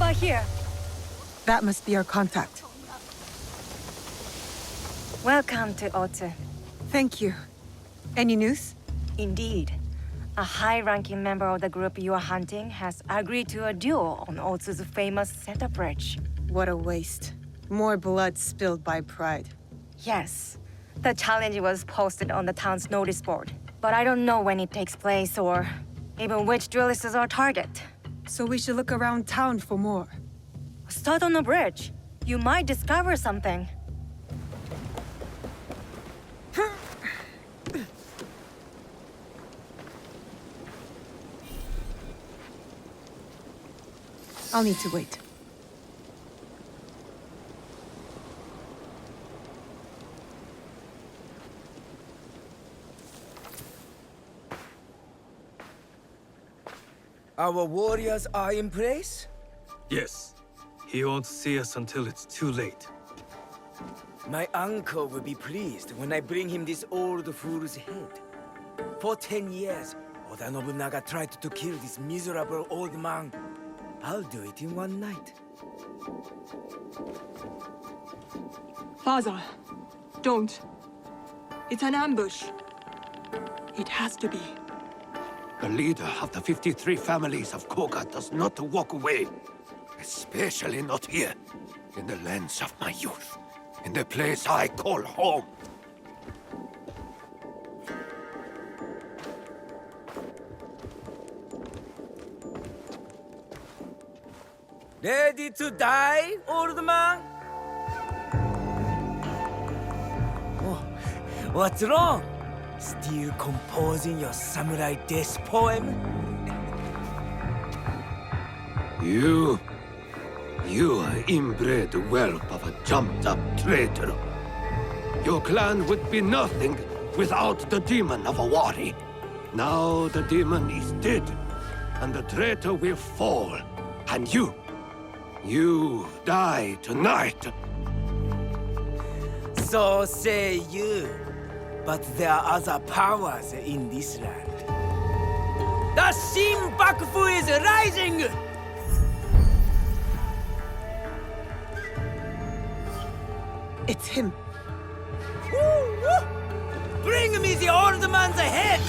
about here? That must be our contact. Welcome to Otsu. Thank you. Any news? Indeed. A high-ranking member of the group you are hunting has agreed to a duel on Otsu's famous center bridge. What a waste. More blood spilled by pride. Yes. The challenge was posted on the town's notice board. But I don't know when it takes place or even which duelist is our target. So we should look around town for more. Start on the bridge. You might discover something. I'll need to wait. Our warriors are in place? Yes. He won't see us until it's too late. My uncle will be pleased when I bring him this old fool's head. For 10 years, Oda Nobunaga tried to kill this miserable old man. I'll do it in one night. Father, don't. It's an ambush. It has to be. The leader of the 53 families of Koga does not walk away. Especially not here, in the lands of my youth. In the place I call home. Ready to die, old man? Oh, what's wrong? Still composing your samurai death poem? You are inbred whelp of a jumped-up traitor. Your clan would be nothing without the demon of a wari. Now the demon is dead, and the traitor will fall. And you die tonight. So say you. But there are other powers in this land. The Shin Bakufu is rising! It's him. Woo, woo. Bring me the old man's head!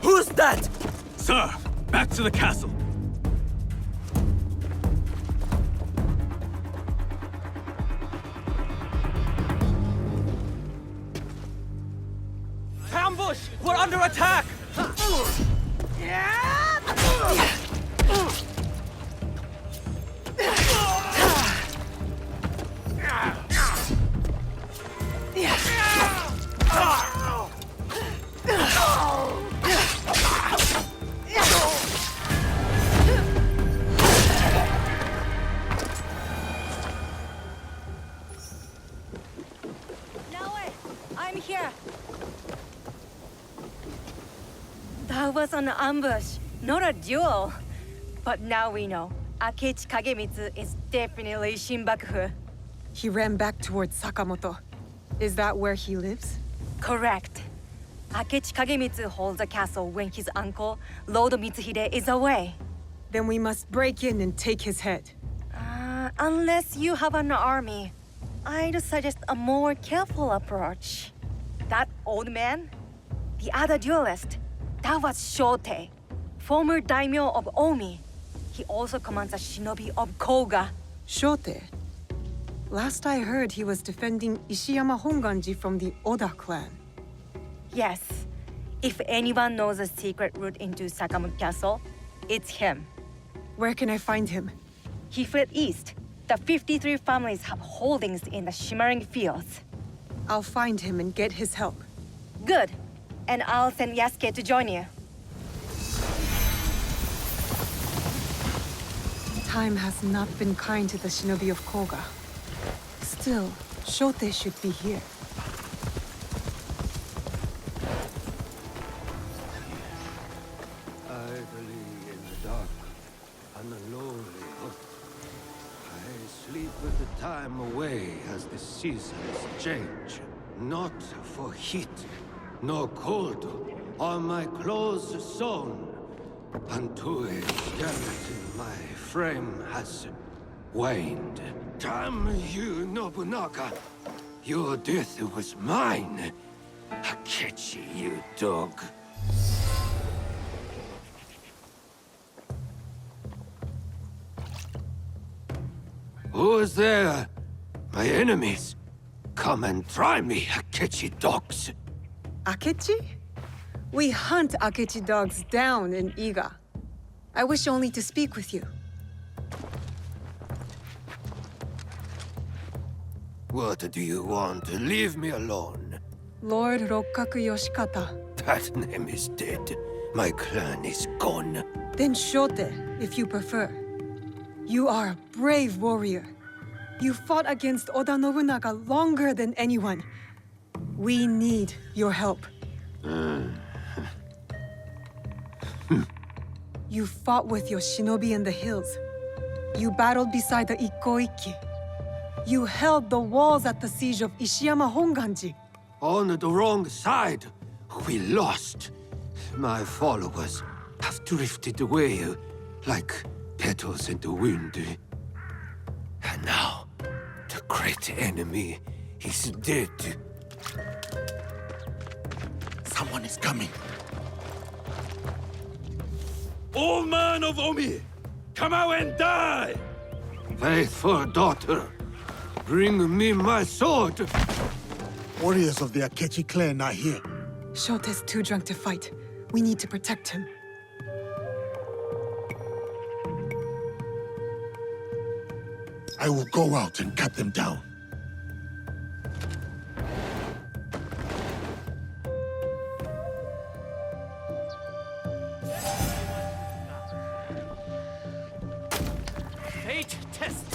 Who's that? Sir, back to the castle. Ambush! We're under attack! I'm here. That was an ambush, not a duel. But now we know. Akechi Kagemitsu is definitely Shin Bakufu. He ran back towards Sakamoto. Is that where he lives? Correct. Akechi Kagemitsu holds a castle when his uncle, Lord Mitsuhide, is away. Then we must break in and take his head. Unless you have an army, I'd suggest a more careful approach. That old man? The other duelist? That was Shote, former daimyo of Omi. He also commands a shinobi of Koga. Shote. Last I heard, he was defending Ishiyama Honganji from the Oda clan. Yes. If anyone knows a secret route into Sakamoto Castle, it's him. Where can I find him? He fled east. The 53 families have holdings in the shimmering fields. I'll find him and get his help. Good. And I'll send Yasuke to join you. Time has not been kind to the shinobi of Koga. Still, Shote should be here. seasons change, not for heat, nor cold, are my clothes sewn. Unto a skeleton my frame has waned. Damn you, Nobunaga! Your death was mine. Akechi, you dog. Who is there? My enemies. Come and try me, Akechi dogs. Akechi? We hunt Akechi dogs down in Iga. I wish only to speak with you. What do you want? Leave me alone. Lord Rokkaku Yoshikata. That name is dead. My clan is gone. Then Shote, if you prefer. You are a brave warrior. You fought against Oda Nobunaga longer than anyone. We need your help. You fought with your shinobi in the hills. You battled beside the Ikoiki. You held the walls at the siege of Ishiyama Honganji. On the wrong side. We lost. My followers have drifted away like petals in the wind. And now, the great enemy is dead. Someone is coming. Old man of Omi, come out and die! Faithful daughter, bring me my sword. Warriors of the Akechi clan are here. Shote's too drunk to fight. We need to protect him. I will go out and cut them down. Fate test.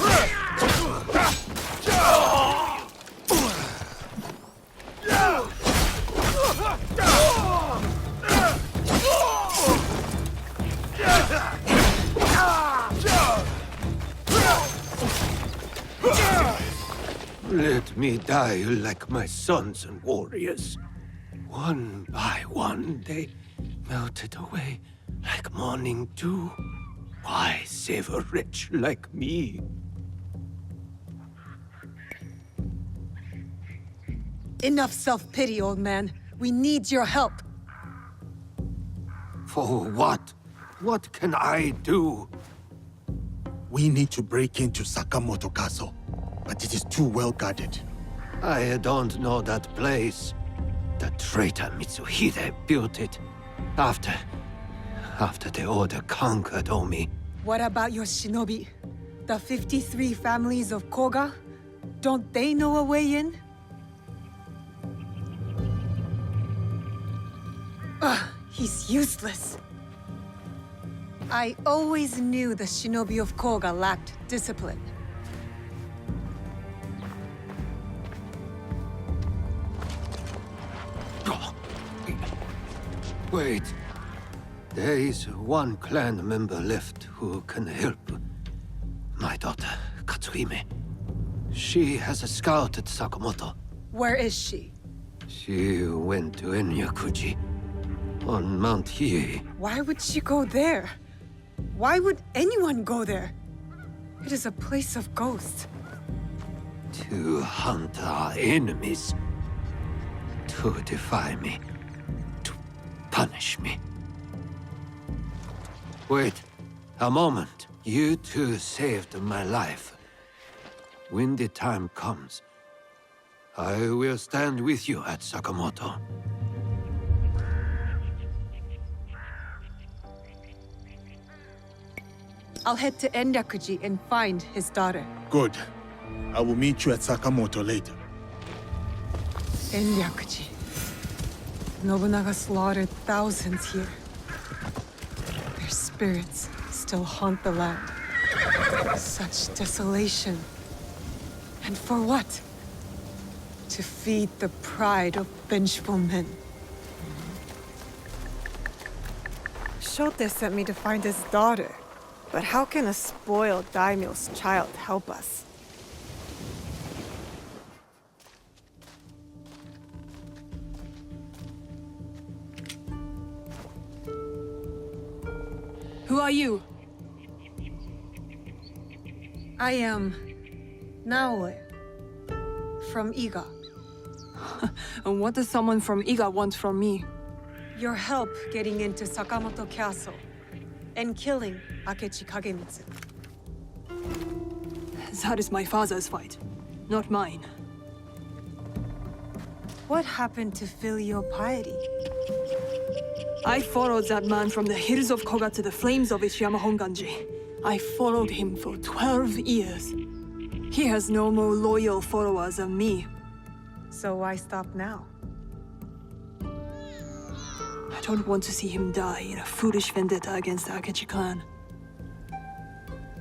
Let me die like my sons and warriors. One by one, they melted away like morning dew. Why save a wretch like me? Enough self-pity, old man. We need your help. For what? What can I do? We need to break into Sakamoto Castle, but it is too well guarded. I don't know that place. The traitor Mitsuhide built it after the Order conquered Omi. What about your shinobi? The 53 families of Koga? Don't they know a way in? Ugh, he's useless. I always knew the shinobi of Koga lacked discipline. Wait. There is one clan member left who can help. My daughter, Katsuhime. She has scouted Sakamoto. Where is she? She went to Enyakuji on Mount Hiei. Why would she go there? Why would anyone go there? It is a place of ghosts. To hunt our enemies. To defy me. To punish me. Wait, a moment. You two saved my life. When the time comes, I will stand with you at Sakamoto. I'll head to Enyakuji and find his daughter. Good. I will meet you at Sakamoto later. Enyakuji. Nobunaga slaughtered thousands here. Their spirits still haunt the land. Such desolation. And for what? To feed the pride of vengeful men. Shote sent me to find his daughter. But how can a spoiled daimyo's child help us? Who are you? I am Naoe from Iga. And what does someone from Iga want from me? Your help getting into Sakamoto Castle and killing Akechi Kagemitsu. That is my father's fight, not mine. What happened to filial piety? I followed that man from the hills of Koga to the flames of Ishiyama Honganji. I followed him for 12 years. He has no more loyal followers than me. So why stop now? I don't want to see him die in a foolish vendetta against the Akechi clan.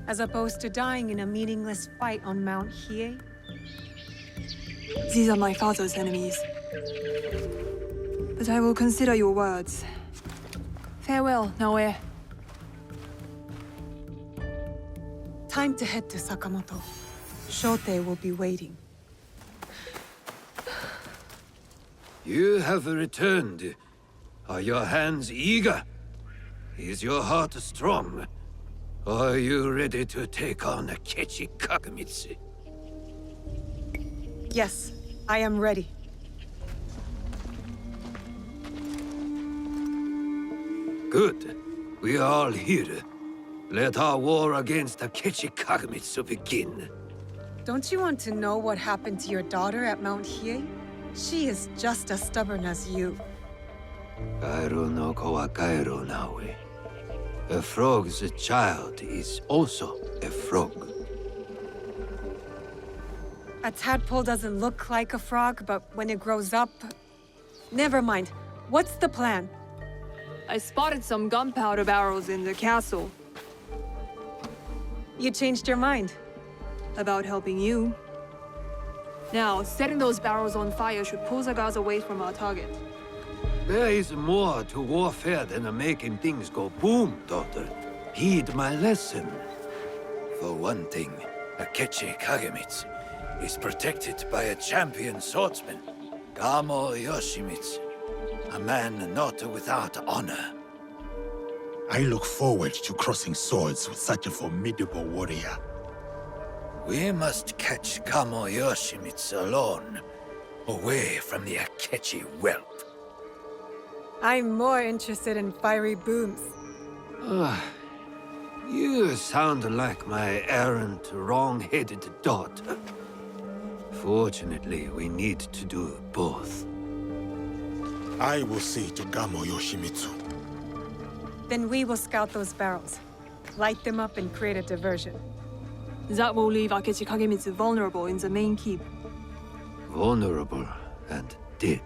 As opposed to dying in a meaningless fight on Mount Hiei? These are my father's enemies. But I will consider your words. Farewell, Naoe. Time to head to Sakamoto. Shote will be waiting. You have returned. Are your hands eager? Is your heart strong? Are you ready to take on Akechi Kagemitsu? Yes, I am ready. Good. We are all here. Let our war against Akechi Kagemitsu begin. Don't you want to know what happened to your daughter at Mount Hiei? She is just as stubborn as you. Kairo no ko wa kairo nawe. A frog's child is also a frog. A tadpole doesn't look like a frog, but when it grows up... Never mind. What's the plan? I spotted some gunpowder barrels in the castle. You changed your mind. About helping you. Now, setting those barrels on fire should pull the guards away from our target. There is more to warfare than making things go boom, daughter. Heed my lesson. For one thing, Akechi Kagemitsu is protected by a champion swordsman, Gamo Yoshimitsu, a man not without honor. I look forward to crossing swords with such a formidable warrior. We must catch Gamo Yoshimitsu alone, away from the Akechi whelp. I'm more interested in fiery booms. You sound like my errant, wrong-headed daughter. Fortunately, we need to do both. I will see to Gamo Yoshimitsu. Then we will scout those barrels, light them up and create a diversion. That will leave Akechi Kagemitsu vulnerable in the main keep. Vulnerable and dead.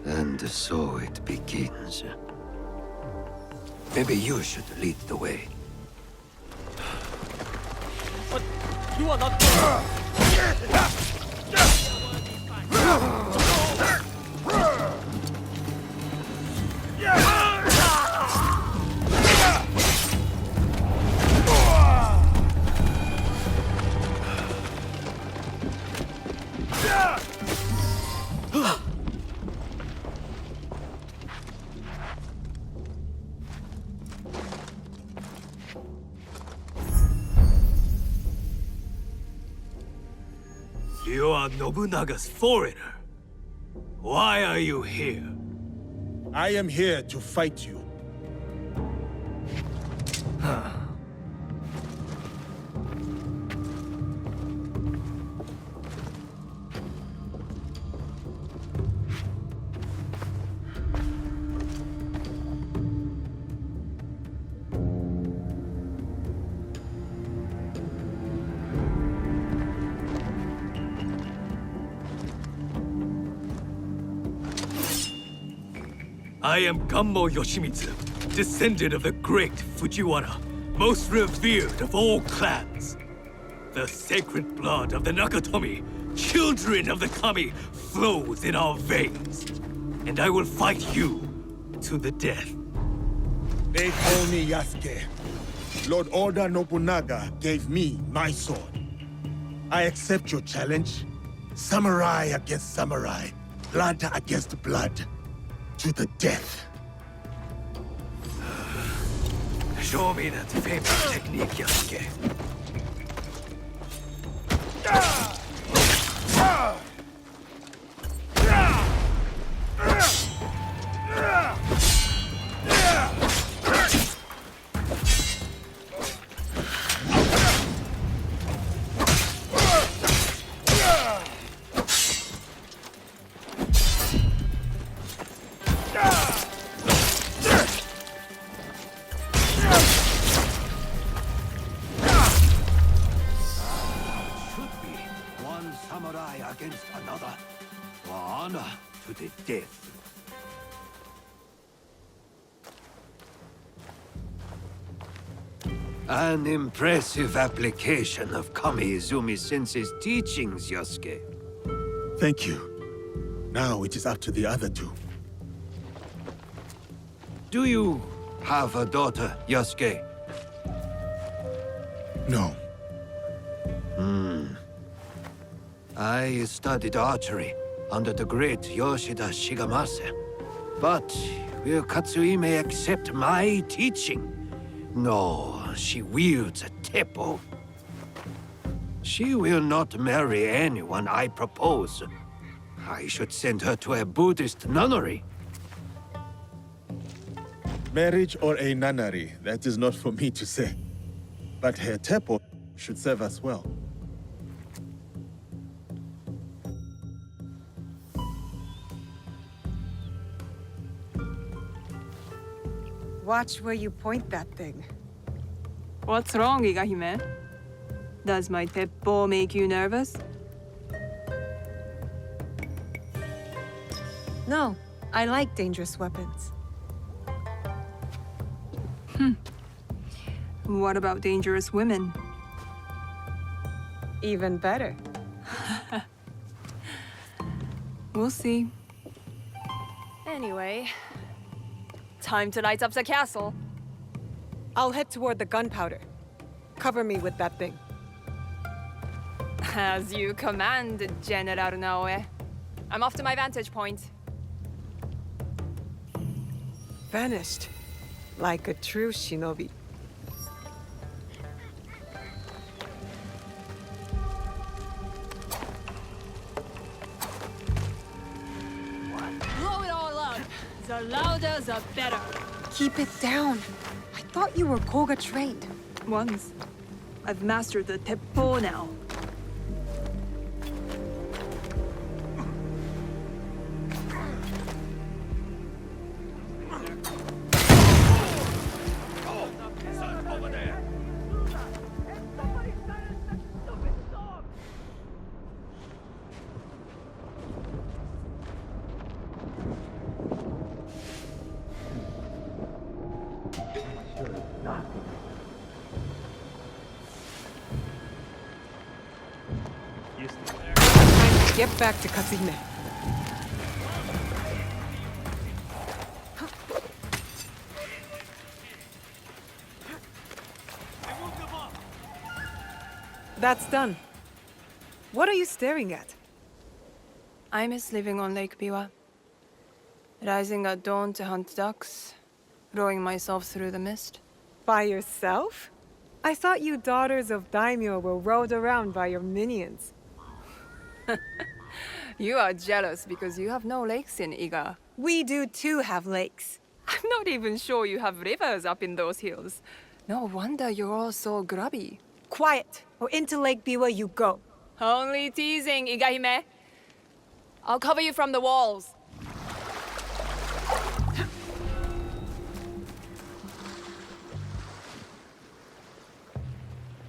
And so it begins. Maybe you should lead the way. But you are not... You are Nobunaga's foreigner. Why are you here? I am here to fight you. I am Gammo Yoshimitsu, descendant of the great Fujiwara, most revered of all clans. The sacred blood of the Nakatomi, children of the Kami, flows in our veins. And I will fight you to the death. They call me Yasuke. Lord Oda Nobunaga gave me my sword. I accept your challenge. Samurai against samurai. Blood against blood. To the death. Show me that famous technique, Yasuke. Against another, for honor to the death. An impressive application of Kami Izumi-sensei's teachings, Yosuke. Thank you. Now it is up to the other two. Do you have a daughter, Yosuke? No. I studied archery under the great Yoshida Shigemasa. But will Katsuhime accept my teaching? No, she wields a teppo. She will not marry anyone I propose. I should send her to a Buddhist nunnery. Marriage or a nunnery, that is not for me to say. But her teppo should serve us well. Watch where you point that thing. What's wrong, Igahime? Does my teppo make you nervous? No, I like dangerous weapons. What about dangerous women? Even better. We'll see. Anyway, time to light up the castle. I'll head toward the gunpowder. Cover me with that thing. As you command, General Naoe. I'm off to my vantage point. Vanished. Like a true shinobi. Blow it all up. The louder, the better. Keep it down. I thought you were Koga trained. Once. I've mastered the teppo now. Get back to Katsuhime. That's done. What are you staring at? I miss living on Lake Biwa. Rising at dawn to hunt ducks, rowing myself through the mist. By yourself? I thought you daughters of daimyo were rowed around by your minions. You are jealous because you have no lakes in Iga. We do too have lakes. I'm not even sure you have rivers up in those hills. No wonder you're all so grubby. Quiet, or into Lake Biwa you go. Only teasing, Igahime. I'll cover you from the walls.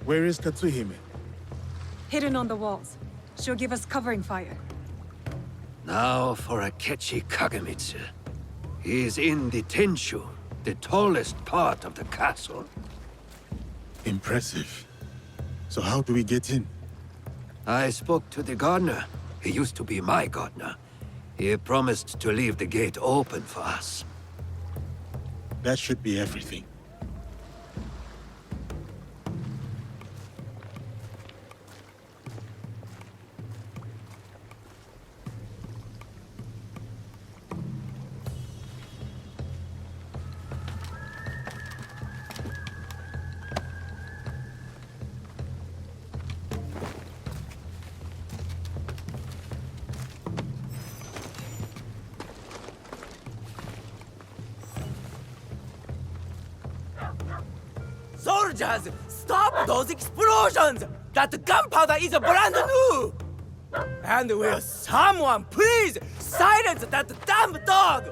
Where is Katsuhime? Hidden on the walls. She'll give us covering fire. Now for Akechi Kagemitsu. He is in the Tenshu, the tallest part of the castle. Impressive. So how do we get in? I spoke to the gardener. He used to be my gardener. He promised to leave the gate open for us. That should be everything. Soldiers, stop those explosions! That gunpowder is brand new! And will someone please silence that damn dog?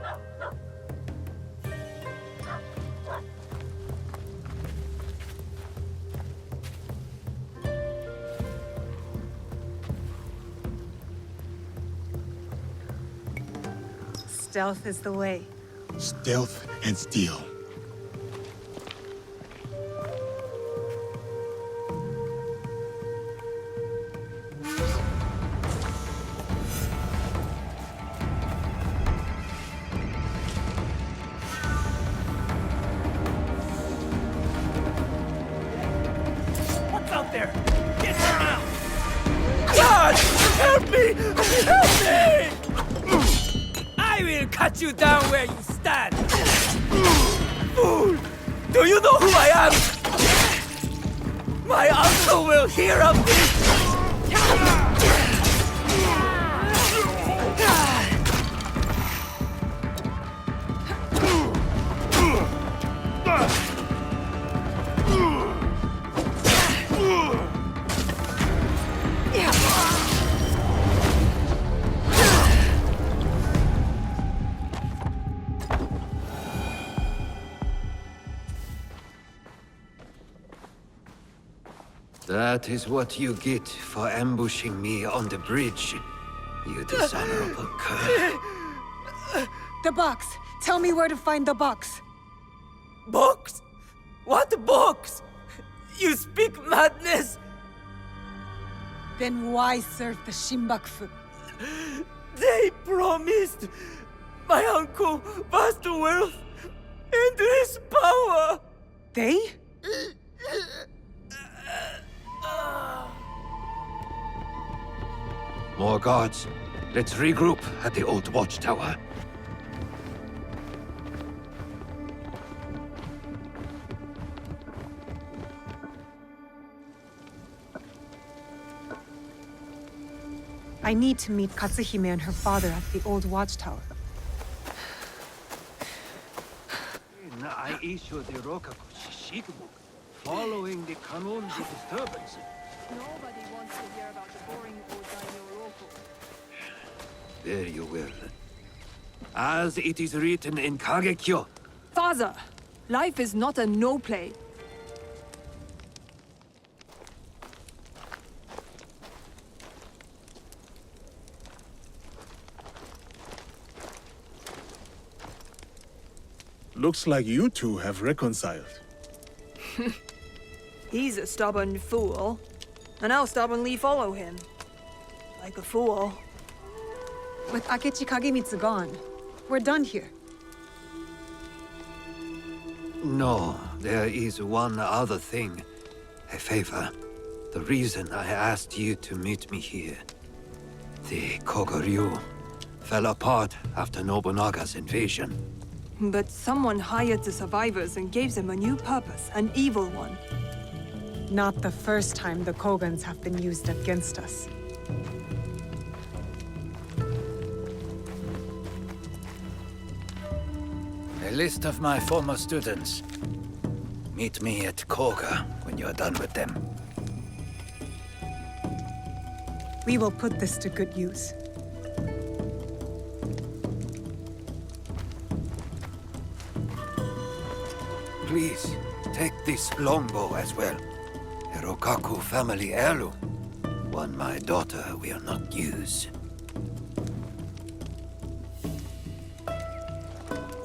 Stealth is the way. Stealth and steel. What's out there? Get her out! God! Help me! Help me! I will cut you down where you stand! Fool! Do you know who I am? My uncle will hear of this! That is what you get for ambushing me on the bridge, you dishonorable cur. The box! Tell me where to find the box! Box? What box? You speak madness! Then why serve the Shinbakufu? They promised my uncle vast wealth and his power! They? More guards. Let's regroup at the old watchtower. I need to meet Katsuhime and her father at the old watchtower. I issue the Rokkaku Shishikubook following the Kanonji disturbance. Nobody wants to hear about the boring old daimyo Roku. There you will. As it is written in Kagekyo. Father, life is not a no-play. Looks like you two have reconciled. He's a stubborn fool, and I'll stubbornly follow him. Like a fool. With Akechi Kagemitsu gone, we're done here. No, there is one other thing. A favor. The reason I asked you to meet me here. The Kога-ryu fell apart after Nobunaga's invasion. But someone hired the survivors and gave them a new purpose, an evil one. Not the first time the Kogans have been used against us. A list of my former students. Meet me at Koga when you're done with them. We will put this to good use. Please, take this longbow as well. A Rokkaku family heirloom. One my daughter will not use.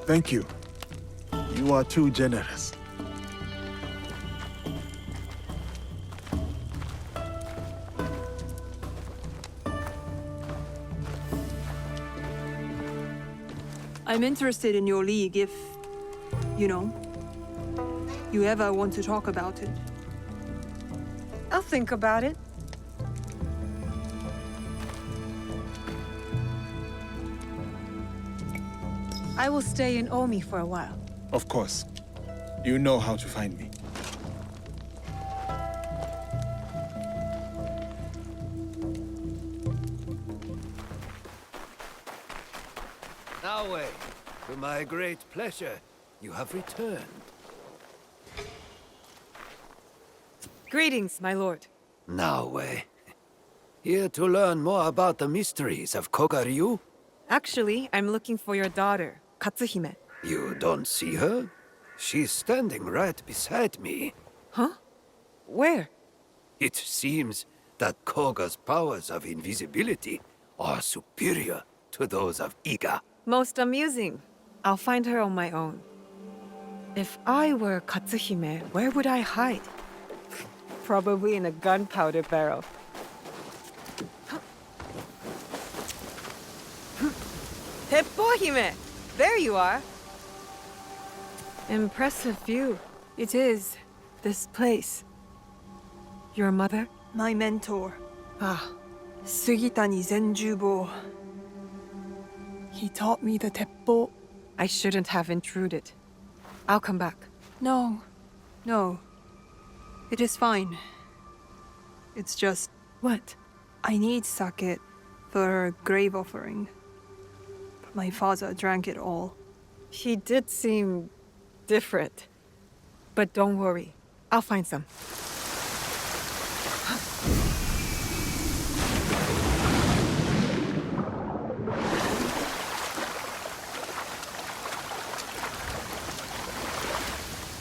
Thank you. You are too generous. I'm interested in your league if, you know, you ever want to talk about it. I'll think about it. I will stay in Omi for a while. Of course. You know how to find me. Naoe, to my great pleasure, you have returned. Greetings, my lord. Naoe, here to learn more about the mysteries of Kога-ryu? Actually, I'm looking for your daughter, Katsuhime. You don't see her? She's standing right beside me. Huh? Where? It seems that Koga's powers of invisibility are superior to those of Iga. Most amusing. I'll find her on my own. If I were Katsuhime, where would I hide? Probably in a gunpowder barrel. Teppo-hime! There you are! Impressive view. It is. This place. Your mother? My mentor. Ah, Sugitani Zenjubo. He taught me the teppo. I shouldn't have intruded. I'll come back. No. No. It is fine. It's just... What? I need sake for a grave offering. But my father drank it all. He did seem different. But don't worry. I'll find some.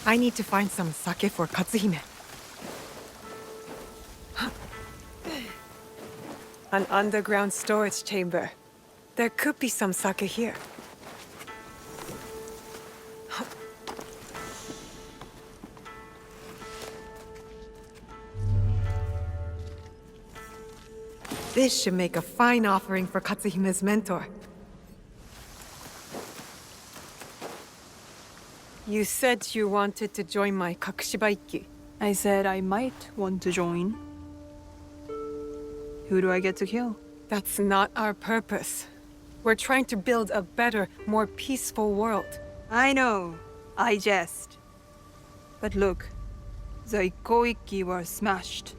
I need to find some sake for Katsuhime. An underground storage chamber. There could be some sake here. This should make a fine offering for Katsuhime's mentor. You said you wanted to join my Kakushibaiki. I said I might want to join. Who do I get to kill? That's not our purpose. We're trying to build a better, more peaceful world. I know. I jest. But look, the Ikoiki were smashed.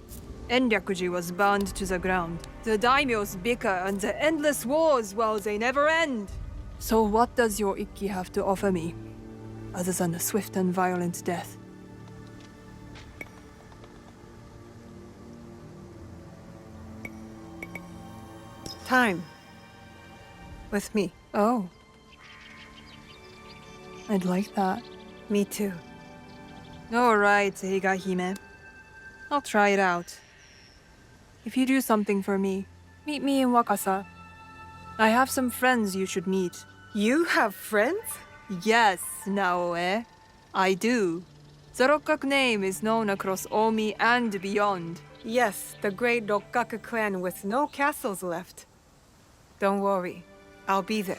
Enryakuji was burned to the ground. The daimyos bicker and the endless wars, well, they never end. So what does your Ikki have to offer me, other than a swift and violent death? Time. With me. Oh. I'd like that. Me too. All right, Higahime. I'll try it out. If you do something for me, meet me in Wakasa. I have some friends you should meet. You have friends? Yes, Naoe. I do. The Rokkaku name is known across Omi and beyond. Yes, the great Rokkaku clan with no castles left. Don't worry. I'll be there.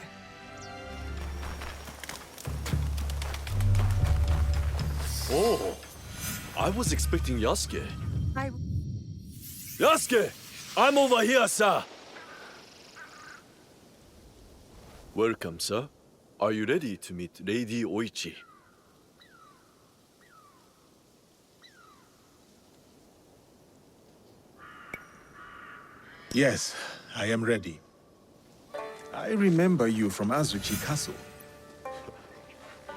Oh, I was expecting Yasuke. Yasuke! I'm over here, sir! Welcome, sir. Are you ready to meet Lady Oichi? Yes, I am ready. I remember you from Azuchi Castle.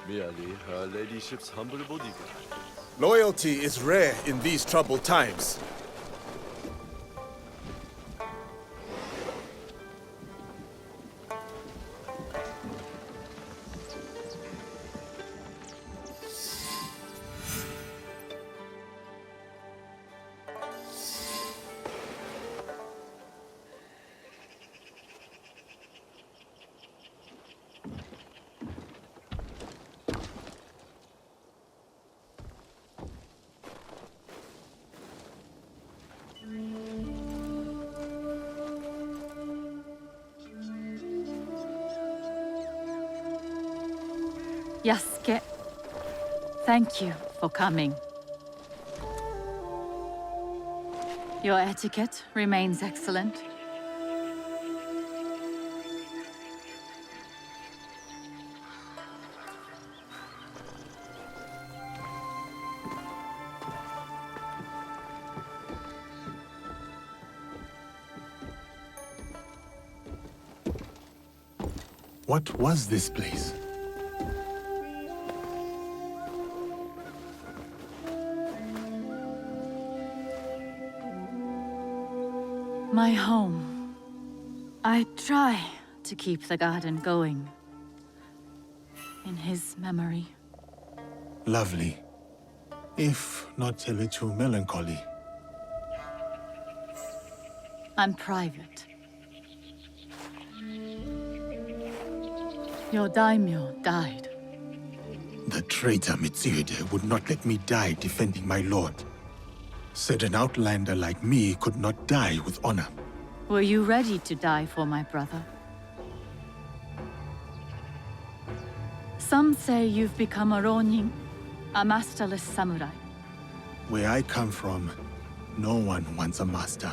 Merely her ladyship's humble bodyguard. Loyalty is rare in these troubled times. Yasuke, thank you for coming. Your etiquette remains excellent. What was this place? My home. I try to keep the garden going. In his memory. Lovely. If not a little melancholy. I'm private. Your daimyo died. The traitor Mitsuhide would not let me die defending my lord. Said an outlander like me could not die with honor. Were you ready to die for my brother? Some say you've become a ronin, a masterless samurai. Where I come from, no one wants a master.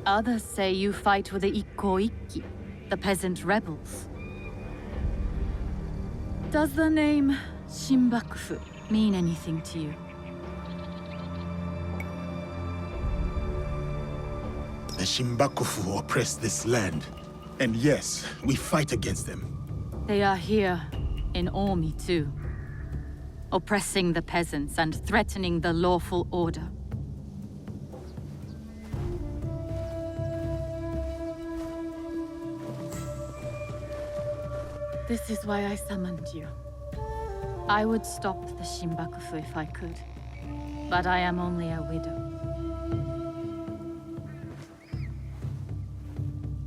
Others say you fight with the Ikko-ikki, the peasant rebels. Does the name Shinbakufu mean anything to you? The Shinbakufu oppress this land. And yes, we fight against them. They are here in Omi too, oppressing the peasants and threatening the lawful order. This is why I summoned you. I would stop the Shinbakufu if I could, but I am only a widow.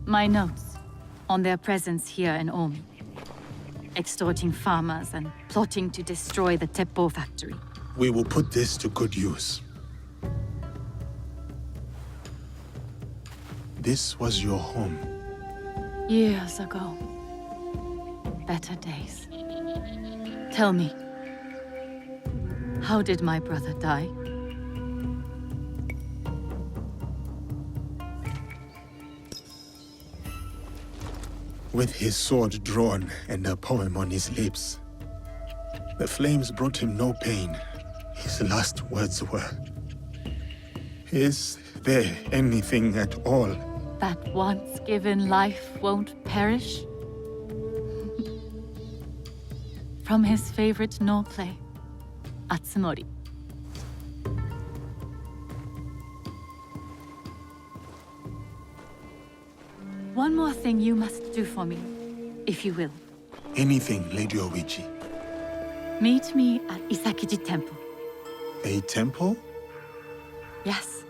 My notes on their presence here in Omi, extorting farmers and plotting to destroy the Teppo factory. We will put this to good use. This was your home. Years ago. Better days. Tell me, how did my brother die? With his sword drawn and a poem on his lips. The flames brought him no pain. His last words were, "Is there anything at all that once given life won't perish?" From his favorite no play, Atsumori. One more thing you must do for me, if you will. Anything, Lady Oichi. Meet me at Isakiji Temple. A temple? Yes.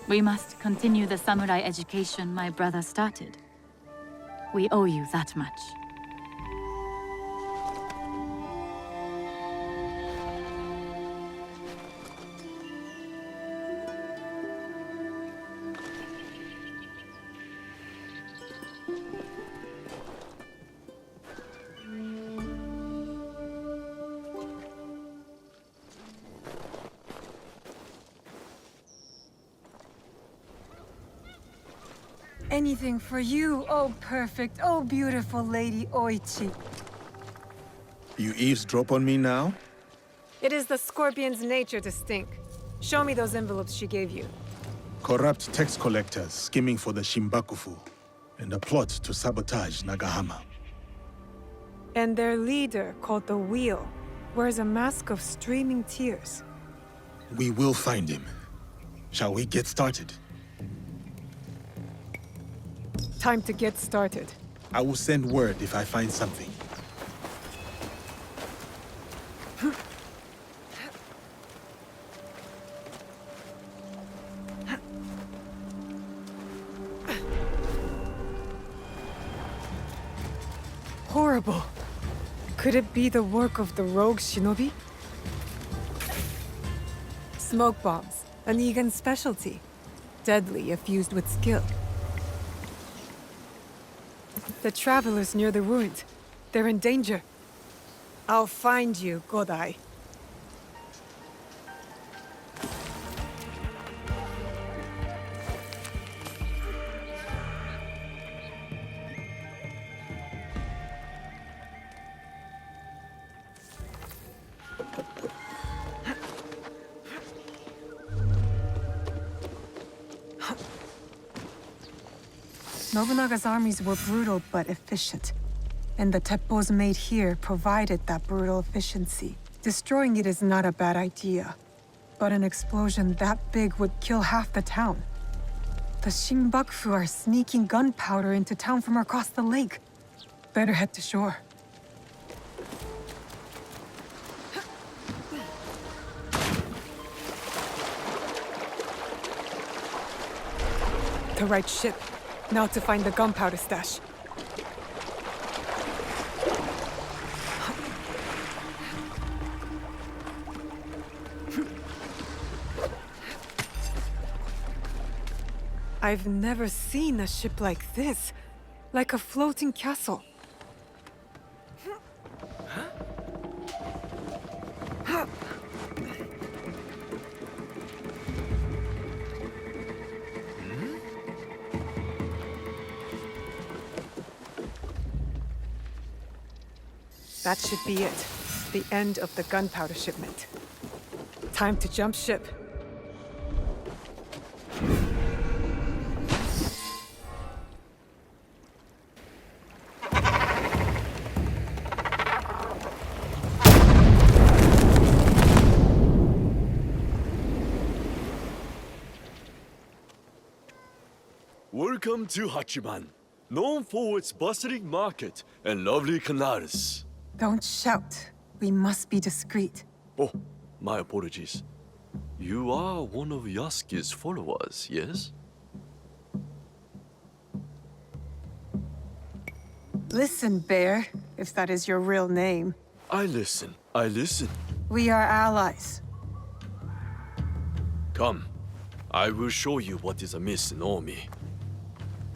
We must continue the samurai education my brother started. We owe you that much. Anything for you, oh perfect, oh beautiful Lady Oichi. You eavesdrop on me now? It is the scorpion's nature to stink. Show me those envelopes she gave you. Corrupt tax collectors skimming for the Shinbakufu, and a plot to sabotage Nagahama. And their leader, called the Wheel, wears a mask of streaming tears. We will find him. Shall we get started? Time to get started. I will send word if I find something. Horrible. Could it be the work of the rogue shinobi? Smoke bombs, an Egan specialty. Deadly if used with skill. The travelers near the ruins. They're in danger. I'll find you, Godai. Nobunaga's armies were brutal but efficient. And the teppos made here provided that brutal efficiency. Destroying it is not a bad idea. But an explosion that big would kill half the town. The Shinbakufu are sneaking gunpowder into town from across the lake. Better head to shore. The right ship. Now to find the gunpowder stash. I've never seen a ship like this. Like a floating castle. That should be it. The end of the gunpowder shipment. Time to jump ship. Welcome to Hachiban, known for its bustling market and lovely canals. Don't shout. We must be discreet. Oh, my apologies. You are one of Yasuke's followers, yes? Listen, Bear, if that is your real name. I listen. We are allies. Come, I will show you what is amiss in Omi.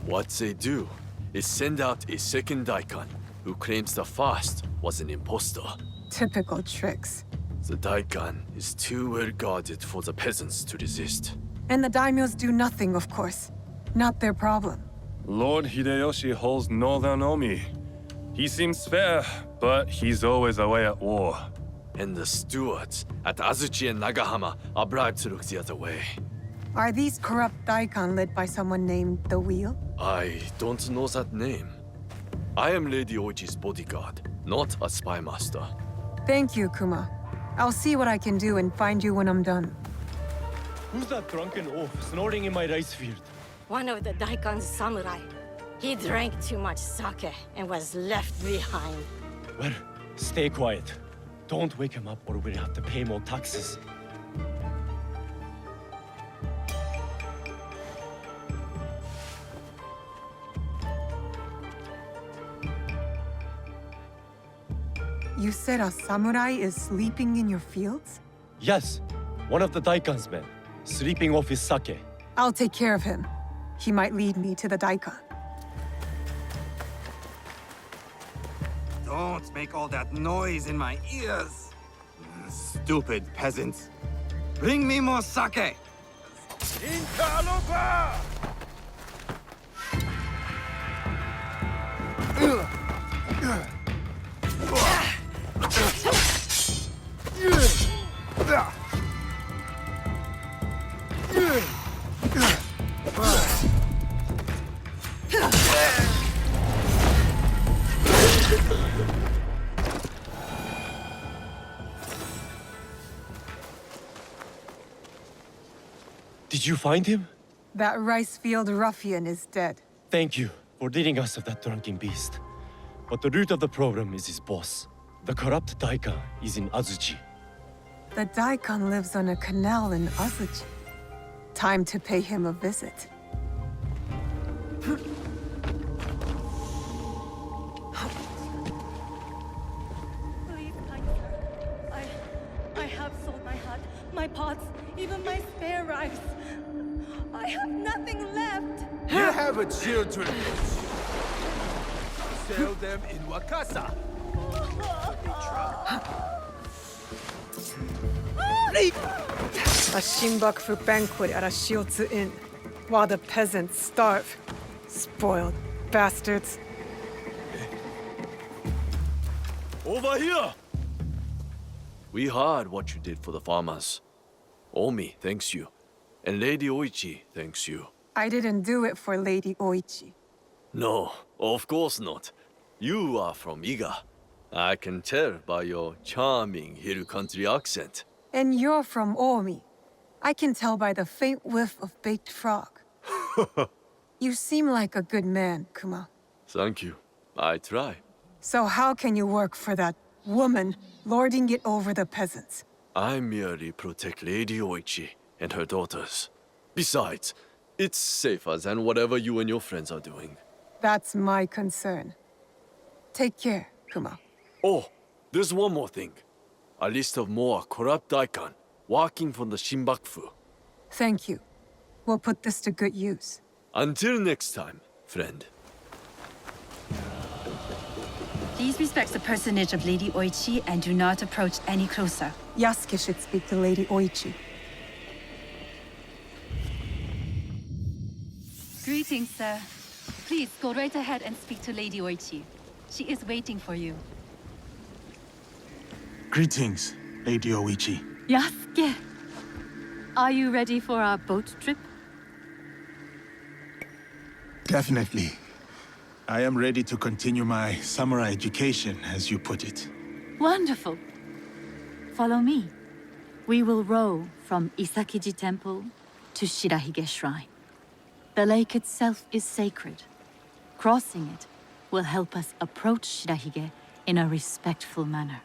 What they do is send out a second daikon who claims the first was an impostor. Typical tricks. The daikon is too well guarded for the peasants to resist. And the daimyos do nothing, of course. Not their problem. Lord Hideyoshi holds northern Omi. He seems fair, but he's always away at war. And the stewards at Azuchi and Nagahama are bribed to look the other way. Are these corrupt daikon led by someone named The Wheel? I don't know that name. I am Lady Oichi's bodyguard, not a spy master. Thank you, Kuma. I'll see what I can do and find you when I'm done. Who's that drunken oaf snoring in my rice field? One of the daikon's samurai. He drank too much sake and was left behind. Well, stay quiet. Don't wake him up or we'll have to pay more taxes. You said a samurai is sleeping in your fields? Yes, one of the daikon's men, sleeping off his sake. I'll take care of him. He might lead me to the daikon. Don't make all that noise in my ears. Stupid peasants. Bring me more sake! Inka-loka! Did you find him? That rice field ruffian is dead. Thank you for leading us of that drunken beast. But the root of the problem is his boss. The corrupt daikon is in Azuchi. The daikon lives on a canal in Azuchi. Time to pay him a visit. Please, kind sir. I have sold my hut, my pots, even my spare rice. I have nothing left. You have a children. Sell them in Wakasa. A Shinbakufu banquet at a Shiotsu inn, while the peasants starve. Spoiled bastards. Over here! We heard what you did for the farmers. Omi thanks you, and Lady Oichi thanks you. I didn't do it for Lady Oichi. No, of course not. You are from Iga. I can tell by your charming hill country accent. And you're from Omi. I can tell by the faint whiff of baked frog. You seem like a good man, Kuma. Thank you. I try. So how can you work for that woman, lording it over the peasants? I merely protect Lady Oichi and her daughters. Besides, it's safer than whatever you and your friends are doing. That's my concern. Take care, Kuma. Oh, there's one more thing. A list of more corrupt daikon working for the Shinbakufu. Thank you. We'll put this to good use. Until next time, friend. Please respect the personage of Lady Oichi and do not approach any closer. Yasuke should speak to Lady Oichi. Greetings, sir. Please go right ahead and speak to Lady Oichi. She is waiting for you. Greetings, Lady Oichi. Yasuke! Are you ready for our boat trip? Definitely. I am ready to continue my samurai education, as you put it. Wonderful. Follow me. We will row from Isakiji Temple to Shirahige Shrine. The lake itself is sacred. Crossing it will help us approach Shirahige in a respectful manner.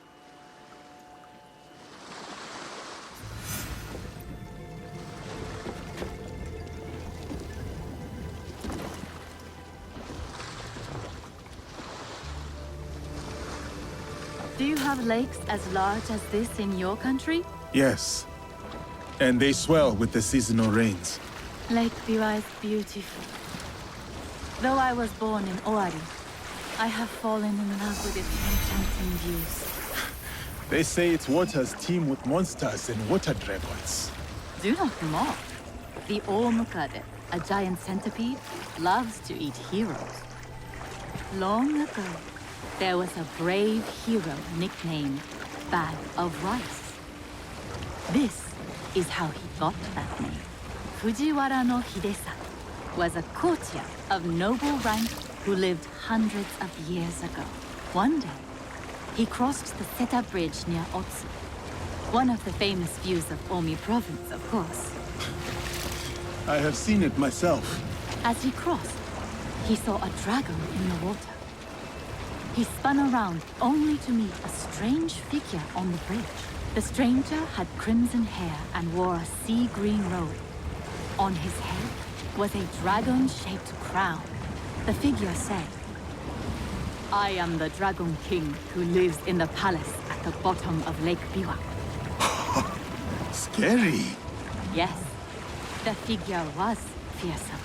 Do you have lakes as large as this in your country? Yes. And they swell with the seasonal rains. Lake Biwa is beautiful. Though I was born in Owari, I have fallen in love with its enchanting views. They say its waters teem with monsters and water dragons. Do not mock. The Omukade, a giant centipede, loves to eat heroes. Long ago, there was a brave hero nicknamed Bag of Rice. This is how he got that name. Fujiwara no Hidesato was a courtier of noble rank who lived hundreds of years ago. One day, he crossed the Seta Bridge near Otsu, one of the famous views of Omi province, of course. I have seen it myself. As he crossed, he saw a dragon in the water. He spun around only to meet a strange figure on the bridge. The stranger had crimson hair and wore a sea green robe. On his head was a dragon-shaped crown. The figure said, "I am the Dragon King who lives in the palace at the bottom of Lake Biwa." Scary. Yes, the figure was fearsome.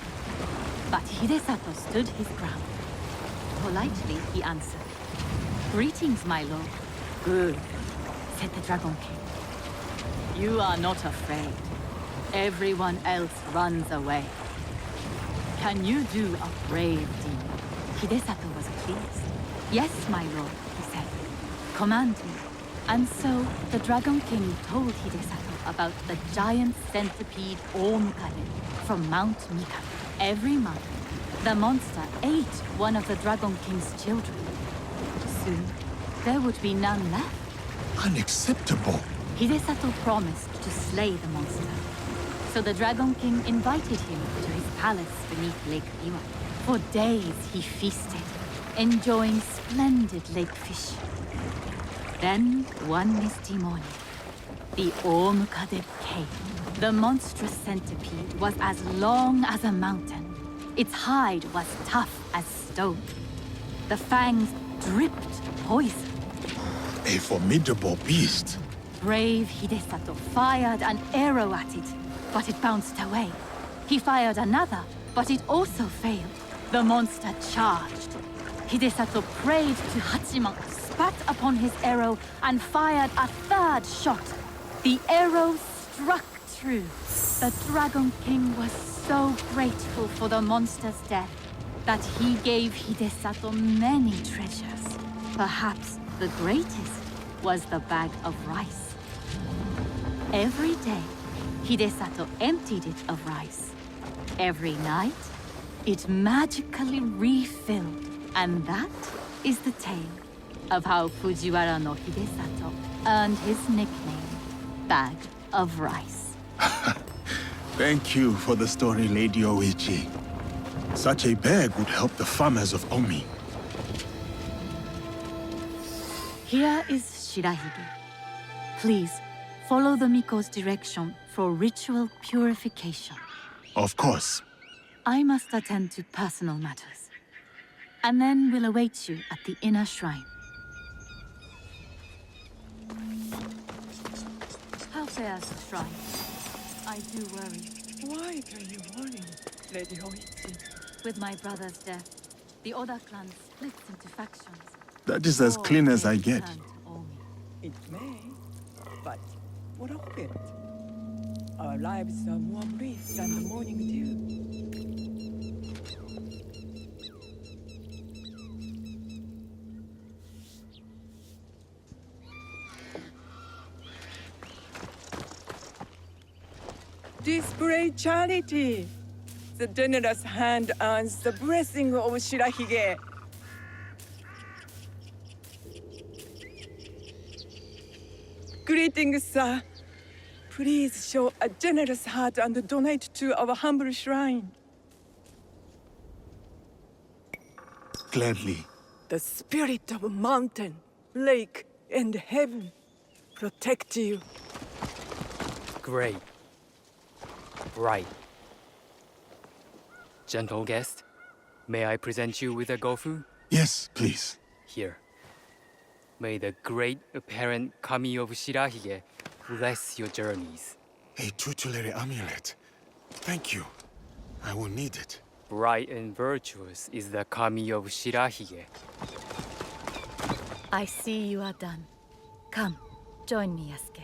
But Hidesato stood his ground. Politely, he answered, "Greetings, my lord." "Good," said the Dragon King. "You are not afraid. Everyone else runs away. Can you do a brave deed?" Hidesato was pleased. "Yes, my lord," he said. "Command me." And so the Dragon King told Hidesato about the giant centipede Omukade from Mount Mika. Every month, the monster ate one of the Dragon King's children. Soon, there would be none left. Unacceptable. Hidesato promised to slay the monster. So the Dragon King invited him to his palace beneath Lake Biwa. For days he feasted, enjoying splendid lake fish. Then, one misty morning, the Omukade came. The monstrous centipede was as long as a mountain. Its hide was tough as stone. The fangs dripped poison. A formidable beast. Brave Hidesato fired an arrow at it, but it bounced away. He fired another, but it also failed. The monster charged. Hidesato prayed to Hachiman, spat upon his arrow and fired a third shot. The arrow struck true. The Dragon King was so grateful for the monster's death that he gave Hidesato many treasures. Perhaps the greatest was the bag of rice. Every day, Hidesato emptied it of rice. Every night, it magically refilled. And that is the tale of how Fujiwara no Hidesato earned his nickname, Bag of Rice. Thank you for the story, Lady Oichi. Such a bag would help the farmers of Omi. Here is Shirahige. Please, follow the Miko's direction for ritual purification. Of course. I must attend to personal matters. And then we'll await you at the inner shrine. How fares the shrine? I do worry. Why are you worrying, Lady Oichi? With my brother's death, the Oda clan splits into factions. That is as clean as I get. It may, but what of it? Our lives are more brief than the morning dew. Display charity. The generous hand earns the blessing of Shirahige. Greetings, sir. Please show a generous heart and donate to our humble shrine. Gladly. The spirit of mountain, lake, and heaven protect you. Great. Right. Gentle guest, may I present you with a gofu? Yes, please. Here. May the great apparent Kami of Shirahige bless your journeys. A tutelary amulet. Thank you. I will need it. Bright and virtuous is the Kami of Shirahige. I see you are done. Come, join me, Yasuke.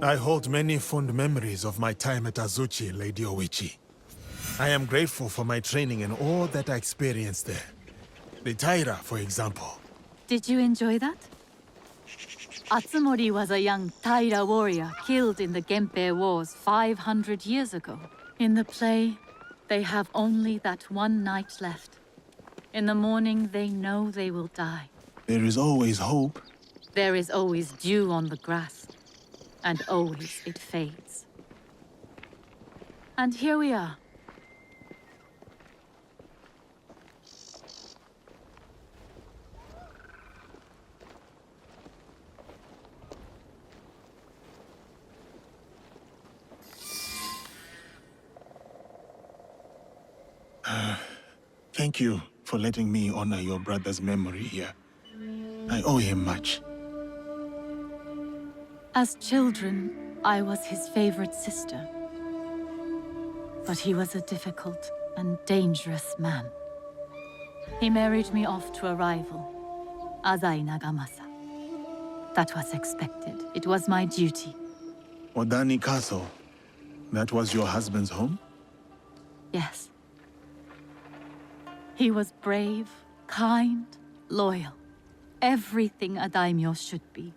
I hold many fond memories of my time at Azuchi, Lady Oichi. I am grateful for my training and all that I experienced there. The Taira, for example. Did you enjoy that? Atsumori was a young Taira warrior killed in the Genpei Wars 500 years ago. In the play, they have only that one night left. In the morning, they know they will die. There is always hope. There is always dew on the grass, and always it fades. And here we are. Thank you for letting me honor your brother's memory here. I owe him much. As children, I was his favorite sister. But he was a difficult and dangerous man. He married me off to a rival, Azai Nagamasa. That was expected. It was my duty. Odani Castle. That was your husband's home? Yes. He was brave, kind, loyal. Everything a daimyo should be.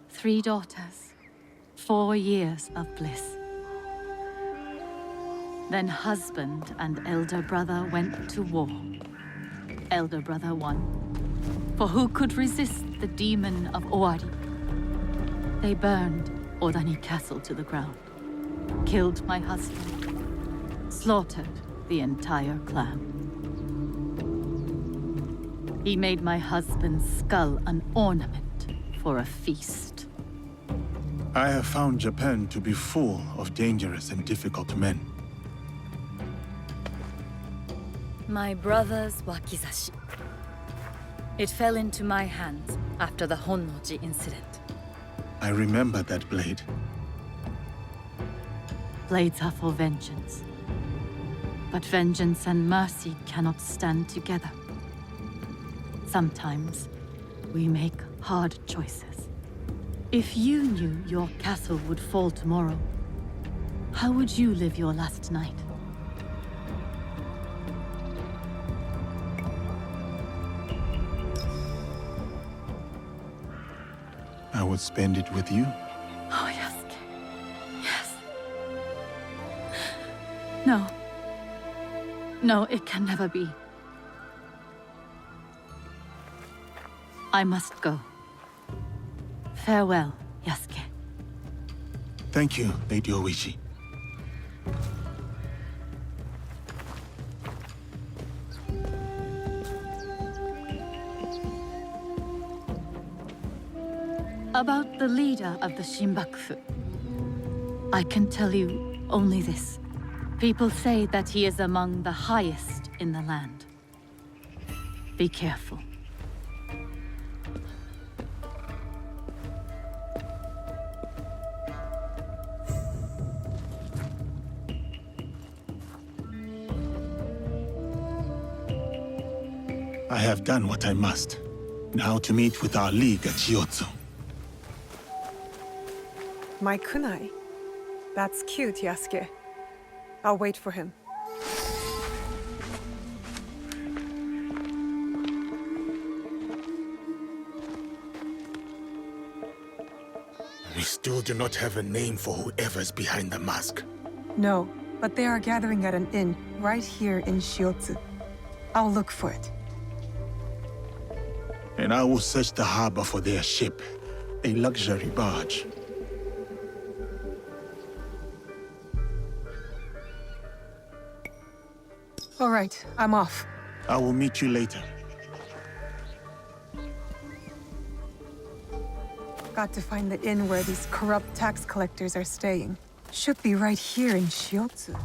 3 daughters, 4 years of bliss. Then husband and elder brother went to war. Elder brother won. For who could resist the demon of Owari? They burned Odani Castle to the ground, killed my husband, slaughtered the entire clan. He made my husband's skull an ornament for a feast. I have found Japan to be full of dangerous and difficult men. My brother's wakizashi. It fell into my hands after the Honnoji incident. I remember that blade. Blades are for vengeance. But vengeance and mercy cannot stand together. Sometimes we make hard choices. If you knew your castle would fall tomorrow, how would you live your last night? I would spend it with you. Oh, yes. Yes. No. No, it can never be. I must go. Farewell, Yasuke. Thank you, Lady Oishi. About the leader of the Shinbakufu, I can tell you only this. People say that he is among the highest in the land. Be careful. I have done what I must. Now to meet with our league at Chiotsu. My kunai. That's cute, Yasuke. I'll wait for him. We still do not have a name for whoever's behind the mask. No, but they are gathering at an inn right here in Chiotsu. I'll look for it. And I will search the harbor for their ship, a luxury barge. All right, I'm off. I will meet you later. Got to find the inn where these corrupt tax collectors are staying. Should be right here in Chiotsu.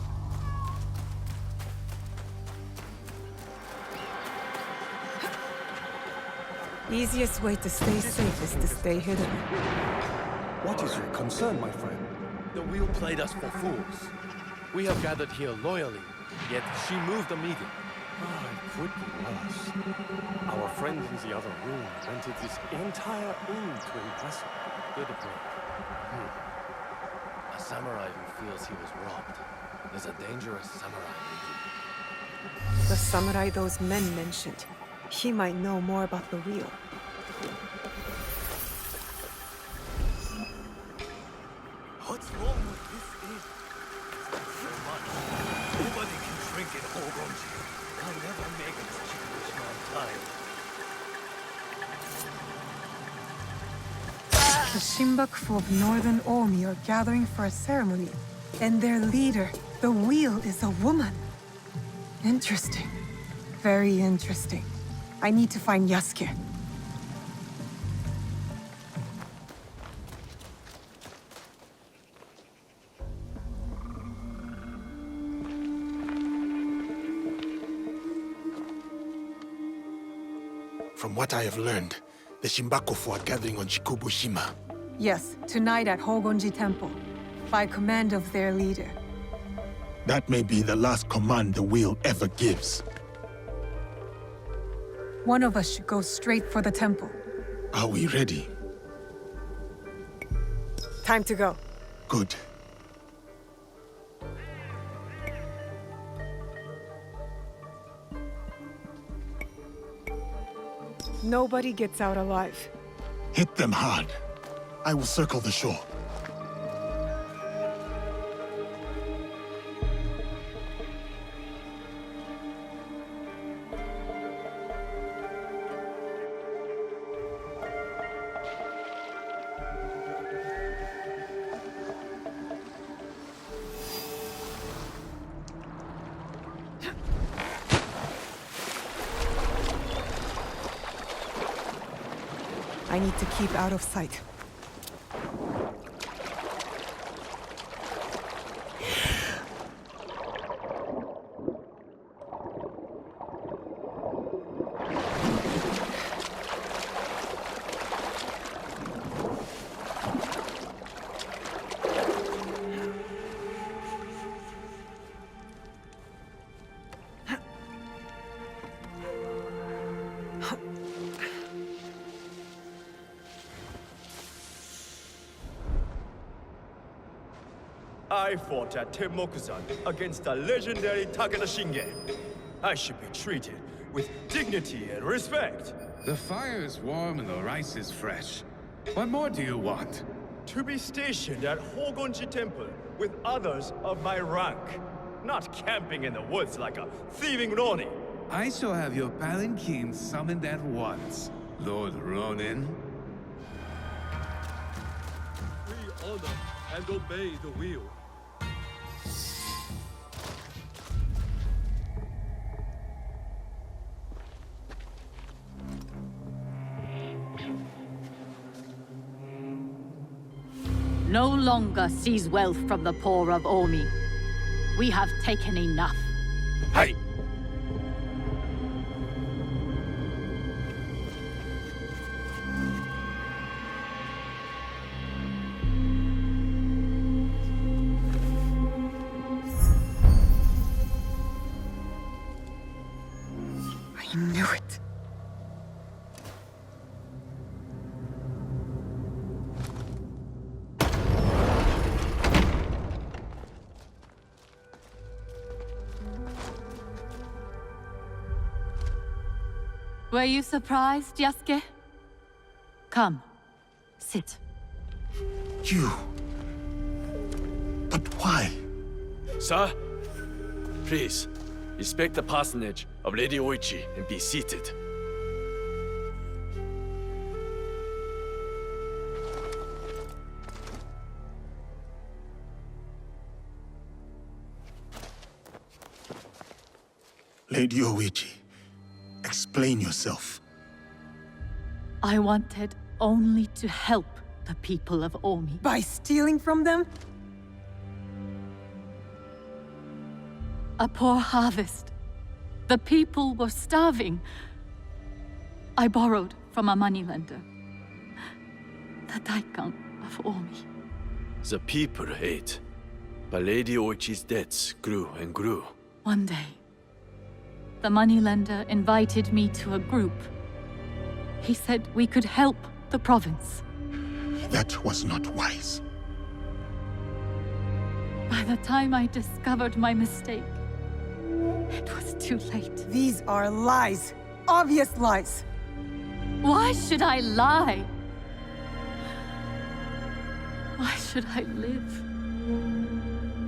Easiest way to stay safe is to stay hidden. What is your concern, my friend? The wheel played us for fools. We have gathered here loyally, yet she moved a meeting. It could be worse. Our friend in the other room rented this entire inn to impress her. Good point. A samurai who feels he was robbed. There's a dangerous samurai. The samurai those men mentioned. He might know more about the wheel. What's wrong with this inn? Nobody can drink in Hogonji. I'll never make this Jewish man tired. The Shinbakufu of Northern Omi are gathering for a ceremony, and their leader, the wheel, is a woman. Interesting. Very interesting. I need to find Yasuke. From what I have learned, the Shinbakufu are gathering on Shikubushima. Yes, tonight at Hogonji Temple, by command of their leader. That may be the last command the wheel ever gives. One of us should go straight for the temple. Are we ready? Time to go. Good. Nobody gets out alive. Hit them hard. I will circle the shore. I need to keep out of sight. I fought at Temokusan against the legendary Takeda Shinge. I should be treated with dignity and respect. The fire is warm and the rice is fresh. What more do you want? To be stationed at Hogonji Temple with others of my rank. Not camping in the woods like a thieving Ronin. I shall have your palanquin summoned at once, Lord Ronin. We honor and obey the will. No longer seize wealth from the poor of Omi. We have taken enough. Hey! I knew it. Were you surprised, Yasuke? Come, sit. You... But why? Sir, please, respect the parsonage of Lady Oichi and be seated. Lady Oichi, explain yourself. I wanted only to help the people of Omi. By stealing from them? A poor harvest. The people were starving. I borrowed from a moneylender. The Daikan of Omi. The people ate, but Lady Oichi's debts grew and grew. One day, the moneylender invited me to a group. He said we could help the province. That was not wise. By the time I discovered my mistake, it was too late. These are lies. Obvious lies. Why should I lie? Why should I live?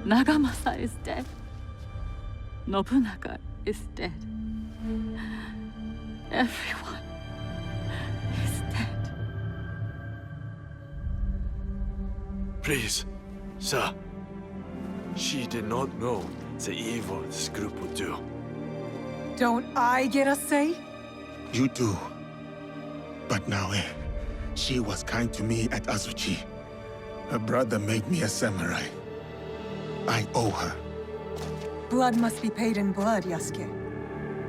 Nagamasa is dead. Nobunaga is dead. Everyone is dead. Please, sir. She did not know the evil this group would do. Don't I get a say? You do. But now, she was kind to me at Azuchi. Her brother made me a samurai. I owe her. Blood must be paid in blood, Yasuke.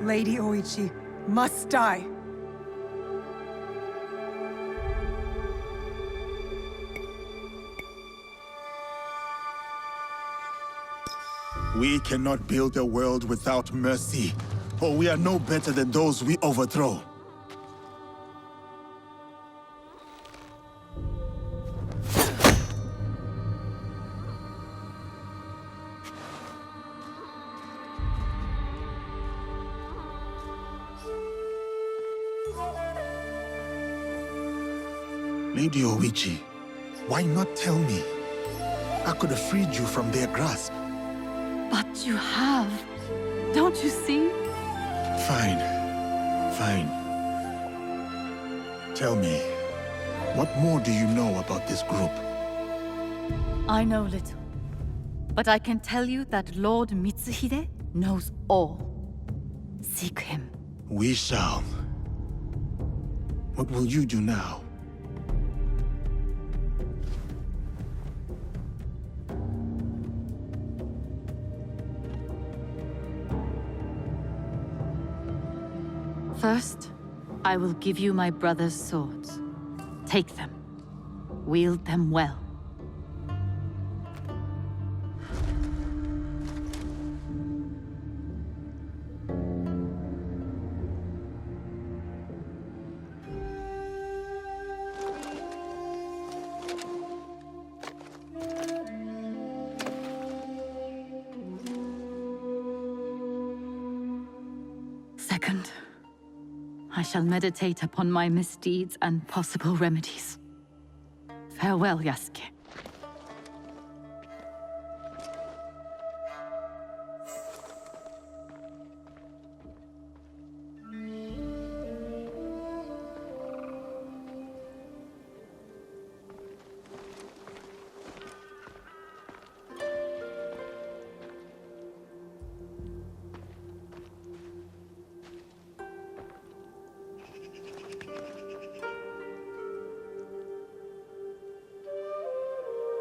Lady Oichi must die. We cannot build a world without mercy, or we are no better than those we overthrow. Lady Oichi, why not tell me? I could have freed you from their grasp. But you have. Don't you see? Fine. Fine. Tell me, what more do you know about this group? I know little. But I can tell you that Lord Mitsuhide knows all. Seek him. We shall. What will you do now? First, I will give you my brother's swords. Take them. Wield them well. Second, I shall meditate upon my misdeeds and possible remedies. Farewell, Yasuke.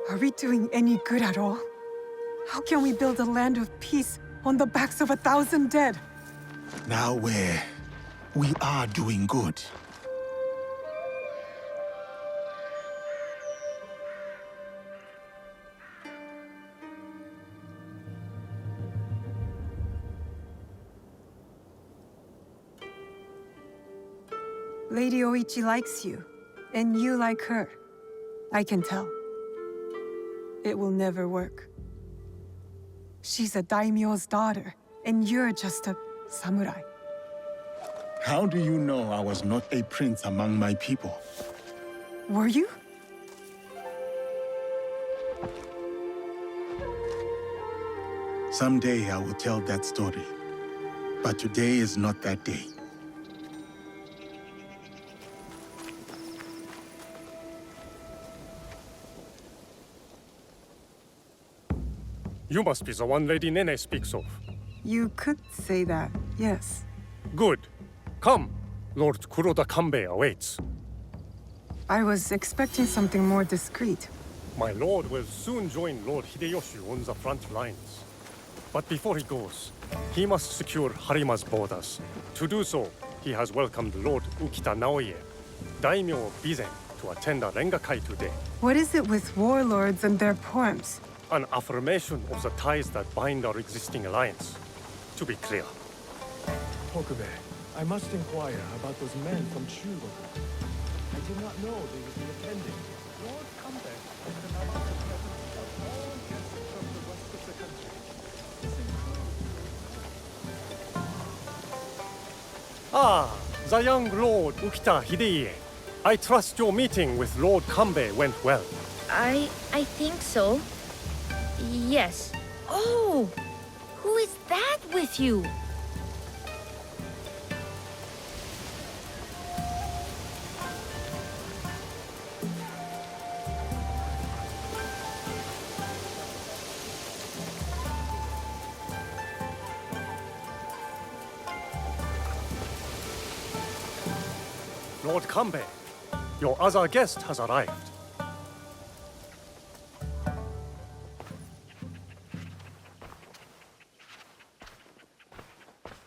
Are we doing any good at all? How can we build a land of peace on the backs of 1,000 dead? Now we are doing good. Lady Oichi likes you, and you like her. I can tell. It will never work. She's a daimyo's daughter, and you're just a samurai. How do you know I was not a prince among my people? Were you? Someday I will tell that story. But today is not that day. You must be the one Lady Nene speaks of. You could say that, yes. Good. Come. Lord Kuroda Kanbei awaits. I was expecting something more discreet. My lord will soon join Lord Hideyoshi on the front lines. But before he goes, he must secure Harima's borders. To do so, he has welcomed Lord Ukita Naoye, daimyo Bizen, to attend a Рэngakai today. What is it with warlords and their poems? An affirmation of the ties that bind our existing alliance. To be clear. Hokube, I must inquire about those men from Chugo. I did not know they would be attending. Lord Kanbei has announced the presence of all guests from the west of the country. This includes... Ah, the young Lord Ukita Hideye. I trust your meeting with Lord Kanbei went well. I think so. Yes. Oh! Who is that with you? Lord Kanbei, your other guest has arrived.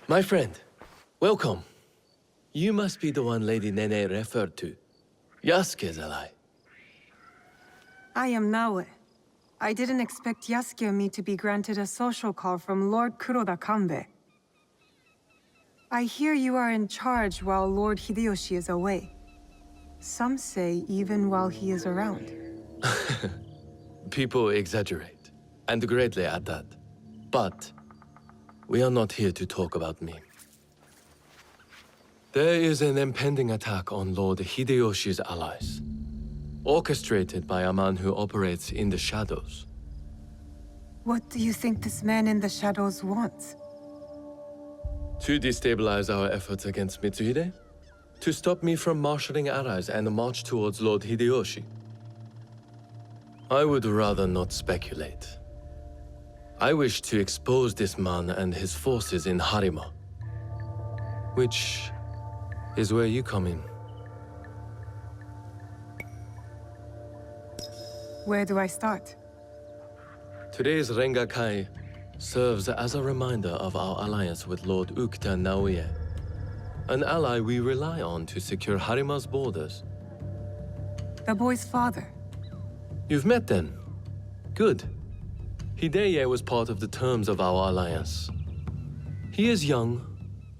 My friend, welcome. You must be the one Lady Nene referred to. Yasuke's ally. I am Naoe. I didn't expect Yasuke and me to be granted a social call from Lord Kuroda Kanbei. I hear you are in charge while Lord Hideyoshi is away. Some say even while he is around. People exaggerate, and greatly at that. But we are not here to talk about me. There is an impending attack on Lord Hideyoshi's allies. orchestrated by a man who operates in the shadows. What do you think this man in the shadows wants? To destabilize our efforts against Mitsuhide? To stop me from marshalling allies and march towards Lord Hideyoshi? I would rather not speculate. I wish to expose this man and his forces in Harima, which is where you come in. Where do I start? Today's Рэнгакай serves as a reminder of our alliance with Lord Ukita Naoye, an ally we rely on to secure Harima's borders. The boy's father. You've met then? Good. Hideye was part of the terms of our alliance. He is young,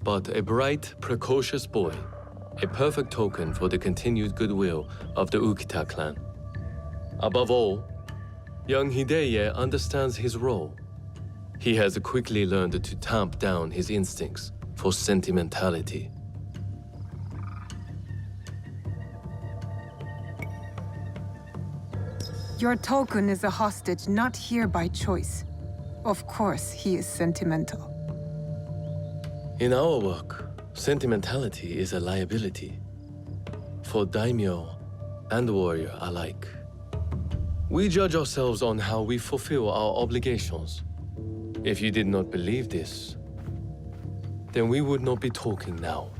but a bright, precocious boy, a perfect token for the continued goodwill of the Ukita clan. Above all, young Hideye understands his role. He has quickly learned to tamp down his instincts for sentimentality. Your token is a hostage not here by choice. Of course, he is sentimental. In our work, sentimentality is a liability for daimyo and warrior alike. We judge ourselves on how we fulfill our obligations. If you did not believe this, then we would not be talking now.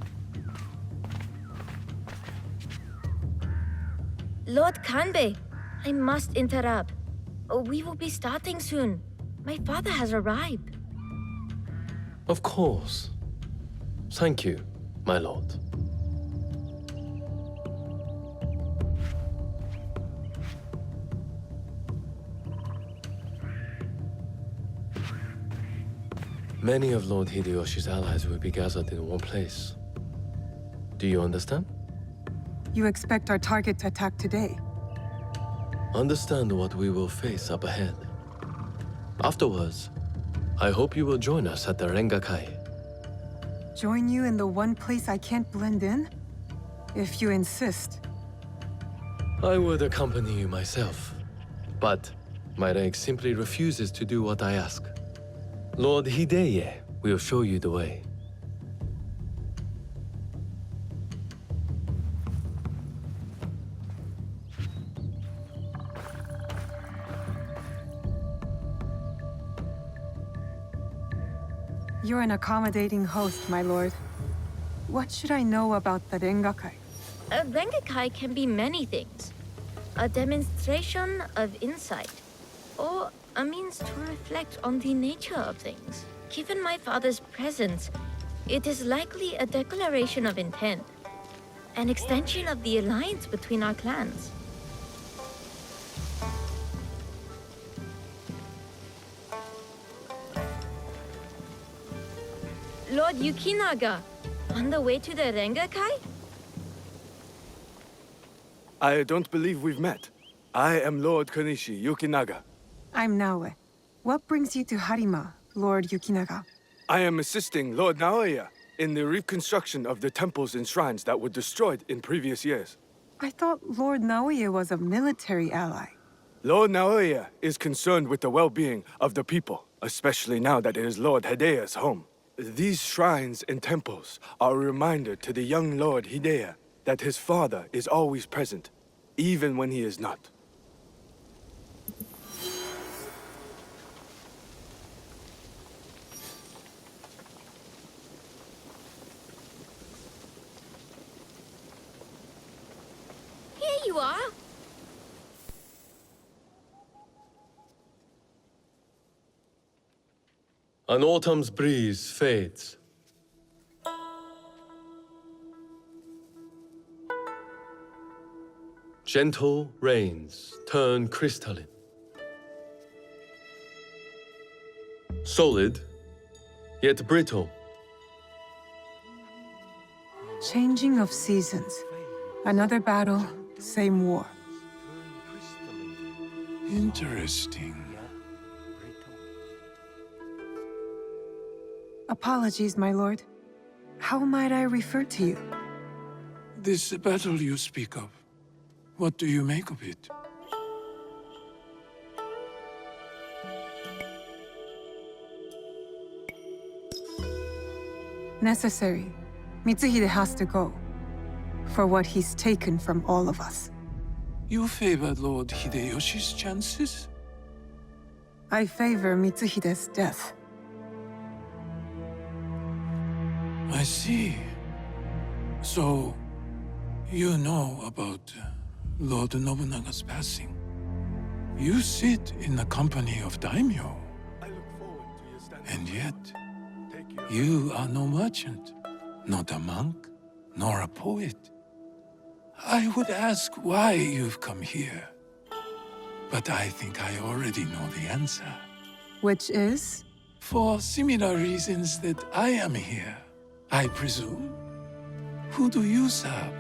Lord Kanbei, I must interrupt. We will be starting soon. My father has arrived. Of course. Thank you, my lord. Many of Lord Hideyoshi's allies will be gathered in one place. Do you understand? You expect our target to attack today? Understand what we will face up ahead. Afterwards, I hope you will join us at the Рэнгакай. Join you in the one place I can't blend in? If you insist. I would accompany you myself, but my rank simply refuses to do what I ask. Lord Hideye will show you the way. You're an accommodating host, my lord. What should I know about the Réngakай? A Réngakai can be many things. A demonstration of insight, or a means to reflect on the nature of things. Given my father's presence, it is likely a declaration of intent, an extension of the alliance between our clans. Lord Yukinaga, on the way to the Réngakai? I don't believe we've met. I am Lord Kanishi Yukinaga. I'm Naoe. What brings you to Harima, Lord Yukinaga? I am assisting Lord Naoya in the reconstruction of the temples and shrines that were destroyed in previous years. I thought Lord Naoya was a military ally. Lord Naoya is concerned with the well-being of the people, especially now that it is Lord Hideya's home. These shrines and temples are a reminder to the young Lord Hideya that his father is always present, even when he is not. Here you are! An autumn's breeze fades. Gentle rains turn crystalline. Solid, yet brittle. Changing of seasons. Another battle, same war. Interesting. Apologies, my lord. How might I refer to you? This battle you speak of, What do you make of it? Necessary. Mitsuhide has to go. For what he's taken from all of us. You favor Lord Hideyoshi's chances? I favor Mitsuhide's death. I see. So, you know about Lord Nobunaga's passing. You sit in the company of daimyo. And yet, you are no merchant, not a monk, nor a poet. I would ask why you've come here. But I think I already know the answer. Which is? For similar reasons that I am here, I presume. Who do you serve?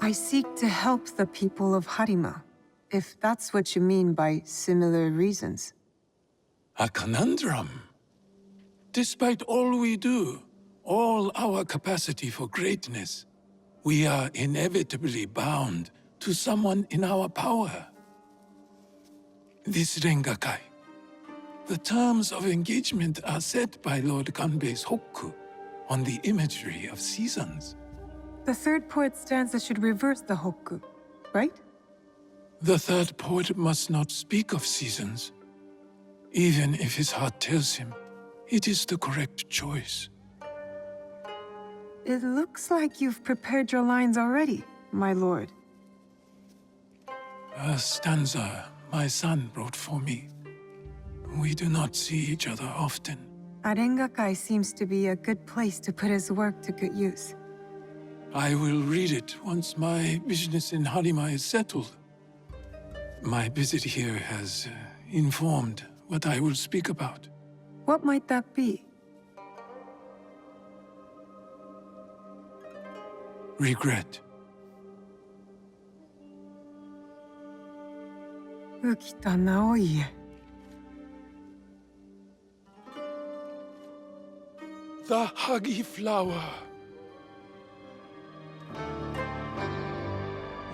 I seek to help the people of Harima, if that's what you mean by similar reasons. A conundrum. Despite all we do, all our capacity for greatness, we are inevitably bound to someone in our power. This Рэнгакай. The terms of engagement are set by Lord Kanbei's hokku on the imagery of seasons. The third poet stanza should reverse the hokku, right? The third poet must not speak of seasons, even if his heart tells him it is the correct choice. It looks like you've prepared your lines already, my lord. A stanza my son wrote for me. We do not see each other often. Рэнгакай seems to be a good place to put his work to good use. I will read it once my business in Harima is settled. My visit here has informed what I will speak about. What might that be? Regret. Ukita Naoie. The huggy flower.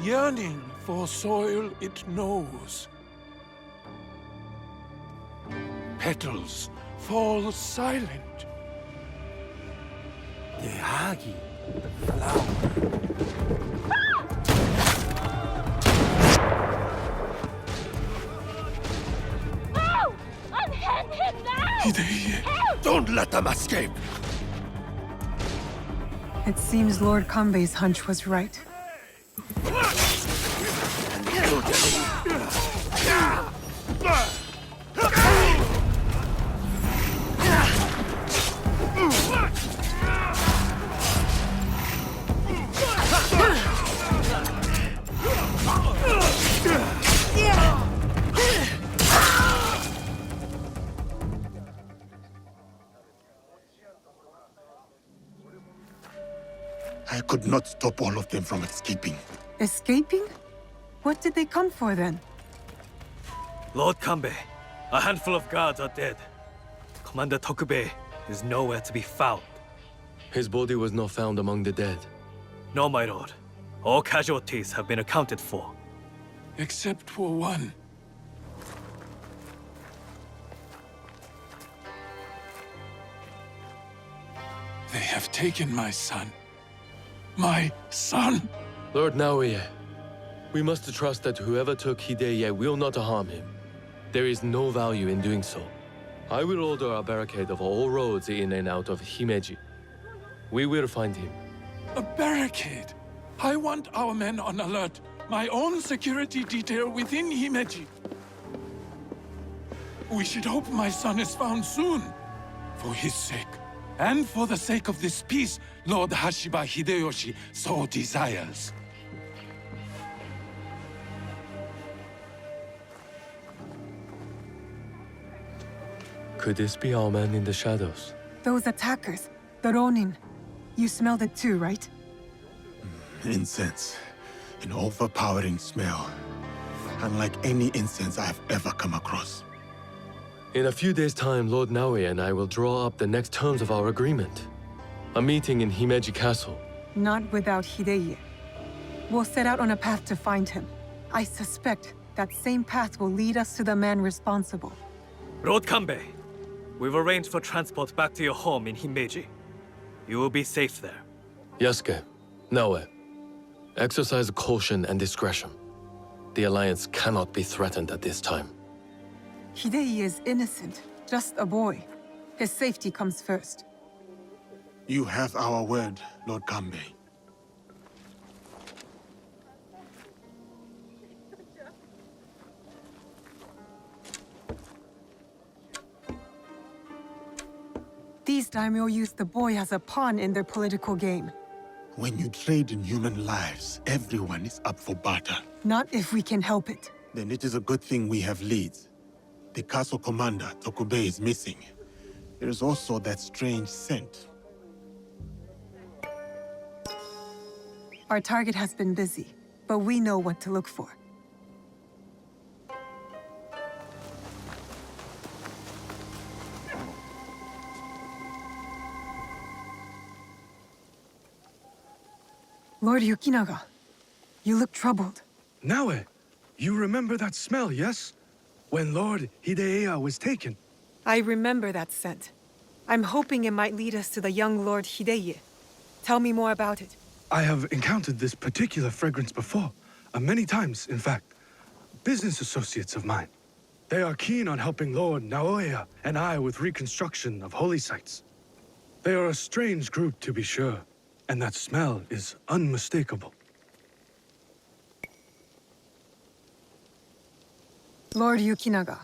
Yearning for soil it knows. Petals fall silent. The huggy flower. No! Unhand him now! Hideye, don't let them escape! It seems Lord Kanbei's hunch was right. I could not stop all of them from escaping. Escaping? What did they come for then? Lord Kanbei, a handful of guards are dead. Commander Tokubei is nowhere to be found. His body was not found among the dead. No, my lord. All casualties have been accounted for. Except for one. They have taken my son. My son! Lord Naoye, we must trust that whoever took Hideye will not harm him. There is no value in doing so. I will order a barricade of all roads in and out of Himeji. We will find him. A barricade? I want our men on alert. My own security detail within Himeji. We should hope my son is found soon. For his sake. And for the sake of this peace, Lord Hashiba Hideyoshi so desires. Could this be our man in the shadows? Those attackers, the Ronin. You smelled it too, right? Incense. An overpowering smell. Unlike any incense I have ever come across. In a few days' time, Lord Naoye and I will draw up the next terms of our agreement. A meeting in Himeji Castle. Not without Hideye. We'll set out on a path to find him. I suspect that same path will lead us to the man responsible. Lord Kanbei, we've arranged for transport back to your home in Himeji. You will be safe there. Yasuke, Naoe, exercise caution and discretion. The Alliance cannot be threatened at this time. Hideye is innocent, just a boy. His safety comes first. You have our word, Lord Kanbei. These daimyo use the boy as a pawn in their political game. When you trade in human lives, everyone is up for barter. Not if we can help it. Then it is a good thing we have leads. The castle commander, Tokubei, is missing. There is also that strange scent. Our target has been busy, but we know what to look for. Lord Yukinaga, you look troubled. Naoe, you remember that smell, yes? When Lord Hideya was taken. I remember that scent. I'm hoping it might lead us to the young Lord Hideye. Tell me more about it. I have encountered this particular fragrance before. Many times, in fact. Business associates of mine. They are keen on helping Lord Naoya and I with reconstruction of holy sites. They are a strange group, to be sure, and that smell is unmistakable. Lord Yukinaga,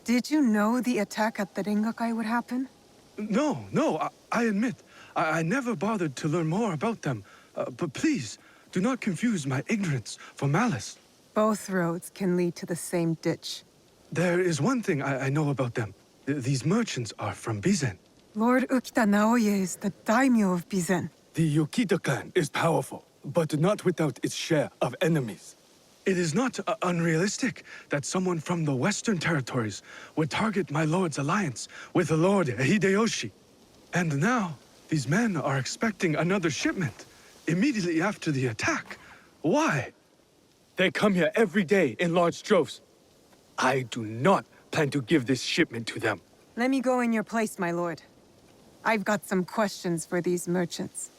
did you know the attack at the Рэнгакай would happen? No, I admit, I never bothered to learn more about them. But please, do not confuse my ignorance for malice. Both roads can lead to the same ditch. There is one thing I know about them. These merchants are from Bizen. Lord Ukita Naoye is the daimyo of Bizen. The Yukita clan is powerful, but not without its share of enemies. It is not unrealistic that someone from the Western territories would target my lord's alliance with the Lord Hideyoshi. And now, these men are expecting another shipment immediately after the attack. Why? They come here every day in large droves. I do not plan to give this shipment to them. Let me go in your place, my lord. I've got some questions for these merchants.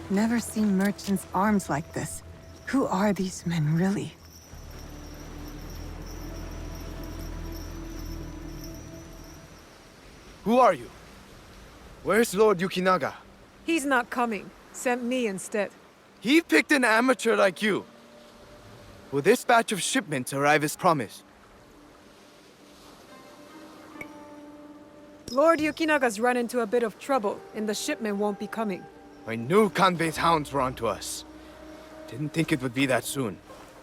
Never seen merchants' arms like this. Who are these men, really? Who are you? Where's Lord Yukinaga? He's not coming. Sent me instead. He picked an amateur like you. Will this batch of shipments arrive as promised? Lord Yukinaga's run into a bit of trouble, and the shipment won't be coming. I knew Kanbei's hounds were onto us. Didn't think it would be that soon.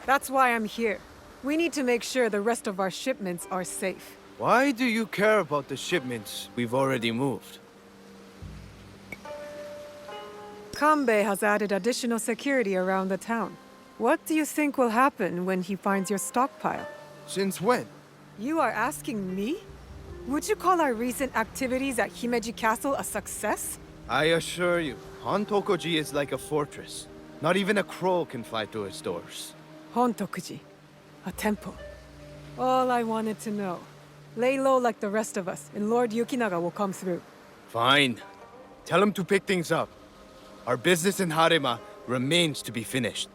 That's why I'm here. We need to make sure the rest of our shipments are safe. Why do you care about the shipments we've already moved? Kanbei has added additional security around the town. What do you think will happen when he finds your stockpile? Since when? You are asking me? Would you call our recent activities at Himeji Castle a success? I assure you, Hontokuji is like a fortress. Not even a crow can fly through its doors. Hontokuji, a temple. All I wanted to know. Lay low like the rest of us, and Lord Yukinaga will come through. Fine. Tell him to pick things up. Our business in Harima remains to be finished.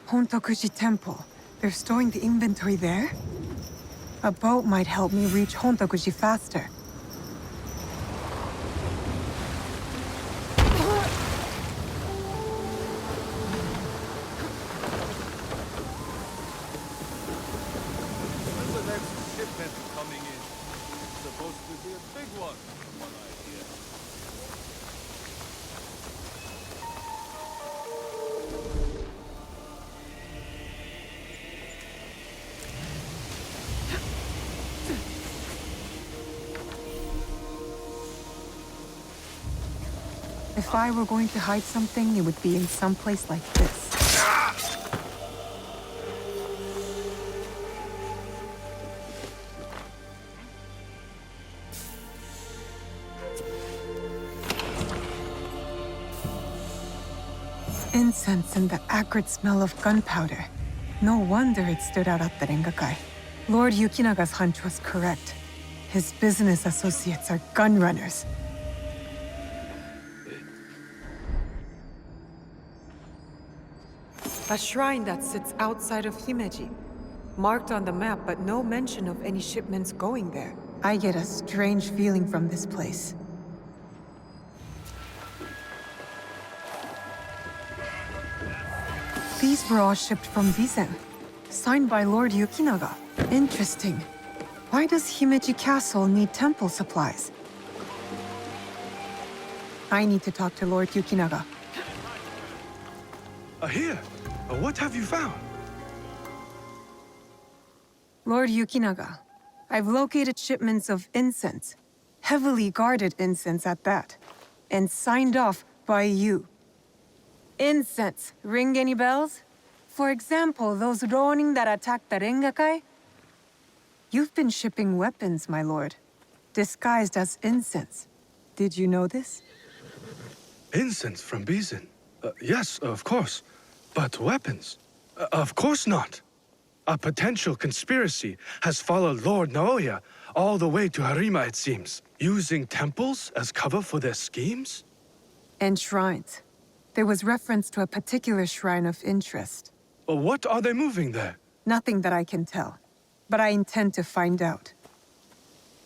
Hontokuji Temple. They're storing the inventory there? A boat might help me reach Hontokuji faster. When's the next shipment coming in? It's supposed to be a big one, from what I hear. If I were going to hide something, it would be in some place like this. Incense and the acrid smell of gunpowder. No wonder it stood out at the Рэнгакай. Lord Yukinaga's hunch was correct. His business associates are gun runners. A shrine that sits outside of Himeji. Marked on the map, but no mention of any shipments going there. I get a strange feeling from this place. These were all shipped from Bizen, signed by Lord Yukinaga. Interesting. Why does Himeji Castle need temple supplies? I need to talk to Lord Yukinaga. Here. What have you found? Lord Yukinaga, I've located shipments of incense, heavily guarded incense at that, and signed off by you. Incense, ring any bells? For example, those Ronin that attacked the Рэngakai? You've been shipping weapons, my lord, disguised as incense. Did you know this? Incense from Bizen? Yes, of course. But weapons? Of course not. A potential conspiracy has followed Lord Naoya all the way to Harima, it seems. Using temples as cover for their schemes? And shrines. There was reference to a particular shrine of interest. What are they moving there? Nothing that I can tell, but I intend to find out.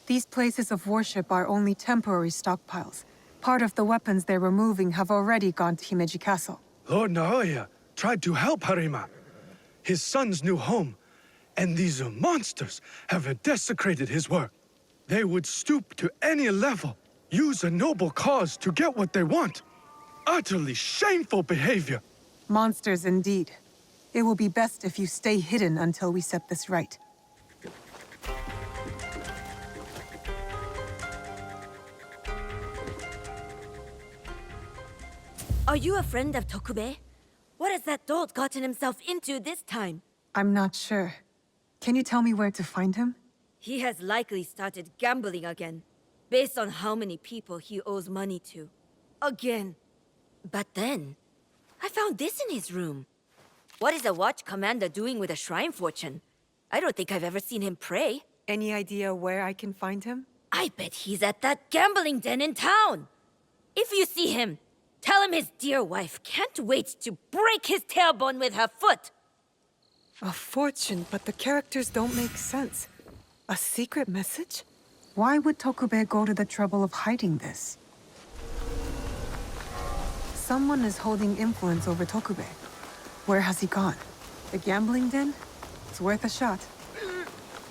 These places of worship are only temporary stockpiles. Part of the weapons they're removing have already gone to Himeji Castle. Lord Naoya tried to help Harima, his son's new home, and these monsters have desecrated his work. They would stoop to any level, use a noble cause to get what they want. Utterly shameful behavior. Monsters indeed. It will be best if you stay hidden until we set this right. Are you a friend of Tokube? What has that dolt gotten himself into this time? I'm not sure. Can you tell me where to find him? He has likely started gambling again, based on how many people he owes money to. Again. But then, I found this in his room. What is a watch commander doing with a shrine fortune? I don't think I've ever seen him pray. Any idea where I can find him? I bet he's at that gambling den in town. If you see him, tell him his dear wife can't wait to break his tailbone with her foot. A fortune, but the characters don't make sense. A secret message? Why would Tokube go to the trouble of hiding this? Someone is holding influence over Tokube. Where has he gone? The gambling den? It's worth a shot.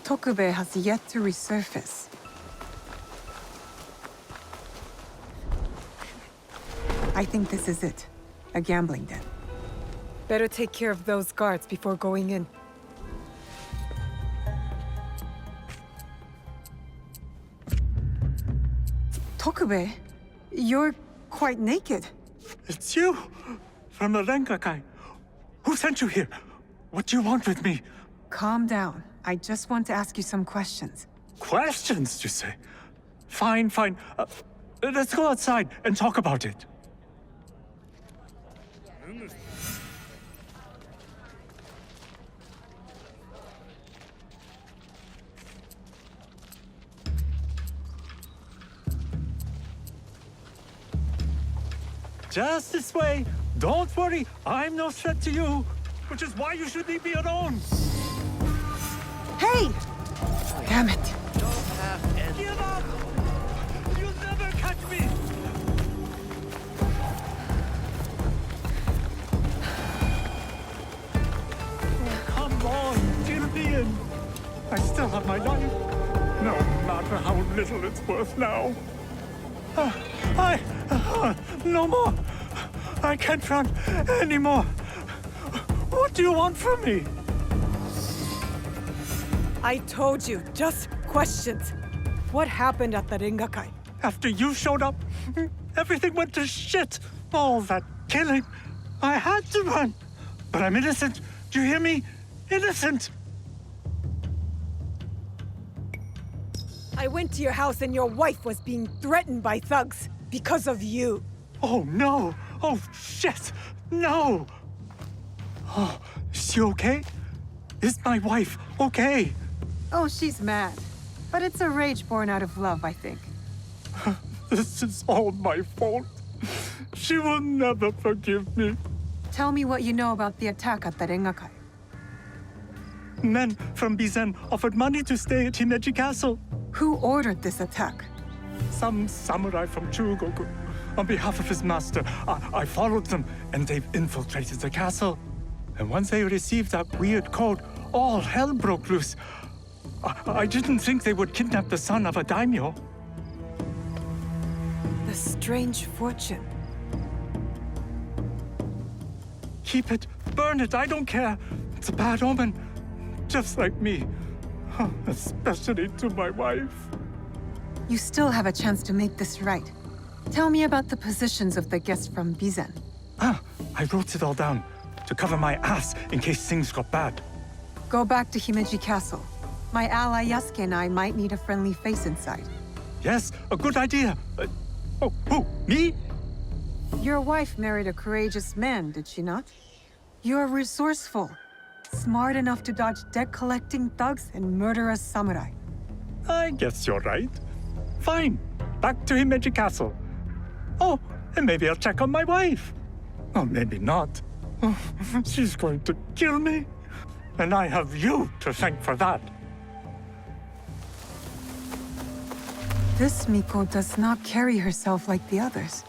Tokube has yet to resurface. I think this is it. A gambling den. Better take care of those guards before going in. Tokube, you're quite naked. It's you! From the Рэngakай. Who sent you here? What do you want with me? Calm down. I just want to ask you some questions. Questions, you say? Fine, fine. Let's go outside and talk about it. Just this way. Don't worry, I'm no threat to you. Which is why you should leave me alone. Hey! Damn it. Give up! You'll never catch me! Oh, come on, get me in. I still have my life. No matter how little it's worth now. No more. I can't run anymore. What do you want from me? I told you, just questions. What happened at the Réngakai? After you showed up, Everything went to shit. All that killing. I had to run. But I'm innocent. Do you hear me? Innocent. I went to your house and your wife was being threatened by thugs because of you. Oh, no. Oh, shit. No. Oh, is she okay? Is my wife okay? Oh, she's mad. But it's a rage born out of love, I think. This is all my fault. She will never forgive me. Tell me what you know about the attack at the Рэнгакай. Men from Bizen offered money to stay at Himeji Castle. Who ordered this attack? Some samurai from Chugoku. On behalf of his master, I followed them, and they've infiltrated the castle. And once they received that weird code, all hell broke loose. I didn't think they would kidnap the son of a daimyo. The strange fortune. Keep it, burn it, I don't care. It's a bad omen, just like me. Especially to my wife. You still have a chance to make this right. Tell me about the positions of the guests from Bizen. I wrote it all down, to cover my ass in case things got bad. Go back to Himeji Castle. My ally Yasuke and I might need a friendly face inside. Yes, a good idea. Oh, who, me? Your wife married a courageous man, did she not? You're resourceful, smart enough to dodge debt-collecting thugs and murderous samurai. I guess you're right. Fine, back to Himeji Castle. Oh, and maybe I'll check on my wife. Or maybe not. Oh, she's going to kill me. And I have you to thank for that. This Miko does not carry herself like the others.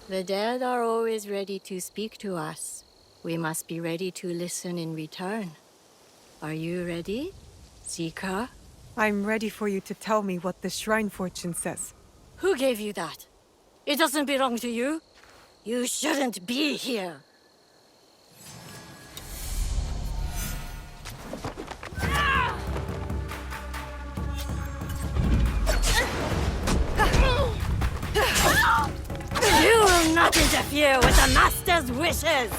The dead are always ready to speak to us. We must be ready to listen in return. Are you ready, Zika? I'm ready for you to tell me what the shrine fortune says. Who gave you that? It doesn't belong to you. You shouldn't be here. You will not interfere with the Master's wishes!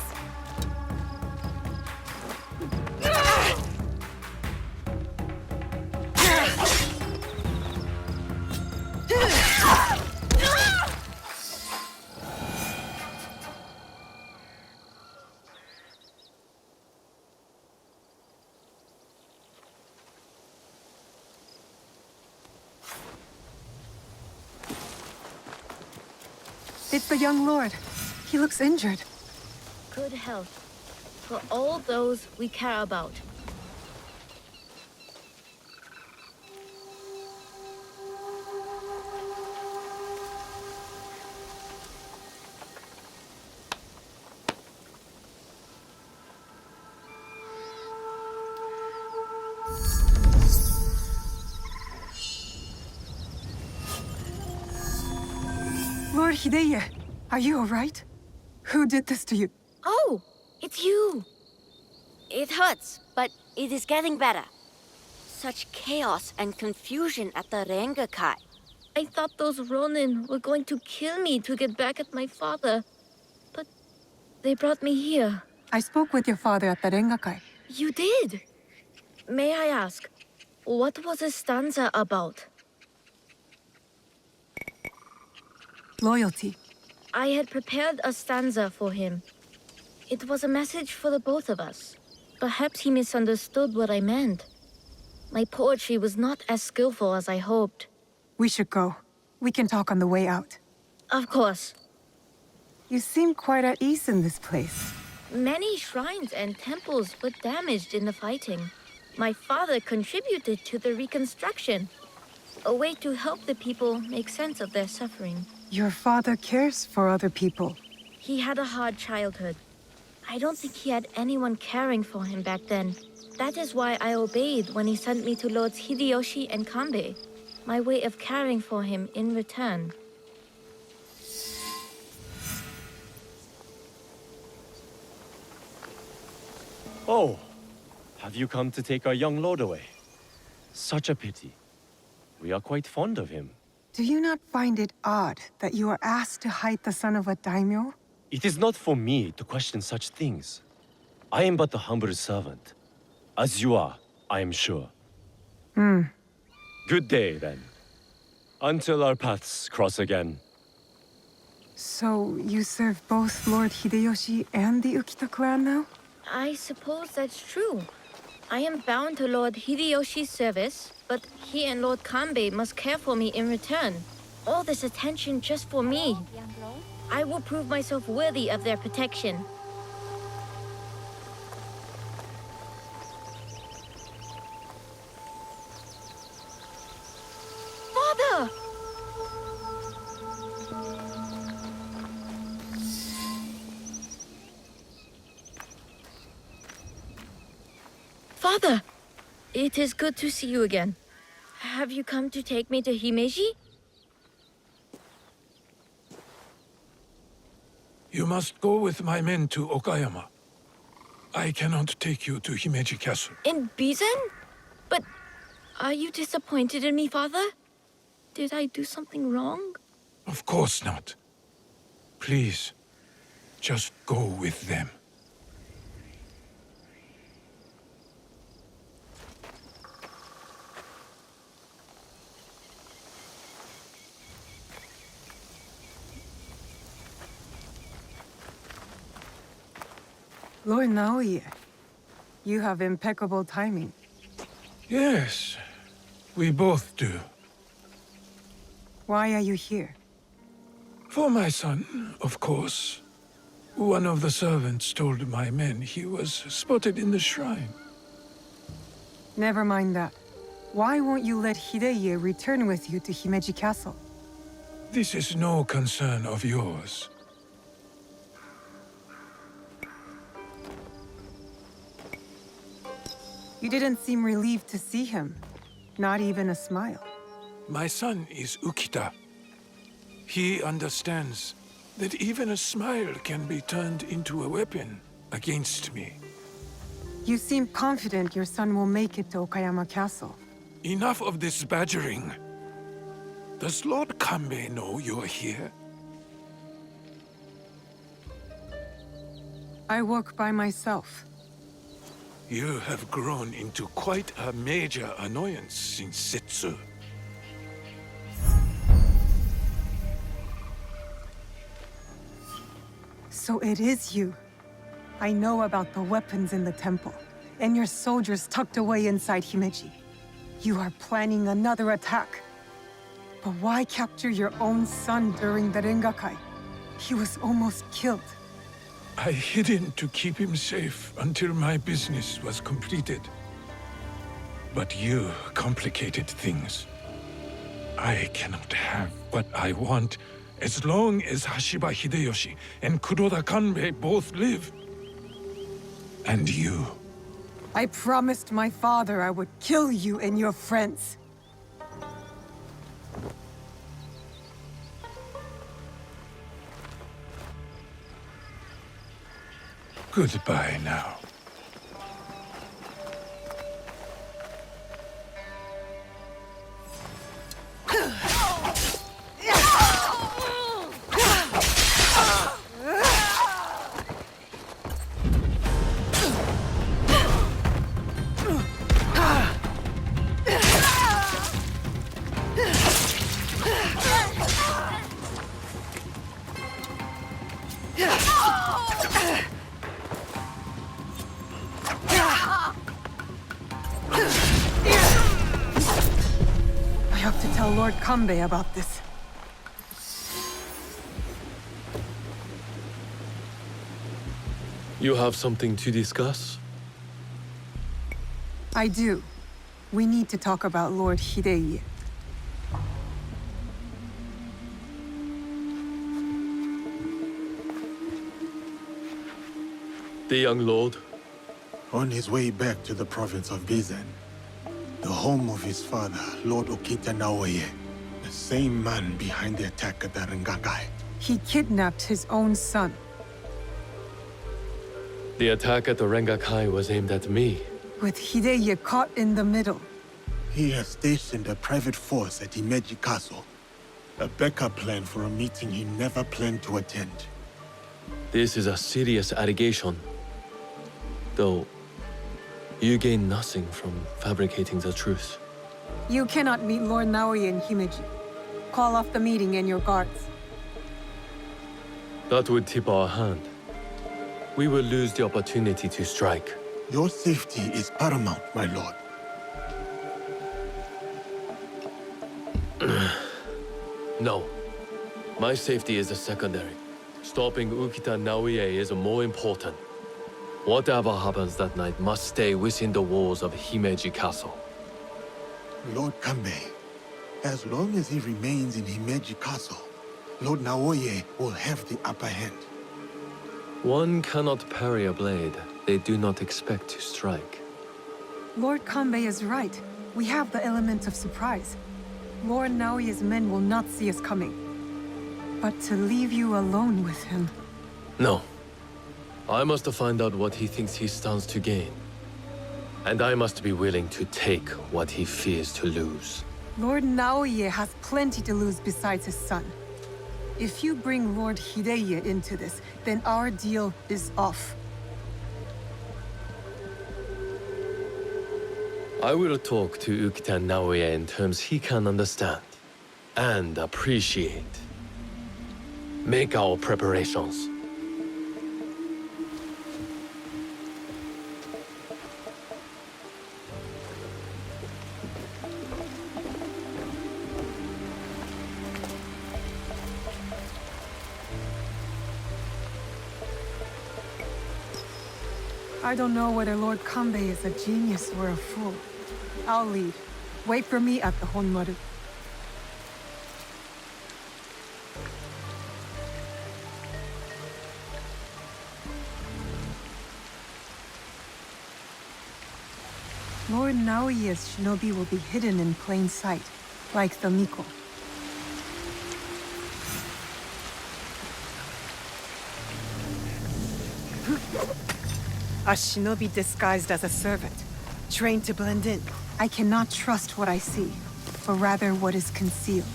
It's the young lord. He looks injured. Good health for all those we care about. Lord Hideye, are you all right? Who did this to you? Oh, it's you. It hurts, but it is getting better. Such chaos and confusion at the Рэнгакай. I thought those Ronin were going to kill me to get back at my father. But they brought me here. I spoke with your father at the Рэngakai. You did? May I ask, what was a stanza about? Loyalty. I had prepared a stanza for him. It was a message for the both of us. Perhaps he misunderstood what I meant. My poetry was not as skillful as I hoped. We should go. We can talk on the way out. Of course. You seem quite at ease in this place. Many shrines and temples were damaged in the fighting. My father contributed to the reconstruction. A way to help the people make sense of their suffering. Your father cares for other people. He had a hard childhood. I don't think he had anyone caring for him back then. That is why I obeyed when he sent me to Lords Hideyoshi and Kanbei. My way of caring for him in return. Oh, have you come to take our young lord away? Such a pity. We are quite fond of him. Do you not find it odd that you are asked to hide the son of a daimyo? It is not for me to question such things. I am but a humble servant. As you are, I am sure. Good day, then. Until our paths cross again. So, you serve both Lord Hideyoshi and the Ukita clan now? I suppose that's true. I am bound to Lord Hideyoshi's service, but he and Lord Kanbei must care for me in return. All this attention just for me. I will prove myself worthy of their protection. Father! Father! It is good to see you again. Have you come to take me to Himeji? You must go with my men to Okayama. I cannot take you to Himeji Castle. In Bizen? But are you disappointed in me, Father? Did I do something wrong? Of course not. Please, just go with them. Lord Naoye, you have impeccable timing. Yes, we both do. Why are you here? For my son, of course. One of the servants told my men he was spotted in the shrine. Never mind that. Why won't you let Hideye return with you to Himeji Castle? This is no concern of yours. You didn't seem relieved to see him. Not even a smile. My son is Ukita. He understands that even a smile can be turned into a weapon against me. You seem confident your son will make it to Okayama Castle. Enough of this badgering. Does Lord Kanbei know you're here? I work by myself. You have grown into quite a major annoyance since Setsu. So it is you. I know about the weapons in the temple, and your soldiers tucked away inside Himeji. You are planning another attack. But why capture your own son during the Рэнгакай? He was almost killed. I hid him to keep him safe until my business was completed. But you complicated things. I cannot have what I want as long as Hashiba Hideyoshi and Kuroda Kanbei both live. And you. I promised my father I would kill you and your friends. Goodbye now. I have to tell Lord Kanbei about this. You have something to discuss? I do. We need to talk about Lord Hideye. The young lord? On his way back to the province of Bizen, the home of his father, Lord Okita Naoye, the same man behind the attack at the Рэнгакай. He kidnapped his own son. The attack at the Рэngakай was aimed at me. With Hideye caught in the middle. He has stationed a private force at Himeji Castle. A backup plan for a meeting he never planned to attend. This is a serious allegation. Though, you gain nothing from fabricating the truth. You cannot meet Lord Naoya in Himeji. Call off the meeting and your guards. That would tip our hand. We will lose the opportunity to strike. Your safety is paramount, my lord. No. My safety is a secondary. Stopping Ukita Naoya is more important. Whatever happens that night must stay within the walls of Himeji Castle. Lord Kanbei, as long as he remains in Himeji Castle, Lord Naoya will have the upper hand. One cannot parry a blade they do not expect to strike. Lord Kanbei is right. We have the element of surprise. Lord Naoya's men will not see us coming. But to leave you alone with him... No. I must find out what he thinks he stands to gain. And I must be willing to take what he fears to lose. Lord Naoya has plenty to lose besides his son. If you bring Lord Hideya into this, then our deal is off. I will talk to Ukita Naoya in terms he can understand and appreciate. Make our preparations. I don't know whether Lord Kanbei is a genius or a fool. I'll lead. Wait for me at the Honmaru. Lord Naoya's shinobi will be hidden in plain sight, like the Miko. A shinobi disguised as a servant, trained to blend in. I cannot trust what I see, but rather what is concealed.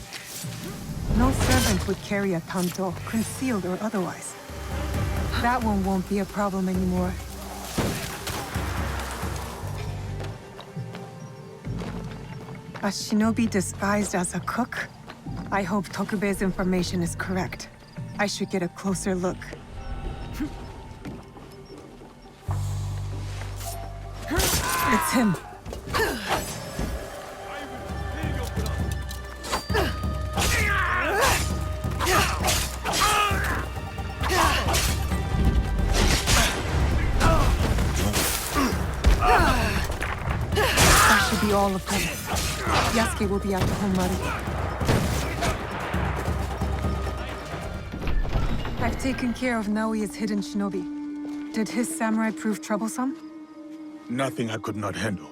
No servant would carry a tanto, concealed or otherwise. That one won't be a problem anymore. A shinobi disguised as a cook? I hope Tokubei's information is correct. I should get a closer look. It's him. That should be all of them. Yasuke will be at the Honmaru. I've taken care of Naoya's hidden shinobi. Did his samurai prove troublesome? Nothing I could not handle.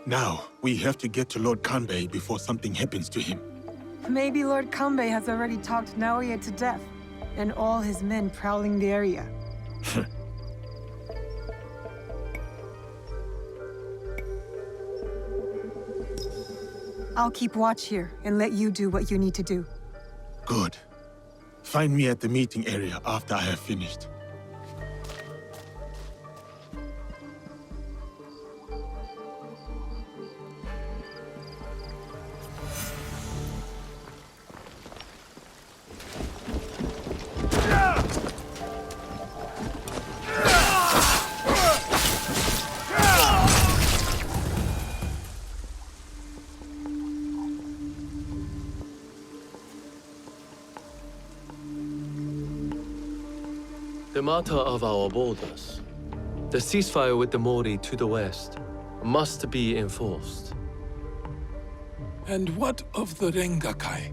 Now, we have to get to Lord Kanbei before something happens to him. Maybe Lord Kanbei has already talked Naoya to death, and all his men prowling the area. I'll keep watch here and let you do what you need to do. Good. Find me at the meeting area after I have finished. The matter of our borders, the ceasefire with the Mori to the west, must be enforced. And what of the Рэнгакай?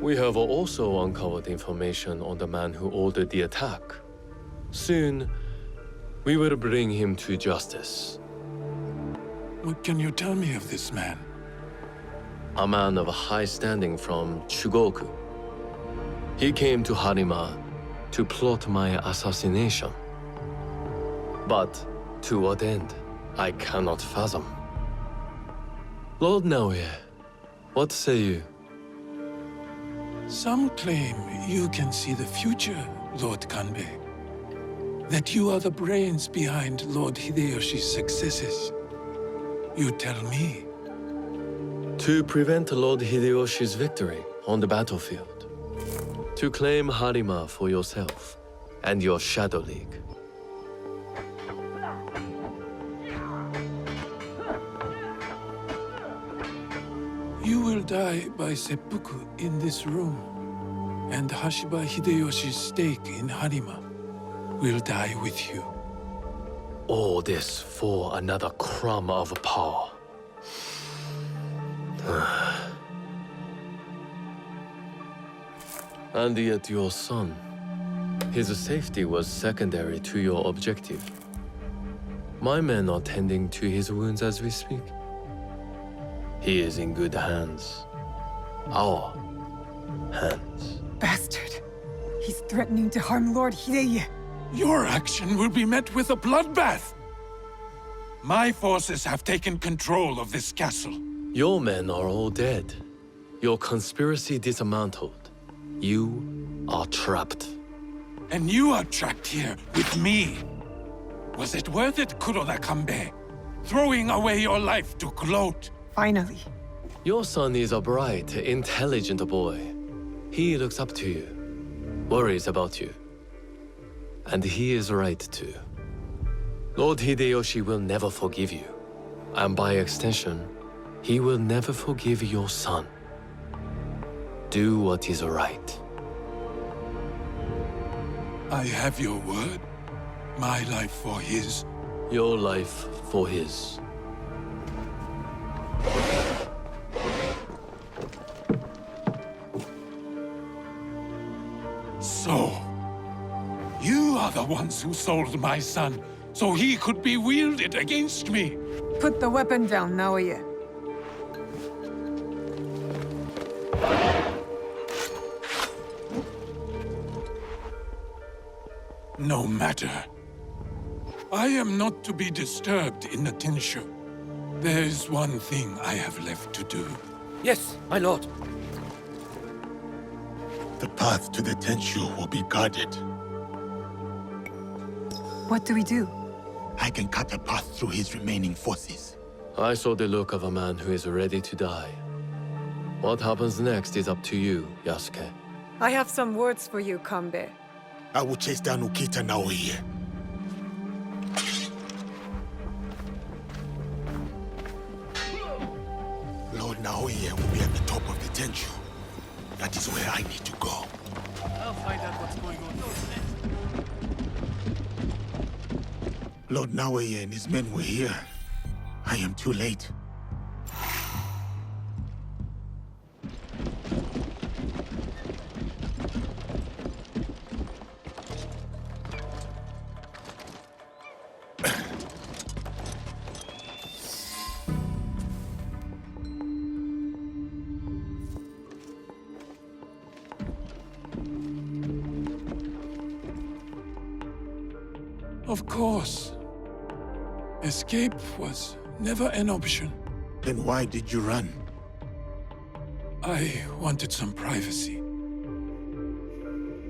We have also uncovered information on the man who ordered the attack. Soon, we will bring him to justice. What can you tell me of this man? A man of high standing from Chugoku. He came to Harima to plot my assassination. But to what end? I cannot fathom. Lord Naoya, what say you? Some claim you can see the future, Lord Kanbei. That you are the brains behind Lord Hideyoshi's successes. You tell me. To prevent Lord Hideyoshi's victory on the battlefield. To claim Harima for yourself and your Shadow League. You will die by seppuku in this room, and Hashiba Hideyoshi's stake in Harima will die with you. All this for another crumb of power. And yet your son, his safety was secondary to your objective. My men are tending to his wounds as we speak. He is in good hands. Our hands. Bastard. He's threatening to harm Lord Hideye. Your action will be met with a bloodbath. My forces have taken control of this castle. Your men are all dead. Your conspiracy dismantled. You are trapped. And you are trapped here with me. Was it worth it, Kuroda Kanbei? Throwing away your life to gloat? Finally. Your son is a bright, intelligent boy. He looks up to you, worries about you. And he is right too. Lord Hideyoshi will never forgive you. And by extension, he will never forgive your son. Do what is right. I have your word. My life for his. Your life for his. So, you are the ones who sold my son, so he could be wielded against me. Put the weapon down, Naoya. No matter. I am not to be disturbed in the Tenshu. There is one thing I have left to do. Yes, my lord. The path to the Tenshu will be guarded. What do we do? I can cut a path through his remaining forces. I saw the look of a man who is ready to die. What happens next is up to you, Yasuke. I have some words for you, Kanbei. I will chase down Ukita Naoya. Lord Naoya will be at the top of the Tenshu. That is where I need to go. I'll find out what's going on next. Lord Naoya and his men were here. I am too late. Of course. Escape was never an option. Then why did you run? I wanted some privacy.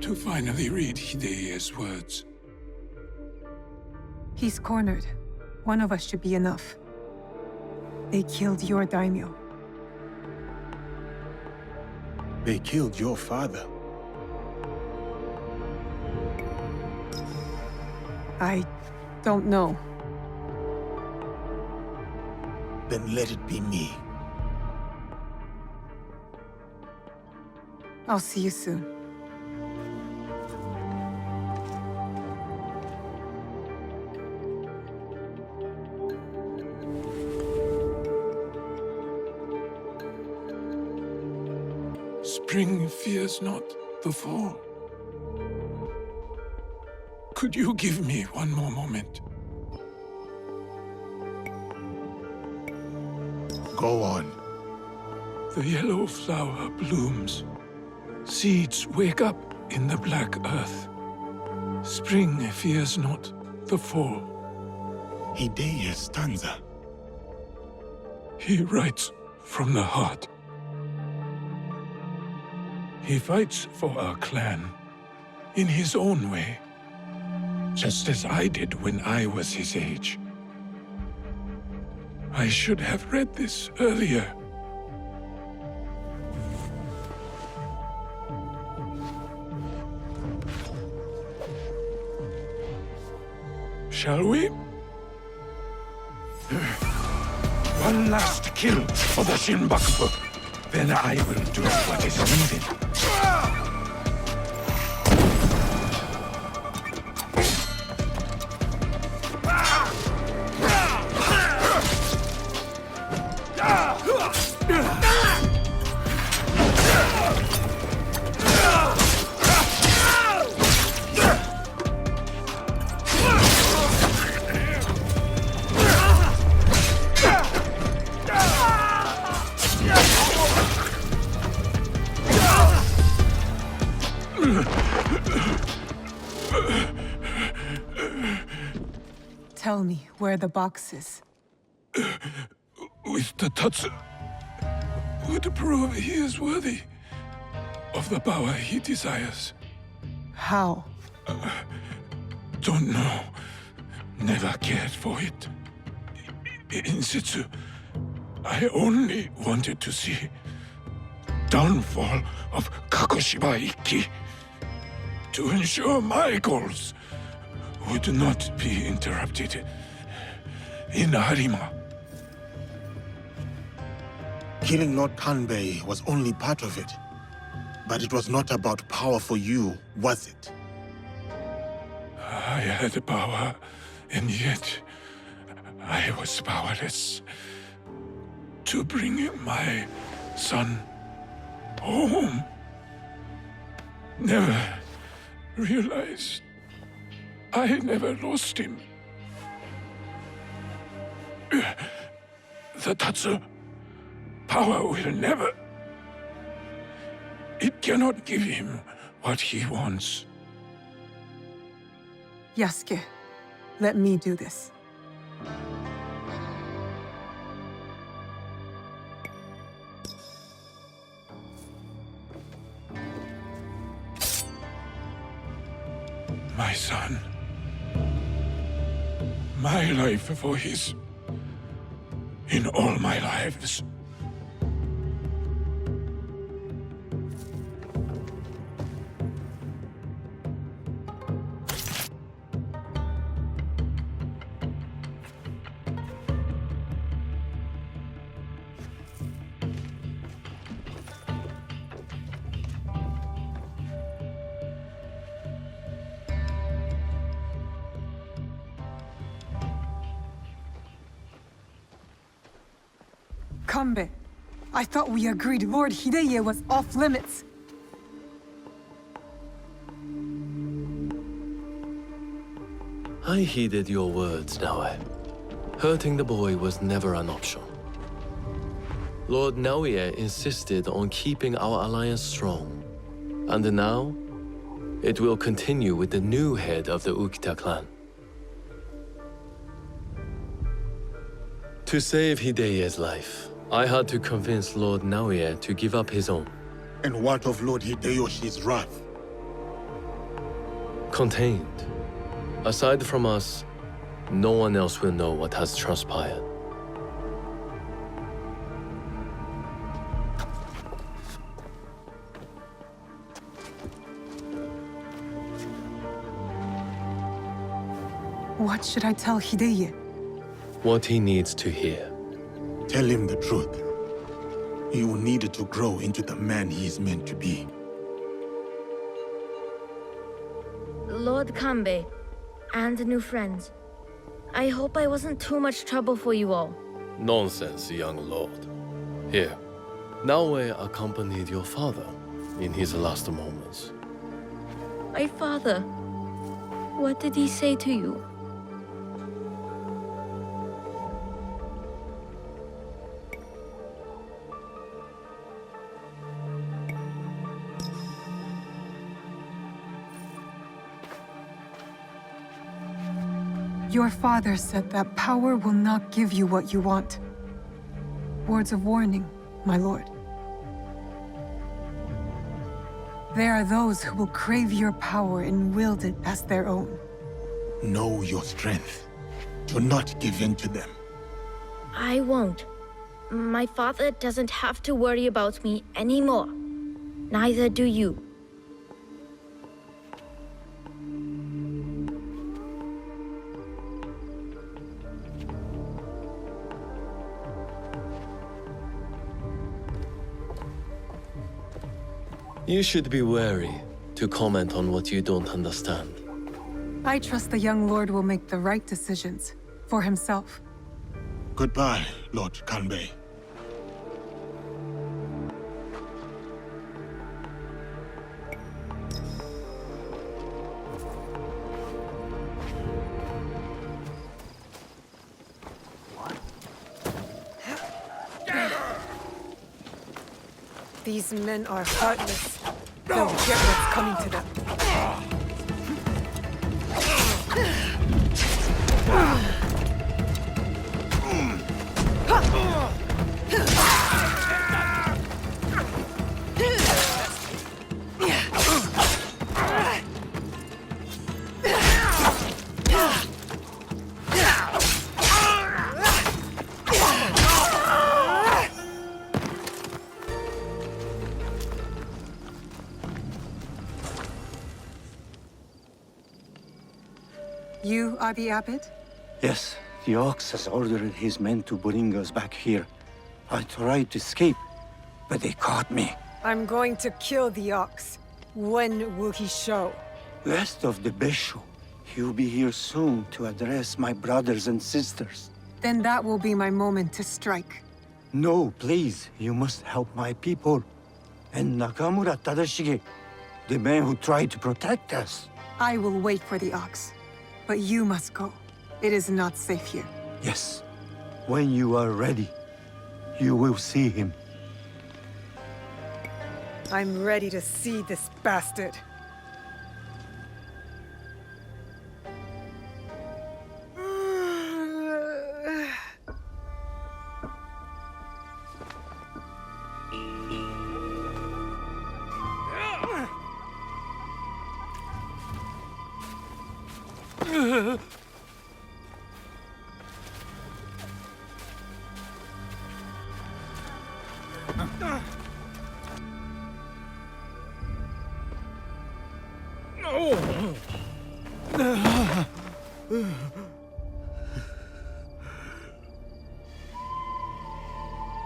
To finally read Hideye's words. He's cornered. One of us should be enough. They killed your daimyo. They killed your father. I don't know. Then let it be me. I'll see you soon. Spring fears not the fall. Could you give me one more moment? Go on. The yellow flower blooms. Seeds wake up in the black earth. Spring fears not the fall. Hideya's stanza. He writes from the heart. He fights for our clan in his own way, just as I did when I was his age. I should have read this earlier. Shall we? One last kill for the Shinbakufu. Then I will do what is needed. Tell me where the box is. With the Tatsu would prove he is worthy of the power he desires. How? Don't know. Never cared for it. In situ, I only wanted to see downfall of Kakushiba Ikki to ensure my goals would not be interrupted in Harima. Killing Lord Kanbei was only part of it. But it was not about power for you, was it? I had power, and yet I was powerless to bring my son home. Never realized I never lost him. The Tatsu power will never. It cannot give him what he wants. Yasuke, let me do this. My son. My life for his. In all my lives. Kanbei, I thought we agreed Lord Hideya was off limits. I heeded your words, Naoe. Hurting the boy was never an option. Lord Naoe insisted on keeping our alliance strong. And now, it will continue with the new head of the Ukita clan. To save Hideya's life, I had to convince Lord Naoe to give up his own. And what of Lord Hideyoshi's wrath? Contained. Aside from us, no one else will know what has transpired. What should I tell Hideya? What he needs to hear. Tell him the truth. He will need to grow into the man he is meant to be. Lord Kanbei, and new friends. I hope I wasn't too much trouble for you all. Nonsense, young lord. Here, Naoe accompanied your father in his last moments. My father, what did he say to you? Your father said that power will not give you what you want. Words of warning, my lord. There are those who will crave your power and wield it as their own. Know your strength. Do not give in to them. I won't. My father doesn't have to worry about me anymore. Neither do you. You should be wary to comment on what you don't understand. I trust the young lord will make the right decisions for himself. Goodbye, Lord Kanbei. These men are heartless. They'll get what's coming to them. You are the abbot? Yes, the ox has ordered his men to bring us back here. I tried to escape, but they caught me. I'm going to kill the ox. When will he show? Rest of the Besho. He'll be here soon to address my brothers and sisters. Then that will be my moment to strike. No, please. You must help my people. And Nakamura Tadashige, the man who tried to protect us. I will wait for the ox. But you must go. It is not safe here. Yes. When you are ready, you will see him. I'm ready to see this bastard.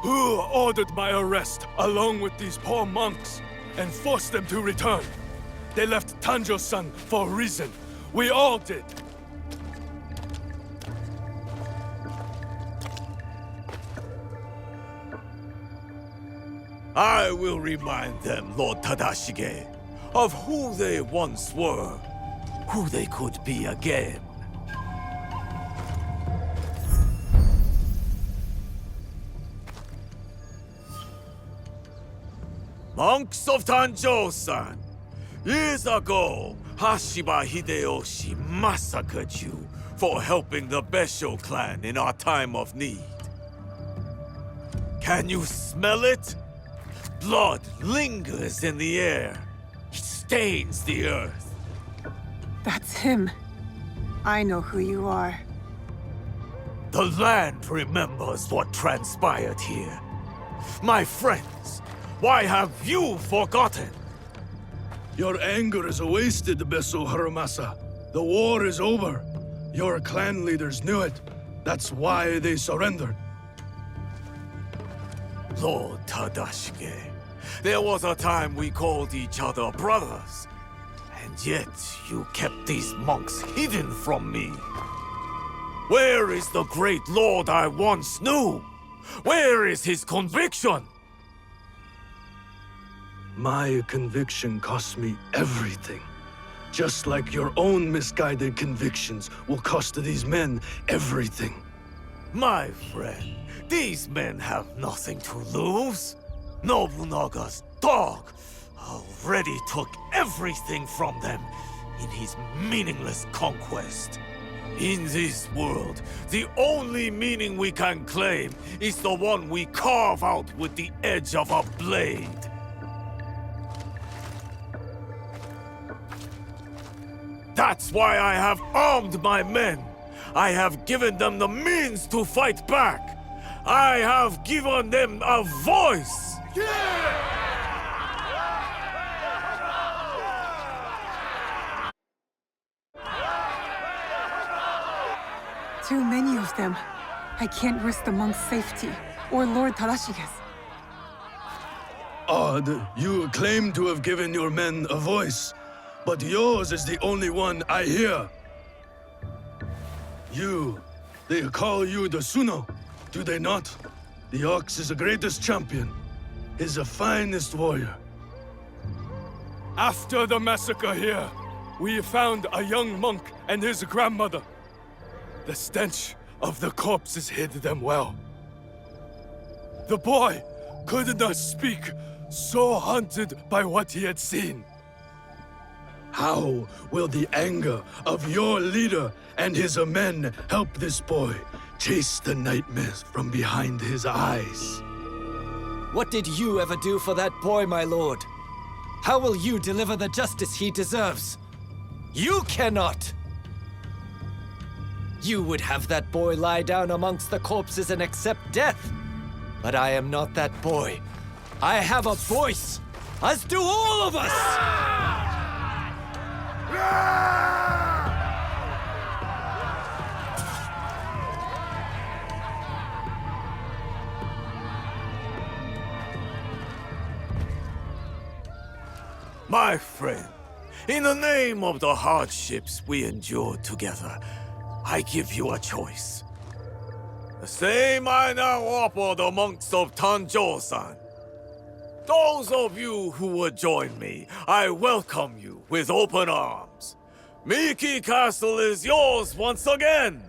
Who ordered my arrest, along with these poor monks, and forced them to return? They left Tanjo-san for a reason. We all did. I will remind them, Lord Tadashige, of who they once were, who they could be again. Monks of Tanjo-san, years ago, Hashiba Hideyoshi massacred you for helping the Besho clan in our time of need. Can you smell it? Blood lingers in the air. It stains the earth. That's him. I know who you are. The land remembers what transpired here. My friends, why have you forgotten? Your anger is wasted, Beso Harumasa. The war is over. Your clan leaders knew it. That's why they surrendered. Lord Tadashige, there was a time we called each other brothers. And yet you kept these monks hidden from me. Where is the great lord I once knew? Where is his conviction? My conviction cost me everything. Just like your own misguided convictions will cost these men everything. My friend, these men have nothing to lose. Nobunaga's dog already took everything from them in his meaningless conquest. In this world, the only meaning we can claim is the one we carve out with the edge of a blade. That's why I have armed my men. I have given them the means to fight back. I have given them a voice. Too many of them. I can't risk the monk's safety, or Lord Tadashige's. Odd, you claim to have given your men a voice, but yours is the only one I hear. They call you the Suno, do they not? The ox is the greatest champion. He's the finest warrior. After the massacre here, we found a young monk and his grandmother. The stench of the corpses hid them well. The boy could not speak, so haunted by what he had seen. How will the anger of your leader and his men help this boy chase the nightmares from behind his eyes? What did you ever do for that boy, my lord? How will you deliver the justice he deserves? You cannot! You would have that boy lie down amongst the corpses and accept death. But I am not that boy. I have a voice, as do all of us! My friend, in the name of the hardships we endured together, I give you a choice. The same I now offer the monks of Tanjō-san. Those of you who would join me, I welcome you with open arms. Miki Castle is yours once again.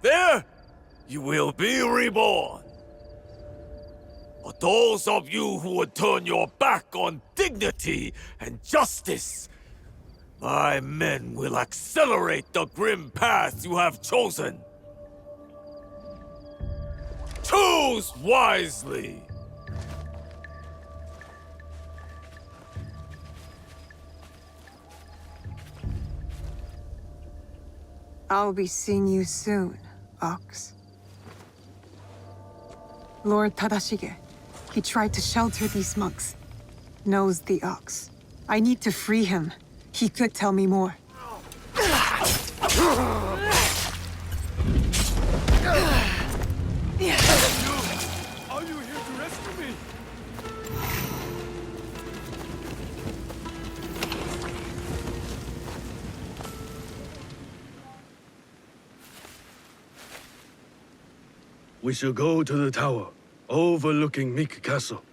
There, you will be reborn. But those of you who would turn your back on dignity and justice, my men will accelerate the grim path you have chosen. Choose wisely! I'll be seeing you soon, Ox. Lord Tadashige, he tried to shelter these monks. Knows the Ox. I need to free him. He could tell me more. Are you here to rescue me? We shall go to the tower, overlooking Miki Castle.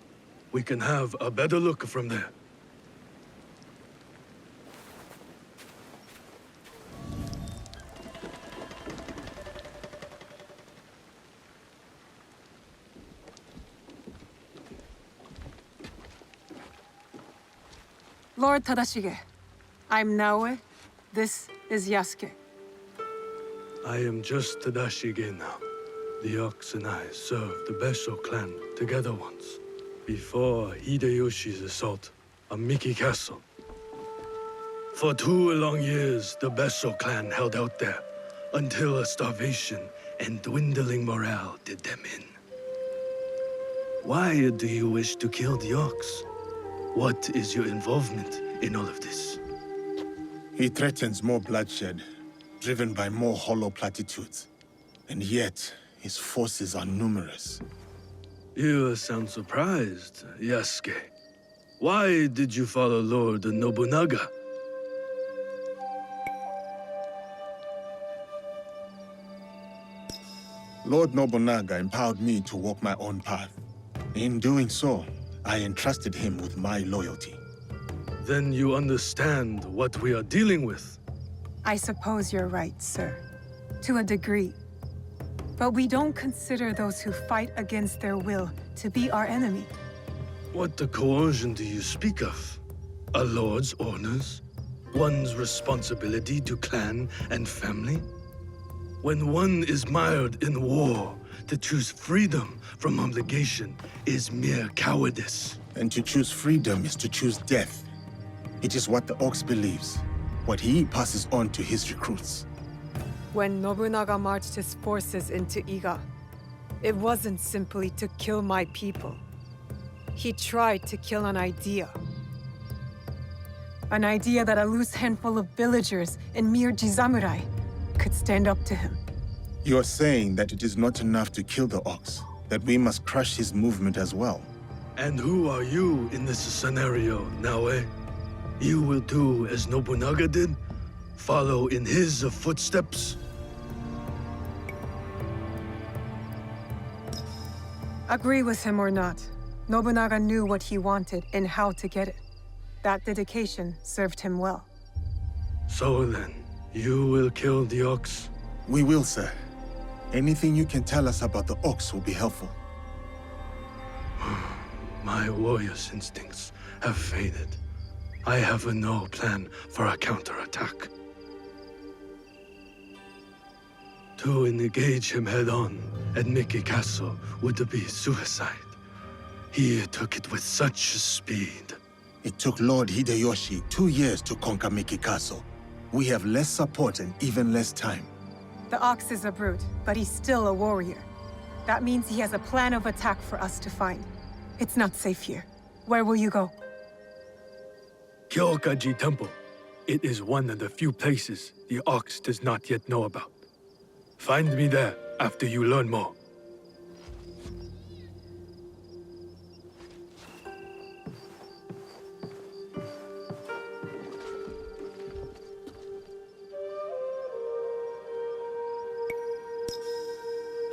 We can have a better look from there. Lord Tadashige, I'm Naoe. This is Yasuke. I am just Tadashige now. The Ox and I served the Besho clan together once, before Hideyoshi's assault on Miki Castle. For 2 long years, the Besho clan held out there, until a starvation and dwindling morale did them in. Why do you wish to kill the Ox? What is your involvement in all of this? He threatens more bloodshed, driven by more hollow platitudes. And yet, his forces are numerous. You sound surprised, Yasuke. Why did you follow Lord Nobunaga? Lord Nobunaga empowered me to walk my own path. In doing so, I entrusted him with my loyalty. Then you understand what we are dealing with. I suppose you're right, sir. To a degree. But we don't consider those who fight against their will to be our enemy. What the coercion do you speak of? A lord's orders? One's responsibility to clan and family? When one is mired in war, to choose freedom from obligation is mere cowardice. And to choose freedom is to choose death. It is what the ox believes, what he passes on to his recruits. When Nobunaga marched his forces into Iga, it wasn't simply to kill my people. He tried to kill an idea. An idea that a loose handful of villagers and mere jisamurai could stand up to him. You are saying that it is not enough to kill the ox, that we must crush his movement as well. And who are you in this scenario, Naoe? You will do as Nobunaga did? Follow in his footsteps? Agree with him or not, Nobunaga knew what he wanted and how to get it. That dedication served him well. So then, you will kill the ox? We will, sir. Anything you can tell us about the ox will be helpful. My warrior's instincts have faded. I have no plan for a counterattack. To engage him head-on at Miki Castle would be suicide. He took it with such speed. It took Lord Hideyoshi 2 years to conquer Miki Castle. We have less support and even less time. The ox is a brute, but he's still a warrior. That means he has a plan of attack for us to find. It's not safe here. Where will you go? Kyokaji Temple. It is one of the few places the ox does not yet know about. Find me there after you learn more.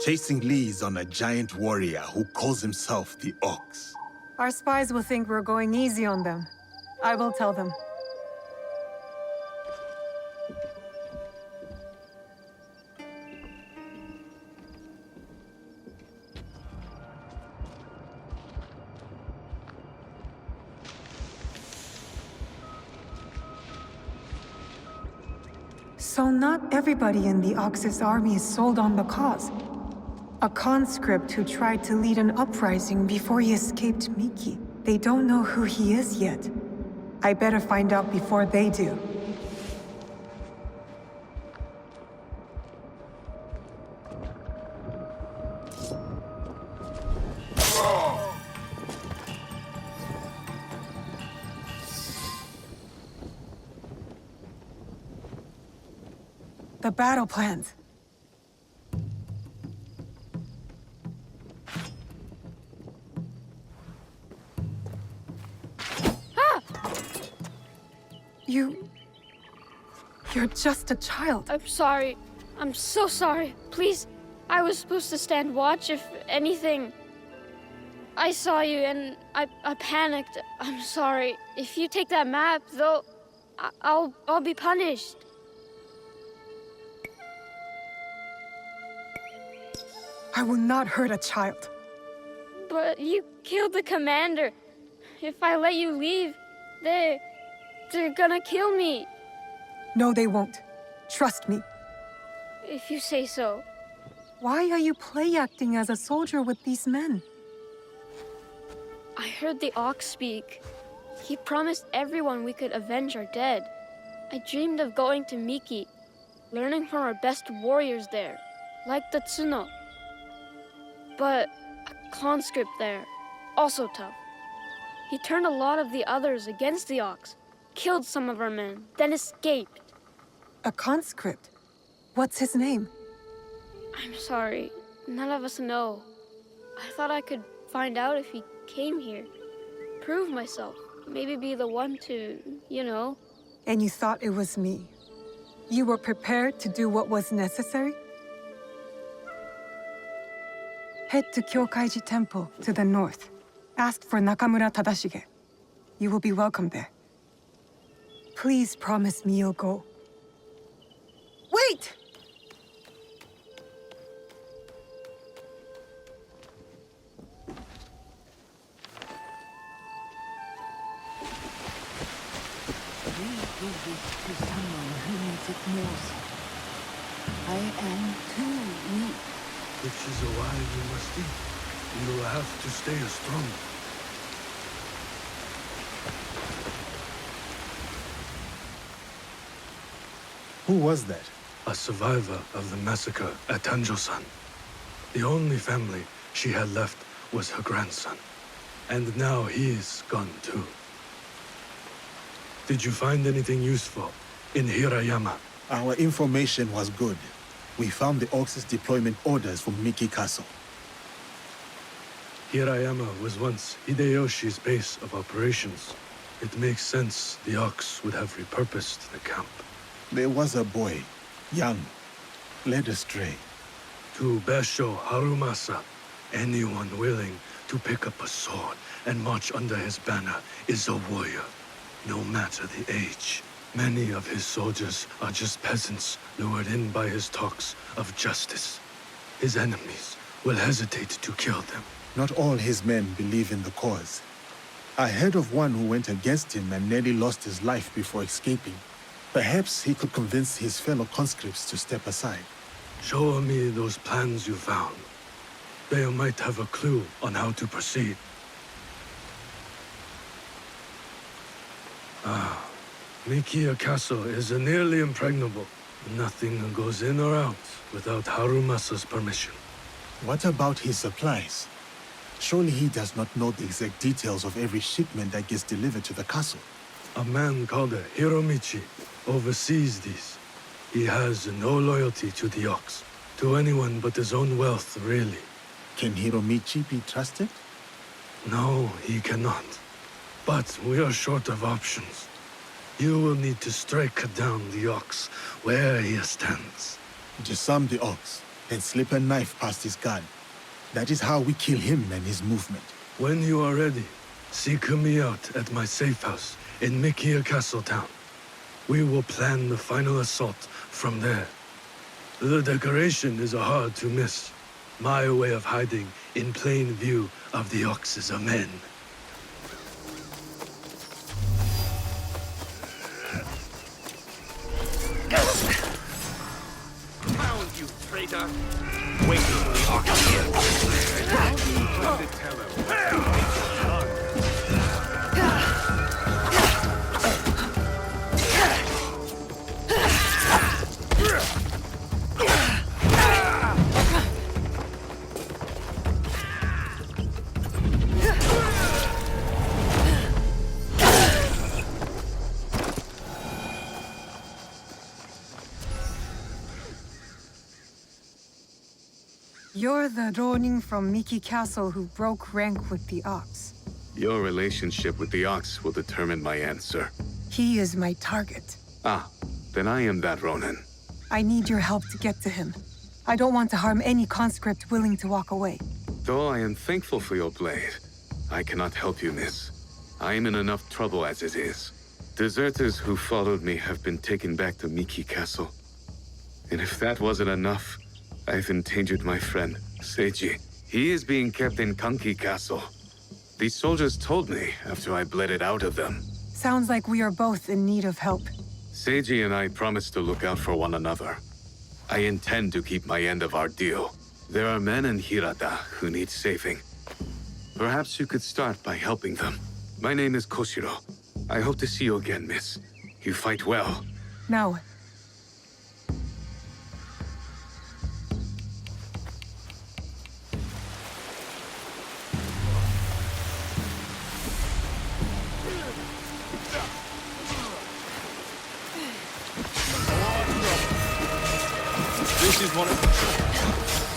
Chasing leads on a giant warrior who calls himself the Ox. Our spies will think we're going easy on them. I will tell them. So not everybody in the Ox's army is sold on the cause. A conscript who tried to lead an uprising before he escaped Miki. They don't know who he is yet. I better find out before they do. The battle plans. You're just a child. I'm sorry. I'm so sorry. Please, I was supposed to stand watch if anything. I saw you and I panicked. I'm sorry. If you take that map, though, I'll be punished. I will not hurt a child. But you killed the commander. If I let you leave, they're gonna kill me. No, they won't. Trust me. If you say so. Why are you play acting as a soldier with these men? I heard the Ox speak. He promised everyone we could avenge our dead. I dreamed of going to Miki, learning from our best warriors there, like the Tsuno. But a conscript there, also tough. He turned a lot of the others against the Ox, killed some of our men, then escaped. A conscript? What's his name? I'm sorry, none of us know. I thought I could find out if he came here. Prove myself, maybe be the one to, you know. And you thought it was me? You were prepared to do what was necessary? Head to Kyokaiji Temple to the north. Ask for Nakamura Tadashige. You will be welcome there. Please promise me you'll go. Wait! We give it to someone who needs it most. I am too weak. Which is why you must eat. You will have to stay strong. Who was that? A survivor of the massacre at Tanjo-san. The only family she had left was her grandson. And now he is gone too. Did you find anything useful in Hirayama? Our information was good. We found the Ox's deployment orders from Miki Castle. Hirayama was once Hideyoshi's base of operations. It makes sense the Ox would have repurposed the camp. There was a boy, young, led astray. To Basho Harumasa, anyone willing to pick up a sword and march under his banner is a warrior, no matter the age. Many of his soldiers are just peasants lured in by his talks of justice. His enemies will hesitate to kill them. Not all his men believe in the cause. I heard of one who went against him and nearly lost his life before escaping. Perhaps he could convince his fellow conscripts to step aside. Show me those plans you found. They might have a clue on how to proceed. Mikiya Castle is nearly impregnable. Nothing goes in or out without Harumasa's permission. What about his supplies? Surely he does not know the exact details of every shipment that gets delivered to the castle. A man called Hiromichi oversees these. He has no loyalty to the Ox, to anyone but his own wealth, really. Can Hiromichi be trusted? No, he cannot. But we are short of options. You will need to strike down the Ox where he stands. Disarm the Ox and slip a knife past his guard. That is how we kill him and his movement. When you are ready, seek me out at my safe house in Mikiya Castle Town. We will plan the final assault from there. The decoration is hard to miss. My way of hiding in plain view of the Ox's men. Found you, traitor! Wait till the Ox here! How do you plan to tell him? You're the Ronin from Miki Castle who broke rank with the Ox. Your relationship with the Ox will determine my answer. He is my target. Ah, then I am that Ronin. I need your help to get to him. I don't want to harm any conscript willing to walk away. Though I am thankful for your blade, I cannot help you, miss. I am in enough trouble as it is. Deserters who followed me have been taken back to Miki Castle. And if that wasn't enough, I've endangered my friend, Seiji. He is being kept in Kanki Castle. These soldiers told me after I bled it out of them. Sounds like we are both in need of help. Seiji and I promised to look out for one another. I intend to keep my end of our deal. There are men in Hirata who need saving. Perhaps you could start by helping them. My name is Koshiro. I hope to see you again, miss. You fight well. Now, This is one of...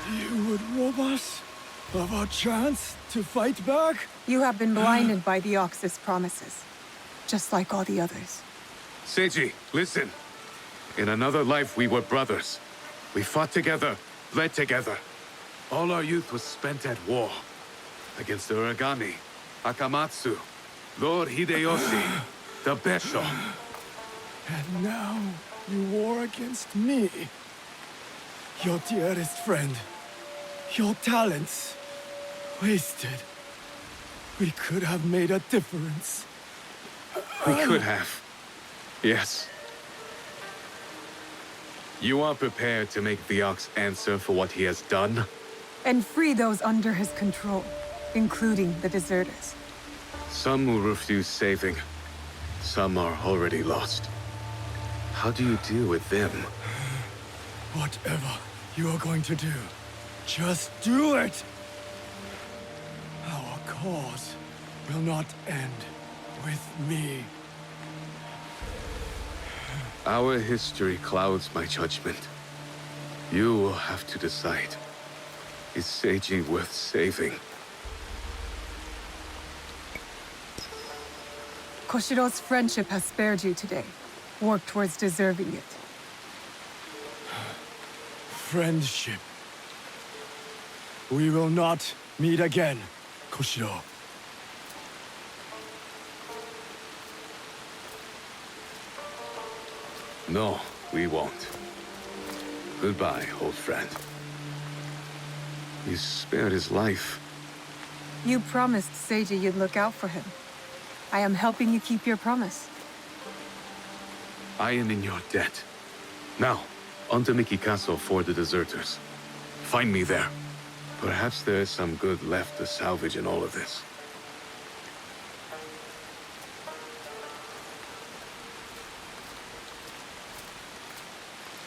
You would rob us of our chance to fight back? you have been blinded by the Ox's promises, just like all the others. Seiji, listen. In another life, we were brothers. We fought together, bled together. All our youth was spent at war. Against the Uragami, Akamatsu, Lord Hideyoshi, the Besho. And now you war against me. Your dearest friend. Your talents. Wasted. We could have made a difference. We could have. Yes. You are prepared to make the Ox answer for what he has done? And free those under his control, including the deserters. Some will refuse saving. Some are already lost. How do you deal with them? Whatever you are going to do, just do it! Our cause will not end with me. Our history clouds my judgment. You will have to decide. Is Seiji worth saving? Koshiro's friendship has spared you today. Work towards deserving it. Friendship. We will not meet again, Koshiro. No, we won't. Goodbye, old friend. You spared his life. You promised Seiji you'd look out for him. I am helping you keep your promise. I am in your debt. Now, on to Miki Castle for the deserters. Find me there. Perhaps there is some good left to salvage in all of this.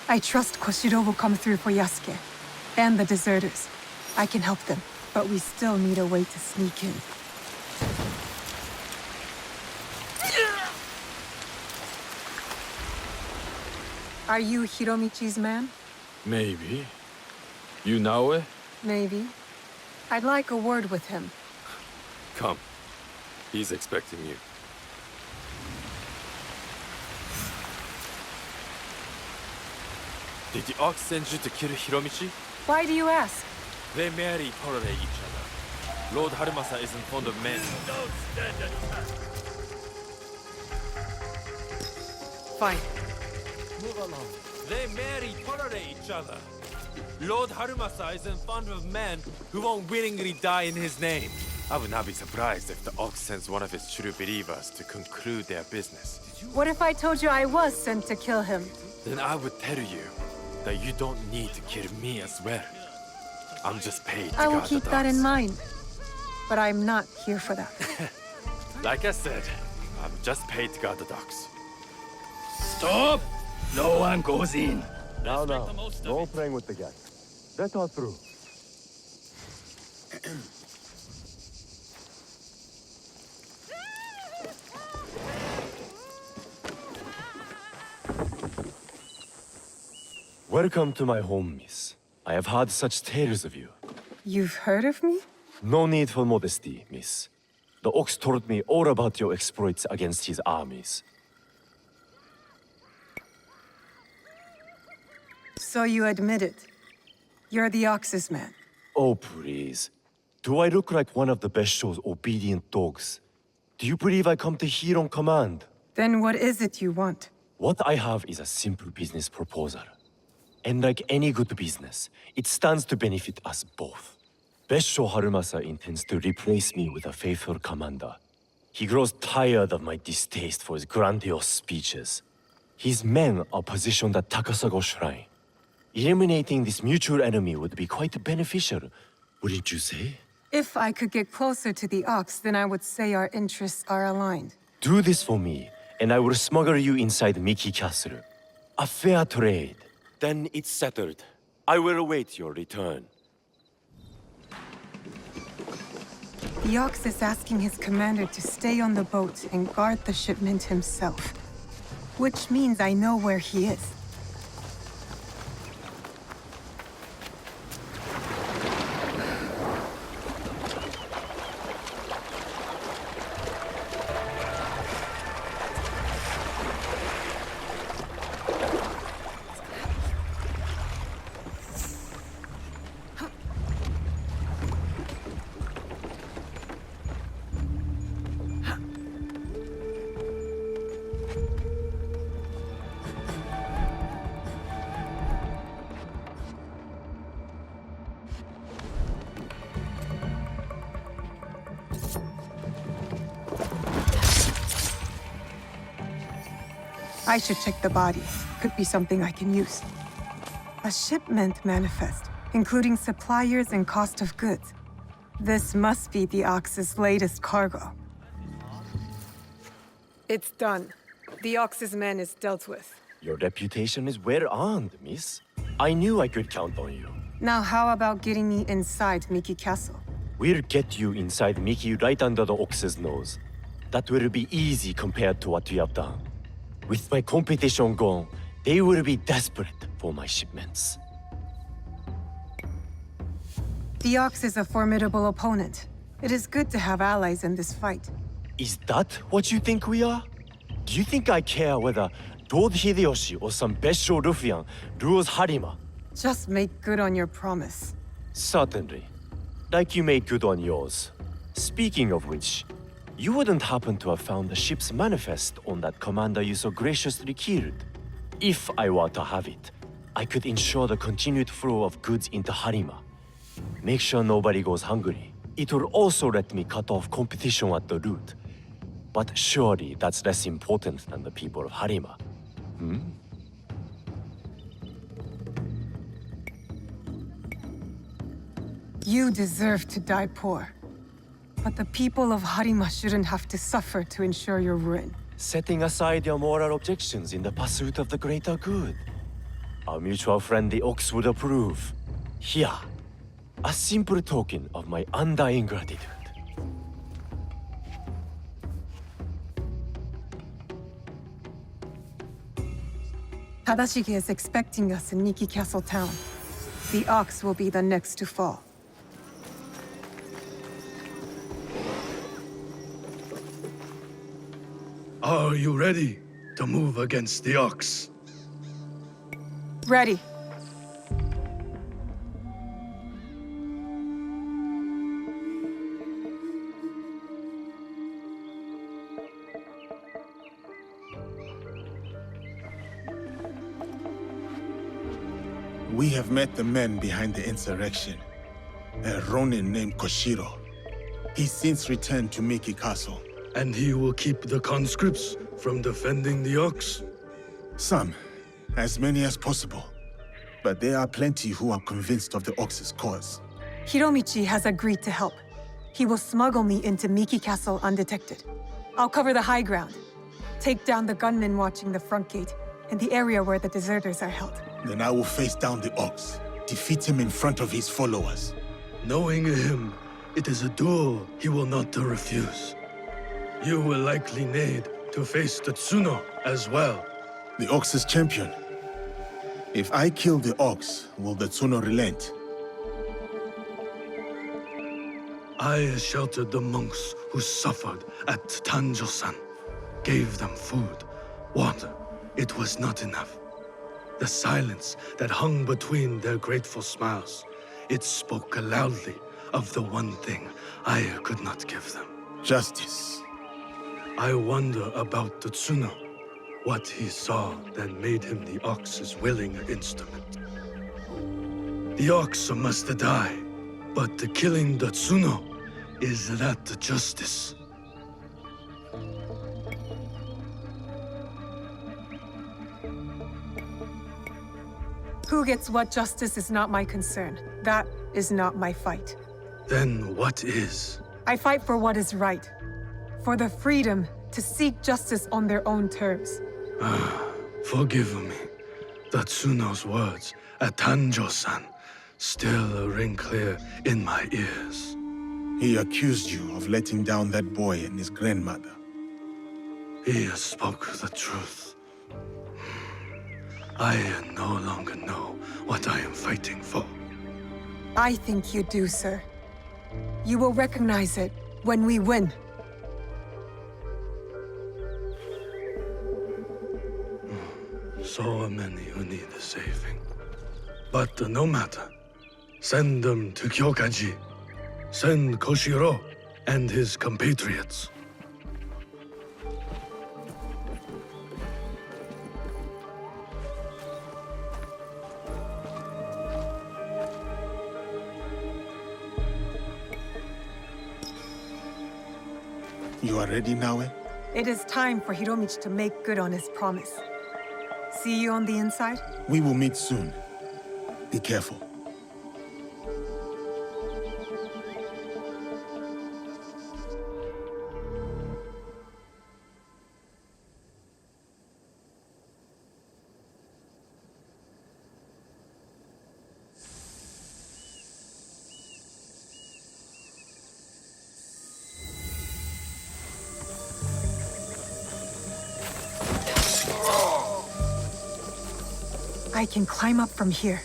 I trust Koshiro will come through for Yasuke and the deserters. I can help them, but we still need a way to sneak in. Are you Hiromichi's man? Maybe. You know it? Maybe. I'd like a word with him. Come. He's expecting you. Did the Ox send you to kill Hiromichi? Why do you ask? They marry tolerate each other. Lord Harumasa isn't fond of men. Don't stand a chance. Fine. Move along. They marry tolerate each other. Lord Harumasa isn't fond of men who won't willingly die in his name. I would not be surprised if the Ox sends one of his true believers to conclude their business. What if I told you I was sent to kill him? Then I would tell you that you don't need to kill me as well. I'm just paid to I will guard keep the that in dogs. mind. But I'm not here for that. Like I said, I'm just paid to guard the dogs. Stop! No one goes in. Now, no playing with the gas. Let her through. Welcome to my home, miss. I have heard such tales of you. You've heard of me? No need for modesty, miss. The Ox told me all about your exploits against his armies. So you admit it. You're the Ox's man. Oh, please. Do I look like one of the Bestio's obedient dogs? Do you believe I come to hear on command? Then what is it you want? What I have is a simple business proposal. And like any good business, it stands to benefit us both. Bestio Harumasa intends to replace me with a faithful commander. He grows tired of my distaste for his grandiose speeches. His men are positioned at Takasago Shrine. Eliminating this mutual enemy would be quite beneficial, wouldn't you say? If I could get closer to the Ox, then I would say our interests are aligned. Do this for me, and I will smuggle you inside Miki Castle. A fair trade. Then it's settled. I will await your return. The Ox is asking his commander to stay on the boat and guard the shipment himself. Which means I know where he is. I should check the body. Could be something I can use. A shipment manifest, including suppliers and cost of goods. This must be the Ox's latest cargo. It's done. The Ox's man is dealt with. Your reputation is well earned, miss. I knew I could count on you. Now how about getting me inside Miki Castle? We'll get you inside Miki right under the Ox's nose. That will be easy compared to what we have done. With my competition gone, they will be desperate for my shipments. The Ox is a formidable opponent. It is good to have allies in this fight. Is that what you think we are? Do you think I care whether Lord Hideyoshi or some Besho ruffian rules Harima? Just make good on your promise. Certainly. Like you made good on yours. Speaking of which, you wouldn't happen to have found the ship's manifest on that commander you so graciously killed. If I were to have it, I could ensure the continued flow of goods into Harima. Make sure nobody goes hungry. It will also let me cut off competition at the root. But surely that's less important than the people of Harima. Hmm? You deserve to die poor. But the people of Harima shouldn't have to suffer to ensure your ruin. Setting aside your moral objections in the pursuit of the greater good. Our mutual friend the Ox would approve. Here, a simple token of my undying gratitude. Tadashige is expecting us in Miki Castle town. The Ox will be the next to fall. Are you ready to move against the Ox? Ready. We have met the men behind the insurrection. A Ronin named Koshiro. He's since returned to Miki Castle. And he will keep the conscripts from defending the Ox? Some. As many as possible. But there are plenty who are convinced of the Ox's cause. Hiromichi has agreed to help. He will smuggle me into Miki Castle undetected. I'll cover the high ground. Take down the gunmen watching the front gate and the area where the deserters are held. Then I will face down the Ox. Defeat him in front of his followers. Knowing him, it is a duel he will not refuse. You will likely need to face the Tsuno as well. The Ox's champion. If I kill the Ox, will the Tsuno relent? I sheltered the monks who suffered at Tanjo-san. Gave them food, water. It was not enough. The silence that hung between their grateful smiles, it spoke loudly of the one thing I could not give them. Justice. I wonder about the Tsuno. What he saw that made him the Ox's willing instrument. The Ox must die, but killing the Tsuno, is that justice? Who gets what justice is not my concern. That is not my fight. Then what is? I fight for what is right. For the freedom to seek justice on their own terms. Forgive me. The Tsuno's words at Tanjo-san still ring clear in my ears. He accused you of letting down that boy and his grandmother. He spoke the truth. I no longer know what I am fighting for. I think you do, sir. You will recognize it when we win. So many who need saving. But no matter. Send them to Kyokaji. Send Koshiro and his compatriots. You are ready now, eh? It is time for Hiromichi to make good on his promise. See you on the inside? We will meet soon. Be careful. I can climb up from here.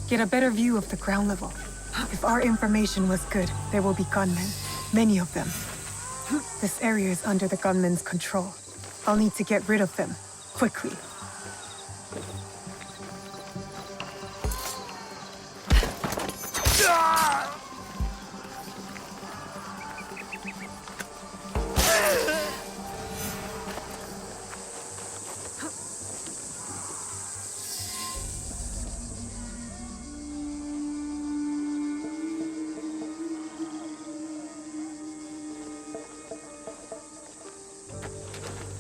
Get a better view of the ground level. If our information was good, there will be gunmen. Many of them. This area is under the gunmen's control. I'll need to get rid of them. Quickly.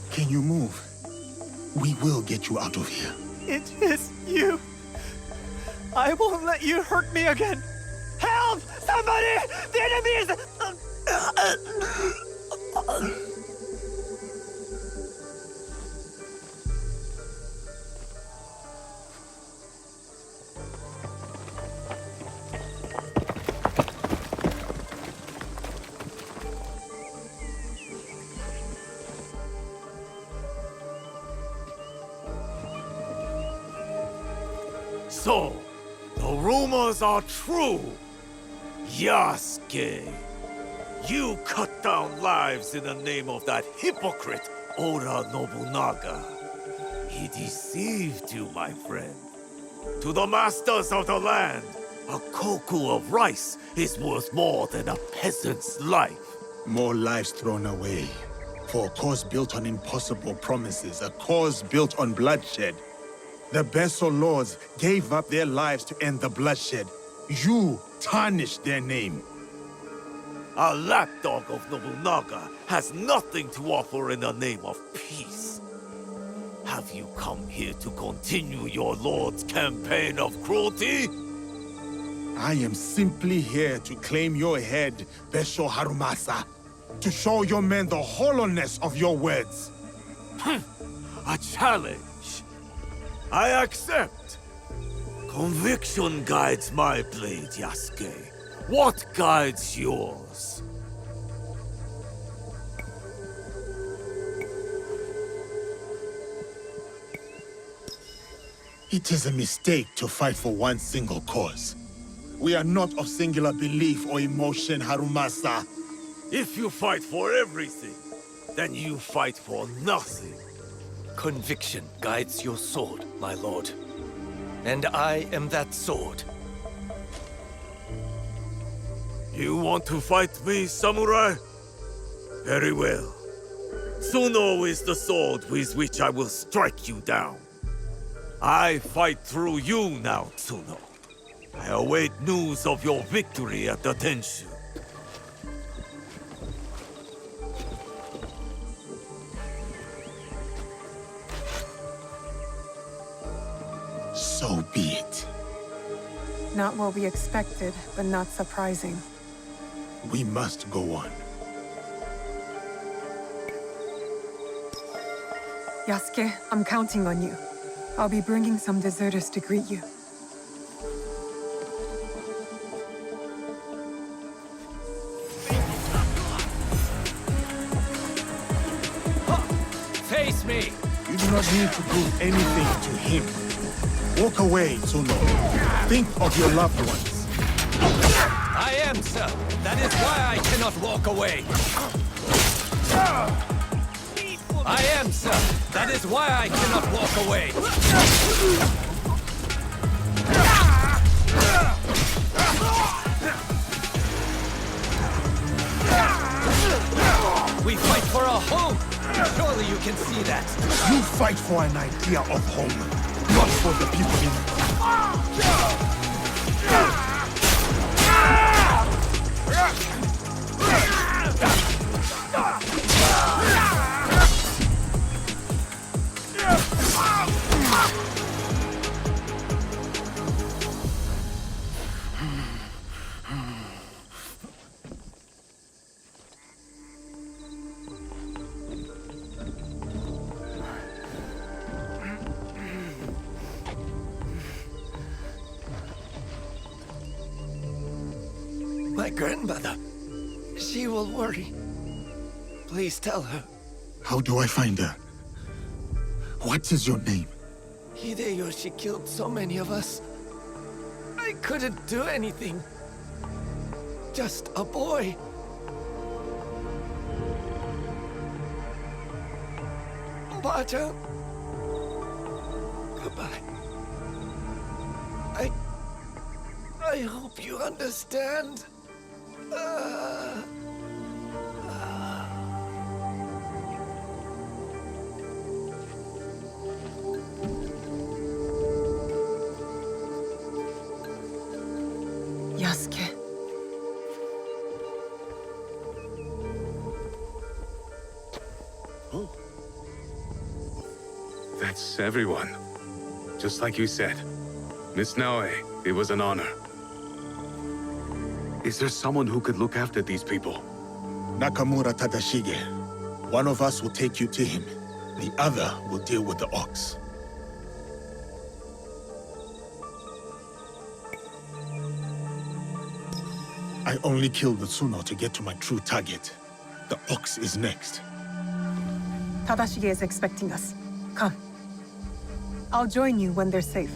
Can you move? We will get you out of here. It is you. I won't let you hurt me again. Help! Somebody! The enemy is... So, the rumors are true. Yasuke, you cut down lives in the name of that hypocrite, Oda Nobunaga. He deceived you, my friend. To the masters of the land, a koku of rice is worth more than a peasant's life. More lives thrown away. For a cause built on impossible promises, a cause built on bloodshed. The Besso lords gave up their lives to end the bloodshed. You tarnished their name. A lapdog of Nobunaga has nothing to offer in the name of peace. Have you come here to continue your lord's campaign of cruelty? I am simply here to claim your head, Besho Harumasa. To show your men the hollowness of your words. A challenge. I accept. Conviction guides my blade, Yasuke. What guides yours? It is a mistake to fight for one single cause. We are not of singular belief or emotion, Harumasa. If you fight for everything, then you fight for nothing. Conviction guides your sword, my lord. And I am that sword. You want to fight me, samurai? Very well. Tsuno is the sword with which I will strike you down. I fight through you now, Tsuno. I await news of your victory at the Tenshu. So be it. Not what we expected, but not surprising. We must go on. Yasuke, I'm counting on you. I'll be bringing some deserters to greet you. Face me! You do not need to do anything to him. Walk away, Tsuno. Think of your loved ones. I am, sir. That is why I cannot walk away. I am, sir. That is why I cannot walk away. We fight for a home. Surely you can see that. You fight for an idea of home, not for the people in it. grandmother. She will worry. Please tell her. How do I find her? What is your name? Hideyoshi killed so many of us. I couldn't do anything. Just a boy. Baja. Goodbye. I hope you understand. Yasuke. That's everyone. Just like you said. Miss Naoe, it was an honor. Is there someone who could look after these people? Nakamura Tadashige. One of us will take you to him. The other will deal with the ox. I only killed the Tsuno to get to my true target. The ox is next. Tadashige is expecting us. Come. I'll join you when they're safe.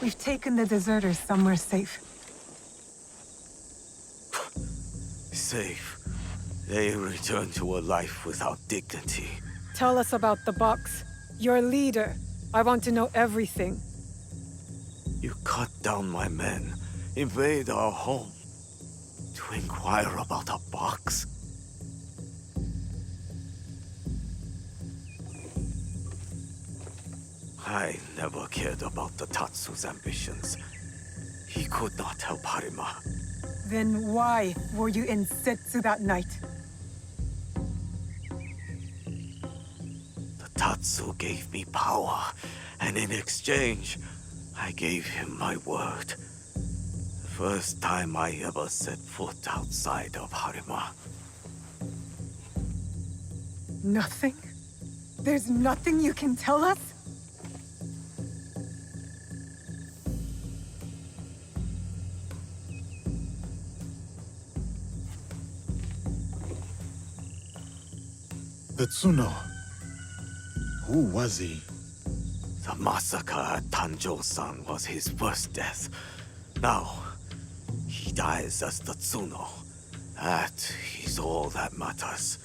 We've taken the deserters somewhere safe. Safe. They return to a life without dignity. Tell us about the box. Your leader. I want to know everything. You cut down my men, invade our home, to inquire about a box? I never cared about the Tatsu's ambitions. He could not help Harima. Then why were you in Setsu that night? The Tatsu gave me power, and in exchange, I gave him my word. The first time I ever set foot outside of Harima. Nothing? There's nothing you can tell us? The Tsuno. Who was he? The massacre at Tanjo-san was his first death. Now, he dies as the Tsuno. That is all that matters.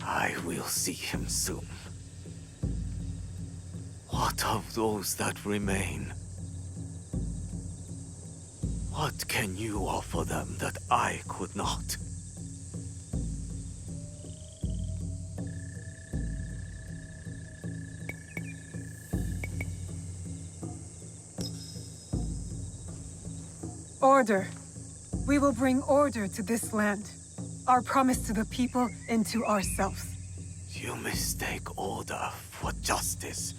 I will see him soon. What of those that remain? What can you offer them that I could not? Order. We will bring order to this land. Our promise to the people and to ourselves. You mistake order for justice.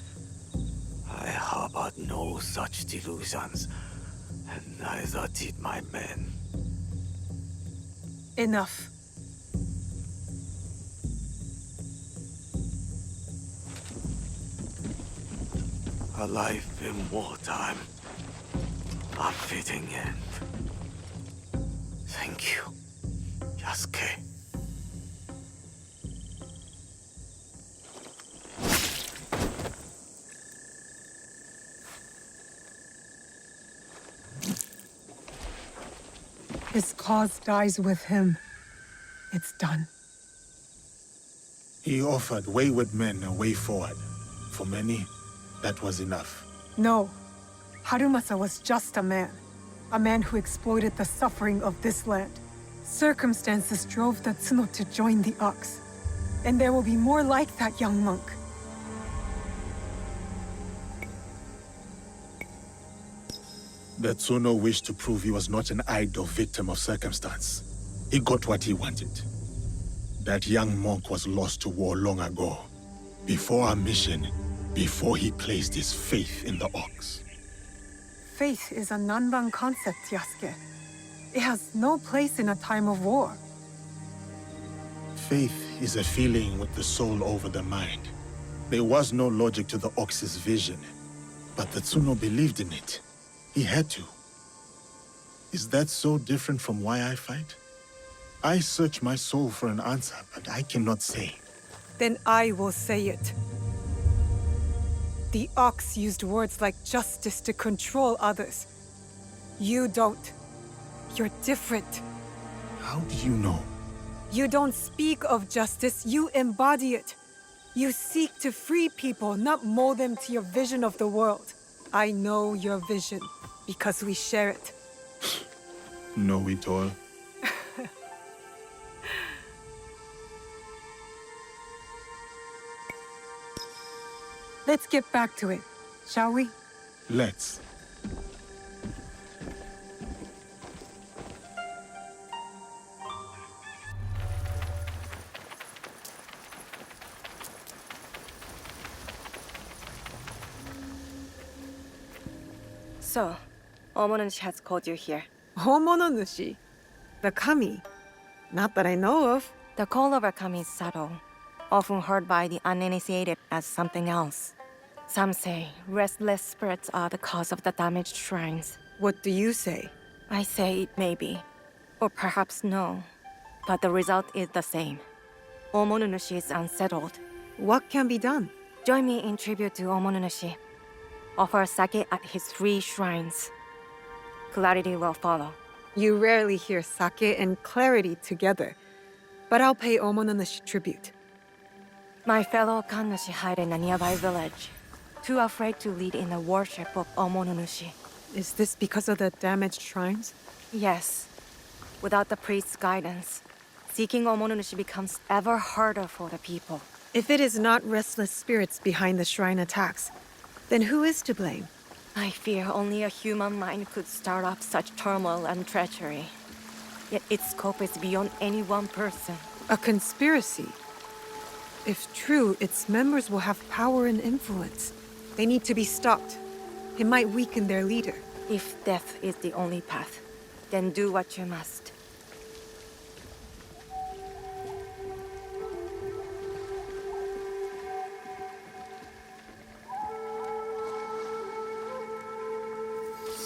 I harbored no such delusions. and neither did my men. Enough. A life in wartime. A fitting end. Thank you, Yasuke. His cause dies with him. It's done. He offered wayward men a way forward. For many, that was enough. No. Harumasa was just a man. A man who exploited the suffering of this land. Circumstances drove the Tsuno to join the Ox. And there will be more like that young monk. The Tsuno wished to prove he was not an idle victim of circumstance. He got what he wanted. That young monk was lost to war long ago. Before our mission, before he placed his faith in the Ox. Faith is a Nanban concept, Yasuke. It has no place in a time of war. Faith is a feeling with the soul over the mind. There was no logic to the Ox's vision, but the Tsuno believed in it. He had to. Is that so different from why I fight? I search my soul for an answer, but I cannot say. Then I will say it. The Ox used words like justice to control others. You don't. You're different. How do you know? You don't speak of justice, you embody it. You seek to free people, not mold them to your vision of the world. I know your vision, because we share it. Know it all. Let's get back to it, shall we? Let's. So, Omonushi has called you here. Homononushi? The kami? Not that I know of. The call of a kami is subtle, often heard by the uninitiated as something else. Some say restless spirits are the cause of the damaged shrines. What do you say? I say it may be, or perhaps no, but the result is the same. Omonushi is unsettled. What can be done? Join me in tribute to Omonushi. Offer sake at his 3 shrines. Clarity will follow. You rarely hear sake and clarity together, but I'll pay Omonushi tribute. My fellow kannushi hide in a nearby village, too afraid to lead in the worship of Omonushi. Is this because of the damaged shrines? Yes. Without the priest's guidance, seeking Omonushi becomes ever harder for the people. If it is not restless spirits behind the shrine attacks, then who is to blame? I fear only a human mind could start up such turmoil and treachery. Yet its scope is beyond any one person. A conspiracy? If true, its members will have power and influence. They need to be stopped. It might weaken their leader. If death is the only path, then do what you must.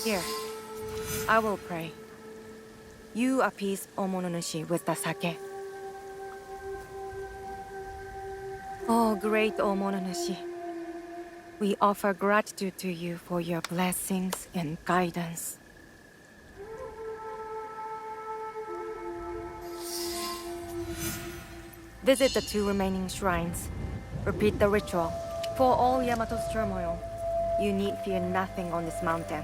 Here, I will pray. You appease Omonushi with the sake. Oh, great Omonushi, we offer gratitude to you for your blessings and guidance. Visit the 2 remaining shrines. Repeat the ritual. For all Yamato's turmoil, you need fear nothing on this mountain.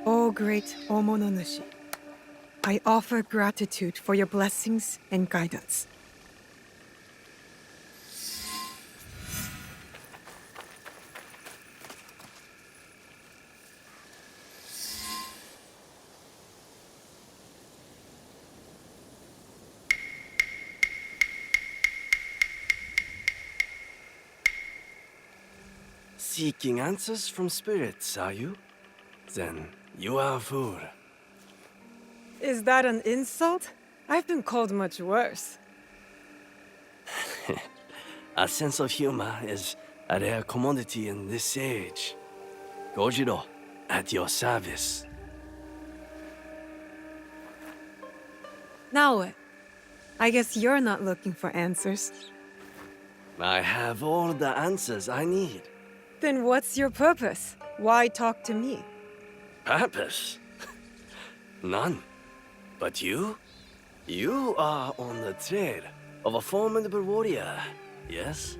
O great Omonushi, I offer gratitude for your blessings and guidance. Seeking answers from spirits, are you? Then you are a fool. Is that an insult? I've been called much worse. A sense of humor is a rare commodity in this age. Gojiro, at your service. Now what? I guess you're not looking for answers. I have all the answers I need. Then what's your purpose? Why talk to me? Purpose? None. But you? You are on the trail of a formidable warrior, yes?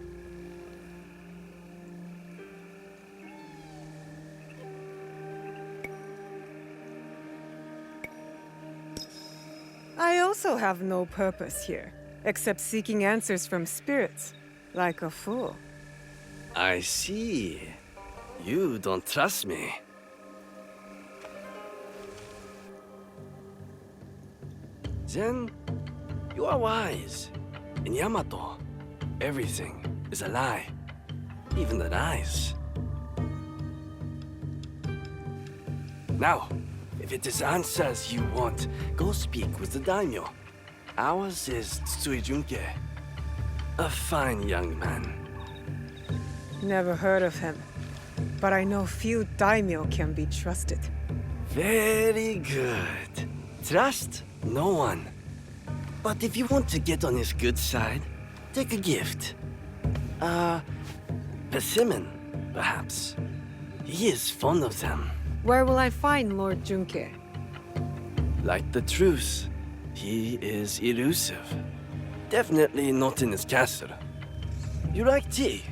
I also have no purpose here, except seeking answers from spirits, like a fool. I see. You don't trust me. Then, you are wise. In Yamato, everything is a lie. Even the lies. Now, if it is answers you want, go speak with the daimyo. Ours is Tsui Junke. A fine young man. Never heard of him, but I know few daimyo can be trusted. Very good. Trust no one. But if you want to get on his good side, take a gift. Persimmon, perhaps. He is fond of them. Where will I find Lord Junke? Like the truth, he is elusive. Definitely not in his castle. You like tea?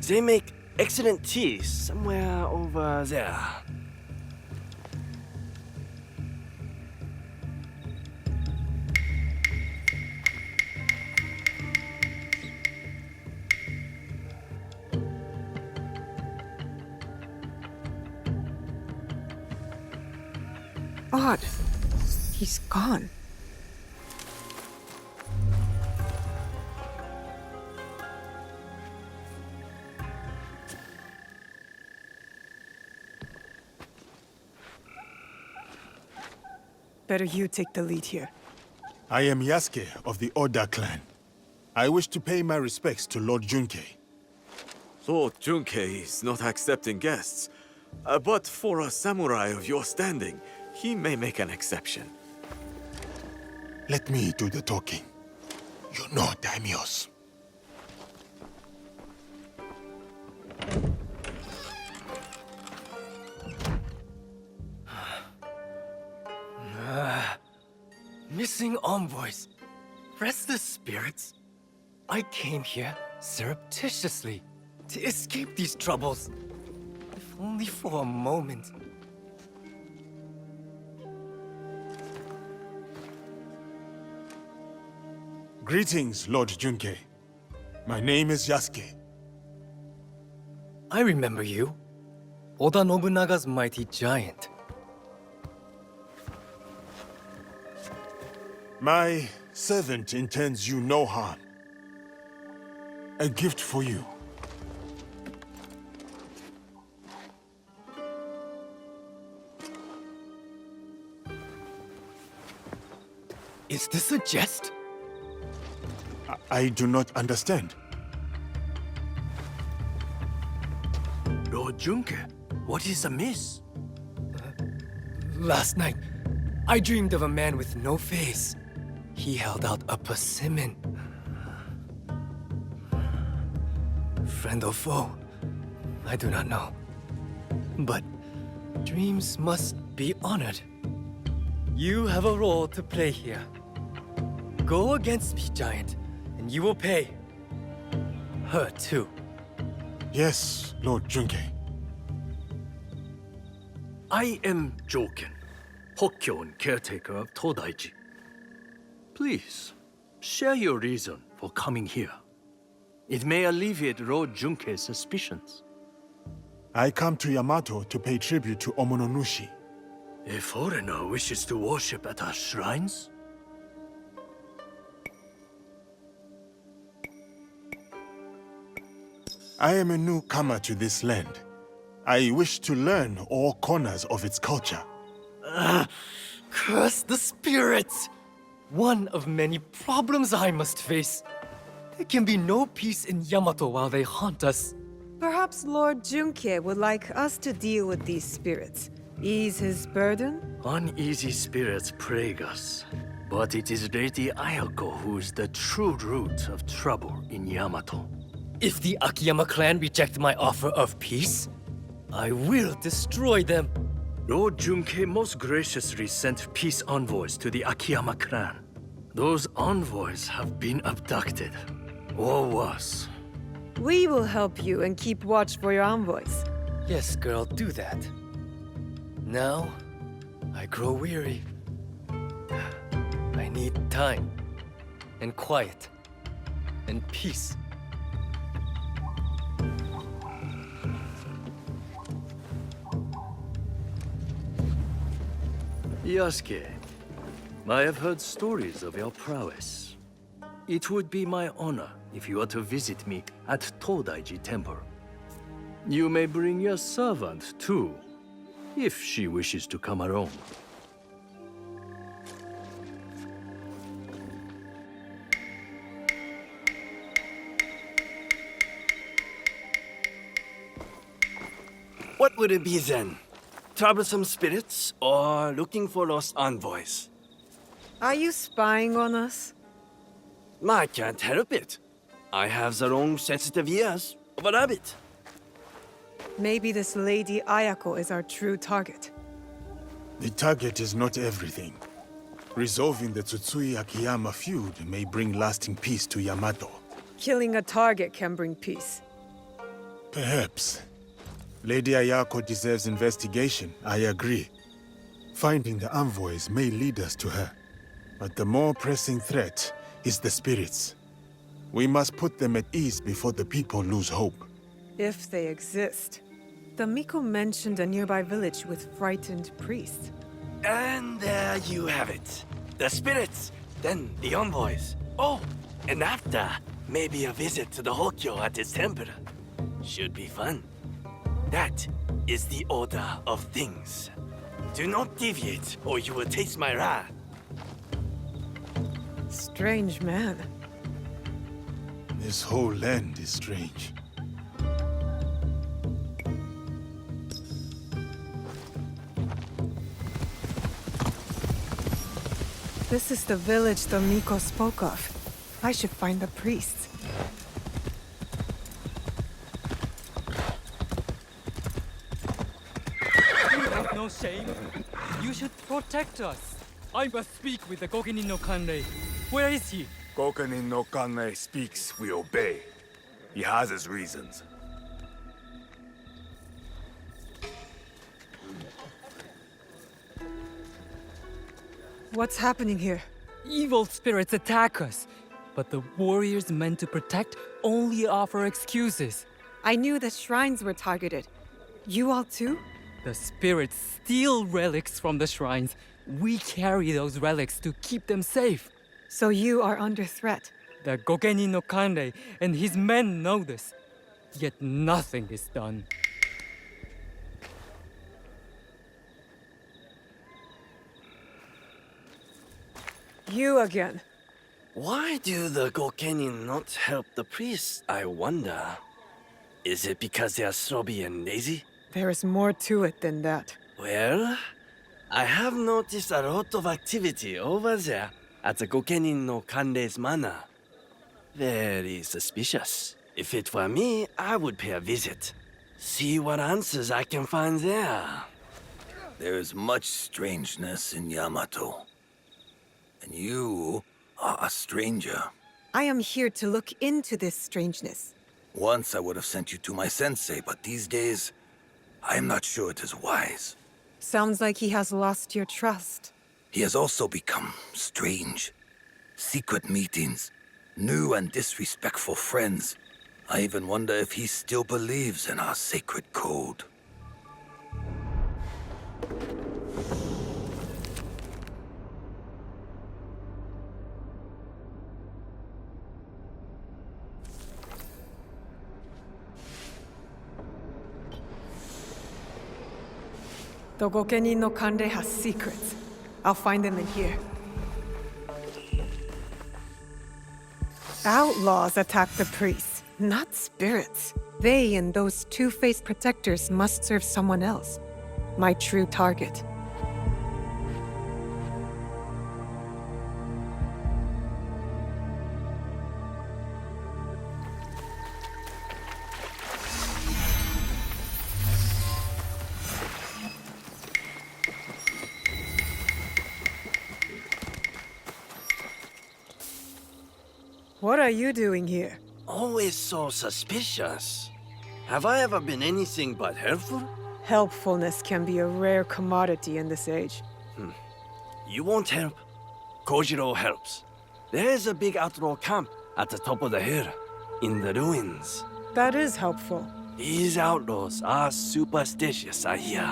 They make excellent tea somewhere over there. Odd. He's gone. Better you take the lead here. I am Yasuke of the Oda clan. I wish to pay my respects to Lord Junke. Lord Junke is not accepting guests. But for a samurai of your standing, he may make an exception. Let me do the talking. You know daimyos. Missing envoys. Restless spirits. I came here surreptitiously to escape these troubles. If only for a moment. Greetings, Lord Junke. My name is Yasuke. I remember you. Oda Nobunaga's mighty giant. My servant intends you no harm. A gift for you. Is this a jest? I do not understand. Lord Junke, what is amiss? Last night, I dreamed of a man with no face. He held out a persimmon. Friend or foe, I do not know. But dreams must be honored. You have a role to play here. Go against me, giant, and you will pay. Her too. Yes, Lord Junke. I am Joken, Hokkyon caretaker of Todaiji. Please, share your reason for coming here. It may alleviate Lord Junke's suspicions. I come to Yamato to pay tribute to Omononushi. A foreigner wishes to worship at our shrines? I am a newcomer to this land. I wish to learn all corners of its culture. Curse the spirits! One of many problems I must face. There can be no peace in Yamato while they haunt us. Perhaps Lord Junke would like us to deal with these spirits. Ease his burden? Uneasy spirits plague us. But it is Lady Ayako who is the true root of trouble in Yamato. If the Akiyama clan reject my offer of peace, I will destroy them. Lord Junke most graciously sent peace envoys to the Akiyama clan. Those envoys have been abducted, or worse. We will help you and keep watch for your envoys. Yes, girl, do that. Now, I grow weary. I need time, and quiet, and peace. Yasuke, I have heard stories of your prowess. It would be my honor if you were to visit me at Todaiji Temple. You may bring your servant, too, if she wishes to come alone. What would it be then? Troublesome spirits or looking for lost envoys? Are you spying on us? I can't help it. I have the wrong sensitive ears of a rabbit. Maybe this Lady Ayako is our true target. The target is not everything. Resolving the Tsutsui Akiyama feud may bring lasting peace to Yamato. Killing a target can bring peace. Perhaps. Lady Ayako deserves investigation, I agree. Finding the envoys may lead us to her. But the more pressing threat is the spirits. We must put them at ease before the people lose hope. If they exist. The Miko mentioned a nearby village with frightened priests. And there you have it. The spirits, then the envoys. Oh, and after, maybe a visit to the Hokkyo at his temple. Should be fun. That is the order of things. Do not deviate, or you will taste my wrath. Strange man. This whole land is strange. This is the village the Miko spoke of. I should find the priests. You have no shame. You should protect us. I must speak with the Gokenin no Kanrei. Where is he? Gokenin no Kanrei speaks, we obey. He has his reasons. What's happening here? Evil spirits attack us, but the warriors meant to protect only offer excuses. I knew the shrines were targeted. You all too? The spirits steal relics from the shrines. We carry those relics to keep them safe. So you are under threat? The Gokenin no Kanrei and his men know this. Yet nothing is done. You again. Why do the Gokenin not help the priests, I wonder? Is it because they are snobby and lazy? There is more to it than that. Well, I have noticed a lot of activity over there at the Gokenin no Kanrei's manor. Very suspicious. If it were me, I would pay a visit. See what answers I can find there. There is much strangeness in Yamato. And you are a stranger. I am here to look into this strangeness. Once I would have sent you to my sensei, but these days, I am not sure it is wise. Sounds like he has lost your trust. He has also become strange. Secret meetings, new and disrespectful friends. I even wonder if he still believes in our sacred code. The Gokenin no Kanrei has secrets. I'll find them in here. Outlaws attack the priests, not spirits. They and those two-faced protectors must serve someone else. My true target. What are you doing here? Always so suspicious. Have I ever been anything but helpful? Helpfulness can be a rare commodity in this age. You won't help. Kojiro helps. There's a big outlaw camp at the top of the hill, in the ruins. That is helpful. These outlaws are superstitious, I hear.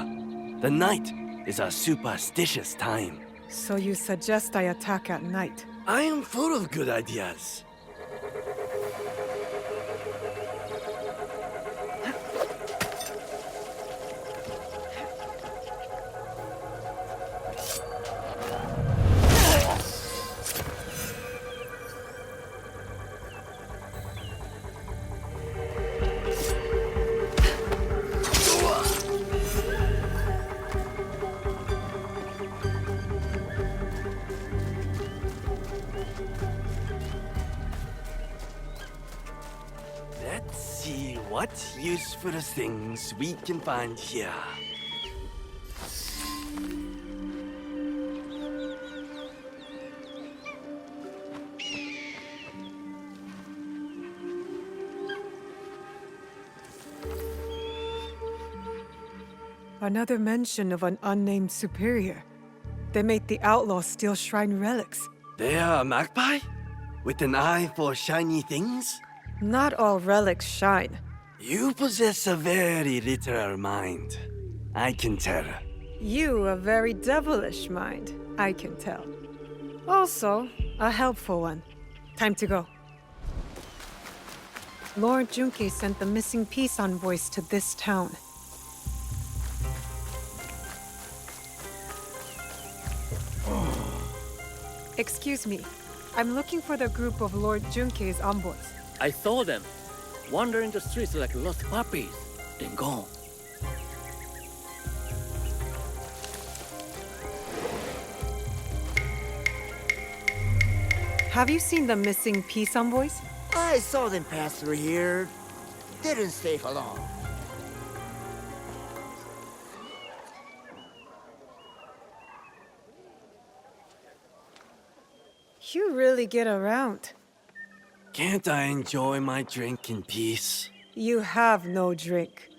The night is a superstitious time. So you suggest I attack at night? I am full of good ideas. What useful things we can find here. Another mention of an unnamed superior. They made the outlaws steal shrine relics. They are a magpie? With an eye for shiny things? Not all relics shine. You possess a very literal mind. I can tell. You a very devilish mind. I can tell. Also, a helpful one. Time to go. Lord Junkei sent the missing peace envoys to this town. Excuse me. I'm looking for the group of Lord Junkei's envoys. I saw them, wandering the streets like lost puppies, then gone. Have you seen the missing peace envoys? I saw them pass through here. Didn't stay for long. You really get around. Can't I enjoy my drink in peace? You have no drink.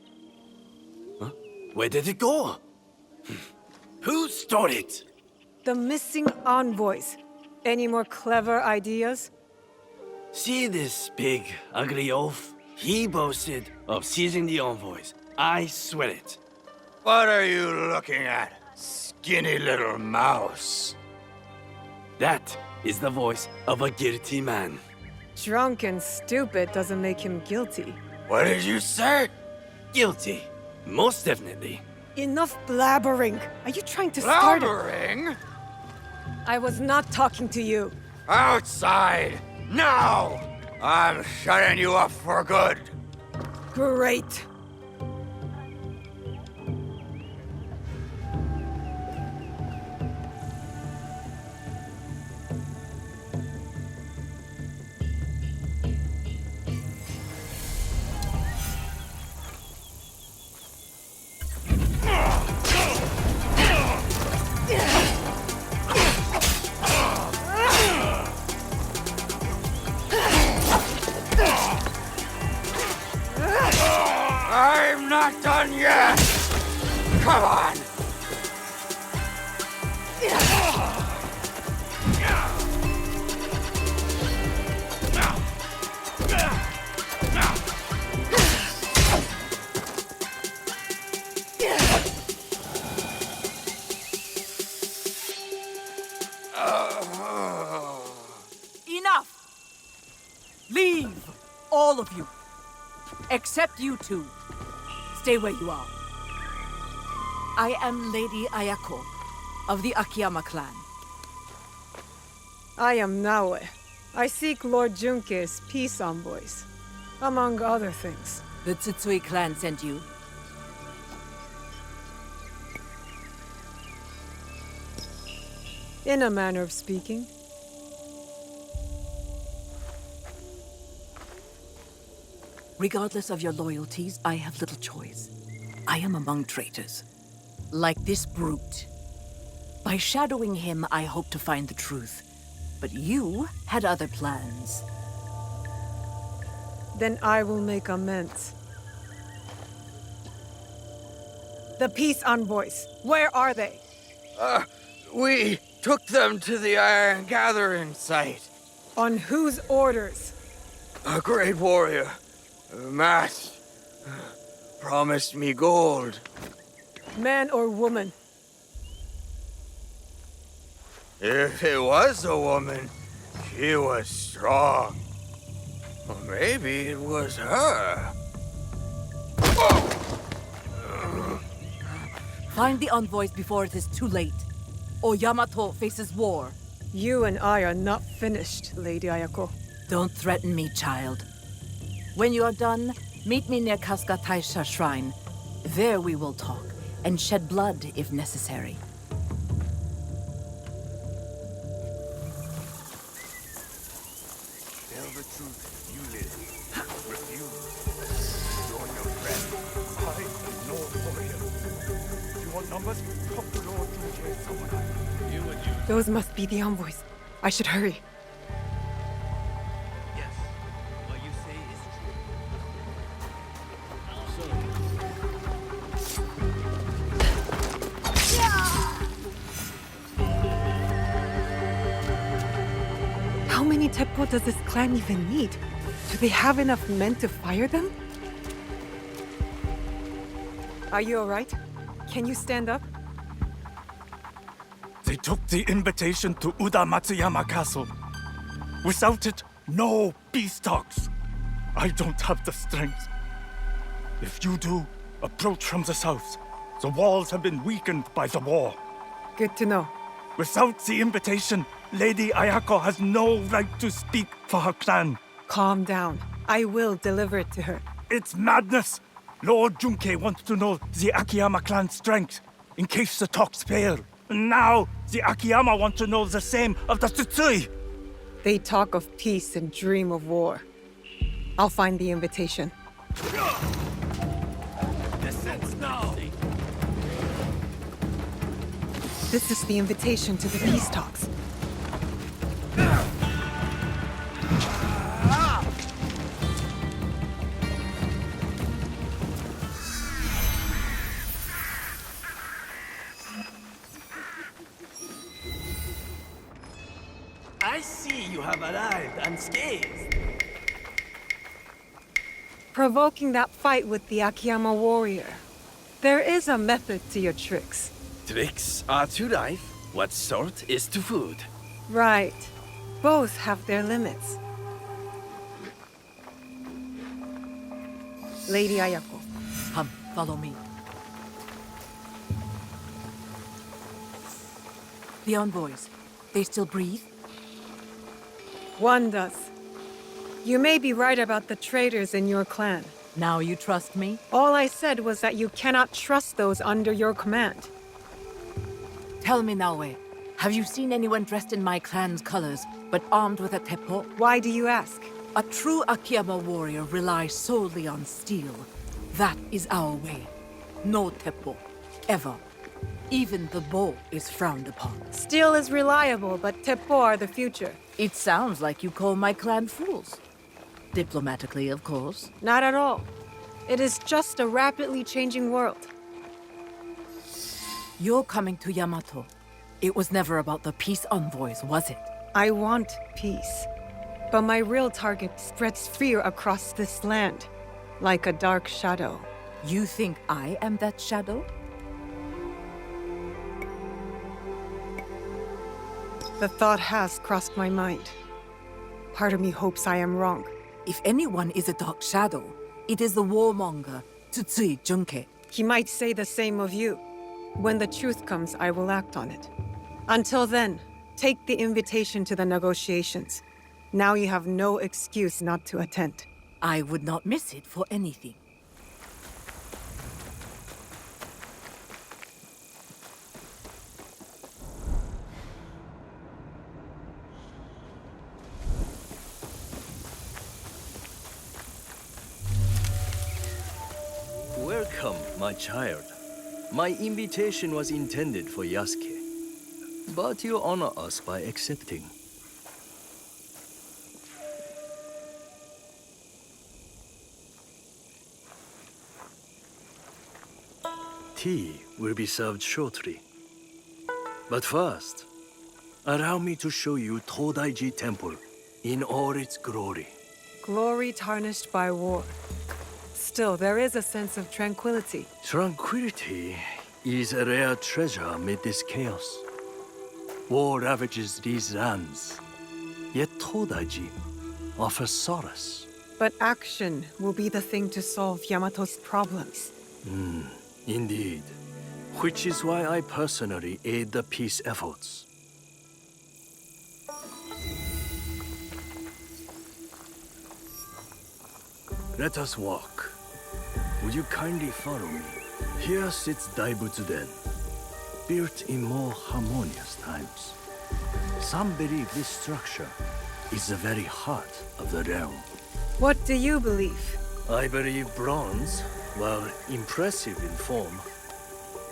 Huh? Where did it go? Who stole it? The missing envoys. Any more clever ideas? See this big, ugly oaf? He boasted of seizing the envoys. I swear it. What are you looking at, skinny little mouse? That is the voice of a guilty man. Drunk and stupid doesn't make him guilty. What did you say? Guilty. Most definitely. Enough blabbering. Are you trying to start it? Blabbering? I was not talking to you. Outside! Now! I'm shutting you up for good. Great. I'm not done yet! Come on! Enough! Leave, all of you. Except you two. Stay where you are. I am Lady Ayako of the Akiyama clan. I am Naoe. I seek Lord Junke's peace envoys, among other things. The Tsutsui clan sent you. In a manner of speaking. Regardless of your loyalties, I have little choice. I am among traitors, like this brute. By shadowing him, I hope to find the truth. But you had other plans. Then I will make amends. The peace envoys, where are they? We took them to the Iron Gathering site. On whose orders? A great warrior, Matt, promised me gold. Man or woman? If it was a woman, she was strong. Or maybe it was her. Find the envoys before it is too late, or Yamato faces war. You and I are not finished, Lady Ayako. Don't threaten me, child. When you are done, meet me near Kasuga Taisha Shrine. There we will talk, and shed blood if necessary. Tell the truth, you live. Refuse. Join your friend. I am no warrior. You want numbers? Talk to Lord Junke Samurai. You and you. Those must be the envoys. I should hurry. Yes, what you say is How many teppo does this clan even need? Do they have enough men to fire them? Are you alright? Can you stand up? They took the invitation to Uda Matsuyama Castle. Without it, no peace talks. I don't have the strength. If you do, approach from the south. The walls have been weakened by the war. Good to know. Without the invitation, Lady Ayako has no right to speak for her clan. Calm down. I will deliver it to her. It's madness! Lord Junke wants to know the Akiyama clan's strength, in case the talks fail. Now, the Akiyama want to know the same of the Tsutsui. They talk of peace and dream of war. I'll find the invitation. Distance now! This is the invitation to the peace talks. I see you have arrived unscathed. Provoking that fight with the Akiyama warrior. There is a method to your tricks. Tricks are to life what salt is to food. Right. Both have their limits. Lady Ayako. Come, follow me. The envoys, they still breathe? One does. You may be right about the traitors in your clan. Now you trust me? All I said was that you cannot trust those under your command. Tell me, Naoe, have you seen anyone dressed in my clan's colors, but armed with a teppo? Why do you ask? A true Akiyama warrior relies solely on steel. That is our way. No teppo. Ever. Even the bow is frowned upon. Steel is reliable, but teppo are the future. It sounds like you call my clan fools. Diplomatically, of course. Not at all. It is just a rapidly changing world. You're coming to Yamato. It was never about the peace envoys, was it? I want peace. But my real target spreads fear across this land, like a dark shadow. You think I am that shadow? The thought has crossed my mind. Part of me hopes I am wrong. If anyone is a dark shadow, it is the warmonger, Tsutsui Junke. He might say the same of you. When the truth comes, I will act on it. Until then, take the invitation to the negotiations. Now you have no excuse not to attend. I would not miss it for anything. Welcome, my child. My invitation was intended for Yasuke, but you honor us by accepting. Tea will be served shortly. But first, allow me to show you Todaiji Temple in all its glory. Glory tarnished by war. Still, there is a sense of tranquility. Tranquility is a rare treasure amid this chaos. War ravages these lands, yet Todaiji offers solace. But action will be the thing to solve Yamato's problems. Indeed. Which is why I personally aid the peace efforts. Let us walk. Would you kindly follow me? Here sits Daibutsu-den, built in more harmonious times. Some believe this structure is the very heart of the realm. What do you believe? I believe bronze, while impressive in form,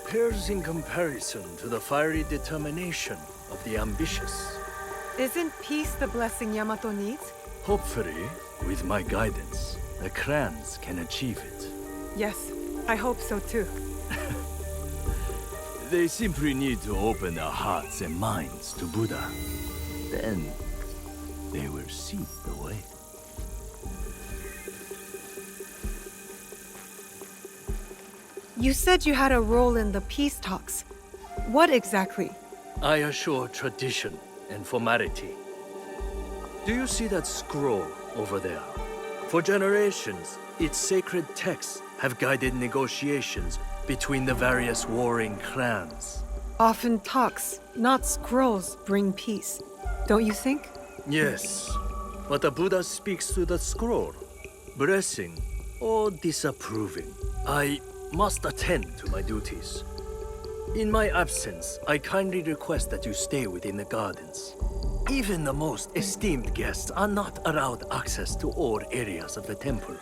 pales in comparison to the fiery determination of the ambitious. Isn't peace the blessing Yamato needs? Hopefully, with my guidance, the clans can achieve it. Yes, I hope so too. They simply need to open their hearts and minds to Buddha. Then, they will see the way. You said you had a role in the peace talks. What exactly? I assure tradition and formality. Do you see that scroll over there? For generations, its sacred texts have guided negotiations between the various warring clans. Often talks, not scrolls, bring peace. Don't you think? Yes, but the Buddha speaks to the scroll, blessing or disapproving. I must attend to my duties. In my absence, I kindly request that you stay within the gardens. Even the most esteemed guests are not allowed access to all areas of the temple.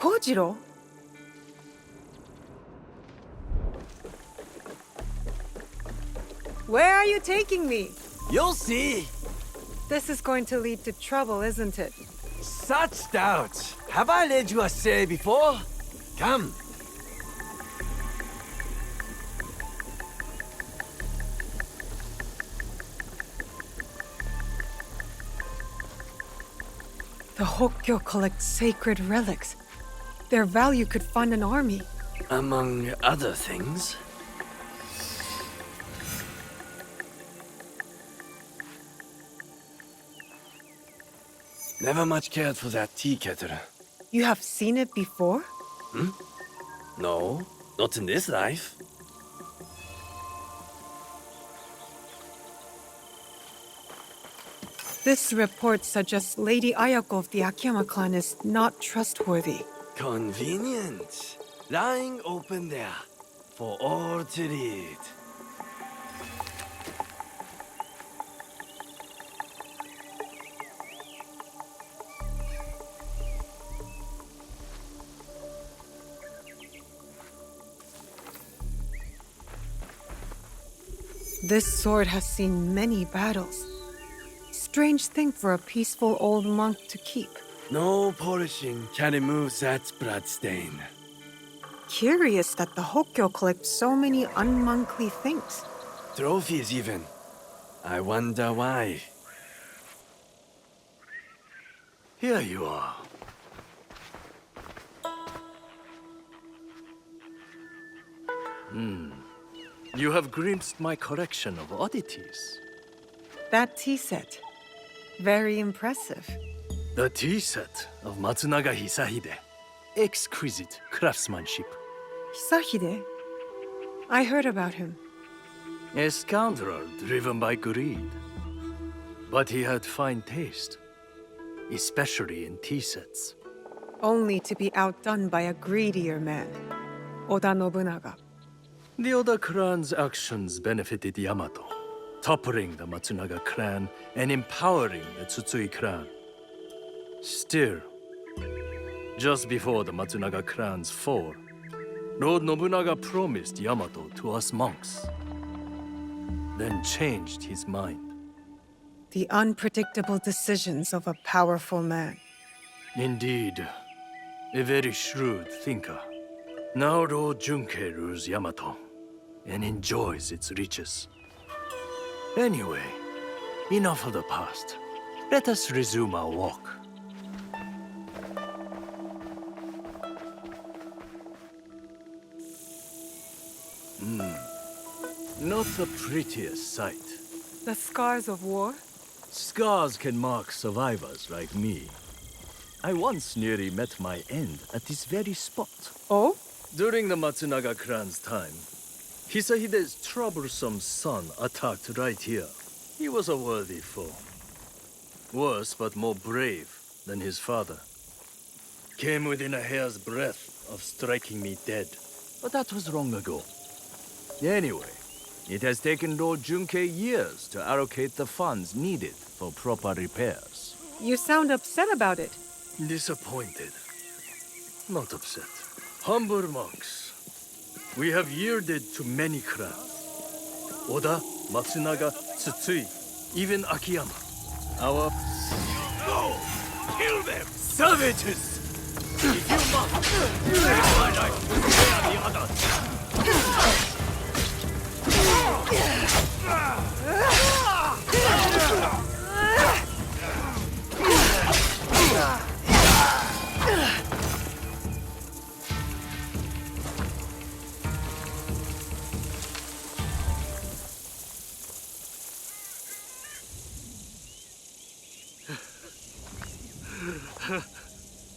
Kojiro? Where are you taking me? You'll see. This is going to lead to trouble, isn't it? Such doubt. Have I led you astray before? Come. The Hokkyo collect sacred relics. Their value could fund an army. Among other things. Never much cared for that tea kettle. You have seen it before? No, not in this life. This report suggests Lady Ayako of the Akiyama clan is not trustworthy. Convenient. Lying open there for all to read. This sword has seen many battles. Strange thing for a peaceful old monk to keep. No polishing can remove that bloodstain. Curious that the Hokkyo collect so many unmonkly things. Trophies even. I wonder why. Here you are. You have glimpsed my collection of oddities. That tea set. Very impressive. The tea set of Matsunaga Hisahide. Exquisite craftsmanship. Hisahide? I heard about him. A scoundrel driven by greed. But he had fine taste, especially in tea sets. Only to be outdone by a greedier man, Oda Nobunaga. The Oda clan's actions benefited Yamato, toppling the Matsunaga clan and empowering the Tsutsui clan. Still, just before the Matsunaga clan's fall, Lord Nobunaga promised Yamato to us monks, then changed his mind. The unpredictable decisions of a powerful man. Indeed, a very shrewd thinker. Now Lord Junkei rules Yamato and enjoys its riches. Anyway, enough of the past. Let us resume our walk. Not the prettiest sight. The scars of war? Scars can mark survivors like me. I once nearly met my end at this very spot. Oh? During the Matsunaga clan's time, Hisahide's troublesome son attacked right here. He was a worthy foe. Worse but more brave than his father. Came within a hair's breadth of striking me dead. But that was long ago. Anyway, it has taken Lord Junkei years to allocate the funds needed for proper repairs. You sound upset about it. Disappointed. Not upset. Humble monks. We have yielded to many clans. Oda, Matsunaga, Tsutsui, even Akiyama. Our... Go! Kill them! Savages! If you must, let my life prepare the others!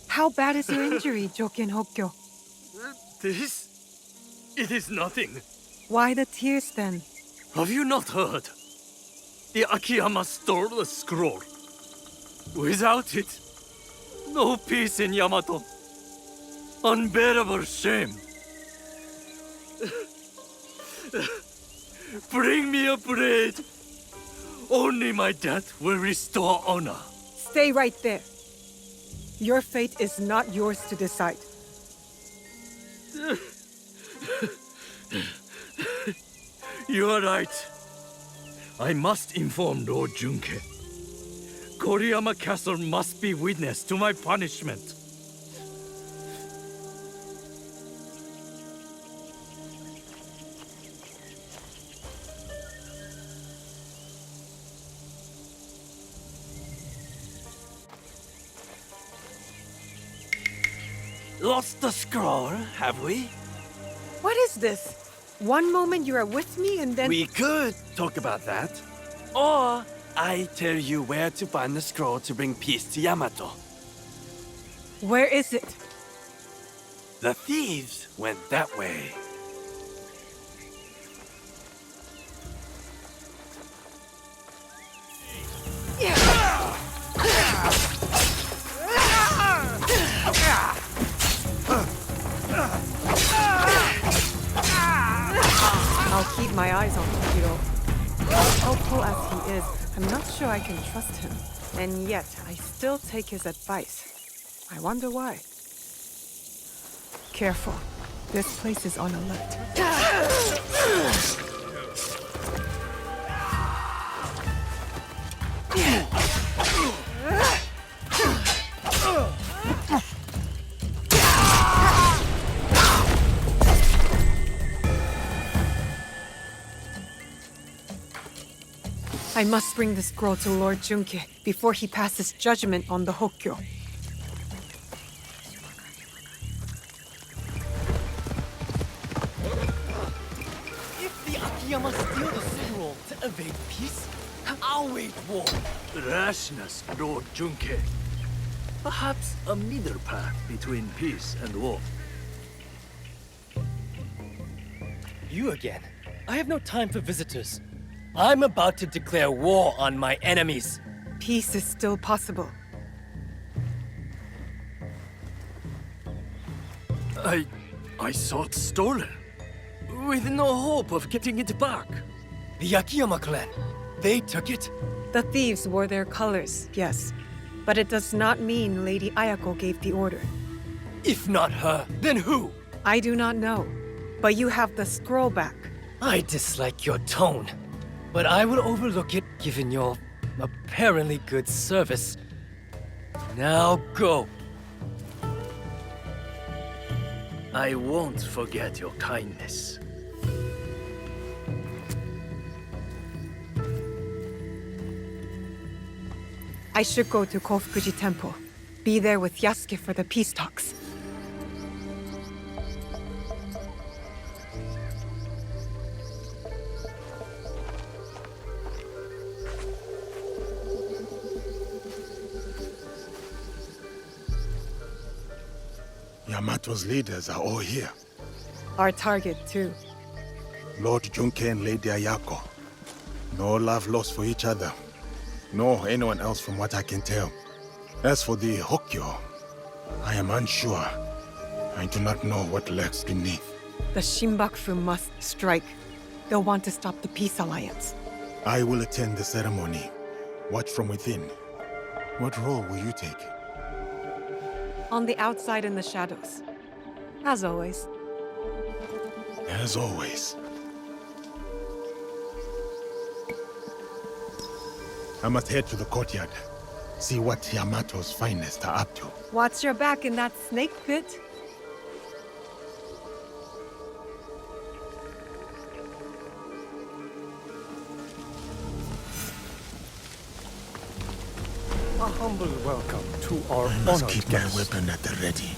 How bad is your injury, Joken Hokkyo? This? It is nothing. Why the tears then? Have you not heard? The Akiyama stole the scroll. Without it, no peace in Yamato. Unbearable shame. Bring me a blade. Only my death will restore honor. Stay right there. Your fate is not yours to decide. You are right. I must inform Lord Junkei. Koriyama Castle must be witness to my punishment. Lost the scroll, have we? What is this? One moment you are with me and then... We could talk about that. Or I tell you where to find the scroll to bring peace to Yamato. Where is it? The thieves went that way. I'll keep my eyes on Hiro. Helpful as he is, I'm not sure I can trust him. And yet, I still take his advice. I wonder why. Careful. This place is on alert. I must bring the scroll to Lord Junkei before he passes judgment on the Hokkyo. If the Akiyama steal the scroll to evade peace, I'll wait war. Rashness, Lord Junkei. Perhaps a middle path between peace and war. You again? I have no time for visitors. I'm about to declare war on my enemies. Peace is still possible. I saw it stolen, with no hope of getting it back. The Akiyama clan, they took it? The thieves wore their colors, yes. But it does not mean Lady Ayako gave the order. If not her, then who? I do not know. But you have the scroll back. I dislike your tone, but I will overlook it given your apparently good service. Now go. I won't forget your kindness. I should go to Kofukuji Temple. Be there with Yasuke for the peace talks. Yamato's leaders are all here. Our target, too. Lord Junkei and Lady Ayako. No love lost for each other. Nor anyone else from what I can tell. As for the Hokkyo, I am unsure. I do not know what lurks beneath. The Shinbakufu must strike. They'll want to stop the peace alliance. I will attend the ceremony. Watch from within. What role will you take? On the outside in the shadows. As always. As always. I must head to the courtyard. See what Yamato's finest are up to. Watch your back in that snake pit. A humble welcome to our I must honored keep guest. my weapon at the ready.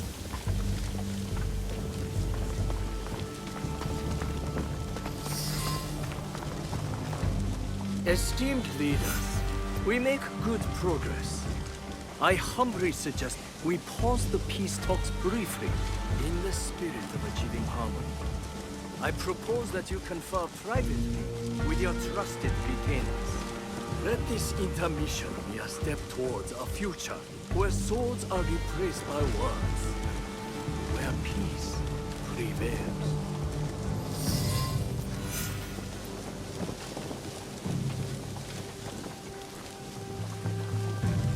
Esteemed leaders, we make good progress. I humbly suggest we pause the peace talks briefly in the spirit of achieving harmony. I propose that you confer privately with your trusted retainers. Let this intermission be a step towards a future where swords are replaced by words, where peace prevails.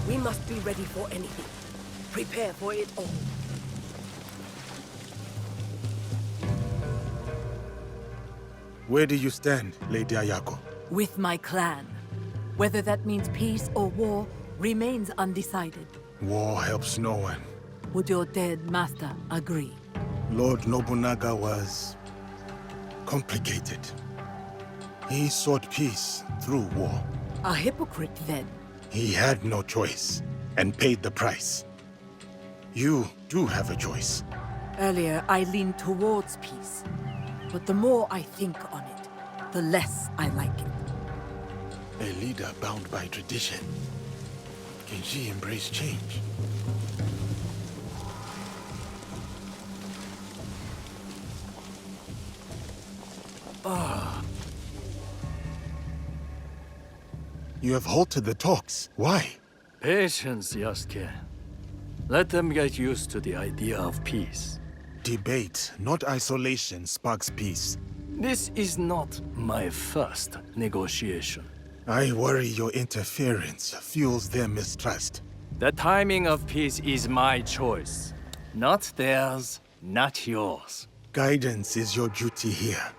We must be ready for anything. Prepare for it all. Where do you stand, Lady Ayako? With my clan. Whether that means peace or war remains undecided. War helps no one. Would your dead master agree? Lord Nobunaga was complicated. He sought peace through war. A hypocrite, then. He had no choice and paid the price. You do have a choice. Earlier, I leaned towards peace. But the more I think on it, the less I like it. A leader bound by tradition. Can she embrace change? You have halted the talks. Why? Patience, Yasuke. Let them get used to the idea of peace. Debate, not isolation, sparks peace. This is not my first negotiation. I worry your interference fuels their mistrust. The timing of peace is my choice. Not theirs, not yours. Guidance is your duty here.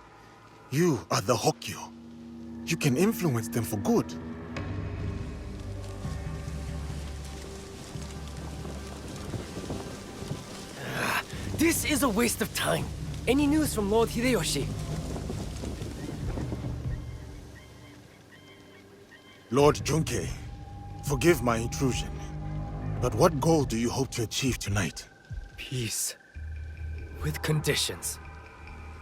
You are the Hokkyo. You can influence them for good. This is a waste of time. Any news from Lord Hideyoshi? Lord Junkei, forgive my intrusion. But what goal do you hope to achieve tonight? Peace. With conditions.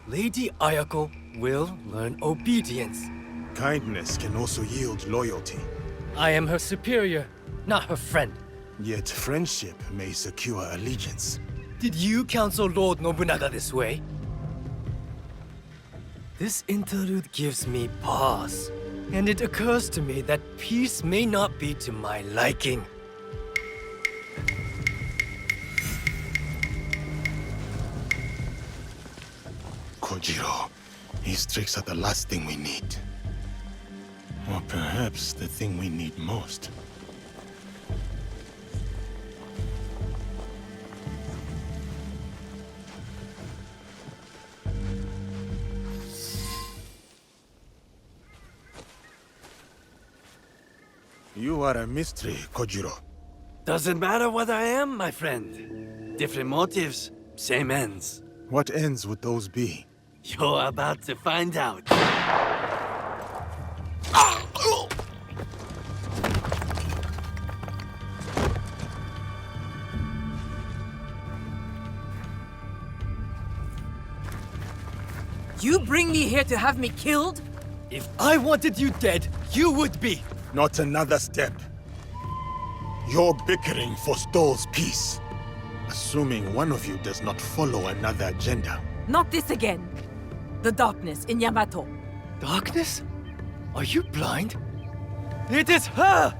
Lady Ayako will learn obedience. Kindness can also yield loyalty. I am her superior, not her friend. Yet friendship may secure allegiance. Did you counsel Lord Nobunaga this way? This interlude gives me pause, and it occurs to me that peace may not be to my liking. Kojiro, his tricks are the last thing we need. Or perhaps the thing we need most. You are a mystery, Kojiro. Doesn't matter what I am, my friend. Different motives, same ends. What ends would those be? You're about to find out. You bring me here to have me killed? If I wanted you dead, you would be. Not another step. Your bickering forestalls peace. Assuming one of you does not follow another agenda. Not this again. The darkness in Yamato. Darkness? Are you blind? It is her!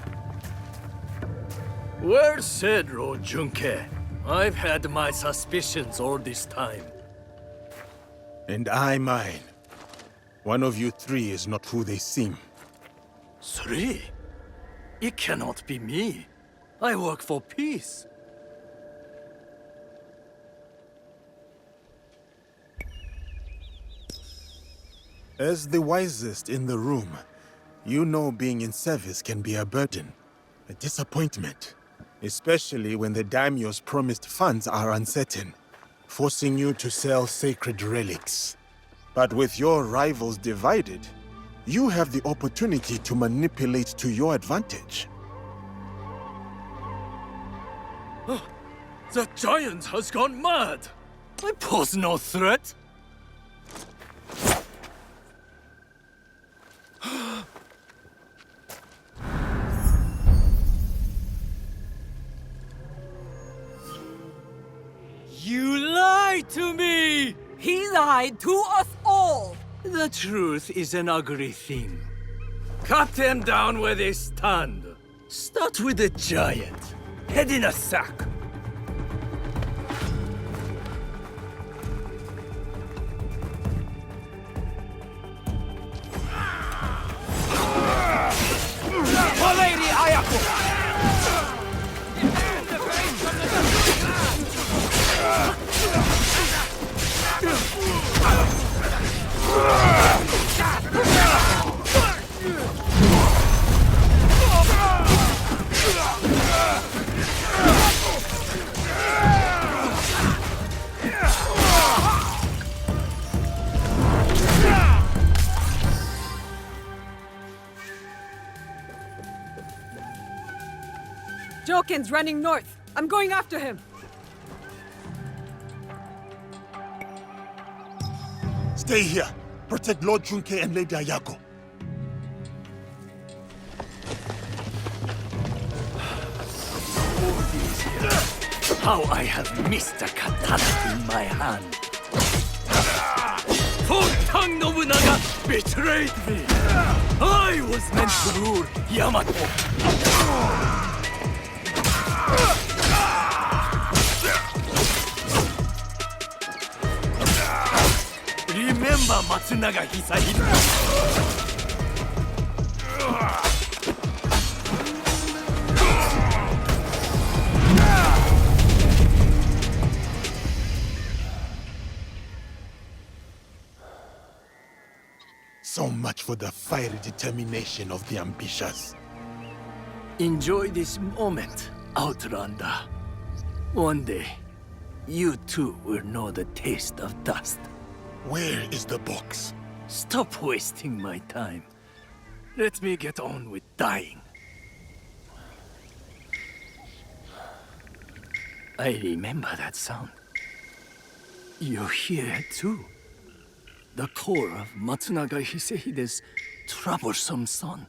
Well said, Junke. I've had my suspicions all this time. And I mine. One of you three is not who they seem. Three? It cannot be me. I work for peace. As the wisest in the room, you know being in service can be a burden, a disappointment, especially when the daimyo's promised funds are uncertain, forcing you to sell sacred relics. But with your rivals divided, you have the opportunity to manipulate to your advantage. The giant has gone mad! I pose no threat! You lied to me! He lied to us all! The truth is an ugly thing. Cut them down where they stand. Start with the giant. Head in a sack. Lady Ayako! Joken's running north. I'm going after him. Stay here. Protect Lord Junke and Lady Ayako. All these years, how I have missed a katana in my hand. King Nobunaga betrayed me. I was meant to rule Yamato. Remember Matsunaga Hisahiro. So much for the fiery determination of the ambitious. Enjoy this moment, Outlander. One day, you too will know the taste of dust. Where is the box? Stop wasting my time. Let me get on with dying. I remember that sound. You hear it too. The call of Matsunaga Hisehide's troublesome son.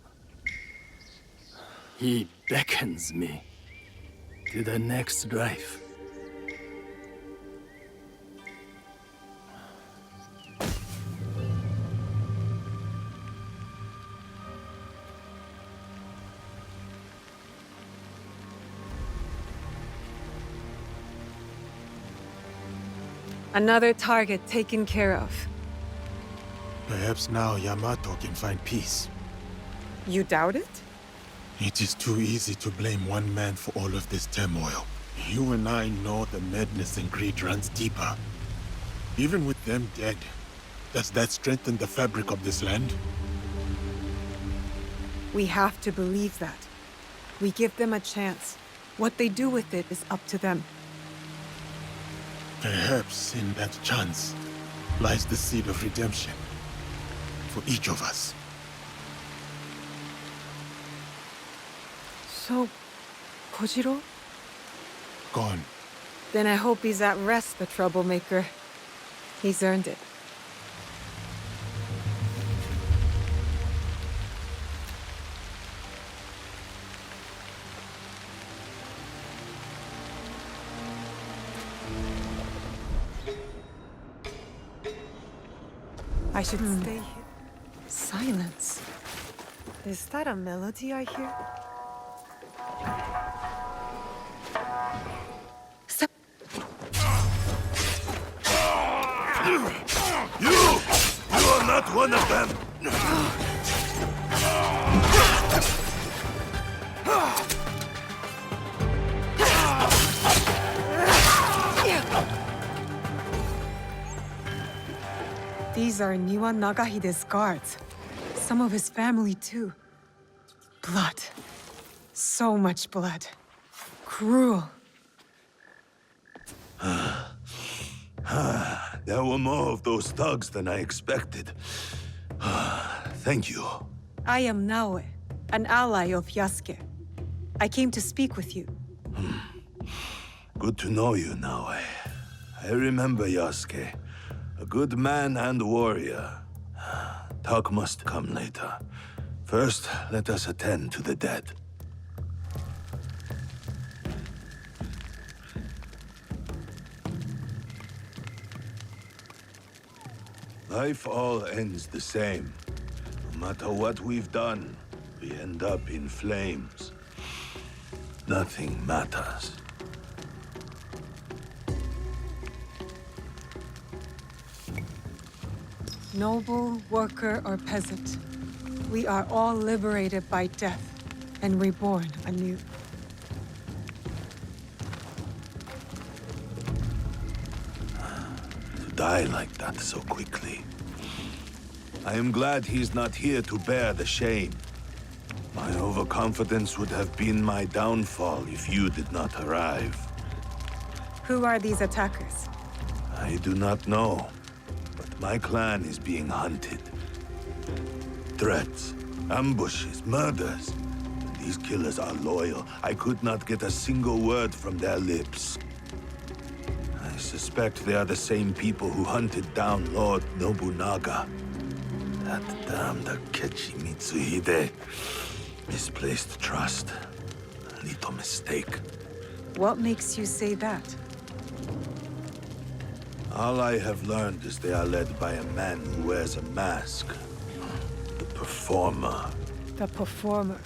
He beckons me to the next life. Another target taken care of. Perhaps now Yamato can find peace. You doubt it? It is too easy to blame one man for all of this turmoil. You and I know the madness and greed runs deeper. Even with them dead, does that strengthen the fabric of this land? We have to believe that. We give them a chance. What they do with it is up to them. Perhaps in that chance lies the seed of redemption for each of us. So, Kojiro? Gone. Then I hope he's at rest, the troublemaker. He's earned it. I should stay here. Silence. Is that a melody I hear? You are not one of them! These are Niwa Nagahide's guards. Some of his family, too. Blood. So much blood. Cruel. There were more of those thugs than I expected. Thank you. I am Naoe, an ally of Yasuke. I came to speak with you. Good to know you, Naoe. I remember Yasuke. A good man and warrior. Talk must come later. First, let us attend to the dead. Life all ends the same. No matter what we've done, we end up in flames. Nothing matters. Noble, worker, or peasant, we are all liberated by death and reborn anew. To die like that so quickly. I am glad he's not here to bear the shame. My overconfidence would have been my downfall if you did not arrive. Who are these attackers? I do not know. My clan is being hunted. Threats, ambushes, murders. These killers are loyal. I could not get a single word from their lips. I suspect they are the same people who hunted down Lord Nobunaga. That damned Akechi Mitsuhide. Misplaced trust. A little mistake. What makes you say that? All I have learned is they are led by a man who wears a mask. The Performer. The Performer.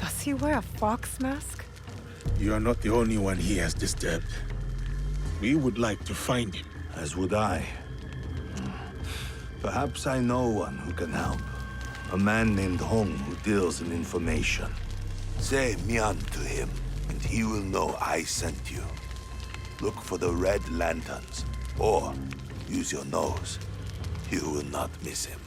Does he wear a fox mask? You are not the only one he has disturbed. We would like to find him. As would I. Perhaps I know one who can help. A man named Hong who deals in information. Say Mian to him, and he will know I sent you. Look for the red lanterns. Or, use your nose. You will not miss him.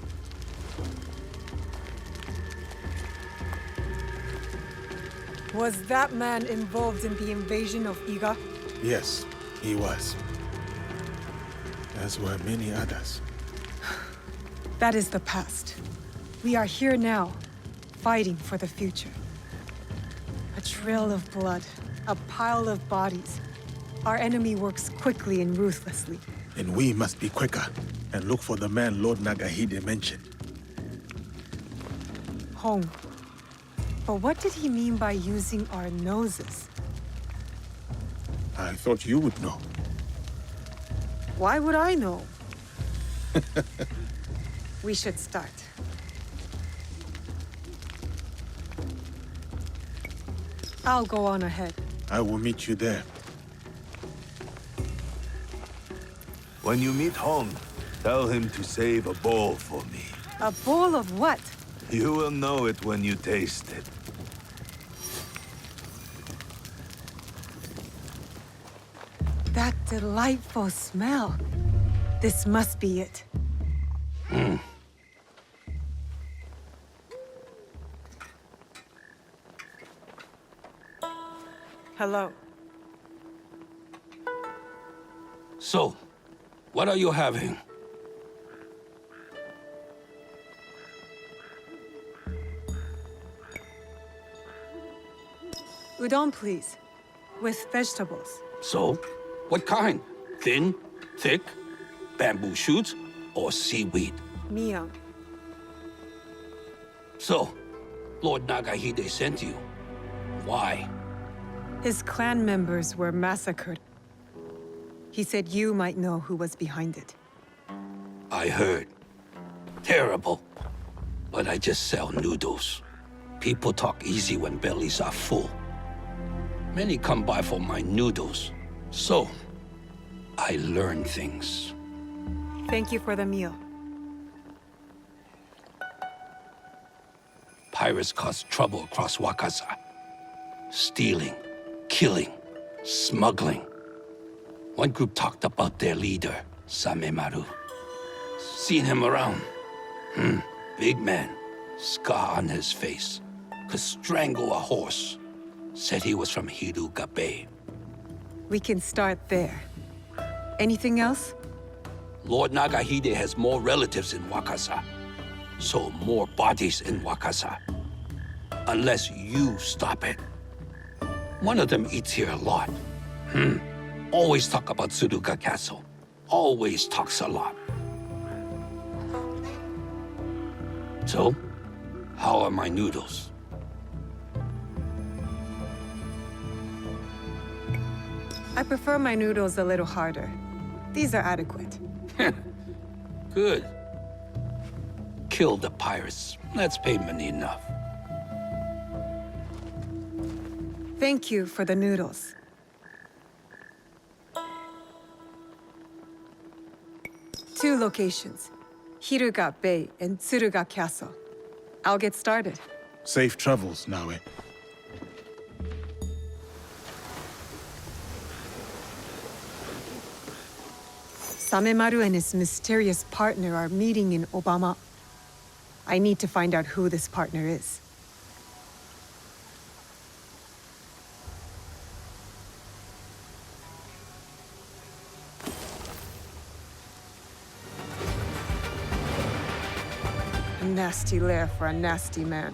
Was that man involved in the invasion of Iga? Yes, he was. As were many others. That is the past. We are here now, fighting for the future. A trail of blood, a pile of bodies. Our enemy works quickly and ruthlessly. And we must be quicker and look for the man Lord Nagahide mentioned. Hong. But what did he mean by using our noses? I thought you would know. Why would I know? We should start. I'll go on ahead. I will meet you there. When you meet Hong, tell him to save a bowl for me. A bowl of what? You will know it when you taste it. That delightful smell. This must be it. Hello. So, what are you having? Udon, please. With vegetables. So, what kind? Thin, thick, bamboo shoots, or seaweed? Miyo. So, Lord Nagahide sent you. Why? His clan members were massacred. He said you might know who was behind it. I heard. Terrible. But I just sell noodles. People talk easy when bellies are full. Many come by for my noodles. So, I learn things. Thank you for the meal. Pirates cause trouble across Wakasa. Stealing, killing, smuggling. One group talked about their leader, Samemaru. Seen him around. Big man, scar on his face. Could strangle a horse. Said he was from Hiruga Bay. We can start there. Anything else? Lord Nagahide has more relatives in Wakasa. So more bodies in Wakasa. Unless you stop it. One of them eats here a lot. Always talk about Tsuruga Castle. Always talks a lot. So, how are my noodles? I prefer my noodles a little harder. These are adequate. Good. Kill the pirates. That's payment enough. Thank you for the noodles. Two locations, Hiruga Bay and Tsuruga Castle. I'll get started. Safe travels, Naue. Samemaru and his mysterious partner are meeting in Obama. I need to find out who this partner is. A nasty lair for a nasty man.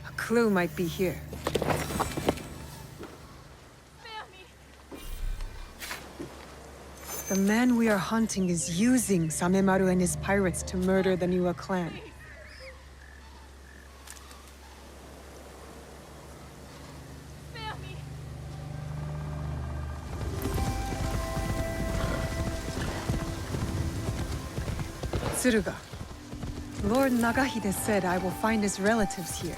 A clue might be here. The man we are hunting is using Samemaru and his pirates to murder the Niwa clan. Tsuruga. Lord Nagahide said I will find his relatives here.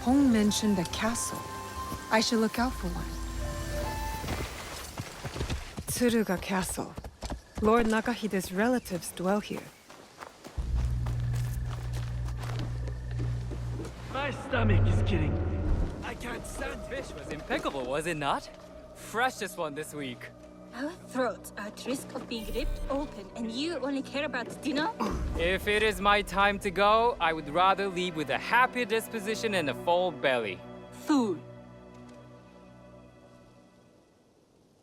Hong mentioned a castle. I should look out for one. Tsuruga Castle. Lord Nagahide's relatives dwell here. My stomach is killing me. I can't stand fish. Was impeccable, was it not? Freshest one this week. Our throats are at risk of being ripped open, and you only care about dinner? If it is my time to go, I would rather leave with a happy disposition and a full belly. Fool.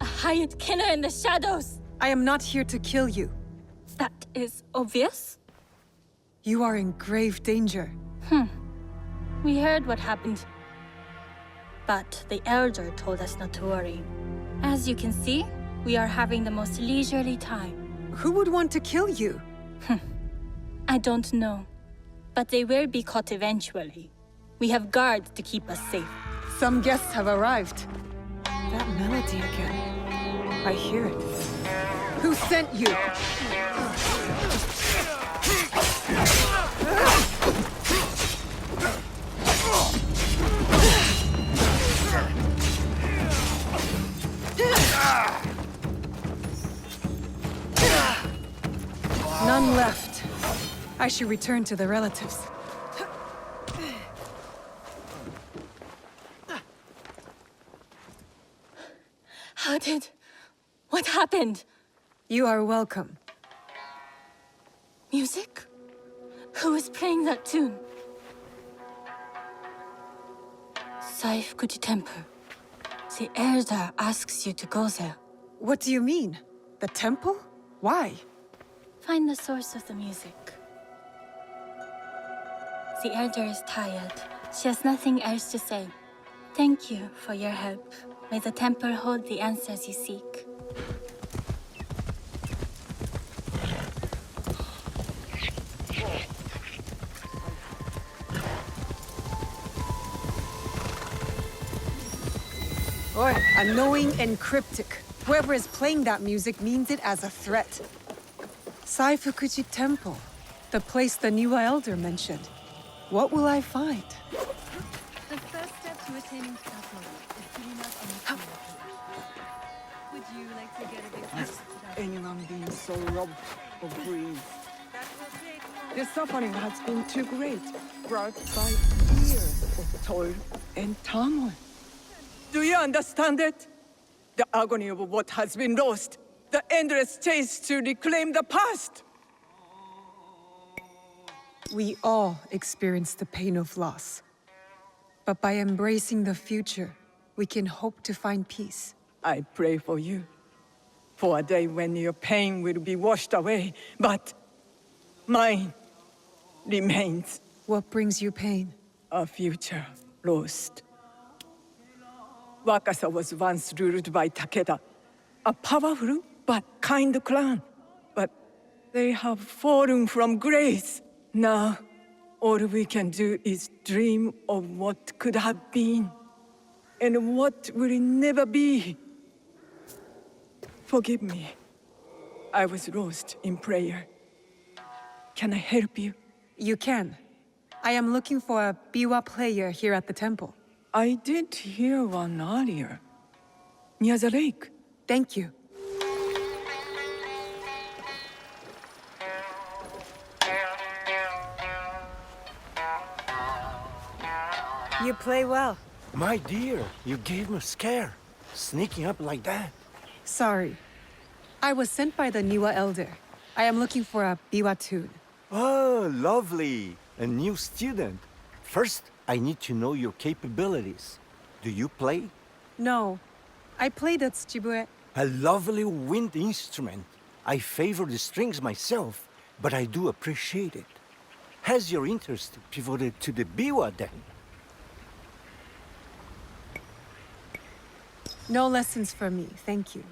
A hired killer in the shadows! I am not here to kill you. That is obvious. You are in grave danger. We heard what happened. But the elder told us not to worry. As you can see, we are having the most leisurely time. Who would want to kill you? I don't know. But they will be caught eventually. We have guards to keep us safe. Some guests have arrived. That melody again. I hear it. Who sent you? None left. I should return to the relatives. What happened? You are welcome. Music? Who is playing that tune? Saifukuji Temple. The elder asks you to go there. What do you mean? The temple? Why? Find the source of the music. The elder is tired. She has nothing else to say. Thank you for your help. May the temple hold the answers you seek. Oi, annoying and cryptic. Whoever is playing that music means it as a threat. Saifukuji Temple, the place the new elder mentioned. What will I find? The first step to attaining Sacamото is getting up on the floor. Would you like to get a bit closer to that? Anyone being so robbed of breeze? The suffering has been too great, brought by years of toil and turmoil. Do you understand it? The agony of what has been lost, the endless chase to reclaim the past. We all experience the pain of loss. But by embracing the future, we can hope to find peace. I pray for you, for a day when your pain will be washed away, but mine remains. What brings you pain? A future lost. Wakasa was once ruled by Takeda, a powerful but kind clan. But they have fallen from grace. Now, all we can do is dream of what could have been, and what will never be. Forgive me. I was lost in prayer. Can I help you? You can. I am looking for a biwa player here at the temple. I did hear one earlier. Near the lake. Thank you. You play well. My dear, you gave me a scare. Sneaking up like that. Sorry. I was sent by the Niwa elder. I am looking for a biwa tune. Oh, lovely. A new student. First, I need to know your capabilities. Do you play? No. I play the tsujibue. A lovely wind instrument. I favor the strings myself, but I do appreciate it. Has your interest pivoted to the biwa then? No lessons for me, thank you.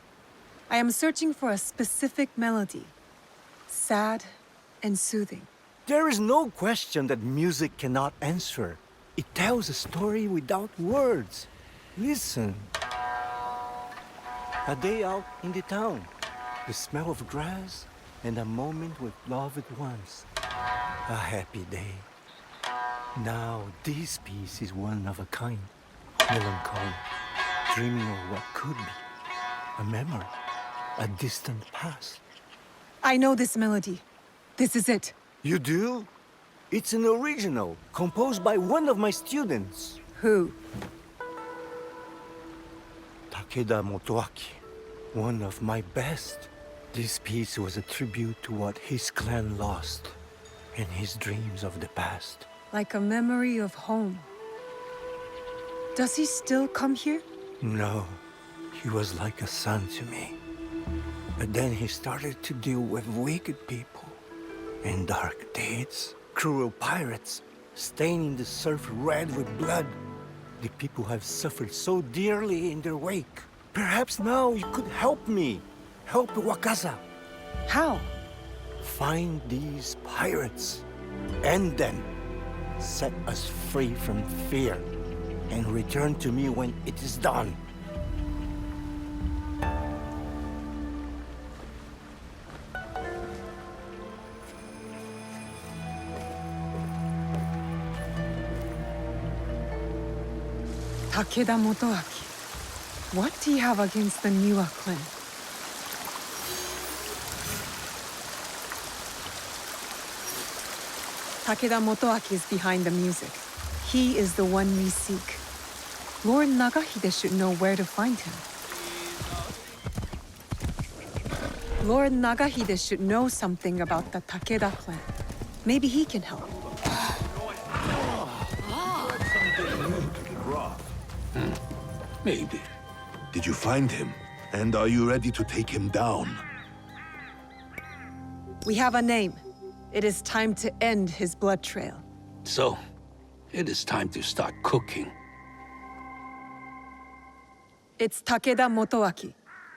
I am searching for a specific melody. Sad and soothing. There is no question that music cannot answer. It tells a story without words. Listen. A day out in the town. The smell of grass and a moment with loved ones. A happy day. Now this piece is one of a kind. Melancholy. Dreaming of what could be. A memory. A distant past. I know this melody. This is it. You do? It's an original, composed by one of my students. Who? Takeda Motoaki, one of my best. This piece was a tribute to what his clan lost and his dreams of the past. Like a memory of home. Does he still come here? No, he was like a son to me. But then he started to deal with wicked people and dark deeds. Cruel pirates, staining the surf red with blood. The people have suffered so dearly in their wake. Perhaps now you could help me. Help Wakasa. How? Find these pirates. End them. Set us free from fear, and return to me when it is done. Takeda Motoaki. What do you have against the Niwa clan? Takeda Motoaki is behind the music. He is the one we seek. Lord Nagahide should know where to find him. Lord Nagahide should know something about the Takeda clan. Maybe he can help. Maybe. Did you find him? And are you ready to take him down? We have a name. It is time to end his blood trail. So, it is time to start cooking. It's Takeda Motoaki,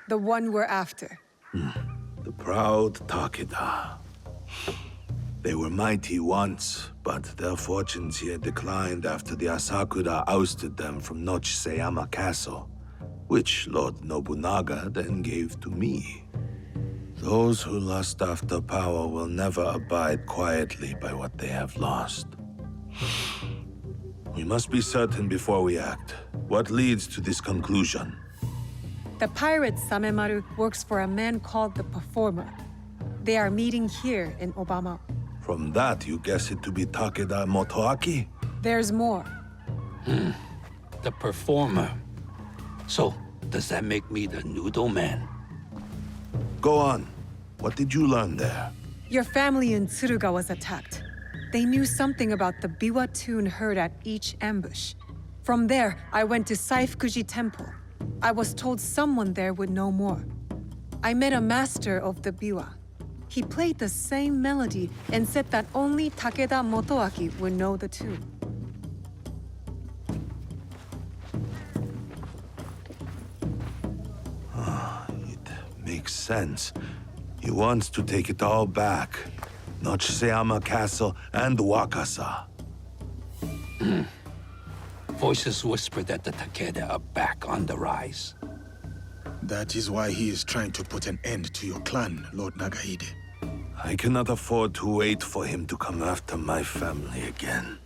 the one we're after. The proud Takeda. They were mighty once, but their fortunes here declined after the Asakura ousted them from Nochiseyama Castle, which Lord Nobunaga then gave to me. Those who lust after power will never abide quietly by what they have lost. We must be certain before we act. What leads to this conclusion? The pirate Samemaru works for a man called the Performer. They are meeting here in Obama. From that, you guess it to be Takeda Motoaki? There's more. The Performer. So, does that make me the Noodle Man? Go on. What did you learn there? Your family in Tsuruga was attacked. They knew something about the biwa tune heard at each ambush. From there, I went to Saifukuji Temple. I was told someone there would know more. I met a master of the biwa. He played the same melody and said that only Takeda Motoaki would know the tune. It makes sense. He wants to take it all back. Nochiseyama Castle and Wakasa. Voices whisper that the Takeda are back on the rise. That is why he is trying to put an end to your clan, Lord Nagahide. I cannot afford to wait for him to come after my family again.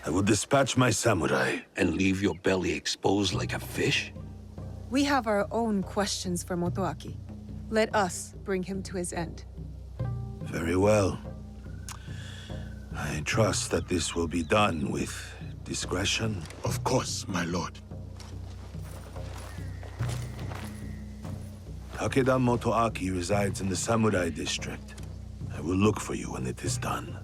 I will dispatch my samurai. And leave your belly exposed like a fish? We have our own questions for Motoaki. Let us bring him to his end. Very well. I trust that this will be done with discretion. Of course, my lord. Takeda Motoaki resides in the Samurai District. I will look for you when it is done.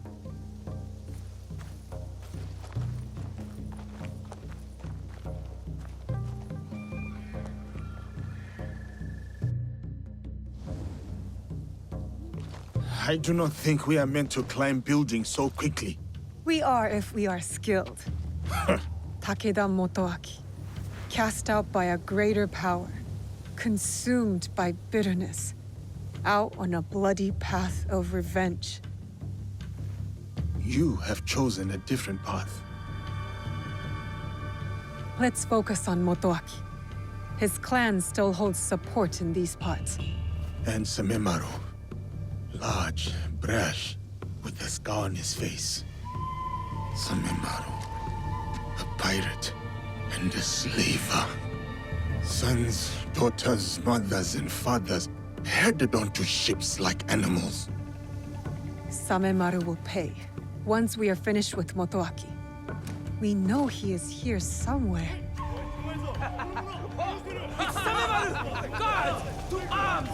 I do not think we are meant to climb buildings so quickly. We are if we are skilled. Takeda Motoaki, cast out by a greater power, consumed by bitterness, out on a bloody path of revenge. You have chosen a different path. Let's focus on Motoaki. His clan still holds support in these parts. And Samemaru. Large, brash, with a scar on his face. Samemaru. A pirate and a slaver. Sons, daughters, mothers, and fathers headed onto ships like animals. Samemaru will pay, once we are finished with Motoaki. We know he is here somewhere. It's Samemaru! Guards! To arms!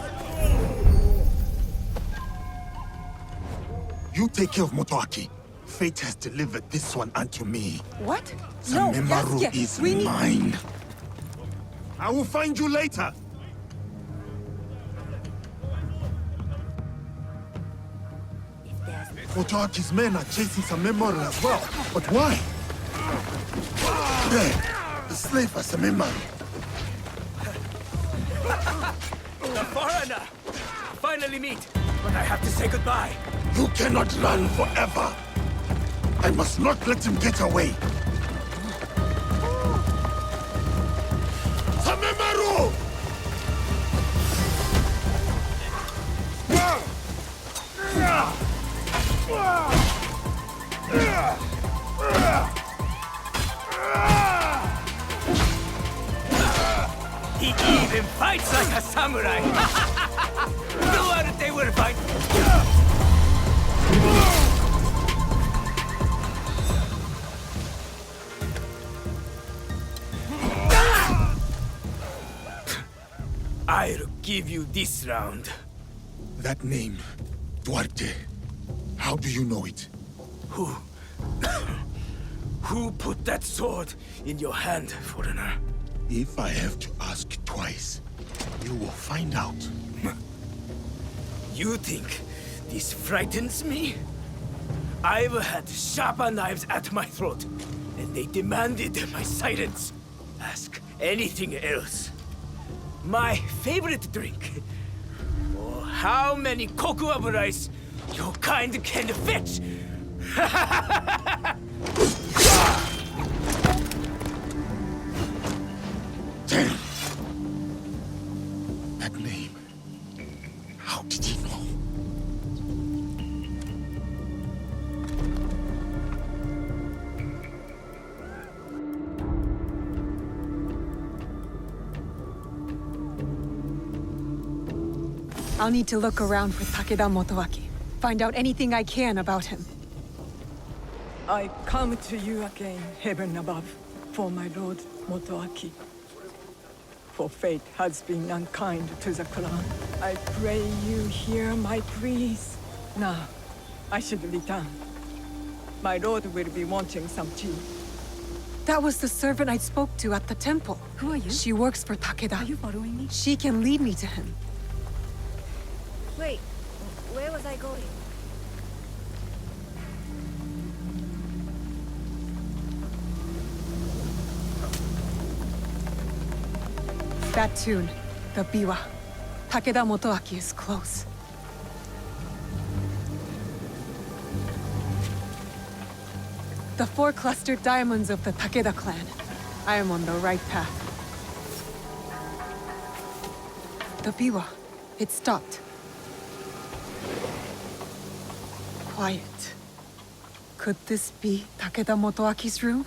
You take care of Motoaki. Fate has delivered this one unto me. What? No, Samemaru Yasuke, is we need... mine. I will find you later. Motoaki's men are chasing Samemaru as well. But why? There, the slave for Samemaru. The foreigner! Finally meet, but I have to say goodbye. You cannot run forever. I must not let him get away. Samemaru! He even fights like a samurai. No one they will fight. I'll give you this round. That name, Duarte. How do you know it? Who put that sword in your hand, foreigner? If I have to ask twice, you will find out. You think this frightens me? I've had sharper knives at my throat, and they demanded my silence. Ask anything else. My favorite drink, or how many cocoa of rice your kind can fetch. Damn! That name. How did he know? I'll need to look around for Takeda Motoaki. Find out anything I can about him. I come to you again, heaven above, for my lord Motoaki. For fate has been unkind to the clan. I pray you hear my pleas. Now, I should return. My lord will be wanting some tea. That was the servant I spoke to at the temple. Who are you? She works for Takeda. Are you following me? She can lead me to him. Wait, where was I going? That tune, the biwa. Takeda Motoaki is close. The 4 clustered diamonds of the Takeda clan. I am on the right path. The biwa. It stopped. Quiet. Could this be Takeda Motoaki's room?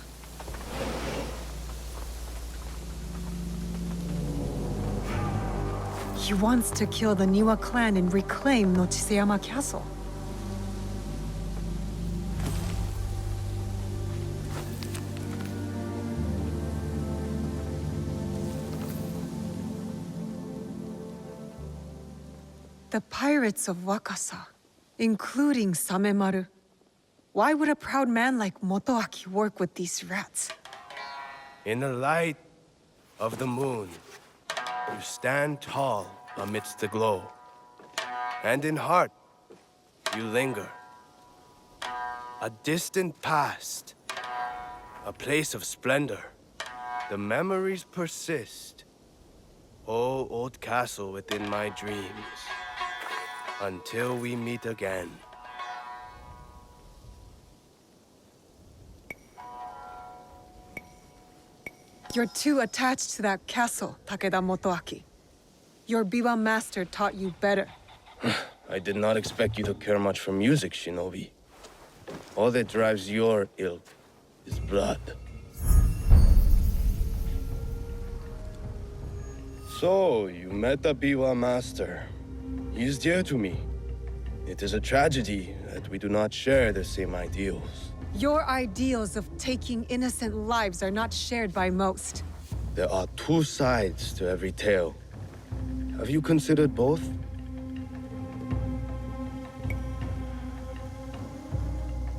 He wants to kill the Niwa clan and reclaim Nochiseyama Castle. The pirates of Wakasa, including Samemaru. Why would a proud man like Motoaki work with these rats? In the light of the moon, you stand tall amidst the glow. And in heart, you linger. A distant past, a place of splendor. The memories persist. Oh, old castle within my dreams. Until we meet again. You're too attached to that castle, Takeda Motoaki. Your biwa master taught you better. I did not expect you to care much for music, Shinobi. All that drives your ilk is blood. So, you met the biwa master. He is dear to me. It is a tragedy that we do not share the same ideals. Your ideals of taking innocent lives are not shared by most. There are 2 sides to every tale. Have you considered both?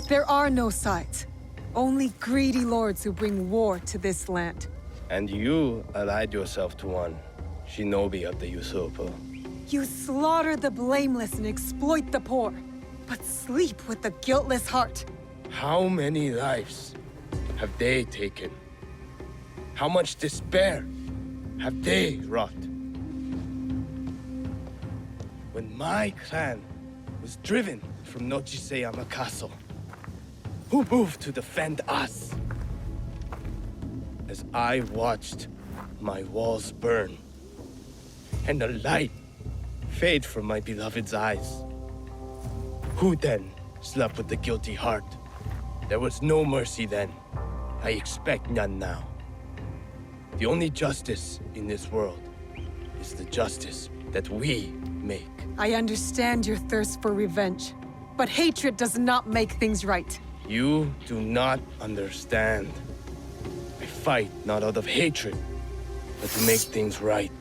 There are no sides. Only greedy lords who bring war to this land. And you allied yourself to one, Shinobi of the usurper. You slaughter the blameless and exploit the poor, but sleep with the guiltless heart. How many lives have they taken? How much despair have they wrought? When my clan was driven from Nochiseyama Castle, Who moved to defend us? As I watched my walls burn, and the light fade from my beloved's eyes, who then slept with the guilty heart? There was no mercy then. I expect none now. The only justice in this world is the justice that we make. I understand your thirst for revenge, but hatred does not make things right. You do not understand. I fight not out of hatred, but to make things right.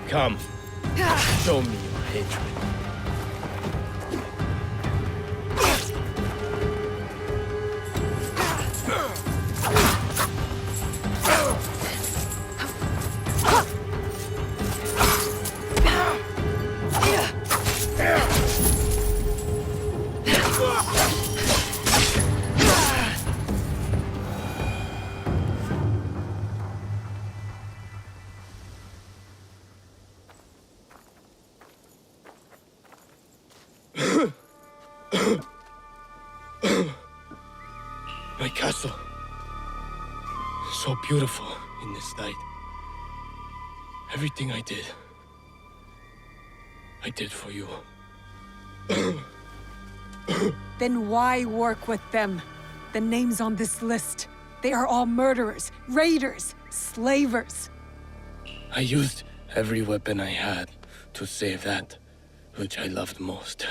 Come, show me your hatred. My castle, so beautiful in this light. Everything I did for you. Then why work with them? The names on this list, they are all murderers, raiders, slavers. I used every weapon I had to save that which I loved most.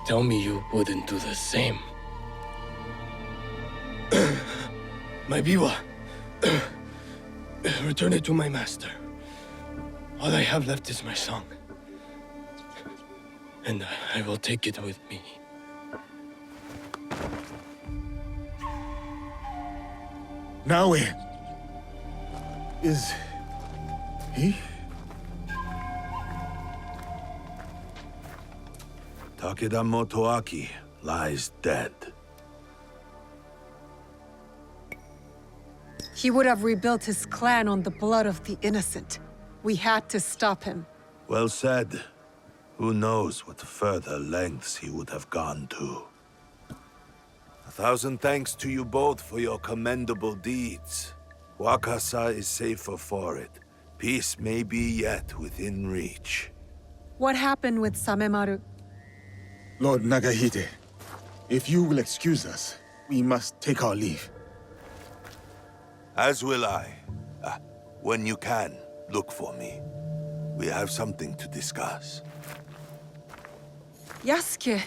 Tell me you wouldn't do the same. My biwa. Return it to my master. All I have left is my song. And I will take it with me. Now where? Is he? Takeda Motoaki lies dead. He would have rebuilt his clan on the blood of the innocent. We had to stop him. Well said. Who knows what further lengths he would have gone to. 1,000 thanks to you both for your commendable deeds. Wakasa is safer for it. Peace may be yet within reach. What happened with Samemaru? Lord Nagahide, if you will excuse us, we must take our leave. As will I. When you can, look for me. We have something to discuss. Yasuke,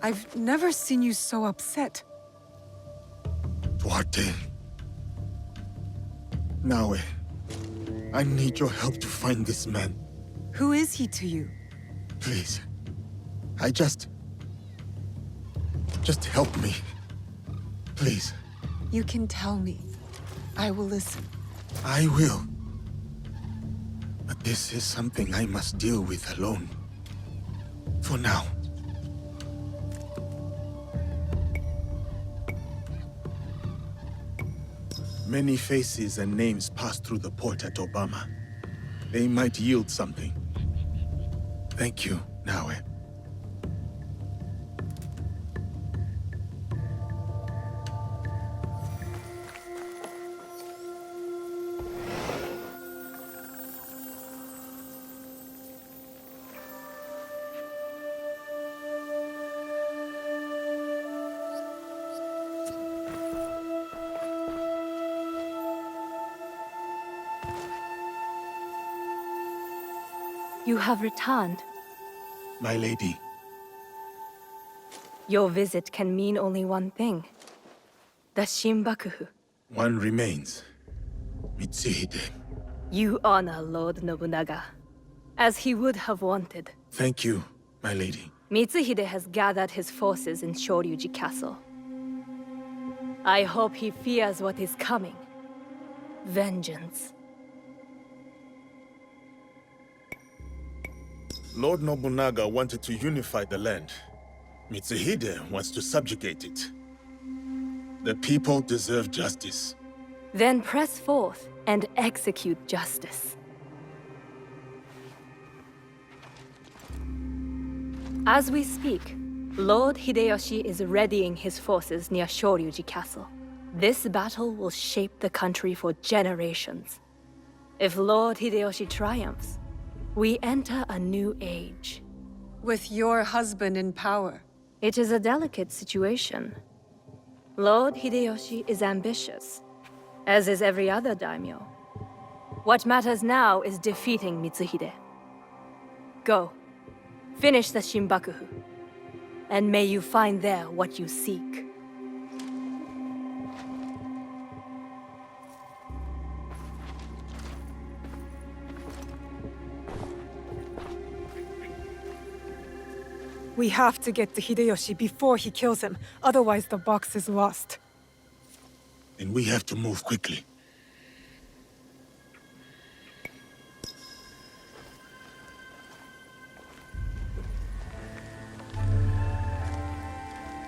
I've never seen you so upset. Duarte. Naue, I need your help to find this man. Who is he to you? Please. Just help me. Please. You can tell me. I will listen. I will. But this is something I must deal with alone. For now. Many faces and names pass through the port at Obama. They might yield something. Thank you, Naue. You have returned. My lady. Your visit can mean only one thing. The Shinbakufu. One remains. Mitsuhide. You honor Lord Nobunaga, as he would have wanted. Thank you, my lady. Mitsuhide has gathered his forces in Shoryuji Castle. I hope he fears what is coming. Vengeance. Lord Nobunaga wanted to unify the land. Mitsuhide wants to subjugate it. The people deserve justice. Then press forth and execute justice. As we speak, Lord Hideyoshi is readying his forces near Shoryuji Castle. This battle will shape the country for generations. If Lord Hideyoshi triumphs, we enter a new age. With your husband in power. It is a delicate situation. Lord Hideyoshi is ambitious, as is every other daimyo. What matters now is defeating Mitsuhide. Go, finish the Shinbakufu, and may you find there what you seek. We have to get to Hideyoshi before he kills him, otherwise the box is lost. And we have to move quickly.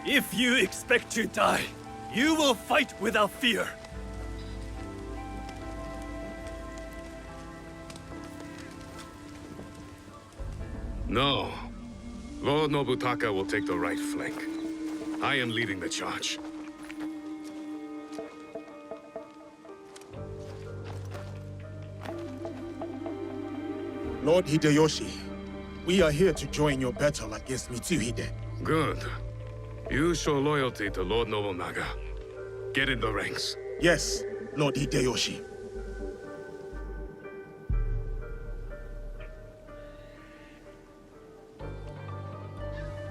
If you expect to die, you will fight without fear. No. Lord Nobutaka will take the right flank. I am leading the charge. Lord Hideyoshi, we are here to join your battle against Mitsuhide. Good. You show loyalty to Lord Nobunaga. Get in the ranks. Yes, Lord Hideyoshi.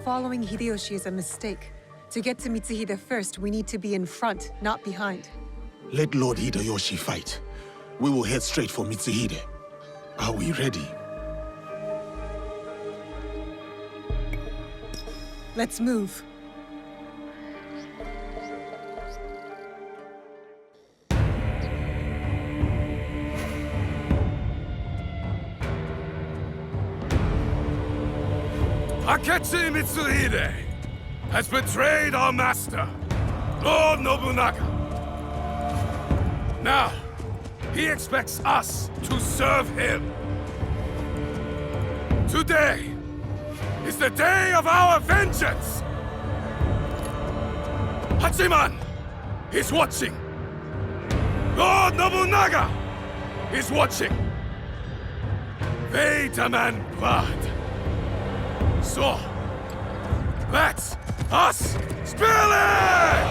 Following Hideyoshi is a mistake. To get to Mitsuhide first, we need to be in front, not behind. Let Lord Hideyoshi fight. We will head straight for Mitsuhide. Are we ready? Let's move. Akechi Mitsuhide has betrayed our master, Lord Nobunaga. Now, he expects us to serve him. Today is the day of our vengeance! Hachiman is watching. Lord Nobunaga is watching. They demand blood. So, let us spill it!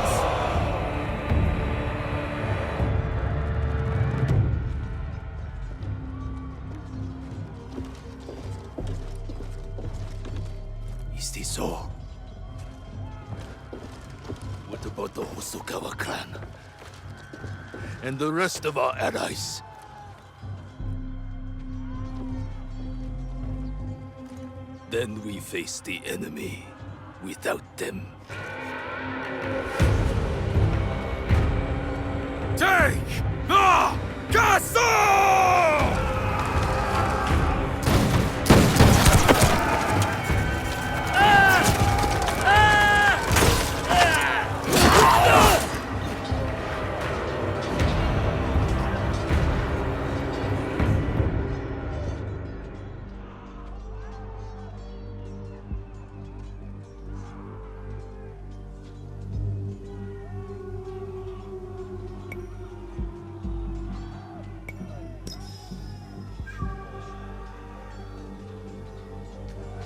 Is this so? What about the Hosokawa clan? And the rest of our allies? Then we face the enemy without them. Take the castle!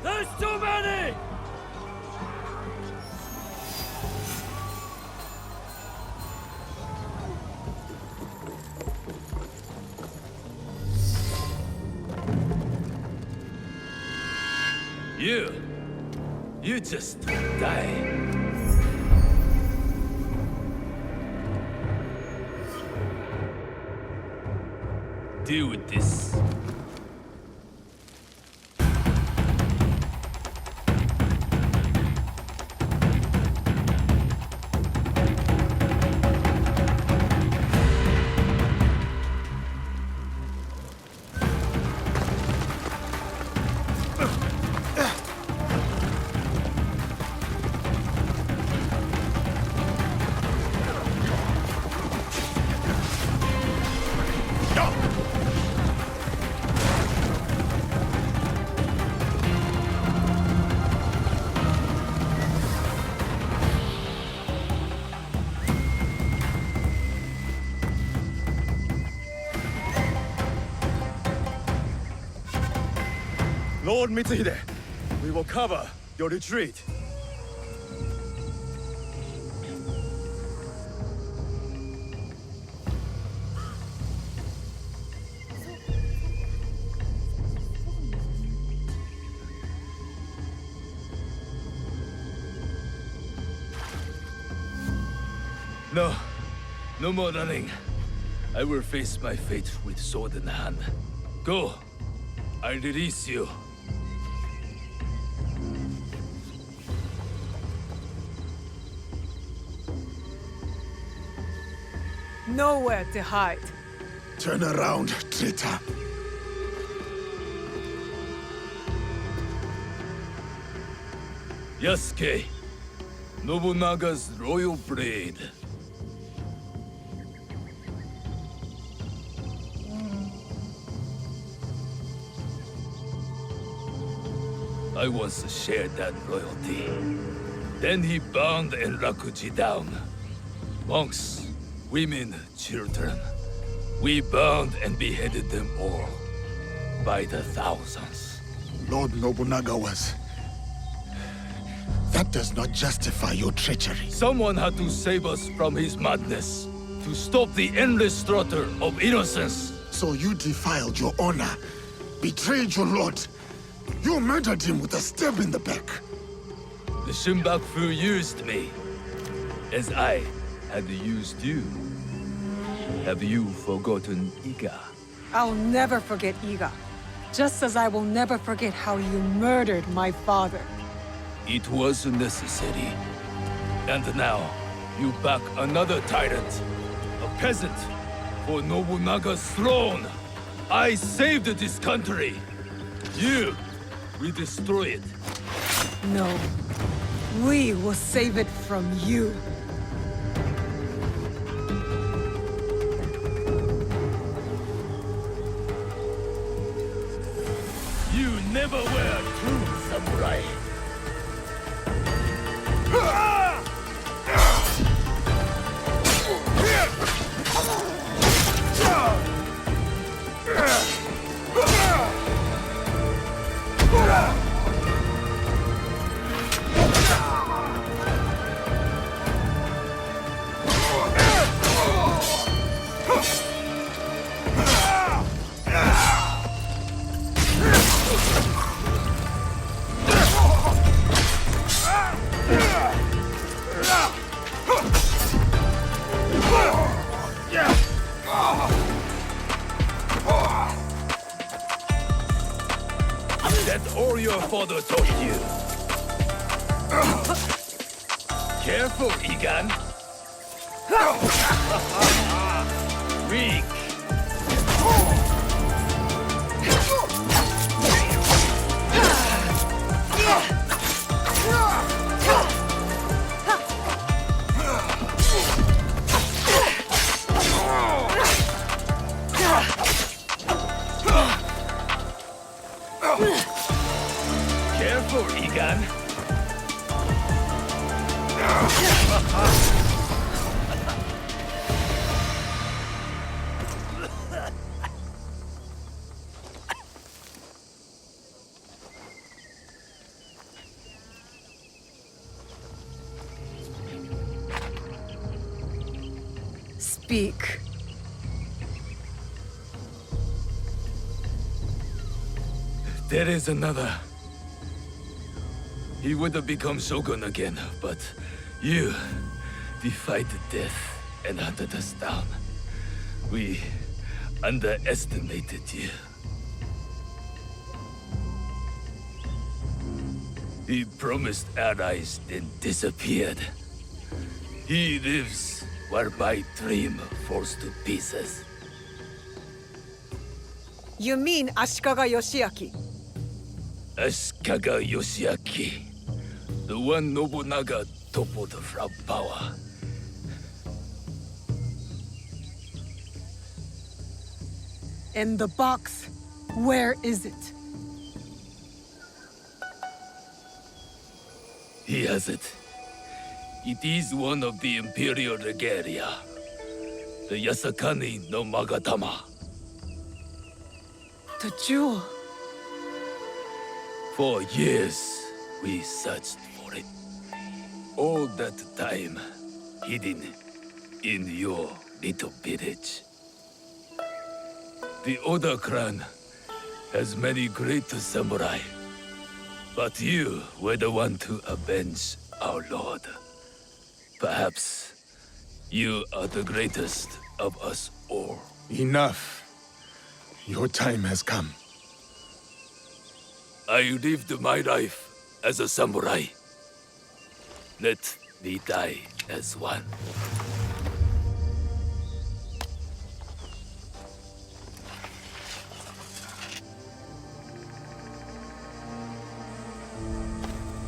There's too many! You just die. Deal with this. Lord Mitsuhide, we will cover your retreat. No. No more running. I will face my fate with sword in hand. Go. I release you. Nowhere to hide. Turn around, traitor. Yasuke, Nobunaga's royal blade. I once shared that royalty. Then he bound Enrakuji down. Monks, women, children. We bound and beheaded them all. By the thousands. Lord Nobunaga was... That does not justify your treachery. Someone had to save us from his madness. To stop the endless slaughter of innocents. So you defiled your honor, betrayed your lord. You murdered him with a stab in the back. The Shunbakufu used me, as I had used you. Have you forgotten Iga? I'll never forget Iga. Just as I will never forget how you murdered my father. It was necessary. And now, you back another tyrant. A peasant. For Nobunaga's throne. I saved this country. You will destroy it. No. We will save it from you. You never were true samurai. That's all your father taught you. Careful, Igan. Weak. Careful, Igan. Speak. There is another. He would have become shogun again, but you defied death and hunted us down. We underestimated you. He promised allies, then disappeared. He lives while my dream falls to pieces. You mean Ashikaga Yoshiaki? Ashikaga Yoshiaki. The one Nobunaga toppled from power. And the box, where is it? He has it. It is one of the imperial regalia. The Yasakani no Magatama. The jewel. For years, we searched for it. All that time, hidden in your little village. The Oda clan has many great samurai, but you were the one to avenge our lord. Perhaps you are the greatest of us all. Enough. Your time has come. I lived my life as a samurai. Let me die as one.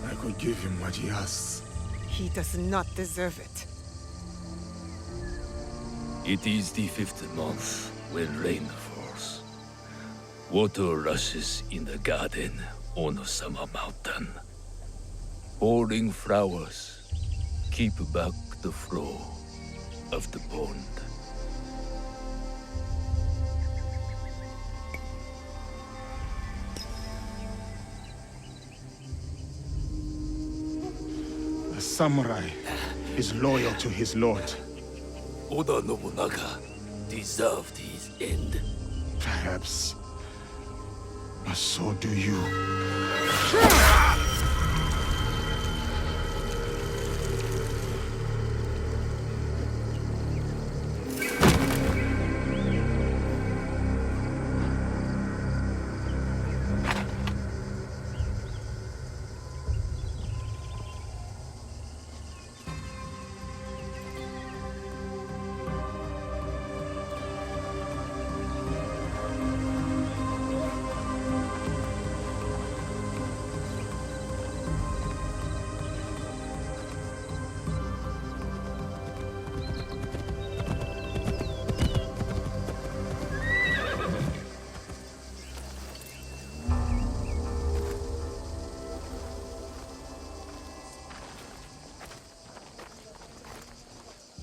I could give him what he asks. He does not deserve it. It is the 5th month when rain falls. Water rushes in the garden on a summer mountain. Falling flowers keep back the flow of the pond. A samurai is loyal to his lord. Oda Nobunaga deserved his end. Perhaps. But so do you.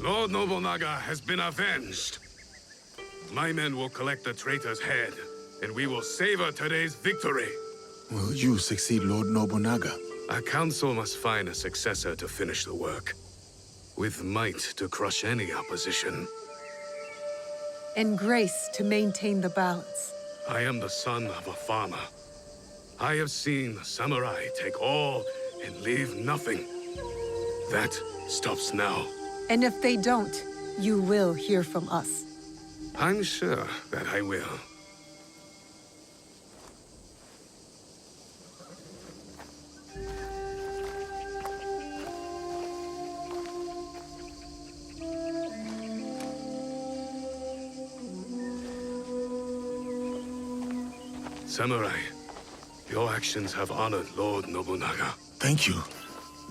Lord Nobunaga has been avenged. My men will collect the traitor's head, and we will savor today's victory. Will you succeed Lord Nobunaga? Our council must find a successor to finish the work, with might to crush any opposition. And grace to maintain the balance. I am the son of a farmer. I have seen the samurai take all and leave nothing. That stops now. And if they don't, you will hear from us. I'm sure that I will. Samurai, your actions have honored Lord Nobunaga. Thank you,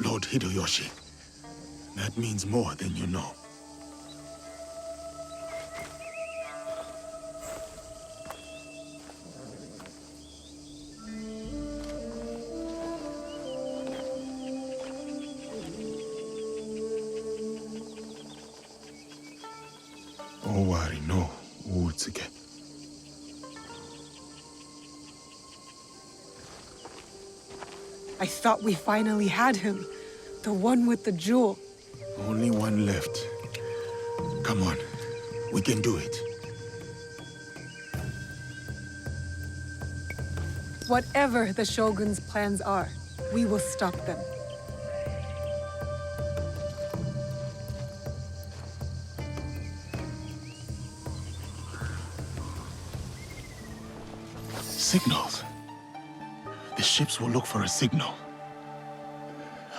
Lord Hideyoshi. That means more than you know. Owari no Uutsuke. I thought we finally had him. The one with the jewel. Only one left. Come on, we can do it. Whatever the Shogun's plans are, we will stop them. Signals. The ships will look for a signal.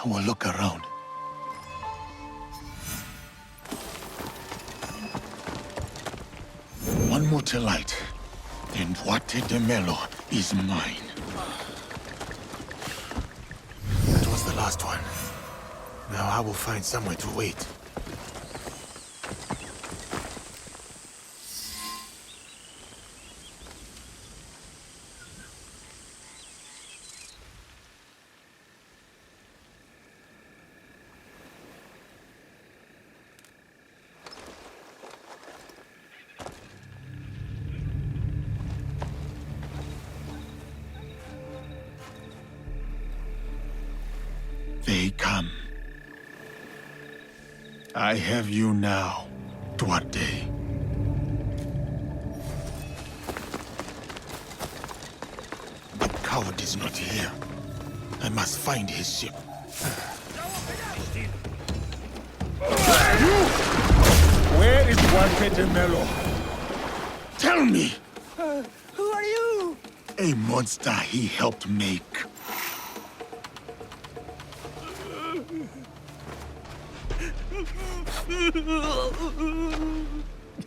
I will look around. One more to light, and Wate de Melo is mine. That was the last one. Now I will find somewhere to wait. they come. I have you now, Duarte. But coward is not here. I must find his ship. Where is Duarte de Mello? Tell me! Who are you? A monster he helped make.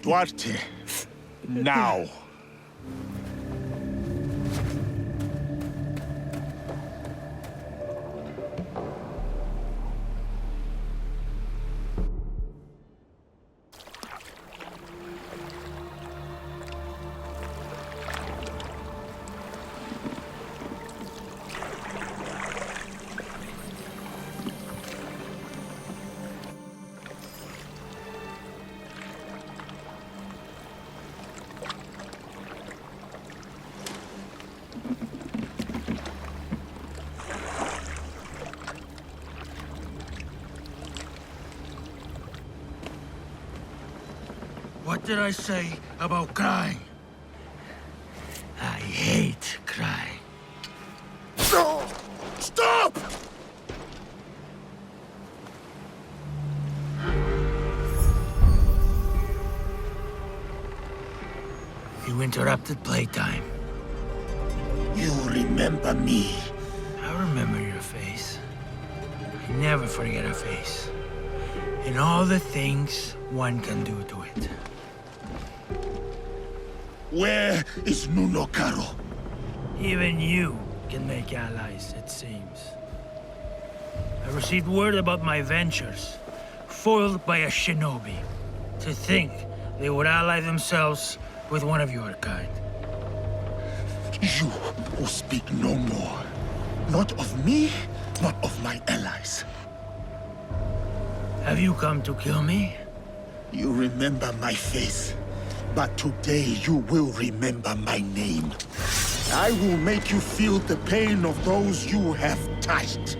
Duarte, now. What did I say about crying? I hate crying. No! Stop! You interrupted playtime. You remember me. I remember your face. I never forget a face. And all the things one can do to it. Where is Nuno Caro? Even you can make allies, it seems. I received word about my ventures, foiled by a shinobi. To think they would ally themselves with one of your kind. You will speak no more. Not of me, not of my allies. Have you come to kill me? You remember my face, but today you will remember my name. I will make you feel the pain of those you have touched.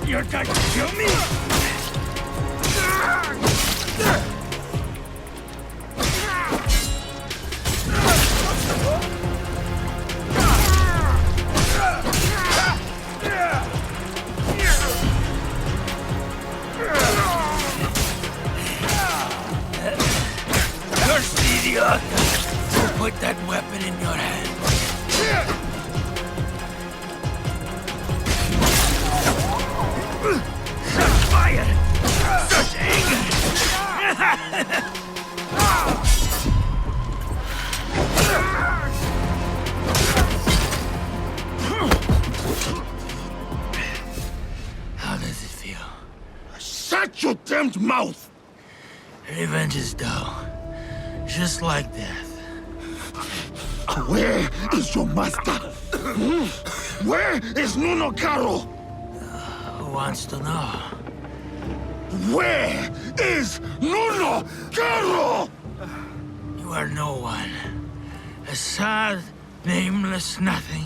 You're trying to kill me? You're idiot! Put that weapon in your hand. Such fire! Such anger! How does it feel? Shut your damned mouth! Revenge is dull. Just like death. Where is your master? Where is Nuno Caro? Who wants to know? Where is Nuno Caro? You are no one. A sad, nameless nothing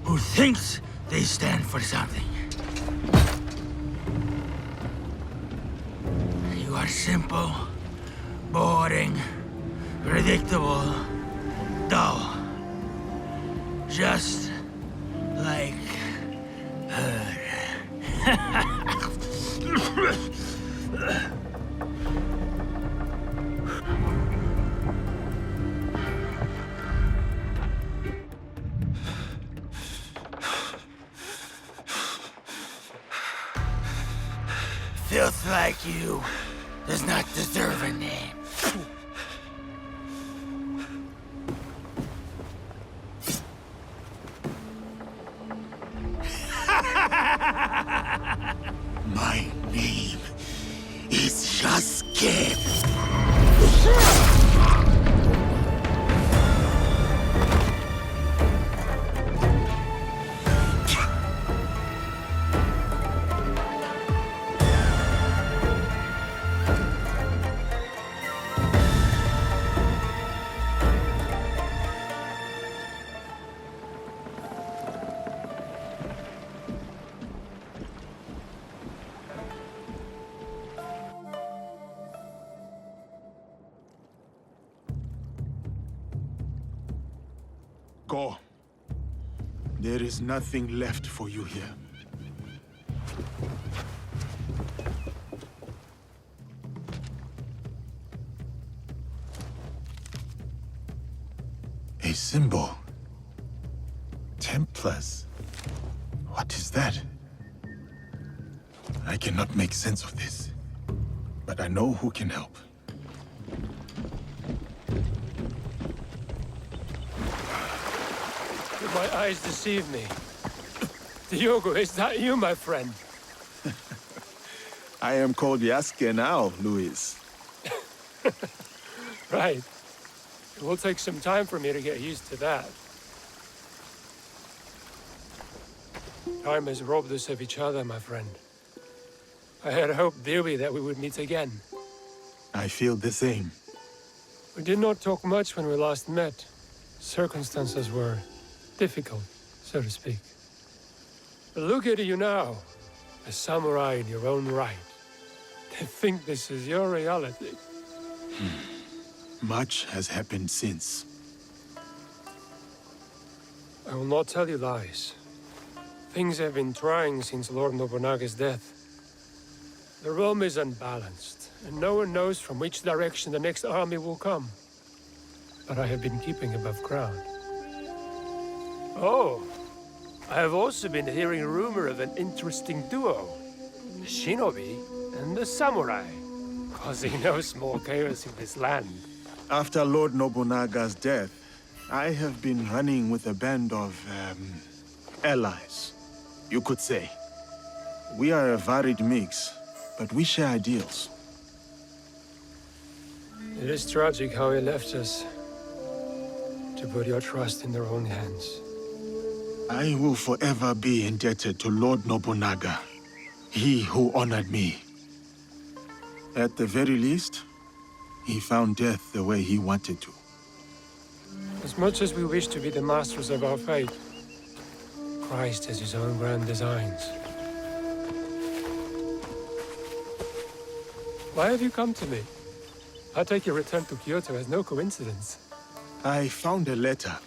who thinks they stand for something. You are simple, boring, predictable, dull. Just like her. Filth like you does not deserve a name. My name is Yasuke. Go. There is nothing left for you here. A symbol. Templars. What is that? I cannot make sense of this, but I know who can help. Did my eyes deceive me? Diogo, is that you, my friend? I am called Yasuke now, Luis. Right. It will take some time for me to get used to that. Time has robbed us of each other, my friend. I had hoped dearly that we would meet again. I feel the same. We did not talk much when we last met. Circumstances were difficult, so to speak. But look at you now, a samurai in your own right. To think this is your reality. Much has happened since. I will not tell you lies. Things have been trying since Lord Nobunaga's death. The realm is unbalanced, and no one knows from which direction the next army will come. But I have been keeping above ground. Oh, I have also been hearing rumor of an interesting duo. The shinobi and the samurai, causing no small chaos in this land. After Lord Nobunaga's death, I have been running with a band of, allies, you could say. We are a varied mix, but we share ideals. It is tragic how he left us, to put your trust in their own hands. I will forever be indebted to Lord Nobunaga, he who honored me. At the very least, he found death the way he wanted to. As much as we wish to be the masters of our fate, Christ has his own grand designs. Why have you come to me? I take your return to Kyoto as no coincidence. I found a letter.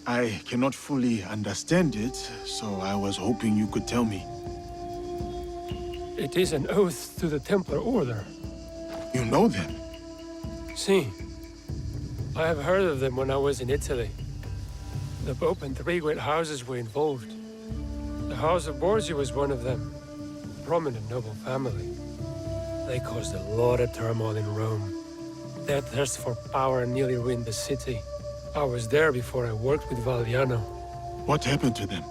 I cannot fully understand it, so I was hoping you could tell me. It is an oath to the Templar Order. You know them? Si. I have heard of them when I was in Italy. The Pope and 3 great houses were involved. The House of Borgia was one of them. A prominent noble family. They caused a lot of turmoil in Rome. Their thirst for power nearly ruined the city. I was there before I worked with Valliano. What happened to them?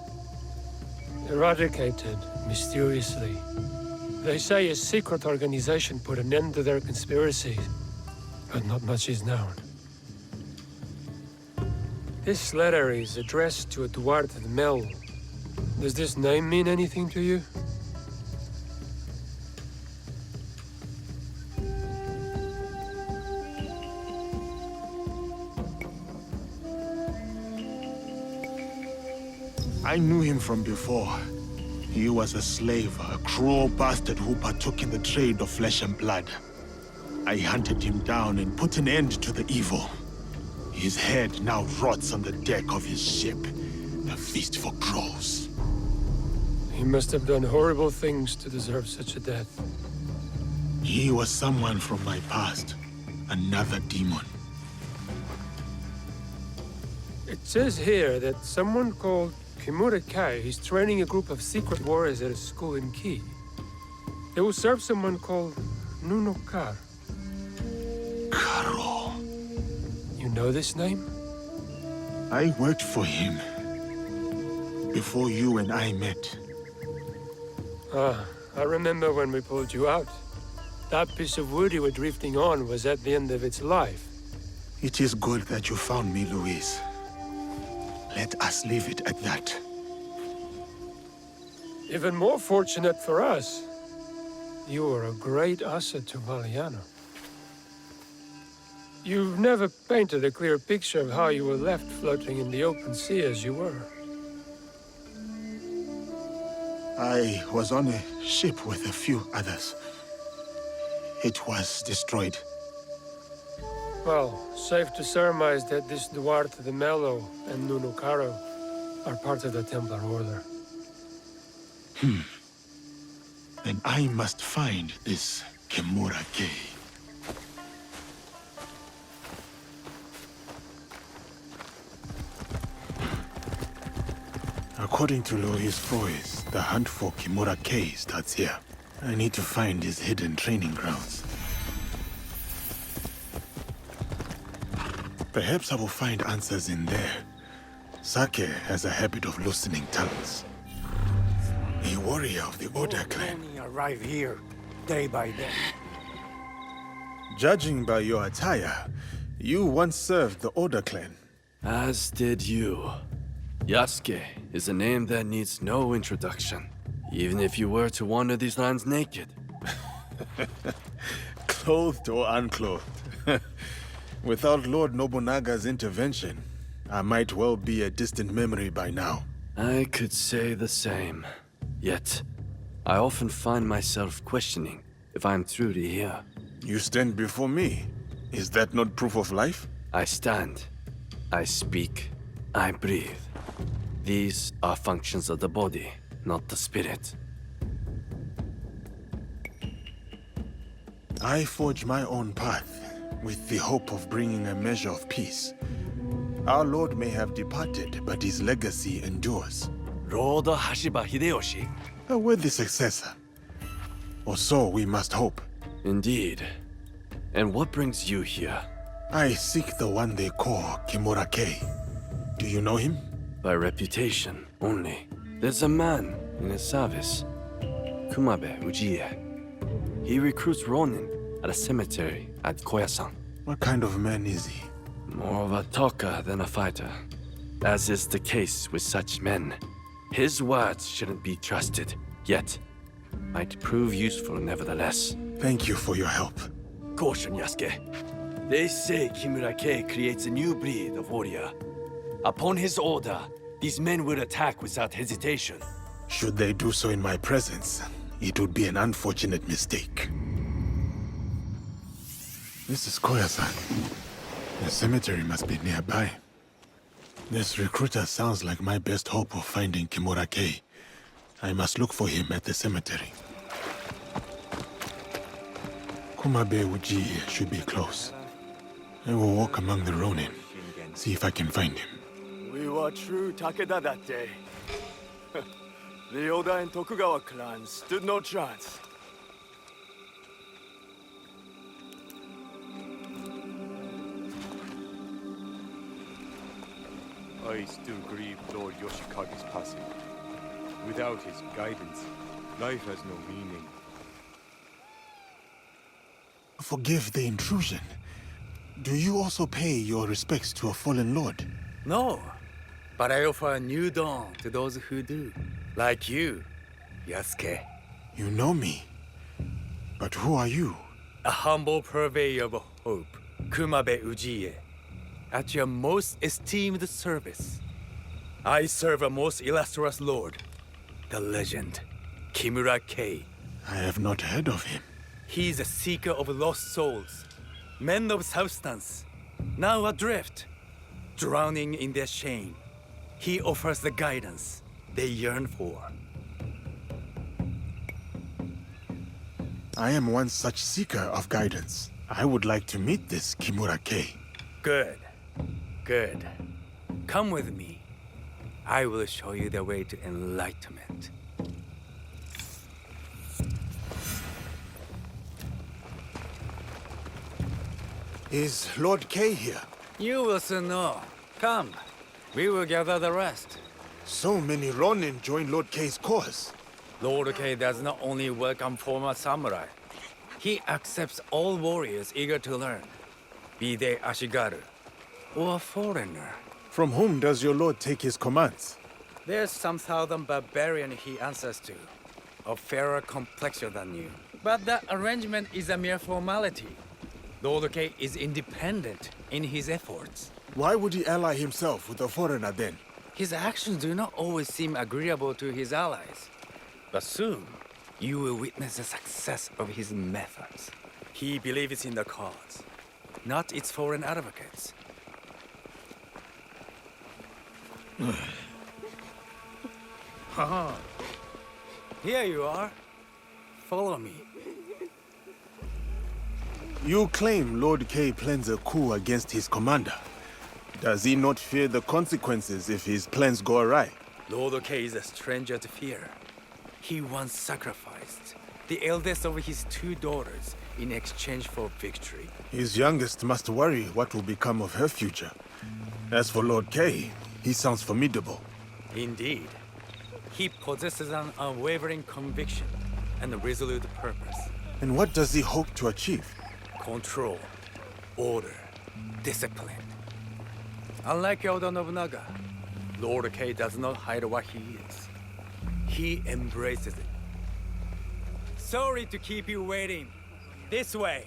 Eradicated, mysteriously. They say a secret organization put an end to their conspiracy, but not much is known. This letter is addressed to Eduardo de Mel. Does this name mean anything to you? I knew him from before. He was a slave, a cruel bastard who partook in the trade of flesh and blood. I hunted him down and put an end to the evil. His head now rots on the deck of his ship, a feast for crows. He must have done horrible things to deserve such a death. He was someone from my past, another demon. It says here that someone called Kimura Kai is training a group of secret warriors at a school in Ki. They will serve someone called Nuno Kar. Karo. You know this name? I worked for him before you and I met. Ah, I remember when we pulled you out. That piece of wood you were drifting on was at the end of its life. It is good that you found me, Luis. Let us leave it at that. Even more fortunate for us. You were a great asset to Valliano. You've never painted a clear picture of how you were left floating in the open sea as you were. I was on a ship with a few others. It was destroyed. Well, safe to surmise that this Duarte de Melo and Nunukaro are part of the Templar Order. Then I must find this Kimura Kei. According to Louis Foy's, the hunt for Kimura Kei starts here. I need to find his hidden training grounds. Perhaps I will find answers in there. Sake has a habit of loosening tongues. A warrior of the Oda clan. Many arrive here, day by day. Judging by your attire, you once served the Oda clan. As did you. Yasuke is a name that needs no introduction, even if you were to wander these lands naked. Clothed or unclothed. Without Lord Nobunaga's intervention, I might well be a distant memory by now. I could say the same. Yet, I often find myself questioning if I'm truly here. You stand before me. Is that not proof of life? I stand. I speak. I breathe. These are functions of the body, not the spirit. I forge my own path, with the hope of bringing a measure of peace. Our Lord may have departed, but his legacy endures. Lord Hashiba Hideyoshi. A worthy successor. Or so we must hope. Indeed. And what brings you here? I seek the one they call Kimura Kei. Do you know him? By reputation only. There's a man in his service, Kumabe Ujiie. He recruits Ronin at a cemetery at Koyasan. What kind of man is he? More of a talker than a fighter. As is the case with such men. His words shouldn't be trusted, yet might prove useful nevertheless. Thank you for your help. Caution, Yasuke. They say Kimura Kei creates a new breed of warrior. Upon his order, these men will attack without hesitation. Should they do so in my presence, it would be an unfortunate mistake. This is Koyasan. The cemetery must be nearby. This recruiter sounds like my best hope of finding Kimura Kei. I must look for him at the cemetery. Kumabe Ujiie should be close. I will walk among the Ronin, see if I can find him. We were true Takeda that day. The Oda and Tokugawa clans stood no chance. I still grieve Lord Yoshikage's passing. Without his guidance, life has no meaning. Forgive the intrusion. Do you also pay your respects to a fallen lord? No, but I offer a new dawn to those who do. Like you, Yasuke. You know me. But who are you? A humble purveyor of hope, Kumabe Ujiie. At your most esteemed service. I serve a most illustrious lord, the legend, Kimura Kei. I have not heard of him. He is a seeker of lost souls, men of substance, now adrift, drowning in their shame. He offers the guidance they yearn for. I am one such seeker of guidance. I would like to meet this Kimura Kei. Good. Good. Come with me. I will show you the way to enlightenment. Is Lord Kei here? You will soon know. Come. We will gather the rest. So many Ronin join Lord Kei's cause. Lord Kei does not only welcome former samurai. He accepts all warriors eager to learn, be they Ashigaru or a foreigner. From whom does your lord take his commands? There's some southern barbarian he answers to, of fairer complexion than you. But that arrangement is a mere formality. Lord Kei is independent in his efforts. Why would he ally himself with a foreigner then? His actions do not always seem agreeable to his allies. But soon, you will witness the success of his methods. He believes in the cause. not its foreign advocates. Here you are. Follow me. You claim Lord K plans a coup against his commander. Does he not fear the consequences if his plans go awry? Lord K is a stranger to fear. He once sacrificed the eldest of his 2 daughters in exchange for victory. His youngest must worry what will become of her future. As for Lord K, he sounds formidable. Indeed. He possesses an unwavering conviction and a resolute purpose. And what does he hope to achieve? Control, order, discipline. Unlike Oda Nobunaga, Lord K does not hide what he is. He embraces it. Sorry to keep you waiting. This way.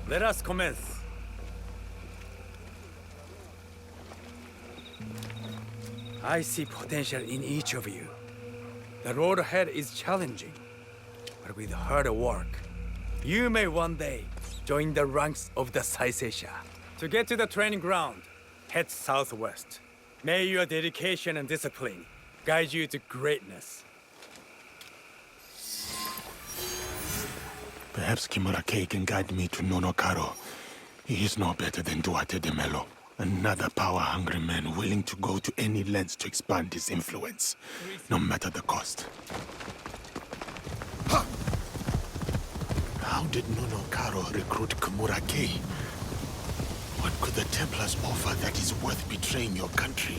Let us commence. I see potential in each of you. The road ahead is challenging, but with hard work, you may one day join the ranks of the Saiseiya. To get to the training ground, head southwest. May your dedication and discipline guide you to greatness. Perhaps Kimura K can guide me to Nonokaro. He is no better than Duarte de Melo. Another power-hungry man willing to go to any lengths to expand his influence, no matter the cost. How did Nonokaro recruit Kimura K? What could the Templars offer that is worth betraying your country?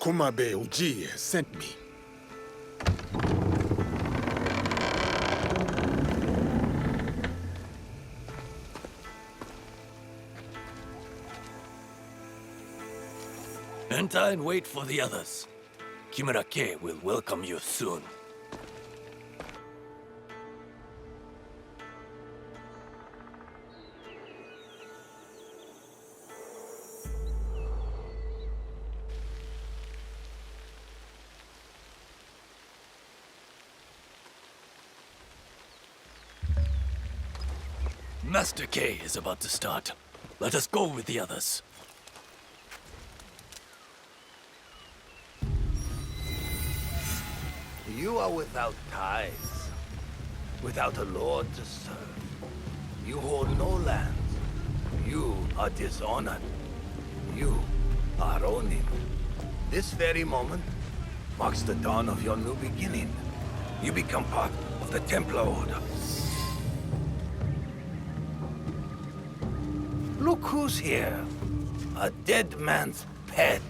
Kumabe Ujiye sent me. Enter and wait for the others. Kimura K will welcome you soon. Master K is about to start. Let us go with the others. You are without ties, without a lord to serve. You hold no lands. You are dishonored. You are Ronin. This very moment marks the dawn of your new beginning. You become part of the Templar Order. Look who's here. A dead man's pet.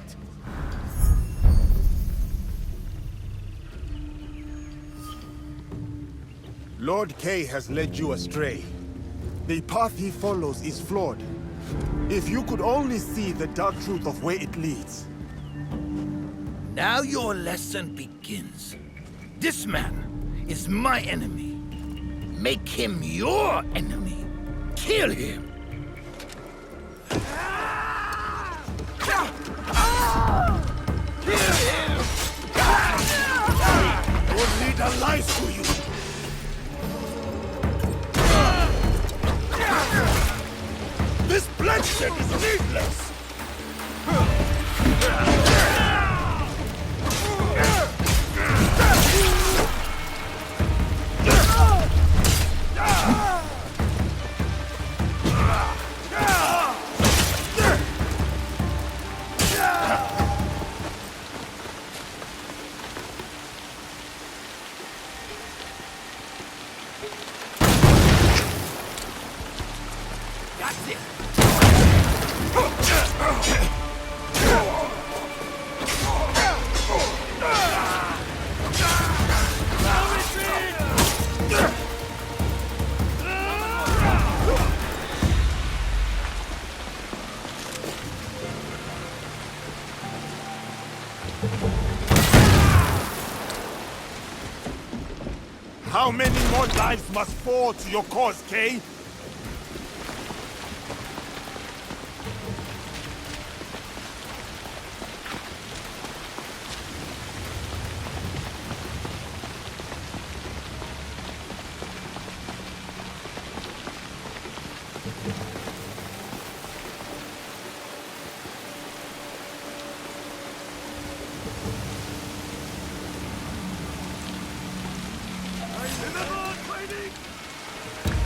Lord K has led you astray. The path he follows is flawed. If you could only see the dark truth of where it leads. Now your lesson begins. This man is my enemy. Make him your enemy. Kill him. Kill him! Your leader lies to you. This bloodshed is needless! That's it! How many more lives must fall to your cause, Kay?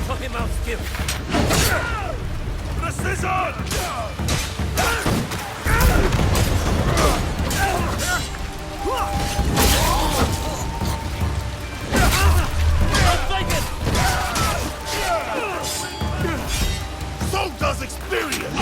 Cut him out, Skip! Precision! So does experience!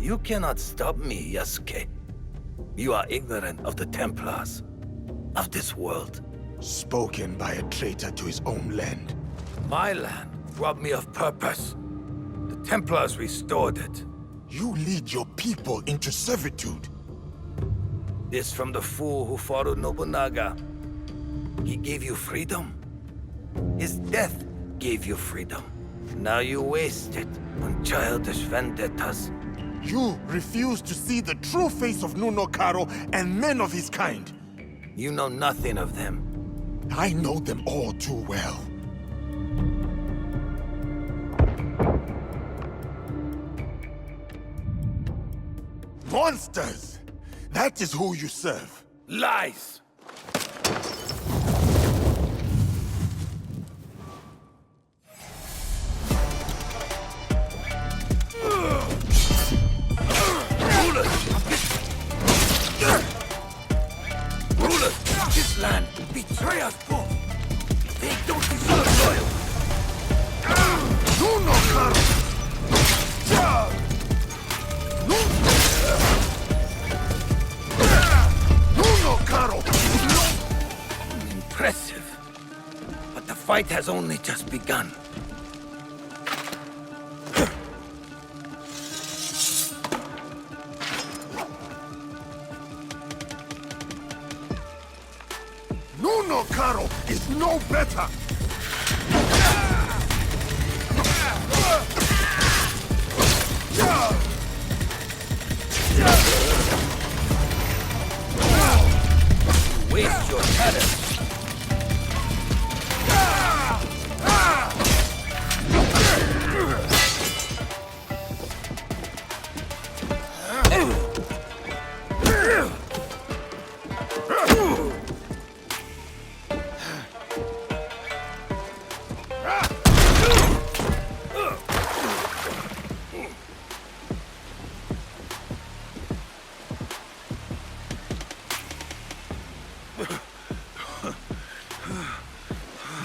You cannot stop me, Yasuke. You are ignorant of the Templars, of this world. Spoken by a traitor to his own land. My land robbed me of purpose. The Templars restored it. You lead your people into servitude. This from the fool who followed Nobunaga. He gave you freedom. His death gave you freedom. Now you waste it on childish vendettas. You refuse to see the true face of Nuno Karo and men of his kind. You know nothing of them. I know them all too well. Monsters! That is who you serve. Lies! Rulers of this land betray us both. They don't deserve loyalty. Nuno Karo! Nuno Karo! Impressive. But the fight has only just begun. Nuno Karo is no better! Waste your talent.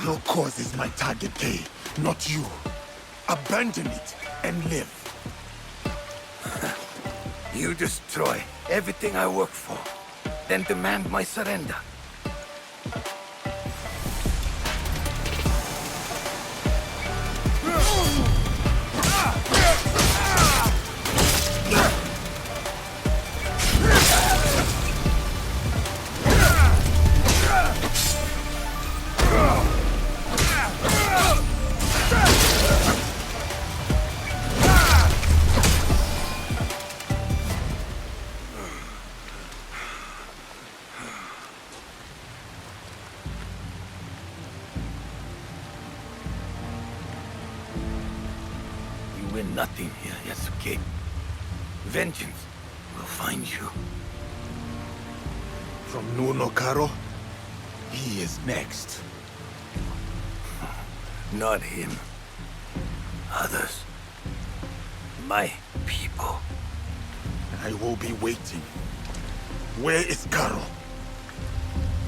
Your cause is my target, Kay, not you. Abandon it and live. You destroy everything I work for, then demand my surrender. Nothing here, Yasuke. Vengeance will find you. From Nuno Karo, he is next. Not him. Others. My people. I will be waiting. Where is Karo?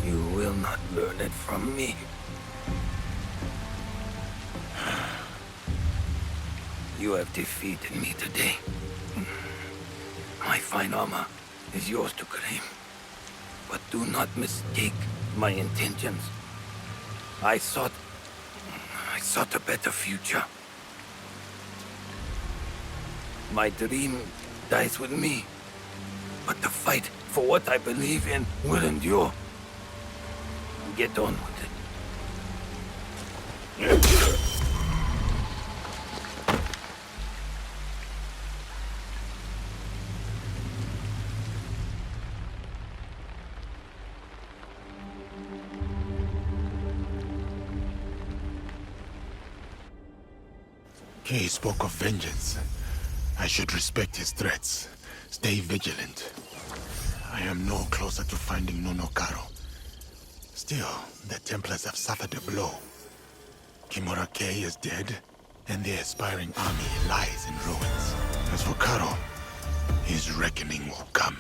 You will not learn it from me. You have defeated me today. My fine armor is yours to claim. But do not mistake my intentions. I sought a better future. My dream dies with me, but the fight for what I believe in will endure. Get on with it. He spoke of vengeance. I should respect his threats. Stay vigilant. I am no closer to finding Nonokaro. Still, the Templars have suffered a blow. Kimura-kei is dead, and the aspiring army lies in ruins. As for Karo, his reckoning will come.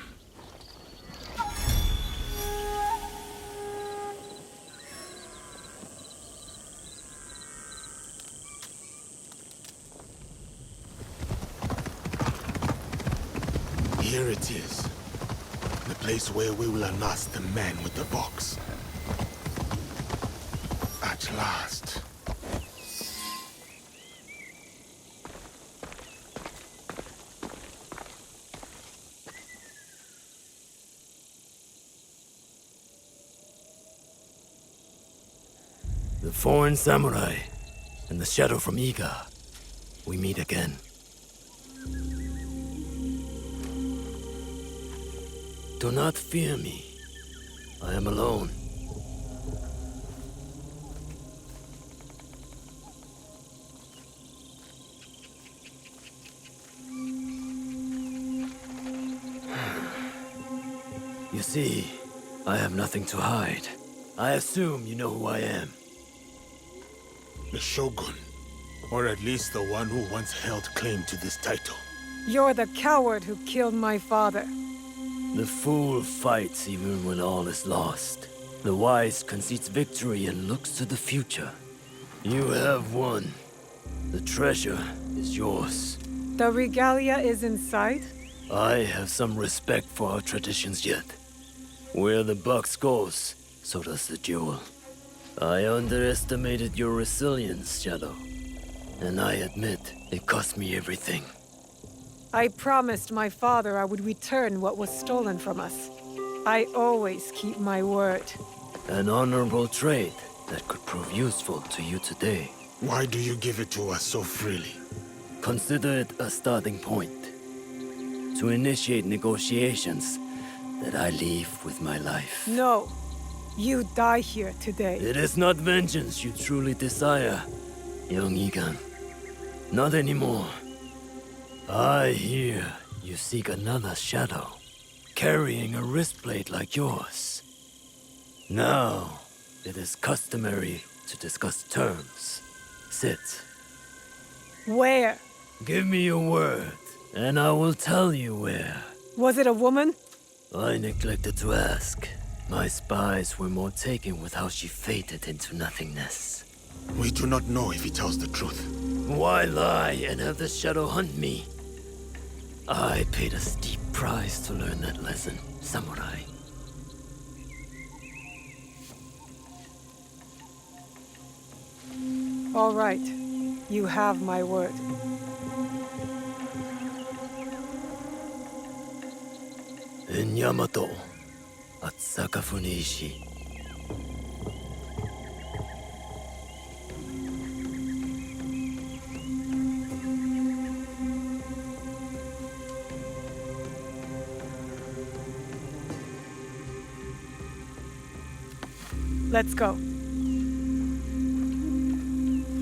Here it is. The place where we will unearth the man with the box. At last. The foreign samurai and the shadow from Iga. We meet again. Do not fear me. I am alone. You see, I have nothing to hide. I assume you know who I am. The Shogun, or at least the one who once held claim to this title. You're the coward who killed my father. The fool fights even when all is lost. The wise concedes victory and looks to the future. You have won. The treasure is yours. The regalia is inside? I have some respect for our traditions yet. Where the box goes, so does the jewel. I underestimated your resilience, Shadow. And I admit, it cost me everything. I promised my father I would return what was stolen from us. I always keep my word. An honorable trait that could prove useful to you today. Why do you give it to us so freely? Consider it a starting point. To initiate negotiations that I leave with my life. No. You die here today. It is not vengeance you truly desire, young Igan. Not anymore. I hear you seek another shadow, carrying a wristblade like yours. Now, it is customary to discuss terms. Sit. Where? Give me your word, and I will tell you where. Was it a woman? I neglected to ask. My spies were more taken with how she faded into nothingness. We do not know if he tells the truth. Why lie and have the shadow hunt me? I paid a steep price to learn that lesson, samurai. All right. You have my word. In Yamato, at Sakafuniishi. Let's go.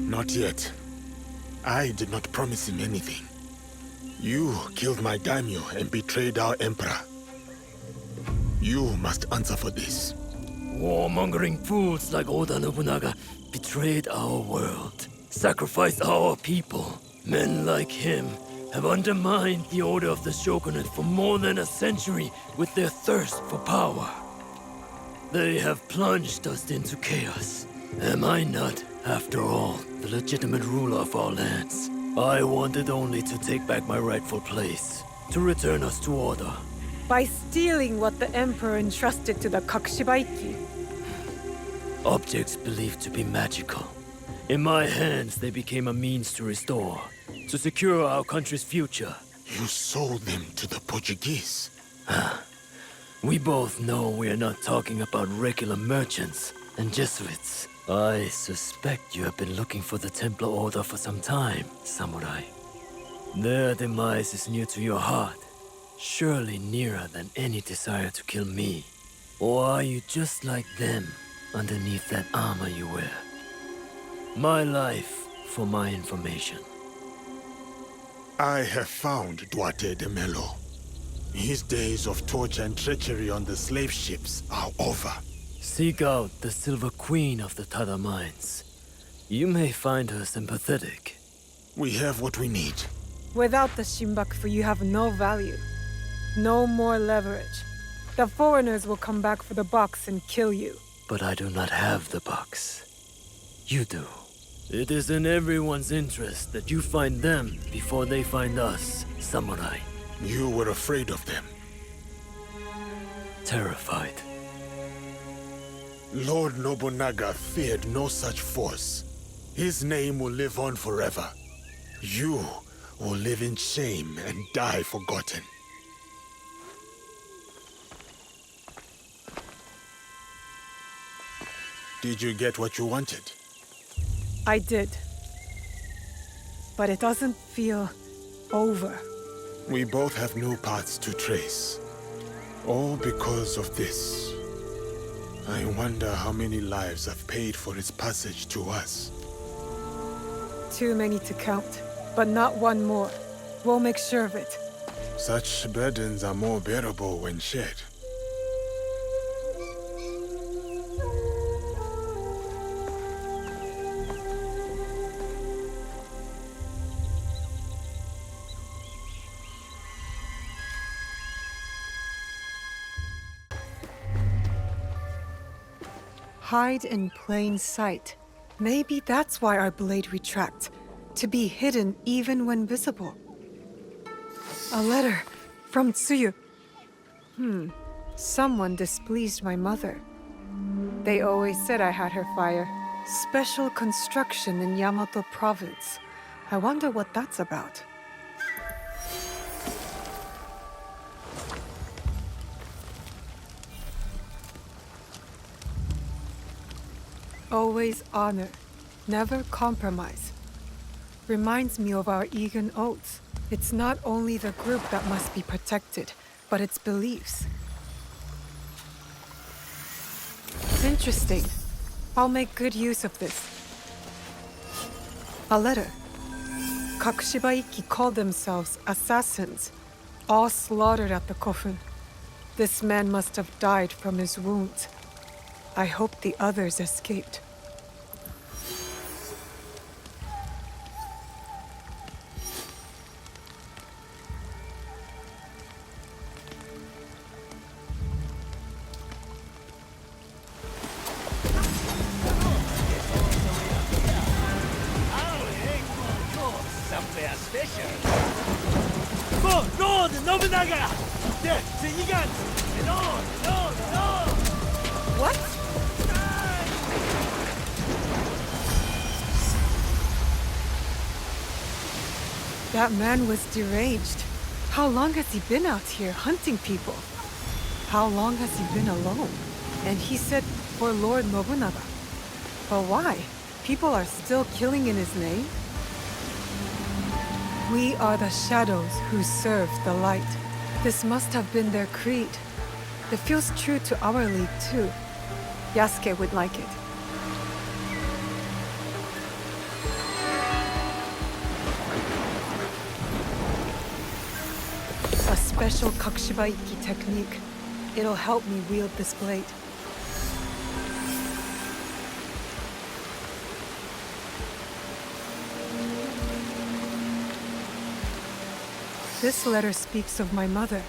Not yet. I did not promise him anything. You killed my daimyo and betrayed our emperor. You must answer for this. Warmongering fools like Oda Nobunaga betrayed our world, sacrificed our people. Men like him have undermined the order of the shogunate for more than a century with their thirst for power. They have plunged us into chaos. Am I not, after all, the legitimate ruler of our lands? I wanted only to take back my rightful place, to return us to order. By stealing what the Emperor entrusted to the Kakushibaiki. Objects believed to be magical. In my hands, they became a means to restore, to secure our country's future. You sold them to the Portuguese. We both know we are not talking about regular merchants and Jesuits. I suspect you have been looking for the Templar Order for some time, Samurai. Their demise is near to your heart, surely nearer than any desire to kill me. Or are you just like them, underneath that armor you wear? My life for my information. I have found Duarte de Melo. His days of torture and treachery on the slave ships are over. Seek out the Silver Queen of the Tada Mines. You may find her sympathetic. We have what we need. Without the Shimbakufu, you have no value. No more leverage. The foreigners will come back for the box and kill you. But I do not have the box. You do. It is in everyone's interest that you find them before they find us, Samurai. You were afraid of them. Terrified. Lord Nobunaga feared no such force. His name will live on forever. You will live in shame and die forgotten. Did you get what you wanted? I did. But it doesn't feel over. We both have new paths to trace. All because of this. I wonder how many lives have paid for its passage to us. Too many to count, but not one more. We'll make sure of it. Such burdens are more bearable when shared. Hide in plain sight. Maybe that's why our blade retracts. To be hidden even when visible. A letter from Tsuyu. Someone displeased my mother. They always said I had her fire. Special construction in Yamato province. I wonder what that's about. Always honor, never compromise. Reminds me of our Egan oaths. It's not only the group that must be protected, but its beliefs. Interesting. I'll make good use of this. A letter. Kakushibaiki called themselves assassins, all slaughtered at the coffin. This man must have died from his wounds. I hope the others escaped. Lord Nobunaga! Death to Igan! No! What? That man was deranged. How long has he been out here hunting people? How long has he been alone? And he said for Lord Nobunaga. But why? People are still killing in his name? We are the shadows who serve the light. This must have been their creed. It feels true to our league too. Yasuke would like it. A special Kakushibaiki technique. It'll help me wield this blade. This letter speaks of my mother.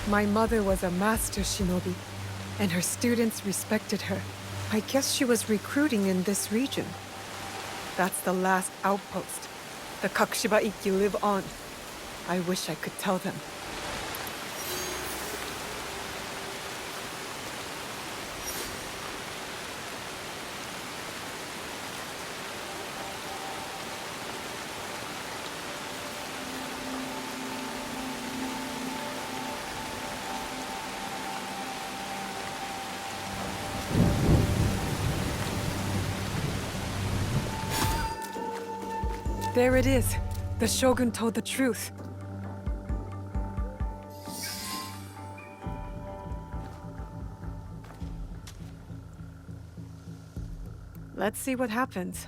My mother was a master shinobi, and her students respected her. I guess she was recruiting in this region. That's the last outpost. The Kakushiba Ikki live on. I wish I could tell them. There it is. The Shogun told the truth. Let's see what happens.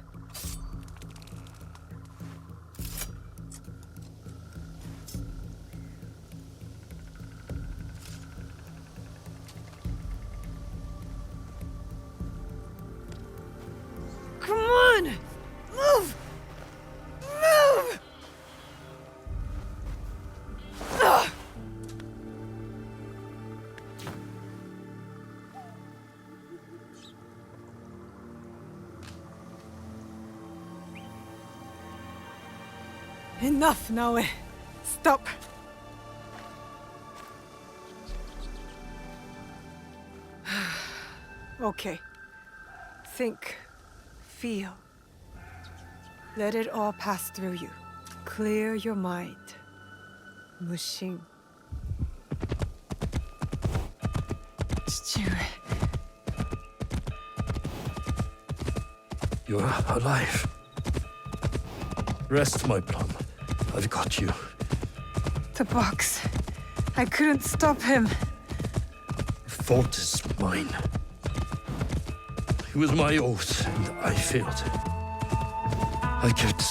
Come on! Move! Move! Ugh. Enough, Naoe. Stop. Okay. Think. Feel. Let it all pass through you. Clear your mind. Mushin. You're alive. Rest, my plum. I've got you. The box. I couldn't stop him. The fault is mine. It was my oath, and I failed. I kept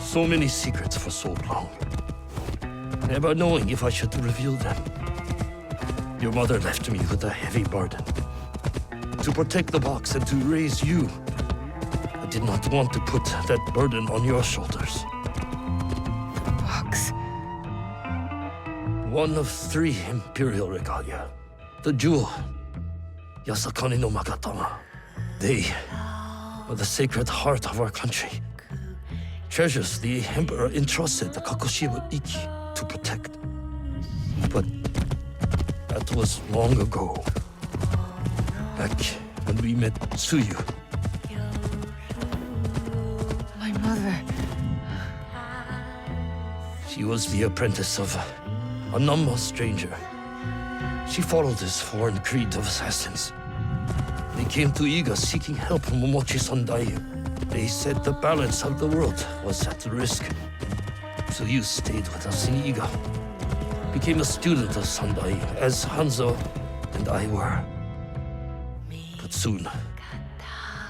so many secrets for so long, never knowing if I should reveal them. Your mother left me with a heavy burden. To protect the box and to raise you, I did not want to put that burden on your shoulders. The box. One of 3 imperial regalia. The jewel, Yasakani no Magatama. They are the sacred heart of our country. Treasures the Emperor entrusted the Kakushiba Ikki to protect. But that was long ago. Back when we met Tsuyu. My mother. She was the apprentice of a numb stranger. She followed this foreign creed of assassins. They came to Iga seeking help from Momochi Sandai. They said the balance of the world was at risk. So you stayed with us in Iga. Became a student of Sandai, as Hanzo and I were. But soon,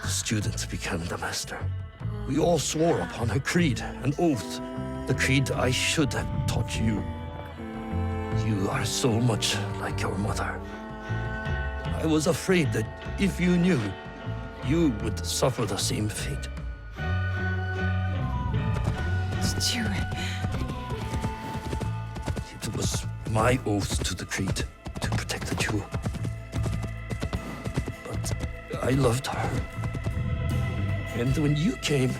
the student became the master. We all swore upon her creed, an oath. The creed I should have taught you. You are so much like your mother. I was afraid that if you knew, you would suffer the same fate. It was my oath to the creed to protect the jewel. But I loved her. And when you came,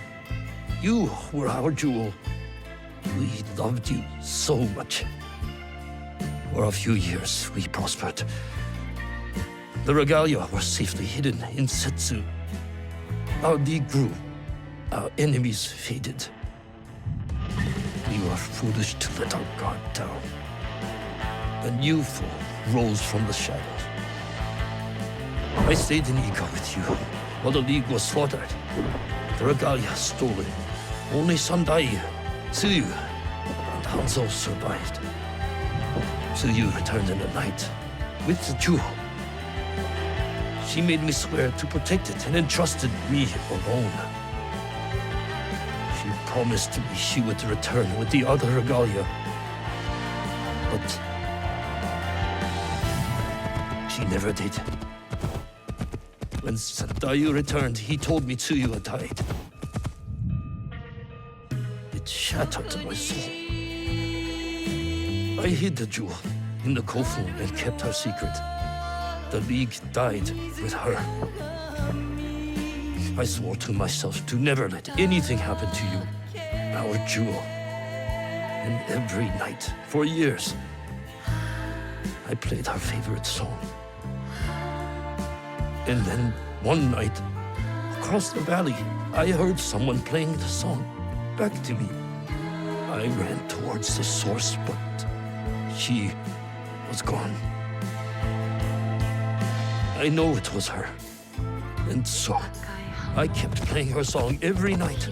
you were our jewel. We loved you so much. For a few years, we prospered. The regalia were safely hidden in Setsu. Our league grew. Our enemies faded. We were foolish to let our guard down. A new foe rose from the shadows. I stayed in Iga with you while the league was slaughtered. The regalia stolen. Only Sandai, Tsuyu, and Hanzo survived. Tsuyu returned in the night with the jewel. She made me swear to protect it and entrusted me alone. She promised me she would return with the other regalia. But she never did. When Sandayu returned, he told me Tsuyu had died. It shattered my soul. I hid the jewel in the kofu and kept her secret. The League died with her. I swore to myself to never let anything happen to you. our jewel. And every night, for years, I played her favorite song. And then one night, across the valley, I heard someone playing the song back to me. I ran towards the source, but she was gone. I know it was her. And so, I kept playing her song every night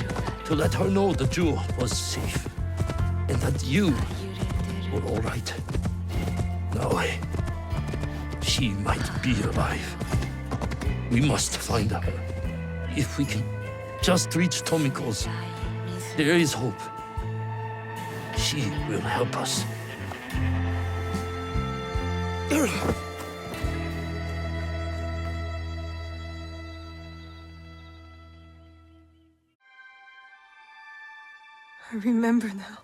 to let her know the jewel was safe and that you were all right. Now, she might be alive. We must find her. If we can just reach Tomiko's, there is hope. She will help us. I remember now.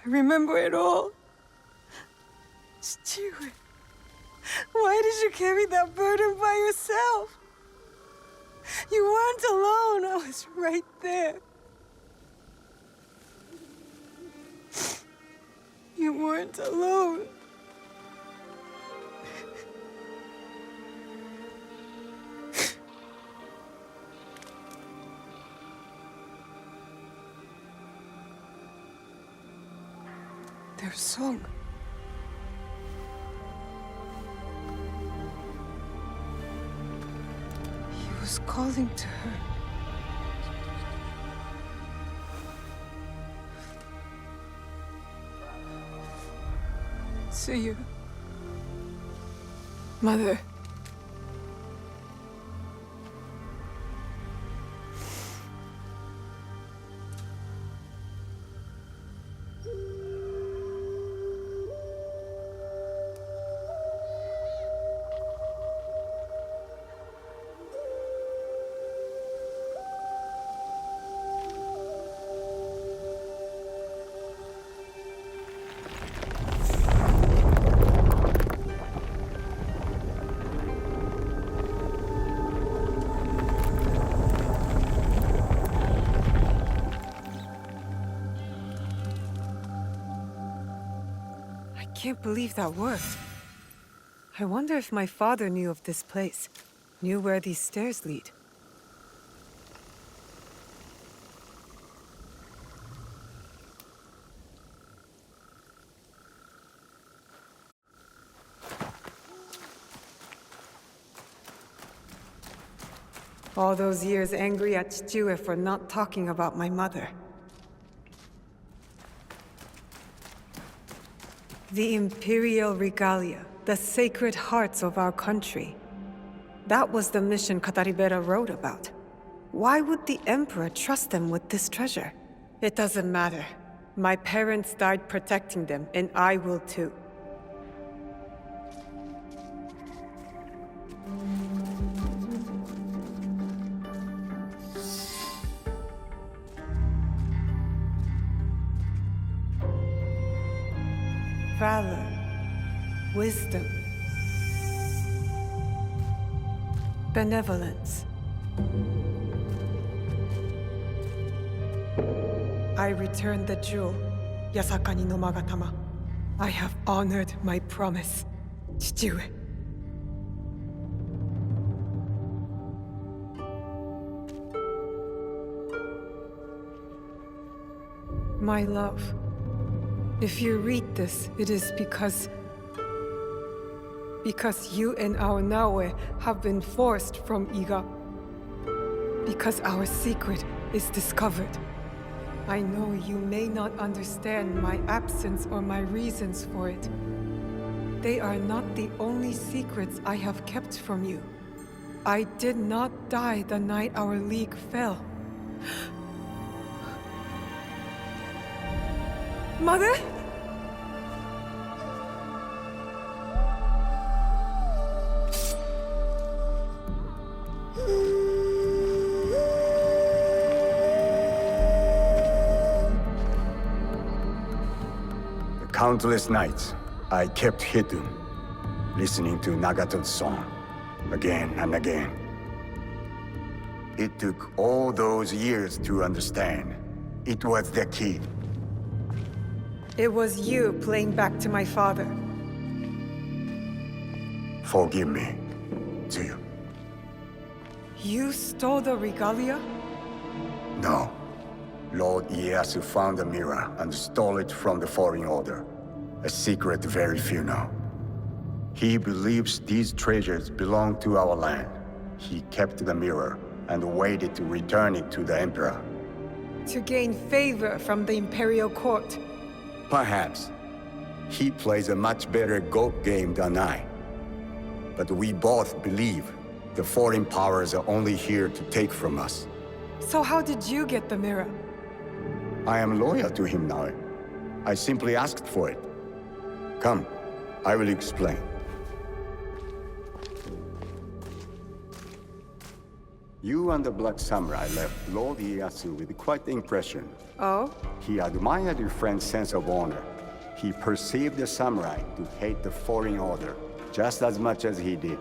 I remember it all. Chichiwe, why did you carry that burden by yourself? You weren't alone. I was right there. You weren't alone. Their song. He was calling to her. See you, Mother. I can't believe that worked. I wonder if my father knew of this place, knew where these stairs lead. All those years angry at Chichiwe for not talking about my mother. The imperial regalia, the sacred hearts of our country. That was the mission Kataribera wrote about. Why would the Emperor trust them with this treasure? It doesn't matter. My parents died protecting them, and I will too. Valor, wisdom, benevolence. I returned the jewel, Yasakani no Magatama. I have honored my promise, Chichiwe. My love. If you read this, it is because you and our Naoe have been forced from Iga. Because our secret is discovered. I know you may not understand my absence or my reasons for it. They are not the only secrets I have kept from you. I did not die the night our league fell. Mother? Countless nights, I kept hidden, listening to Nagato's song, again and again. It took all those years to understand. It was the key. It was you playing back to my father. Forgive me, Tsuyu. You stole the regalia? No. Lord Ieyasu found the mirror and stole it from the Foreign Order. A secret very few know. He believes these treasures belong to our land. He kept the mirror and waited to return it to the Emperor. To gain favor from the Imperial Court. Perhaps. He plays a much better Go game than I. But we both believe the foreign powers are only here to take from us. So how did you get the mirror? I am loyal to him now. I simply asked for it. Come, I will explain. You and the Black Samurai left Lord Ieyasu with quite the impression. Oh? He admired your friend's sense of honor. He perceived the samurai to hate the Foreign Order just as much as he did.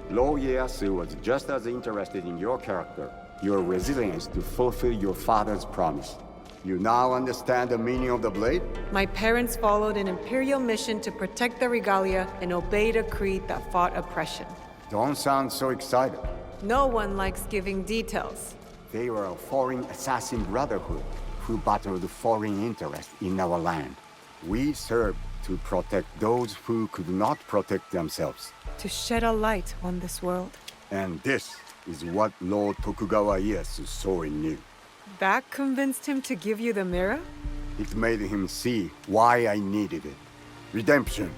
Lord Ieyasu was just as interested in your character, your resilience to fulfill your father's promise. You now understand the meaning of the blade? My parents followed an Imperial mission to protect the regalia and obeyed a creed that fought oppression. Don't sound so excited. No one likes giving details. They were a foreign assassin brotherhood who battled foreign interests in our land. We served to protect those who could not protect themselves. To shed a light on this world. And this is what Lord Tokugawa Ieyasu saw in you. That convinced him to give you the mirror? It made him see why I needed it. Redemption.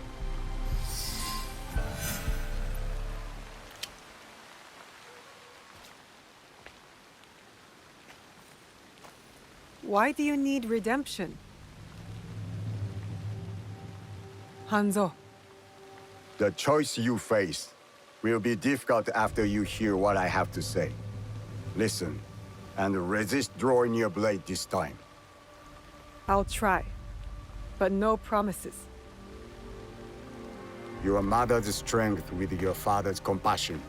Why do you need redemption? Hanzo. The choice you face will be difficult after you hear what I have to say. Listen, and resist drawing your blade this time. I'll try, but no promises. Your mother's strength with your father's compassion.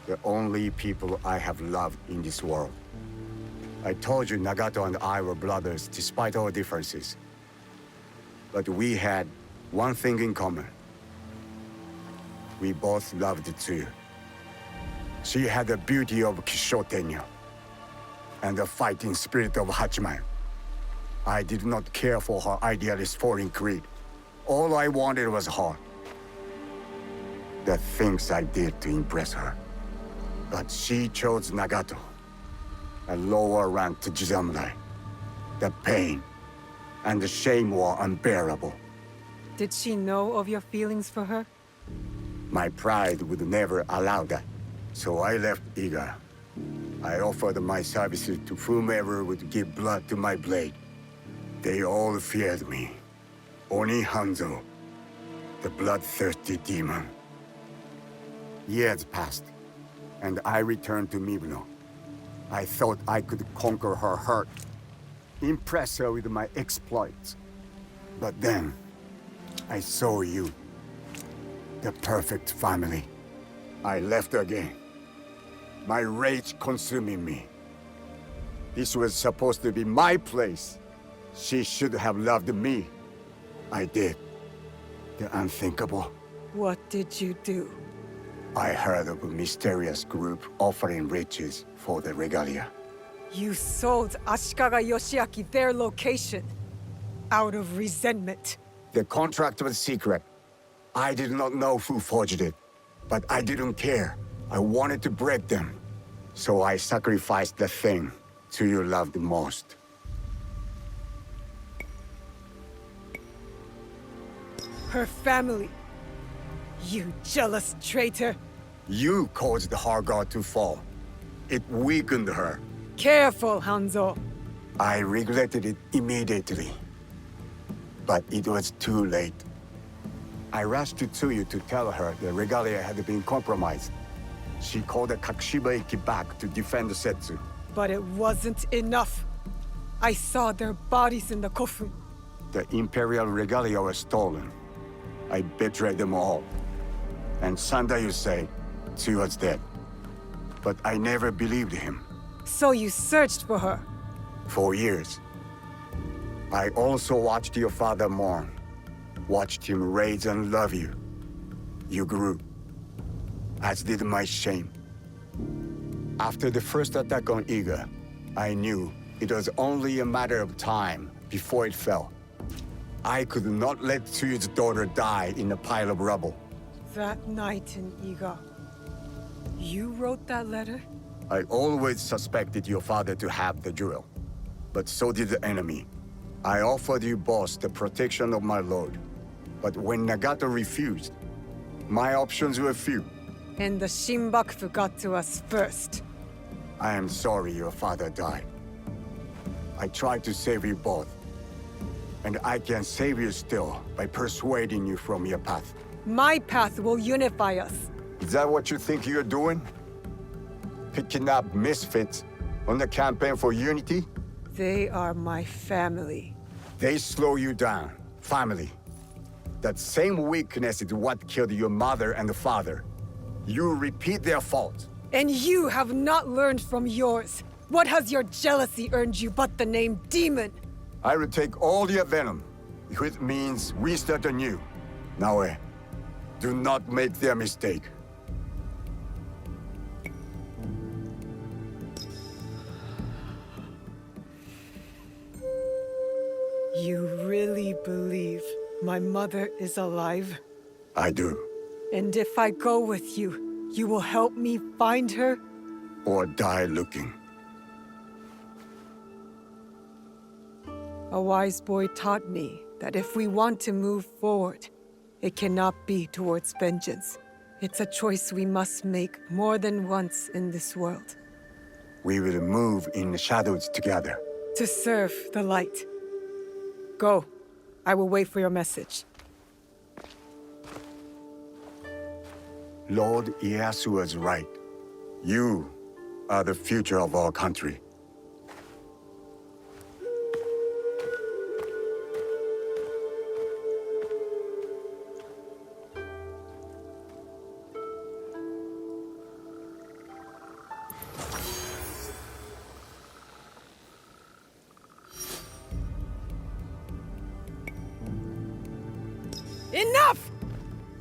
The only people I have loved in this world. I told you Nagato and I were brothers despite our differences. But we had one thing in common. We both loved Tsuyu. She had the beauty of Kishotenya and the fighting spirit of Hachiman. I did not care for her idealist foreign creed. All I wanted was her. The things I did to impress her. But she chose Nagato, a lower ranked Jisamurai. The pain and the shame were unbearable. Did she know of your feelings for her? My pride would never allow that, so I left Iga. I offered my services to whomever would give blood to my blade. They all feared me. Only Hanzo, the bloodthirsty demon. Years passed, and I returned to Mibuno. I thought I could conquer her hurt, impress her with my exploits. But then, I saw you. The perfect family. I left again. My rage consuming me. This was supposed to be my place. She should have loved me. I did. The unthinkable. What did you do? I heard of a mysterious group offering riches for the regalia. You sold Ashikaga Yoshiaki their location. Out of resentment. The contract was secret. I did not know who forged it. But I didn't care. I wanted to break them. So I sacrificed the thing you loved most. Her family. You jealous traitor. You caused her god to fall. It weakened her. Careful, Hanzo. I regretted it immediately. But it was too late. I rushed to Tsuyu to tell her the regalia had been compromised. She called the Kakushiba-iki back to defend the Setsu. But it wasn't enough. I saw their bodies in the kofun. The Imperial regalia was stolen. I betrayed them all. And Sandayu said Tsuyu was dead. But I never believed him. So you searched for her? For years. I also watched your father mourn. Watched him raise and love you. You grew. As did my shame. After the first attack on Iga, I knew it was only a matter of time before it fell. I could not let Tsuyu's daughter die in a pile of rubble. That night in Iga, you wrote that letter? I always suspected your father to have the jewel, but so did the enemy. I offered you both the protection of my lord, but when Nagato refused, my options were few. And the Shinbakufu got to us first. I am sorry your father died. I tried to save you both, and I can save you still by persuading you from your path. My path will unify us. Is that what you think you're doing? Picking up misfits on the campaign for unity? They are my family. They slow you down. Family. That same weakness is what killed your mother and the father. You repeat their fault. And you have not learned from yours. What has your jealousy earned you but the name Demon? I will take all your venom, if it means we start anew. Naoe, do not make their mistake. You really believe my mother is alive? I do. And if I go with you, you will help me find her? Or die looking. A wise boy taught me that if we want to move forward, it cannot be towards vengeance. It's a choice we must make more than once in this world. We will move in the shadows together. To serve the light. Go. I will wait for your message. Lord Ieyasu was right. You are the future of our country. Enough!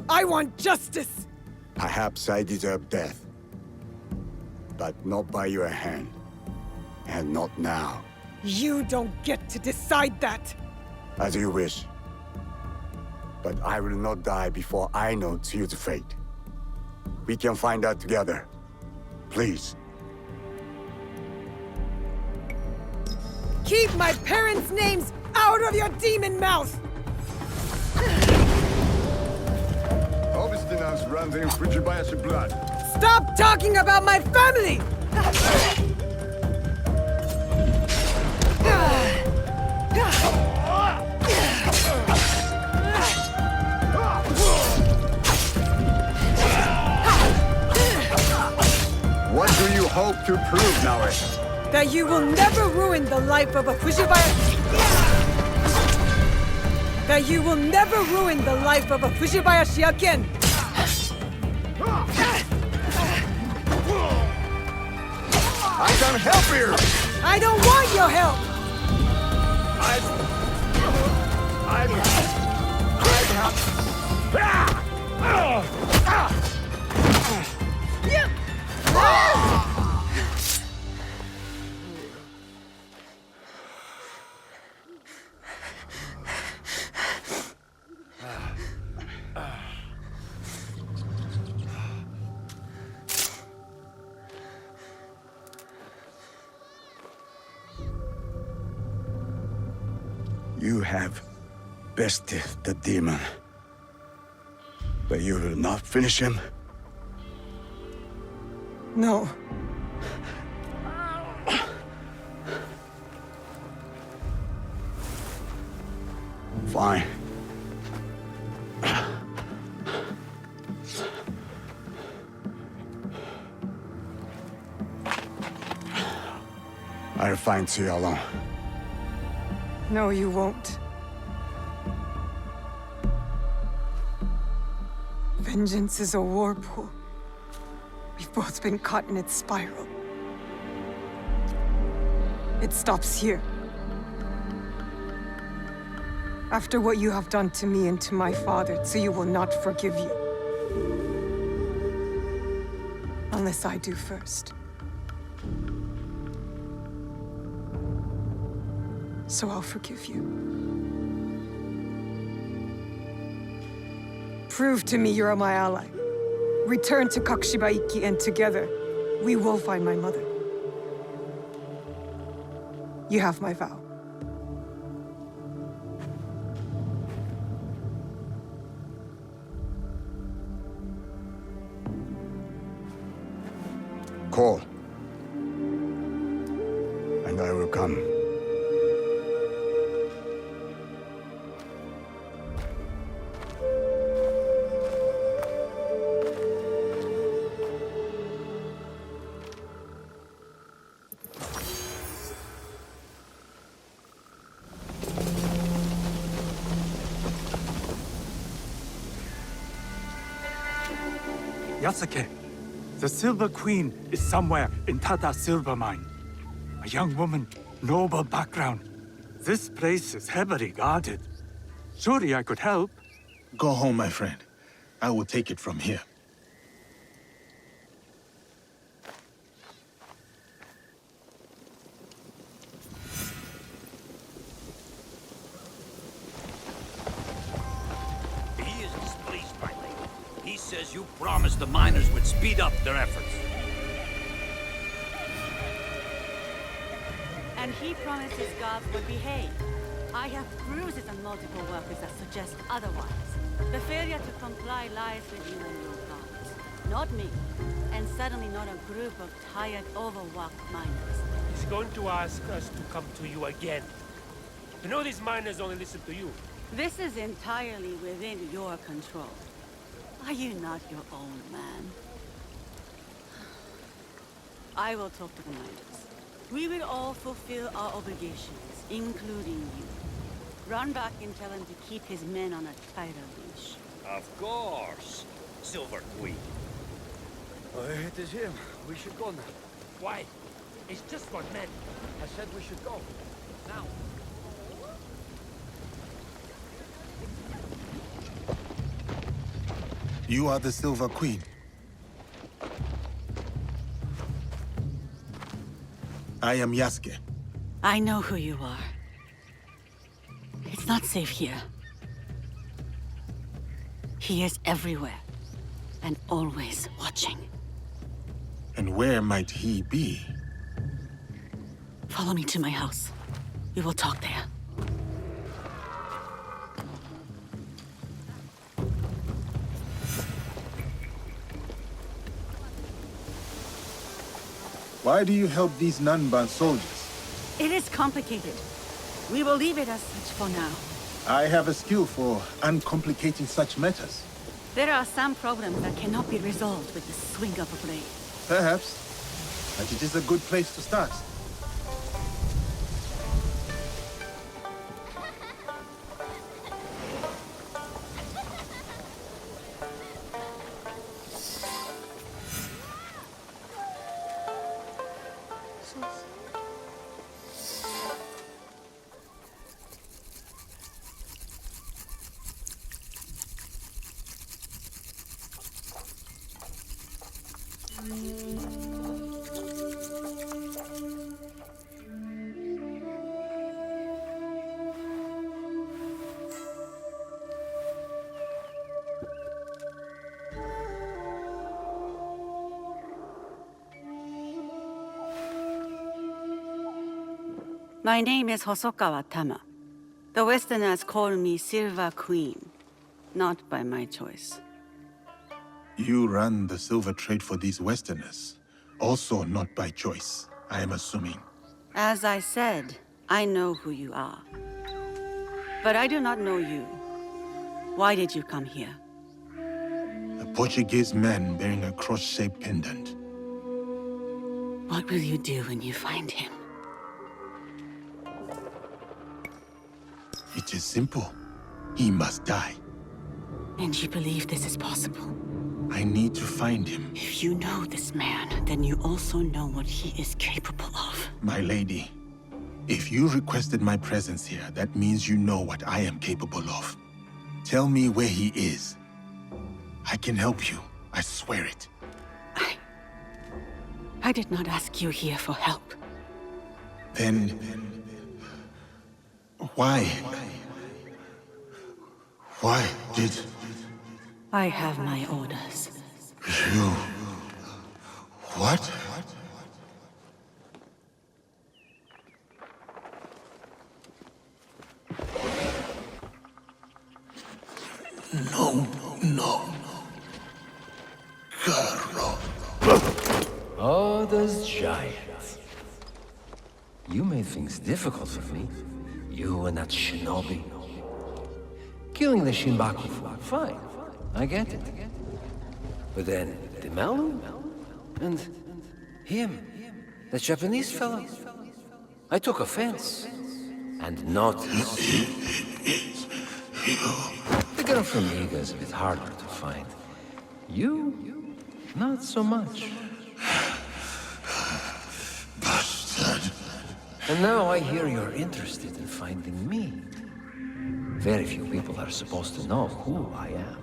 I want justice! Perhaps I deserve death. But not by your hand. And not now. You don't get to decide that! As you wish. But I will not die before I know Tsuyu's fate. We can find out together. Please. Keep my parents' names out of your demon mouth! Obstinance runs in Fujibayashi blood. Stop talking about my family! What do you hope to prove, Naoe? That you will never ruin the life of a Fujibayashi... That you will never ruin the life of a Fujibayashi again! I can help you! I don't want your help! You have bested the demon. But you will not finish him? No. Fine. I'll find Tsuyu alone. No, you won't. Vengeance is a whirlpool. We've both been caught in its spiral. It it stops here. After what you have done to me and to my father, Tsuyu will not forgive you. Unless I do first. So I'll forgive you. Prove to me you're my ally. Return to Kakushibaiki, and together, we will find my mother. You have my vow. Call. And I will come. Yasuke, the Silver Queen is somewhere in Tata Silver Mine. A young woman, noble background. This place is heavily guarded. Surely I could help. Go home, my friend. I will take it from here. He is displeased, my lady. He says you promised the miners would speed up their efforts. And he promises gods would behave. I have bruises on multiple workers that suggest otherwise. The failure to comply lies with you and your gods, not me. And certainly not a group of tired, overworked miners. He's going to ask us to come to you again. You know these miners only listen to you. This is entirely within your control. Are you not your own man? I will talk to the miners. We will all fulfill our obligations, including you. Run back and tell him to keep his men on a tighter leash. Of course, Silver Queen. It is him. We should go now. Why? It's just what men. I said we should go. Now. You are the Silver Queen. I am Yasuke. I know who you are. It's not safe here. He is everywhere, and always watching. And where might he be? Follow me to my house. We will talk there. Why do you help these Nanban soldiers? It is complicated. We will leave it as such for now. I have a skill for uncomplicating such matters. There are some problems that cannot be resolved with the swing of a blade. Perhaps. But it is a good place to start. My name is Hosokawa Tama. The Westerners call me Silver Queen, not by my choice. You run the silver trade for these Westerners. Also not by choice, I am assuming. As I said, I know who you are. But I do not know you. Why did you come here? A Portuguese man bearing a cross-shaped pendant. What will you do when you find him? It is simple. He must die. And you believe this is possible? I need to find him. If you know this man, then you also know what he is capable of. My lady, If you requested my presence here, that means you know what I am capable of. Tell me where he is. I can help you. I swear it. I did not ask you here for help. Then... why? Why did... I have my orders. You... what? No. Oh, those giants. You made things difficult for me. You and that shinobi. Killing the Shinbaku, fine. I get it. But then, the Malu? And him, the Japanese fellow. I took offense. And not... The girl from Iga is a bit harder to find. You, not so much. Bastard. And now I hear you're interested in finding me. Very few people are supposed to know who I am.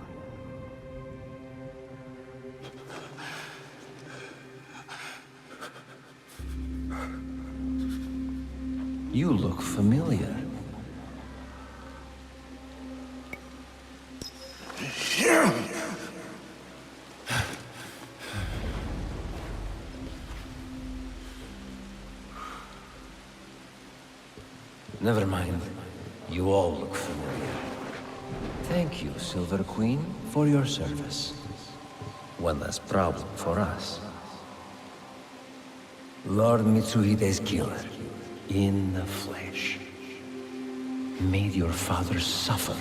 You look familiar. Never mind. You all look familiar. Thank you, Silver Queen, for your service. One less problem for us. Lord Mitsuhide's killer, in the flesh, made your father suffer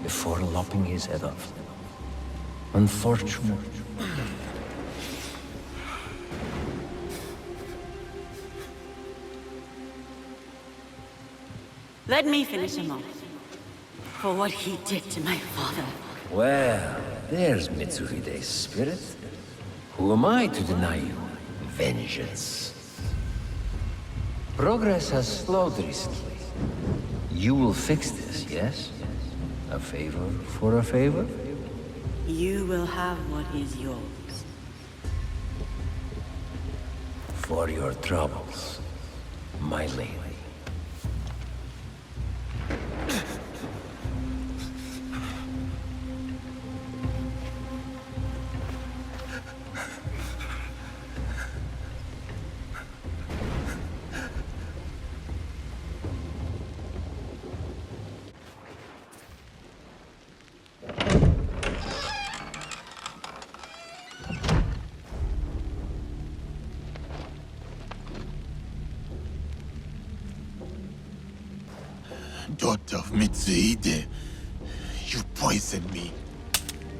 before lopping his head off. Unfortunate. Let me finish him off. For what he did to my father. Well, there's Mitsuhide's spirit. Who am I to deny you vengeance? Progress has slowed recently. You will fix this, yes? A favor for a favor? You will have what is yours. For your troubles, my lady. Daughter of Mitsuhide, you poisoned me.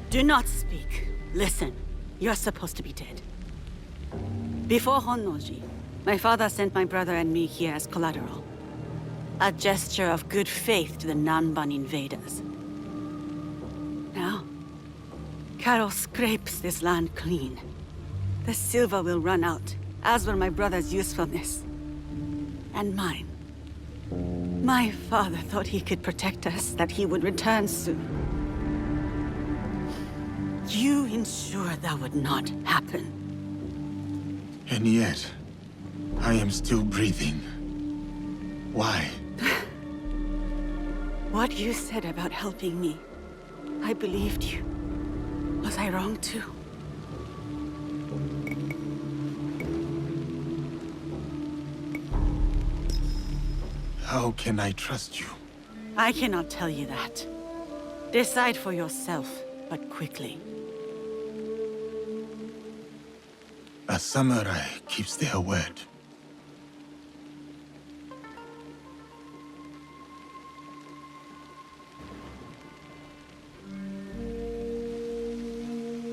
Do not speak. Listen. You're supposed to be dead. Before Honnoji, my father sent my brother and me here as collateral. A gesture of good faith to the Nanban invaders. Now, Carol scrapes this land clean. The silver will run out, as will my brother's usefulness. And mine. My father thought he could protect us, that he would return soon. You ensured that would not happen. And yet, I am still breathing. Why? What you said about helping me, I believed you. Was I wrong too? How can I trust you? I cannot tell you that. Decide for yourself, but quickly. A samurai keeps their word.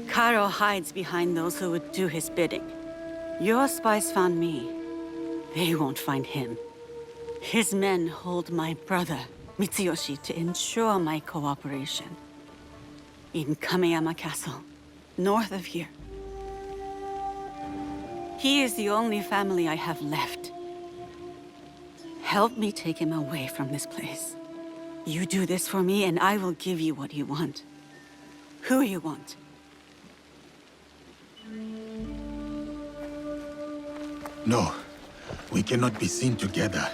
Karo hides behind those who would do his bidding. Your spies found me. They won't find him. His men hold my brother, Mitsuyoshi, to ensure my cooperation. In Kameyama Castle, north of here. He is the only family I have left. Help me take him away from this place. You do this for me, and I will give you what you want. Who you want. No, we cannot be seen together.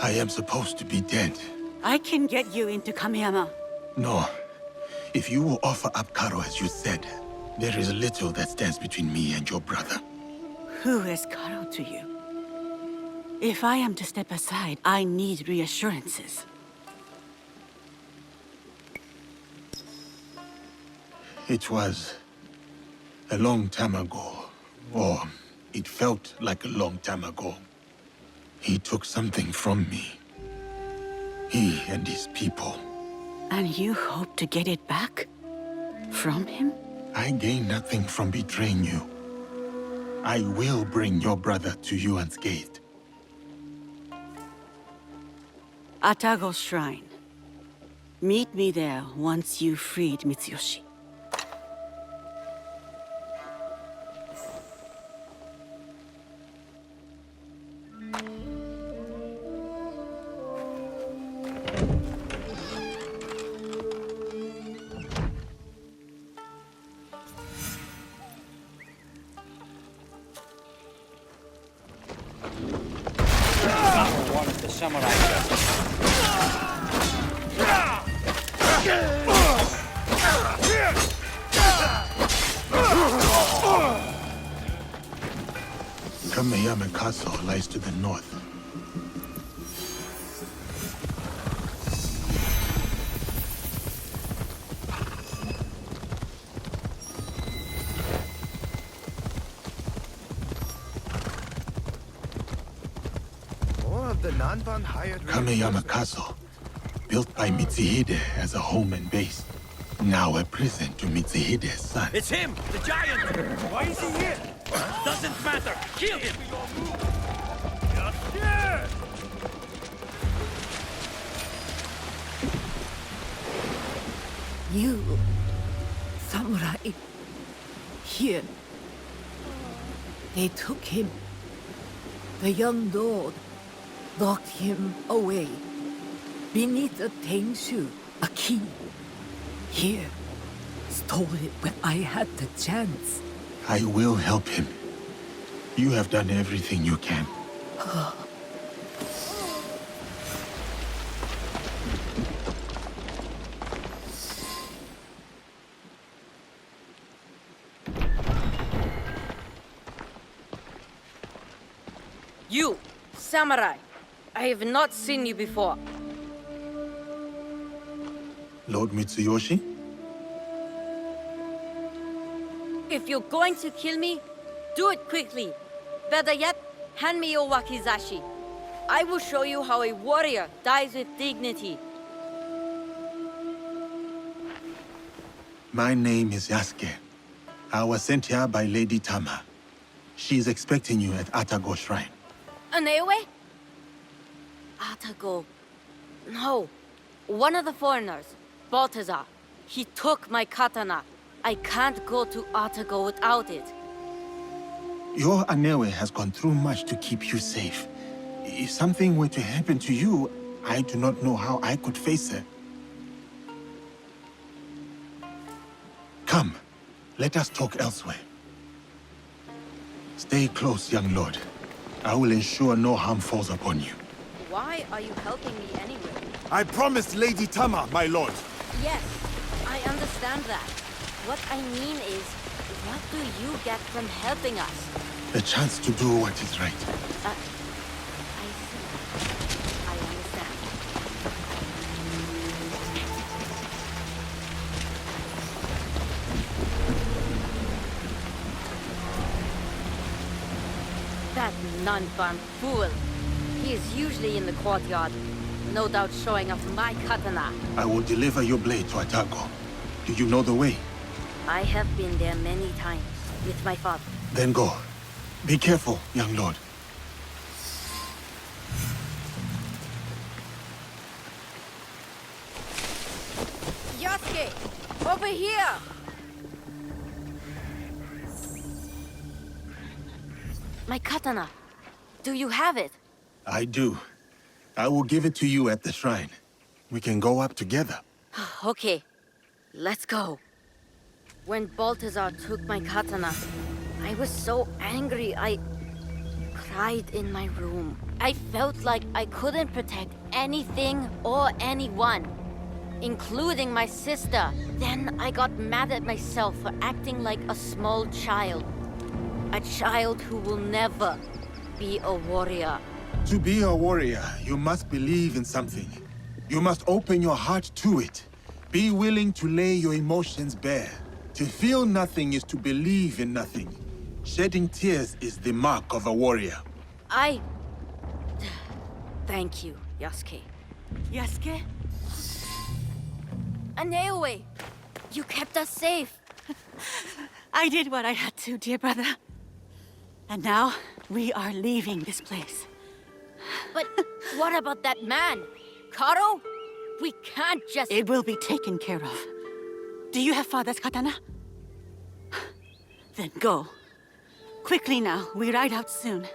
I am supposed to be dead. I can get you into Kamiyama. No. If you will offer up Karo as you said, there is little that stands between me and your brother. Who is Karo to you? If I am to step aside, I need reassurances. It was a long time ago, or it felt like a long time ago. He took something from me. He and his people. And you hope to get it back? From him? I gain nothing from betraying you. I will bring your brother to you unscathed. Atago's shrine. Meet me there once you've freed Mitsuyoshi. Kameyama Castle lies to the north. More of the Nanban hired... Kameyama Castle, built by Mitsuhide as a home and base. Now a prison to Mitsuhide's son. It's him, the giant! Why is he here? Doesn't matter! Kill him! You, samurai, here. They took him. The young lord locked him away. Beneath a tengshu, a key. Here, stole it when I had the chance. I will help him. You have done everything you can. You, samurai. I have not seen you before. Lord Mitsuyoshi? If you're going to kill me, do it quickly. Better yet, hand me your wakizashi. I will show you how a warrior dies with dignity. My name is Yasuke. I was sent here by Lady Tama. She is expecting you at Atago Shrine. Anewe? Atago. No. One of the foreigners, Balthazar. He took my katana. I can't go to Atago without it. Your Anewe has gone through much to keep you safe. If something were to happen to you, I do not know how I could face her. Come, let us talk elsewhere. Stay close, young lord. I will ensure no harm falls upon you. Why are you helping me anyway? I promised Lady Tama, my lord. Yes, I understand that. What I mean is, what do you get from helping us? A chance to do what is right. I see. I understand. That non-farm fool. He is usually in the courtyard. No doubt showing off my katana. I will deliver your blade to Atago. Do you know the way? I have been there many times with my father. Then go. Be careful, young lord. Yasuke! Over here! My katana. Do you have it? I do. I will give it to you at the shrine. We can go up together. Okay, let's go. When Balthazar took my katana, I was so angry I cried in my room. I felt like I couldn't protect anything or anyone, including my sister. Then I got mad at myself for acting like a small child. A child who will never be a warrior. To be a warrior, you must believe in something. You must open your heart to it. Be willing to lay your emotions bare. To feel nothing is to believe in nothing. Shedding tears is the mark of a warrior. Thank you, Yasuke. Yasuke? Aneoe! You kept us safe. I did what I had to, dear brother. And now, we are leaving this place. But what about that man? Karo? We can't just... It will be taken care of. Do you have father's katana? Then go. Quickly now, we ride out soon.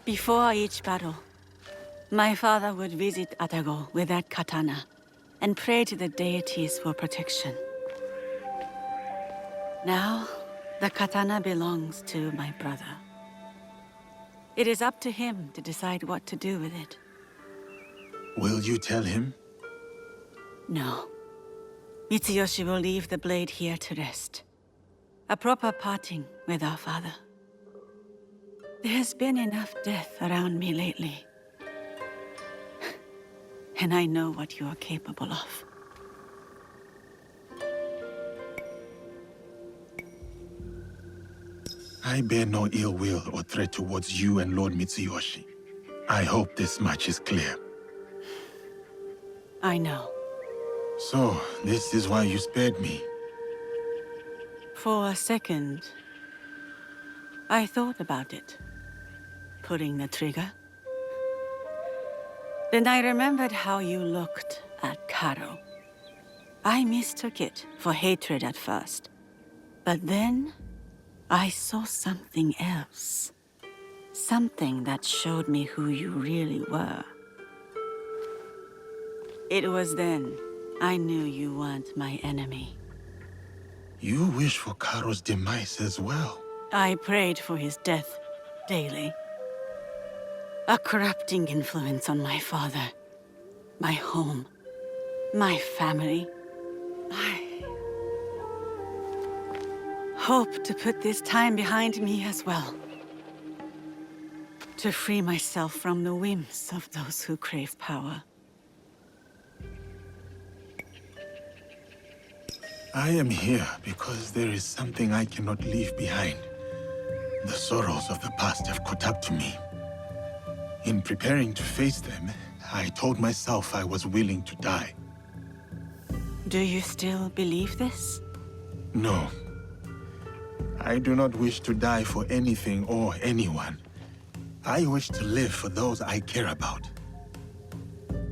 Before each battle, my father would visit Atago with that katana and pray to the deities for protection. Now, the katana belongs to my brother. It is up to him to decide what to do with it. Will you tell him? No. Mitsuyoshi will leave the blade here to rest. A proper parting with our father. There has been enough death around me lately. And I know what you are capable of. I bear no ill will or threat towards you and Lord Mitsuyoshi. I hope this much is clear. I know. So, this is why you spared me. For a second, I thought about it. Pulling the trigger. Then I remembered how you looked at Karo. I mistook it for hatred at first. But then, I saw something else. Something that showed me who you really were. It was then I knew you weren't my enemy. You wish for Karo's demise as well. I prayed for his death daily. A corrupting influence on my father, my home, my family. I hope to put this time behind me as well. To free myself from the whims of those who crave power. I am here because there is something I cannot leave behind. The sorrows of the past have caught up to me. In preparing to face them, I told myself I was willing to die. Do you still believe this? No. I do not wish to die for anything or anyone. I wish to live for those I care about.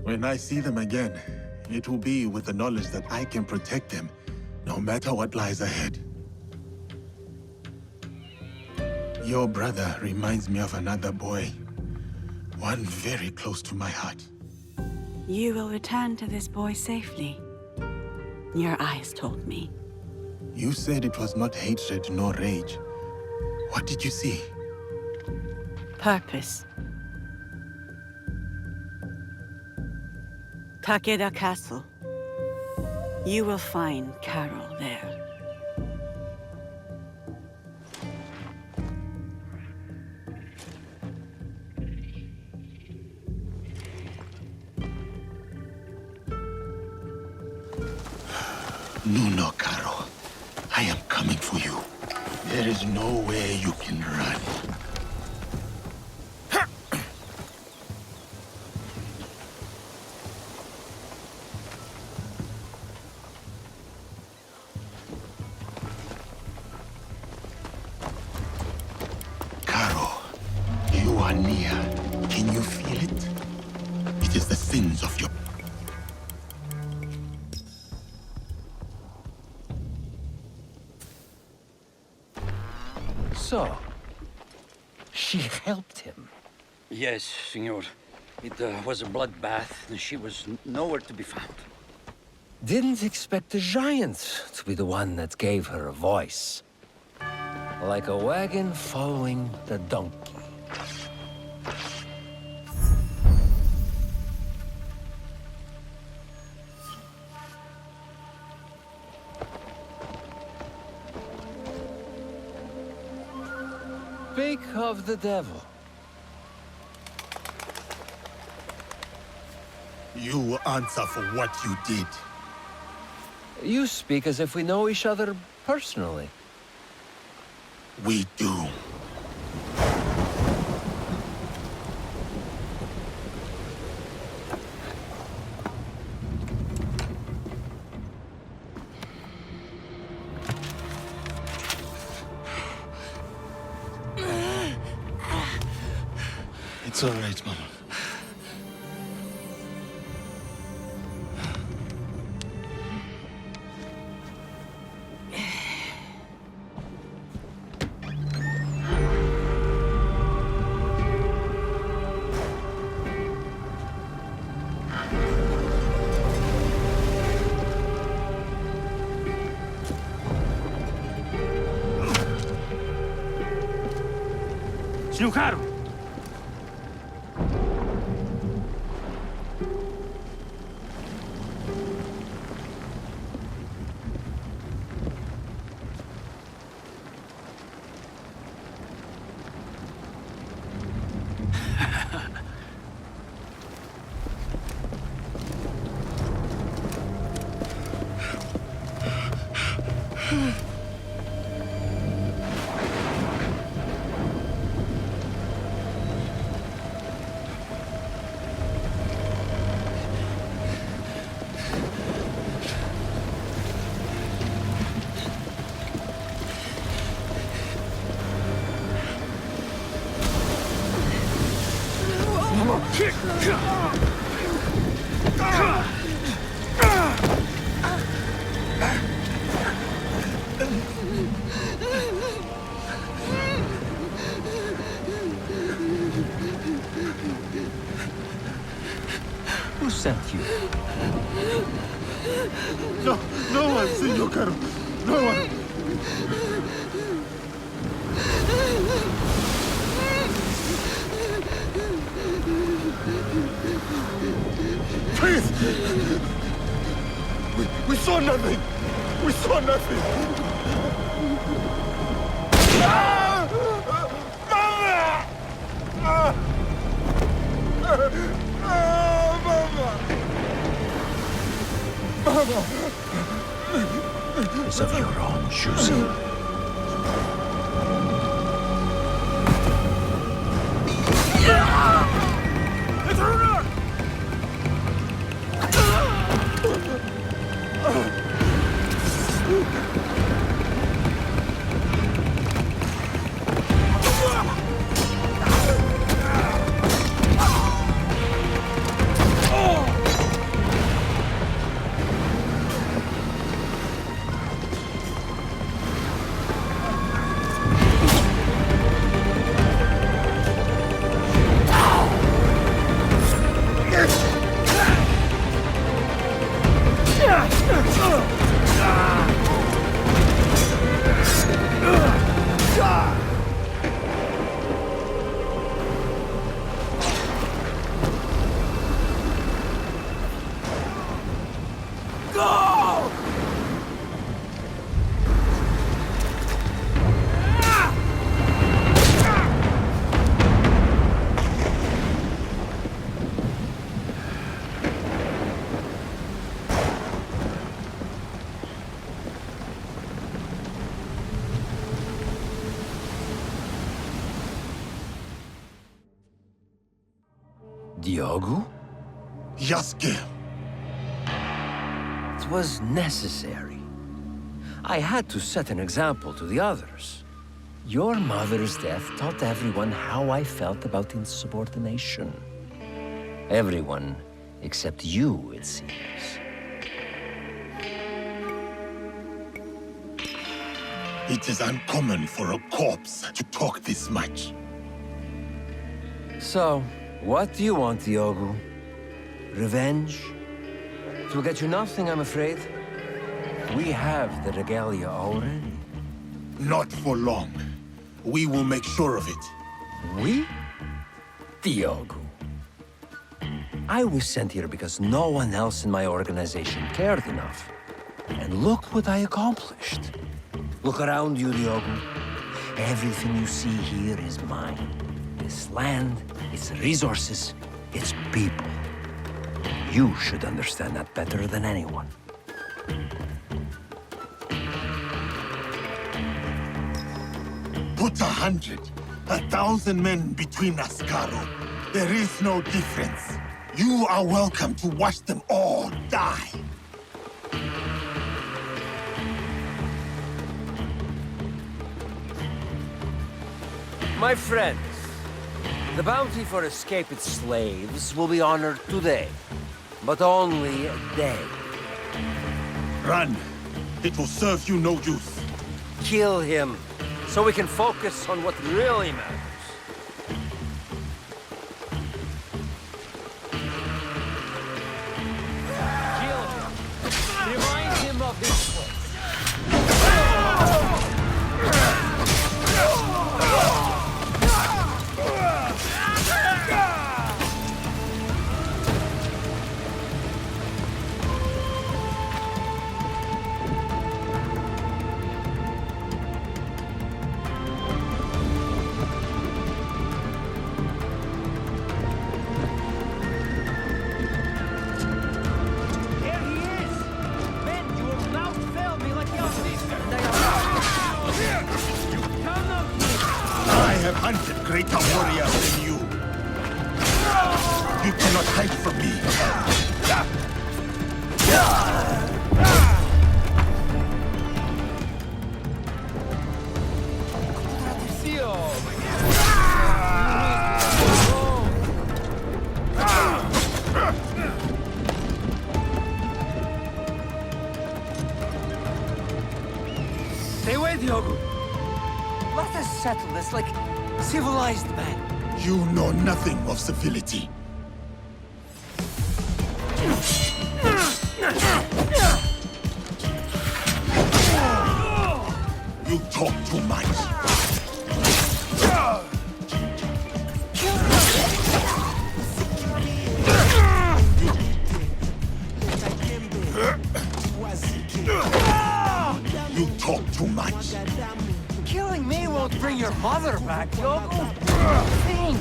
When I see them again, it will be with the knowledge that I can protect them, no matter what lies ahead. Your brother reminds me of another boy. One very close to my heart. You will return to this boy safely. Your eyes told me. You said it was not hatred nor rage. What did you see? Purpose. Takeda Castle. You will find Carol there. No, Karo. I am coming for you. There is no way you can run. are near. Can you feel it? It is the sins of your... So, she helped him. Yes, senor. It was a bloodbath, and she was nowhere to be found. Didn't expect the giant to be the one that gave her a voice. Like a wagon following the donkey. Speak of the devil. You will answer for what you did. You speak as if we know each other personally. We do. It's all right, Mama. Snukaru! Who sent you? No one, Senor Caro. No one. Please! We saw nothing! We saw nothing! Ah! Mama! Ah! Ah, Mama! Mama! It's of your own choosing. It's a runner! Diogo? Yasuke! It was necessary. I had to set an example to the others. Your mother's death taught everyone how I felt about insubordination. Everyone except you, it seems. It is uncommon for a corpse to talk this much. So, what do you want, Diogo? Revenge? It will get you nothing, I'm afraid. We have the regalia already. Not for long. We will make sure of it. We? Diogo. I was sent here because no one else in my organization cared enough. And look what I accomplished. Look around you, Diogo. Everything you see here is mine. This land, its resources, its people. You should understand that better than anyone. Put 100, 1,000 men between us, Caro. There is no difference. You are welcome to watch them all die. My friends, the bounty for escaped slaves will be honored today, but only a day. Run. It will serve you no use. Kill him, so we can focus on what really matters. Kill him. Remind him of his place. Greater warriors than you. You cannot hide from me. Stay away, Diogo. Let us settle this like civilized men. You know nothing of civility. You talk too much. You talk too much. Killing me won't bring your mother back, Diogo. Think.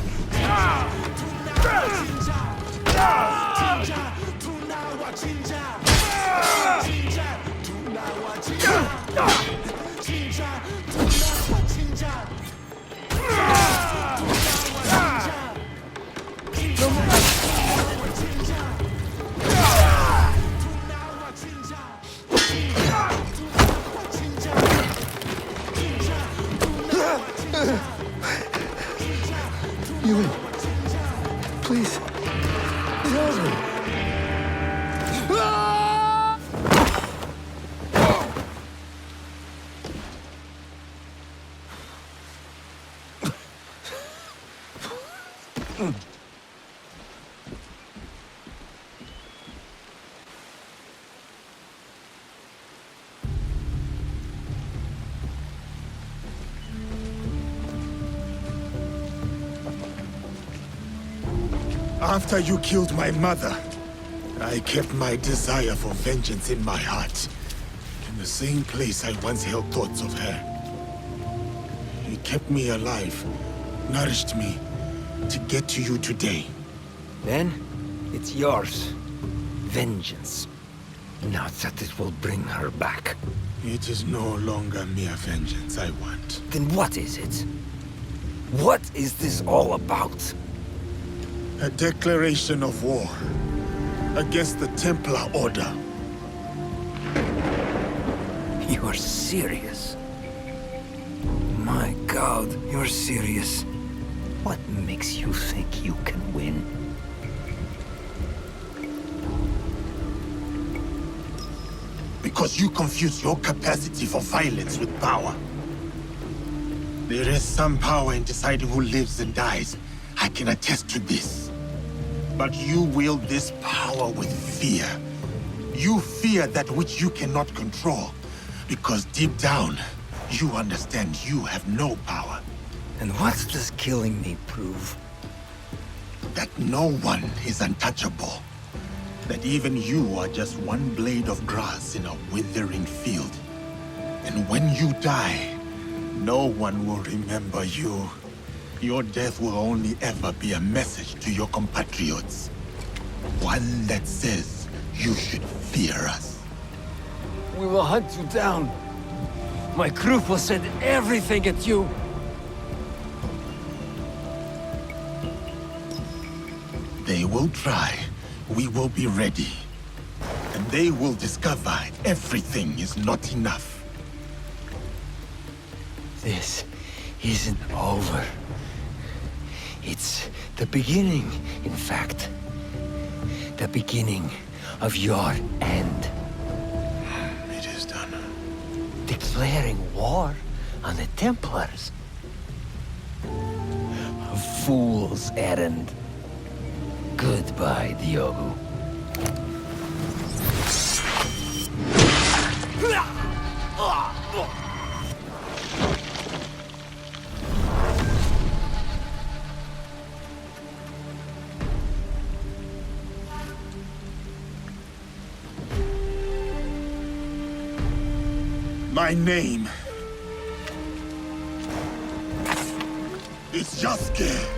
Please. After you killed my mother, I kept my desire for vengeance in my heart. In the same place I once held thoughts of her. It kept me alive, nourished me, to get to you today. Then, it's yours. Vengeance. Not that it will bring her back. It is no longer mere vengeance I want. Then what is it? What is this all about? A declaration of war against the Templar Order. You are serious? My God, you're serious. What makes you think you can win? Because you confuse your capacity for violence with power. There is some power in deciding who lives and dies. I can attest to this. But you wield this power with fear. You fear that which you cannot control. Because deep down, you understand you have no power. And what's this killing me prove? That no one is untouchable. That even you are just one blade of grass in a withering field. And when you die, no one will remember you. Your death will only ever be a message to your compatriots. One that says you should fear us. We will hunt you down. My group will send everything at you. They will try. We will be ready. And they will discover everything is not enough. This isn't over. It's the beginning, in fact. The beginning of your end. It is done. Declaring war on the Templars. A fool's errand. Goodbye, Diogo. My name is Yasuke.